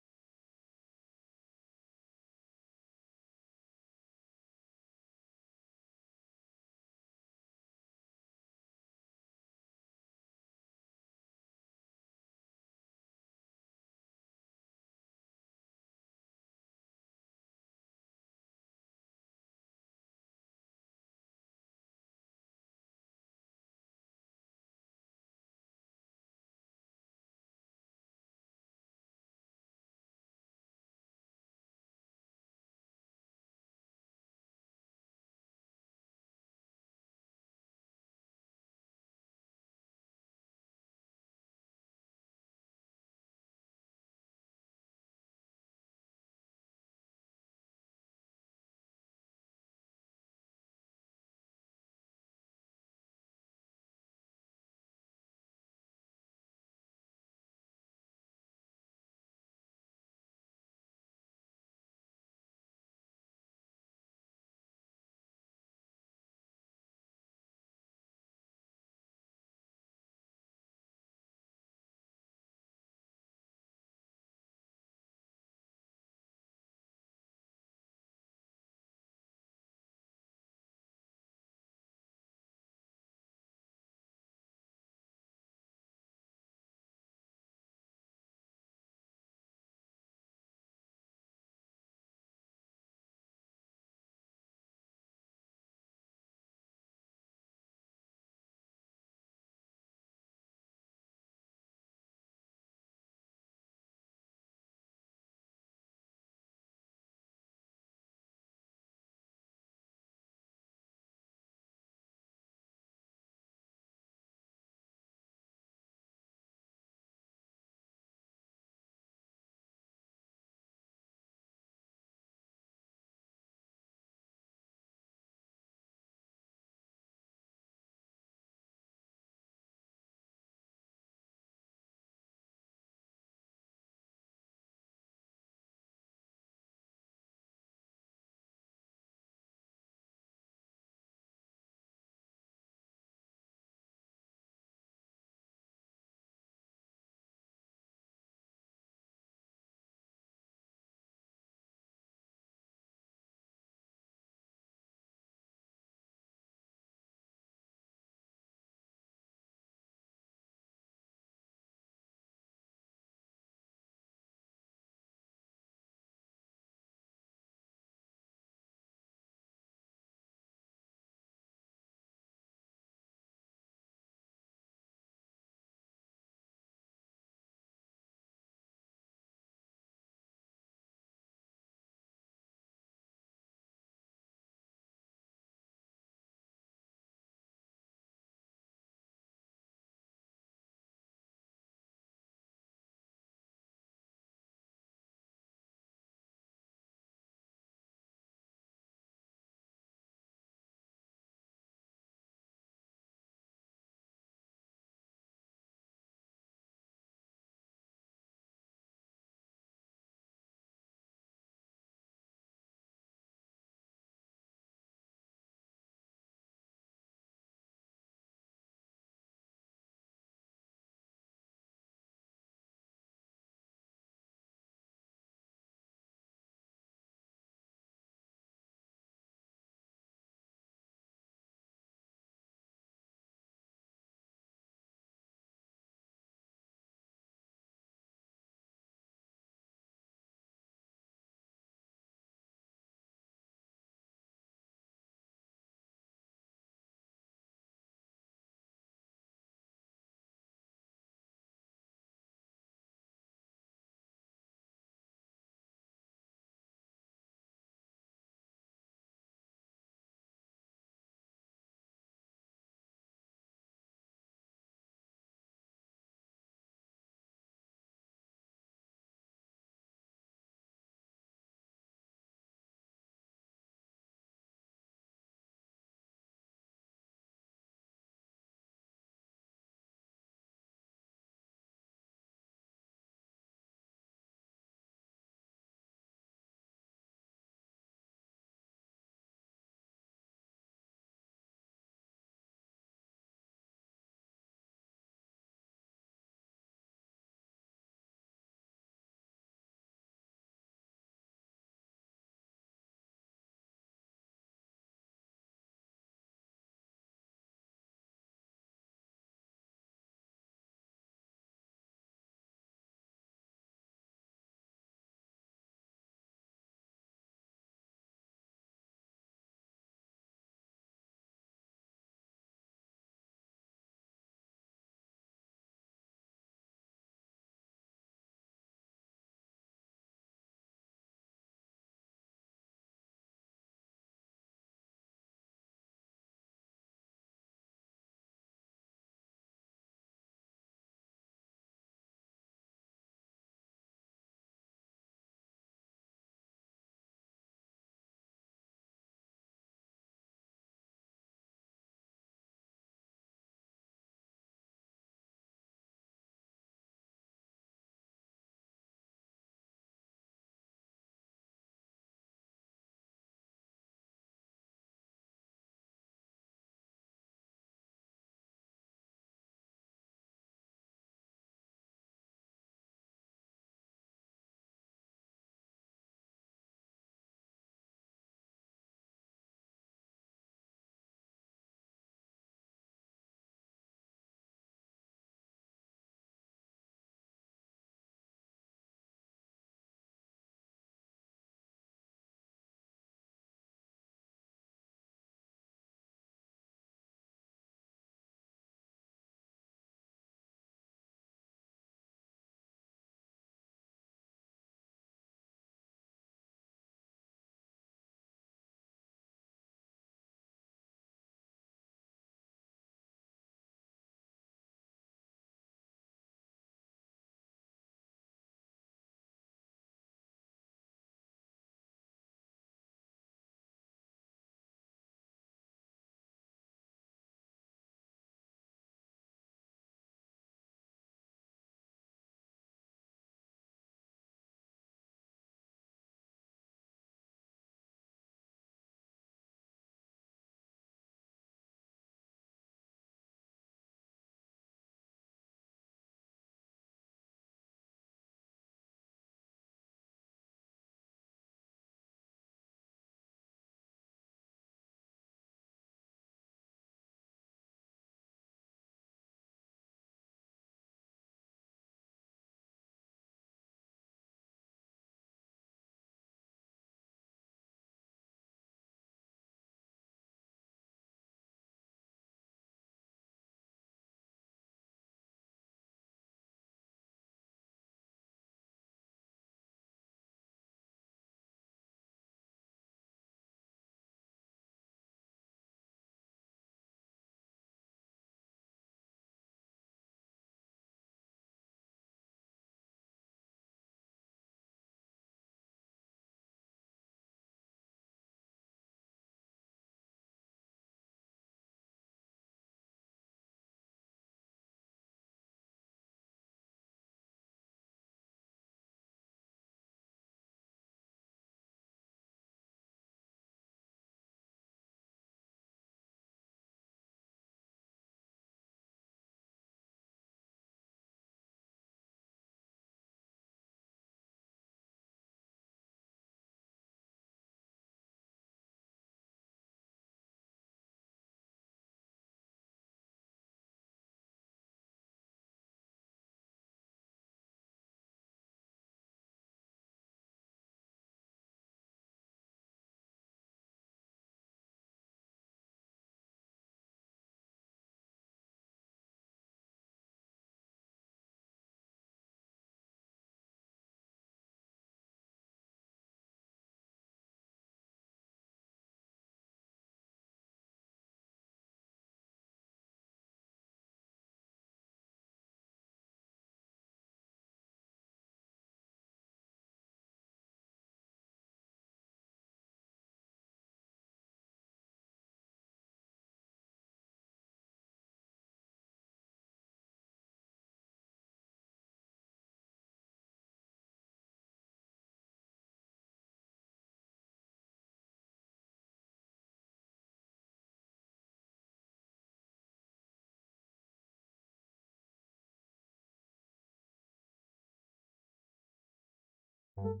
Por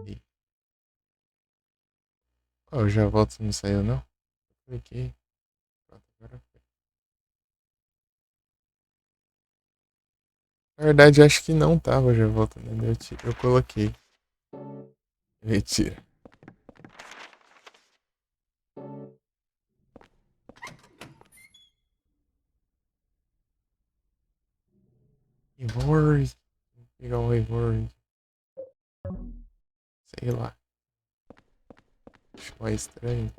quê? Ó, eu já volto, não saiu não? Cliquei. Pronto, agora foi. Na verdade, acho que não tava já voltando. Eu coloquei. Retira. Reward. Vou pegar um reward. Sei lá. Acho mais estranho.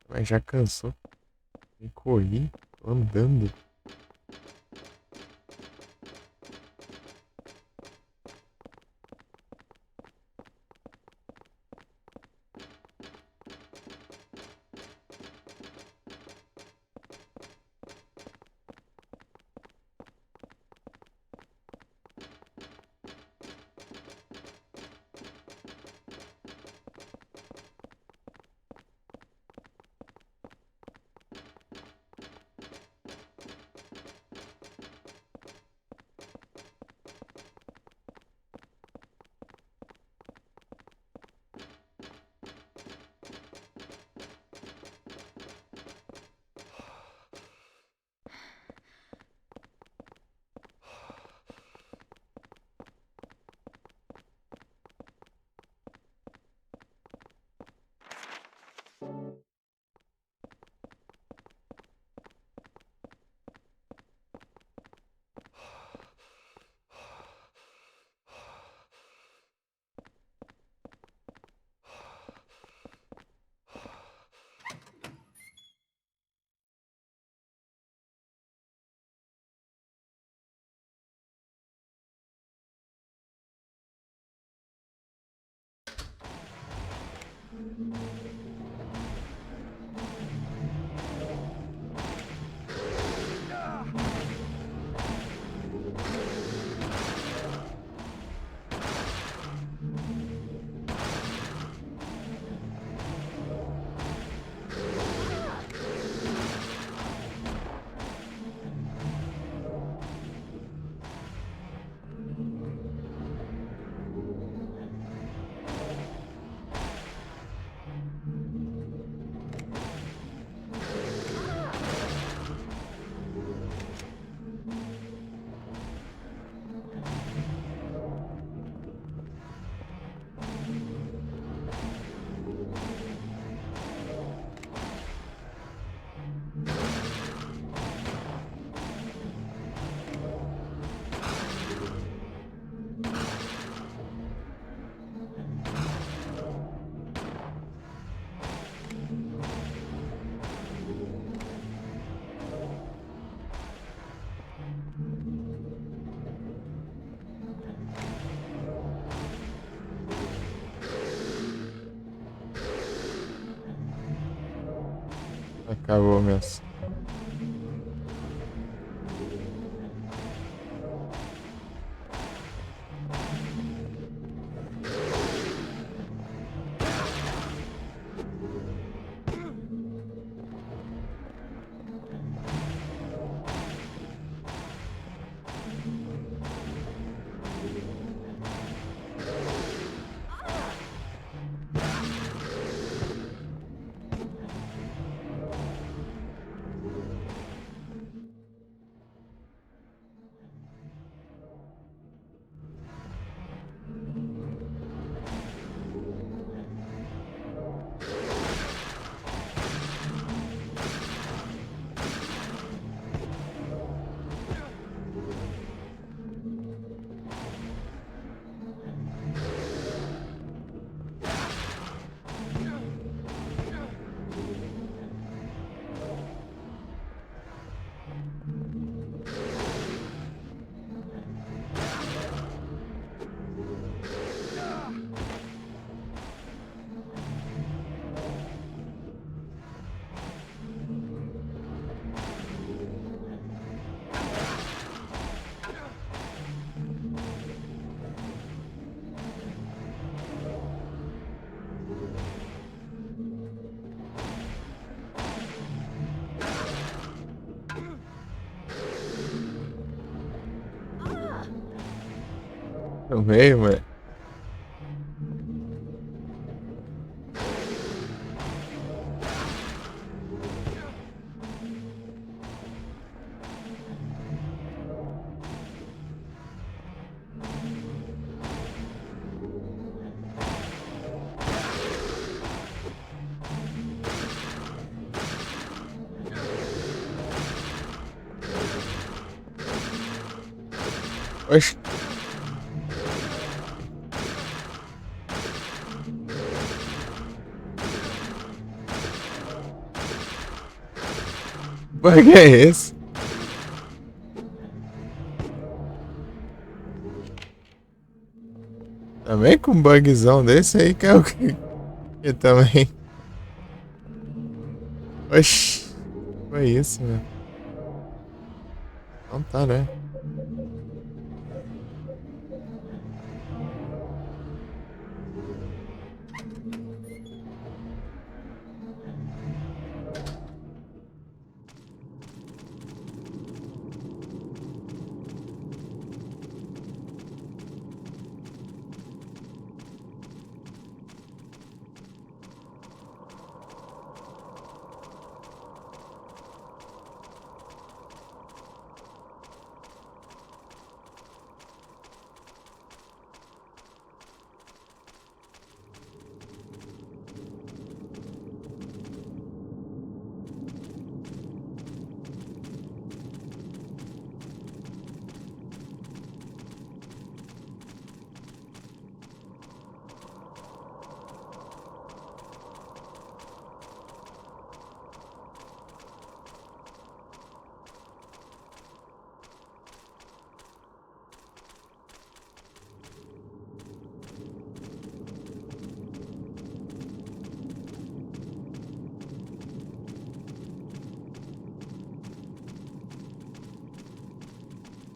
Mas já cansou. E corri. Tô andando. Acabou mesmo. No meio, mano. Oxi. Bug é esse? Também com um bugzão desse aí que é o que também. Oxi. Foi isso, mano. Então tá, né?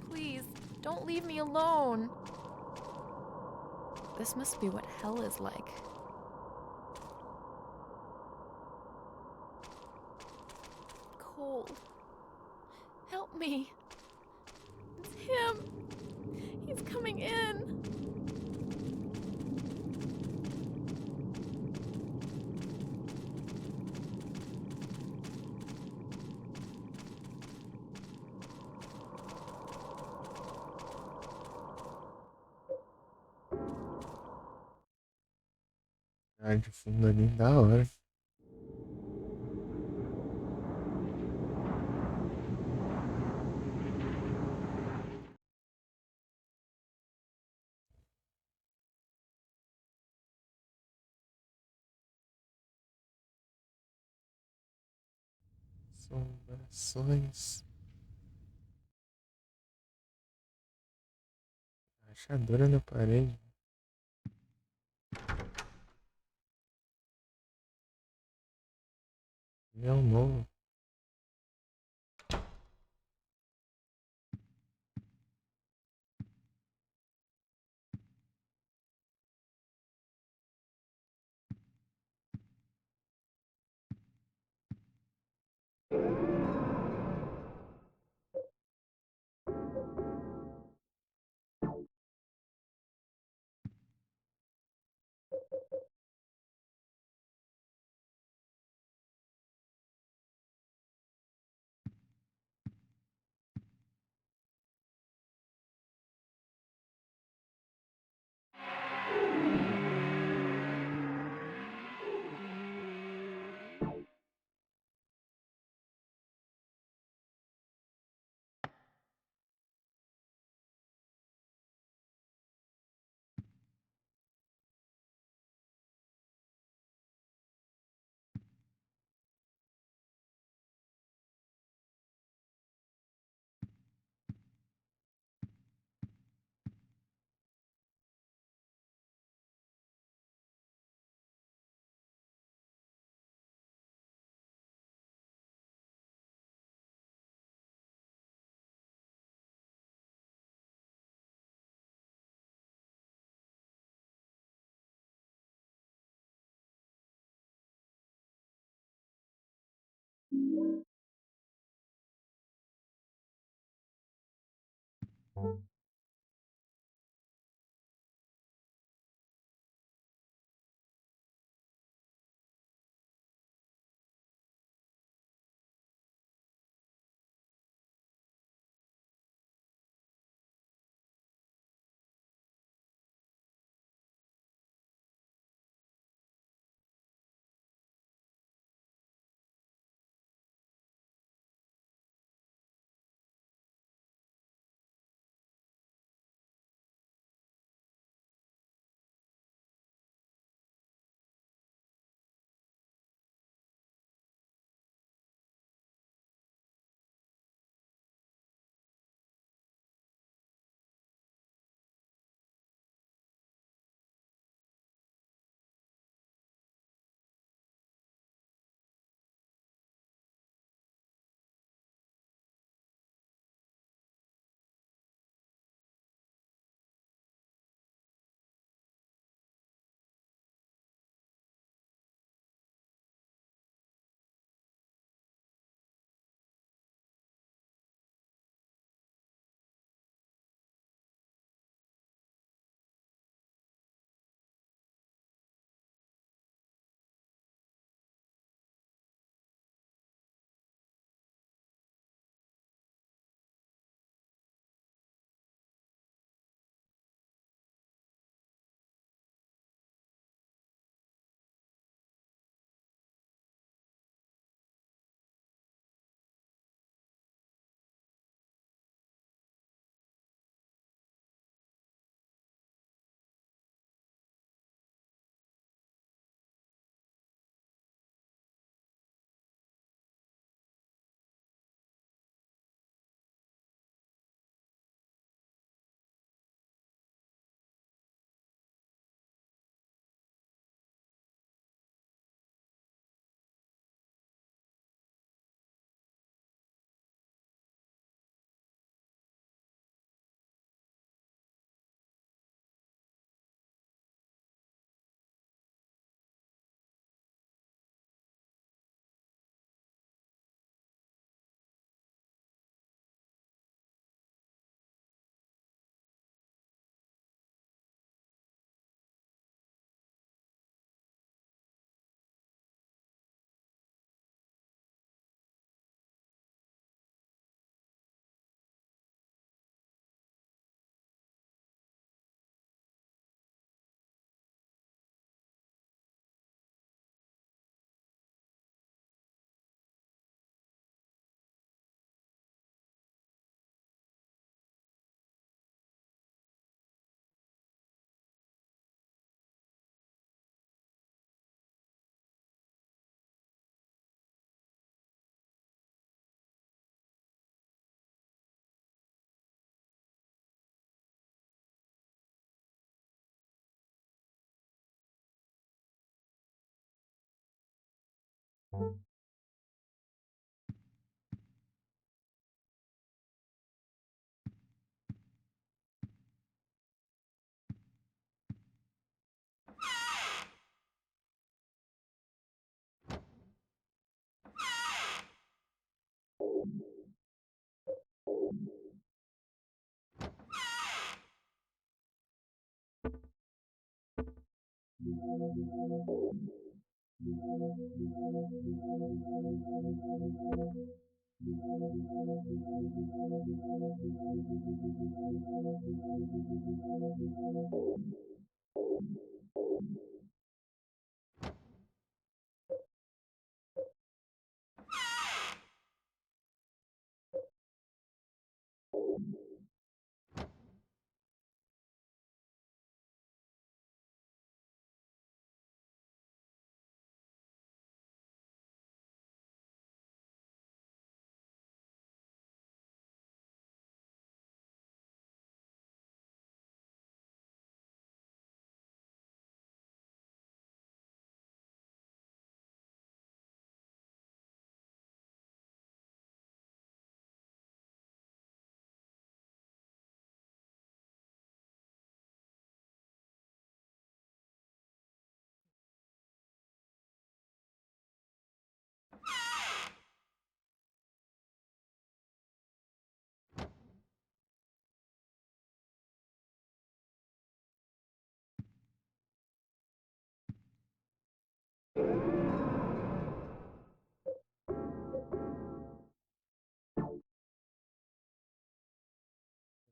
Please, don't leave me alone. This must be what hell is like. Cold. Help me. It's him. He's coming in. Ah, de fundo ali, da hora. Assombrações. Rachadura na parede. Leão novo.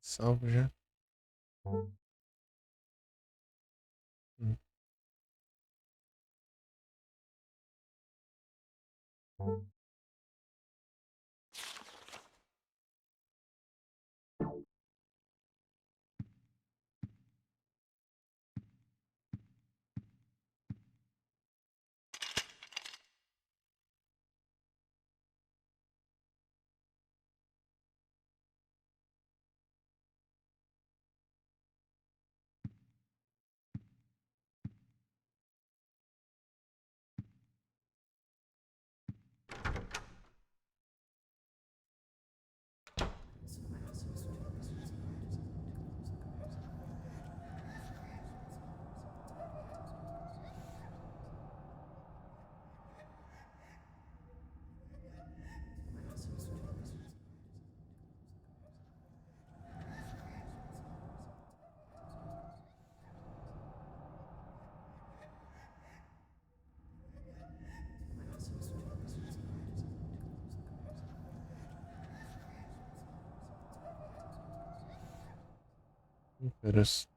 Salvo já. Hum. Caras.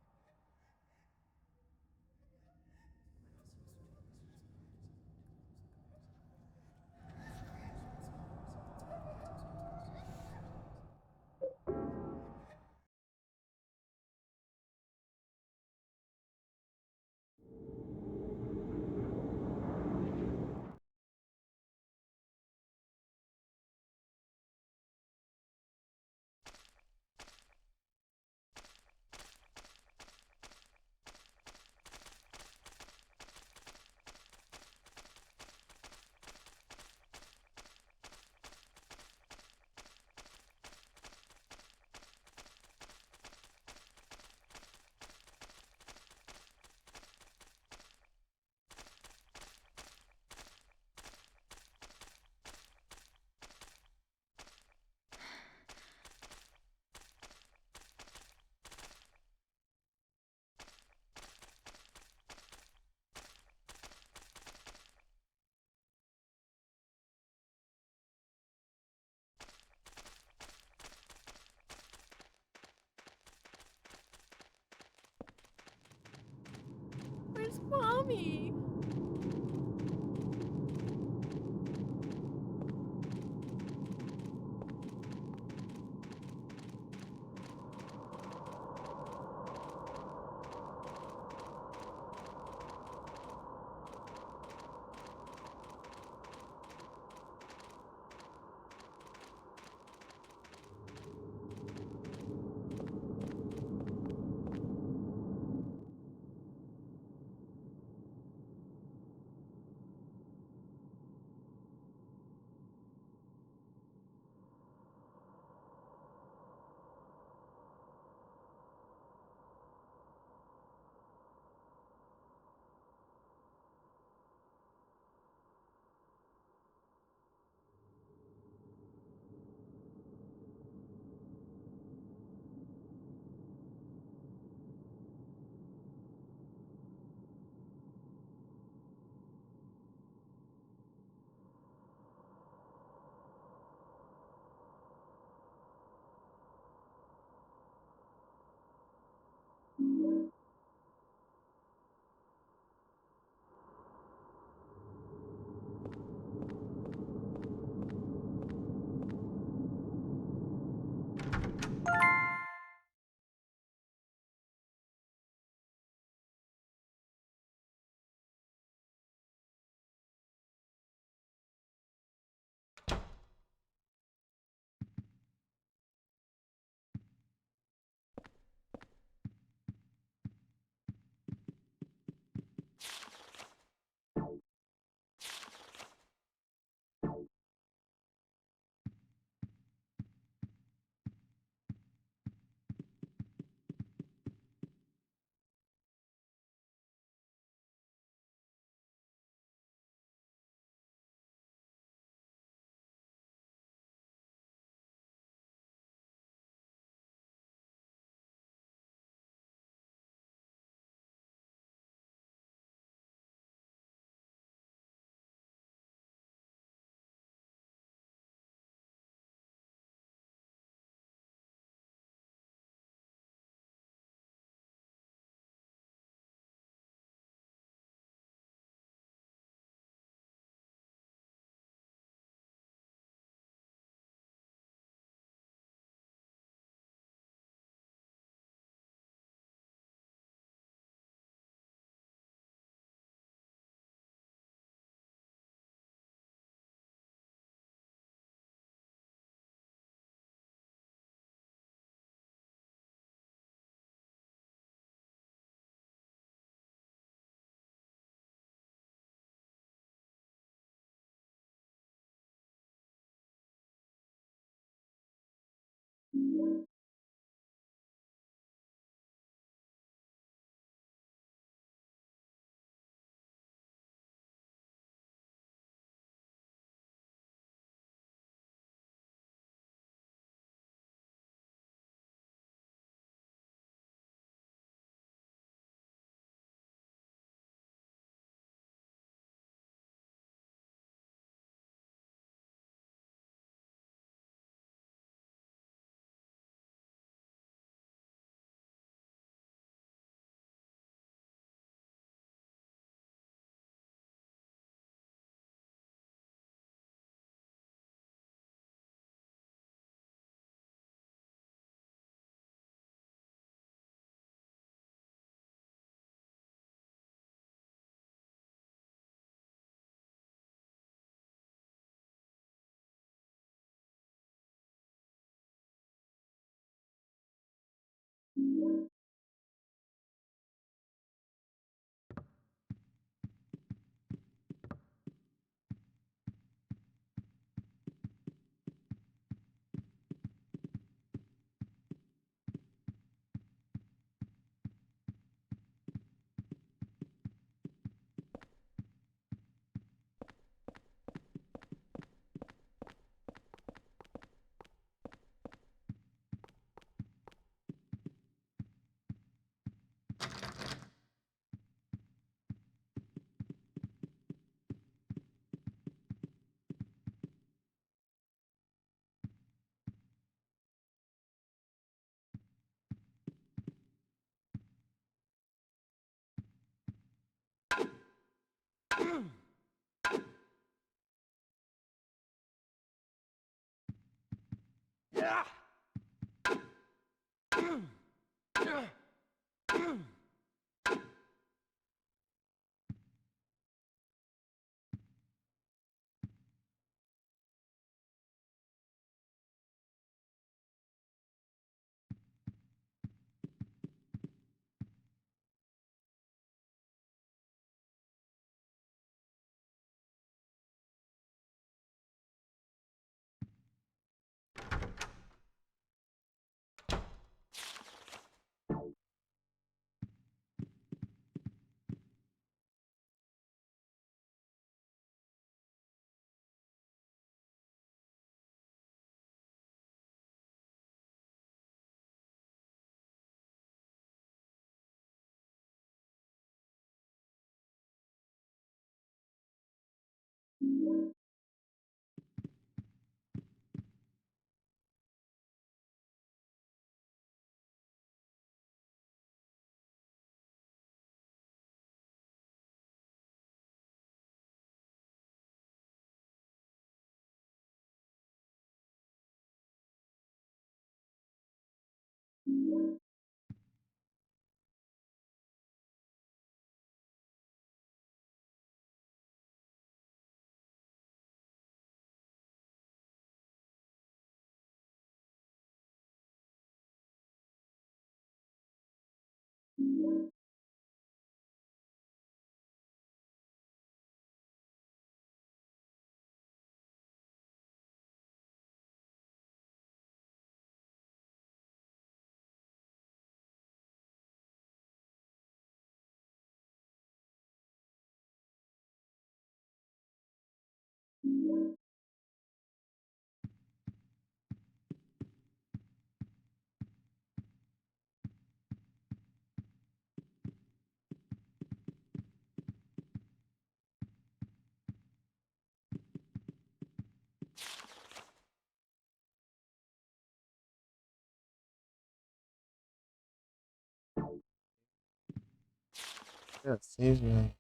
É assim, mas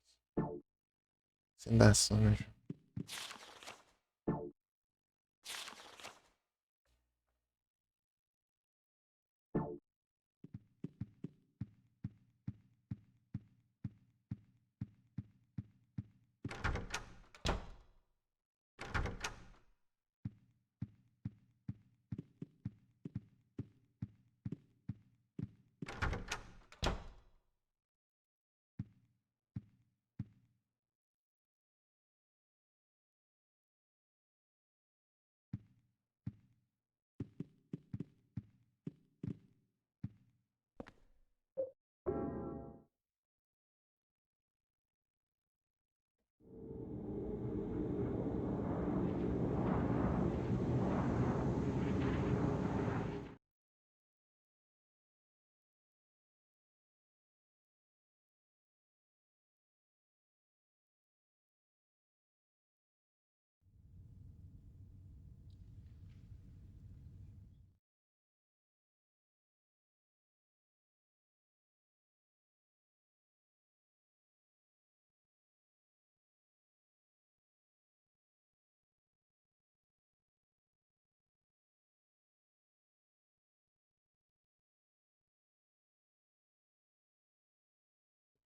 sem dar sono.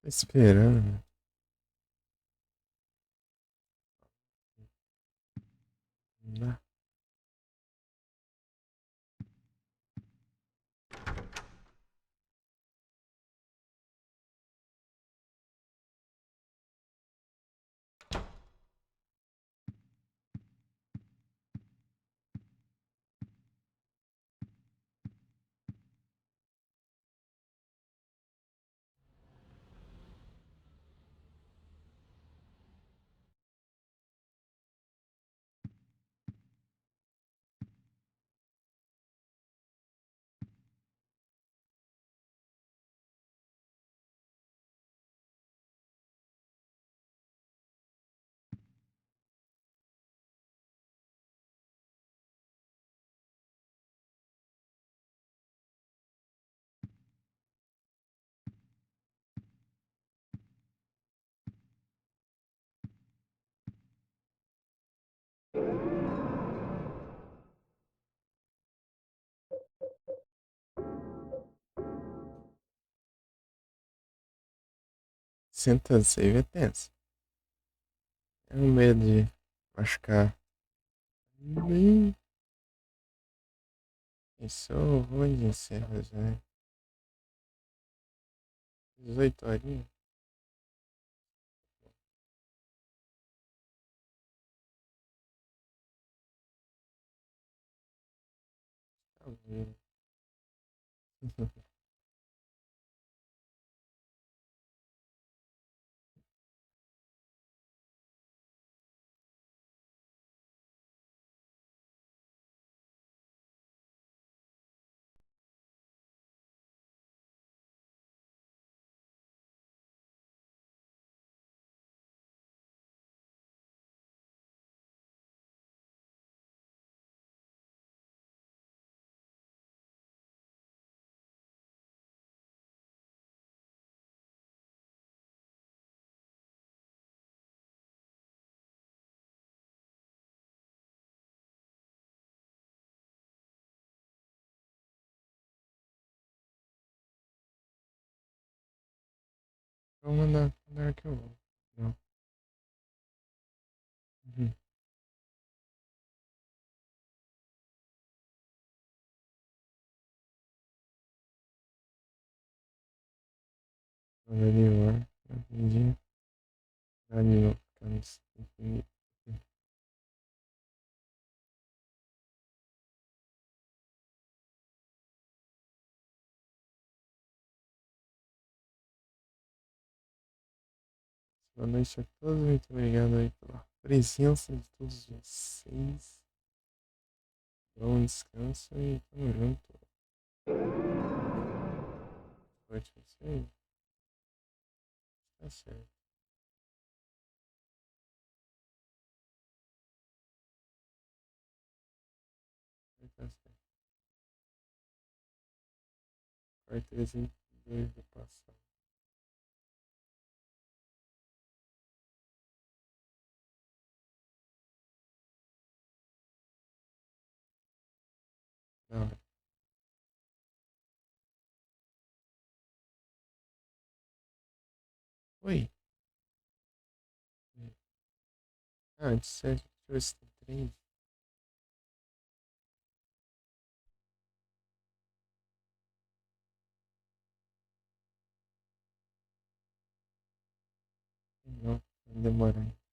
Tô esperando. Não dá. Senta save é tenso. É um medo de machucar. Isso ruim de encerros, né? 18 horinhas. Tá bom. Vou mandar que eu vou. Não. Uhum. Already war. Entendi. Daniel, can't entendi. Boa noite a todos, muito obrigado aí pela presença de todos vocês. Bom descanso e tamo junto. Pode ser? Tá certo. Tá certo. Quarta e dois do passado. Não. Oi. Ah, de 7, deixa eu ver se tem 3. Não, vai demorar.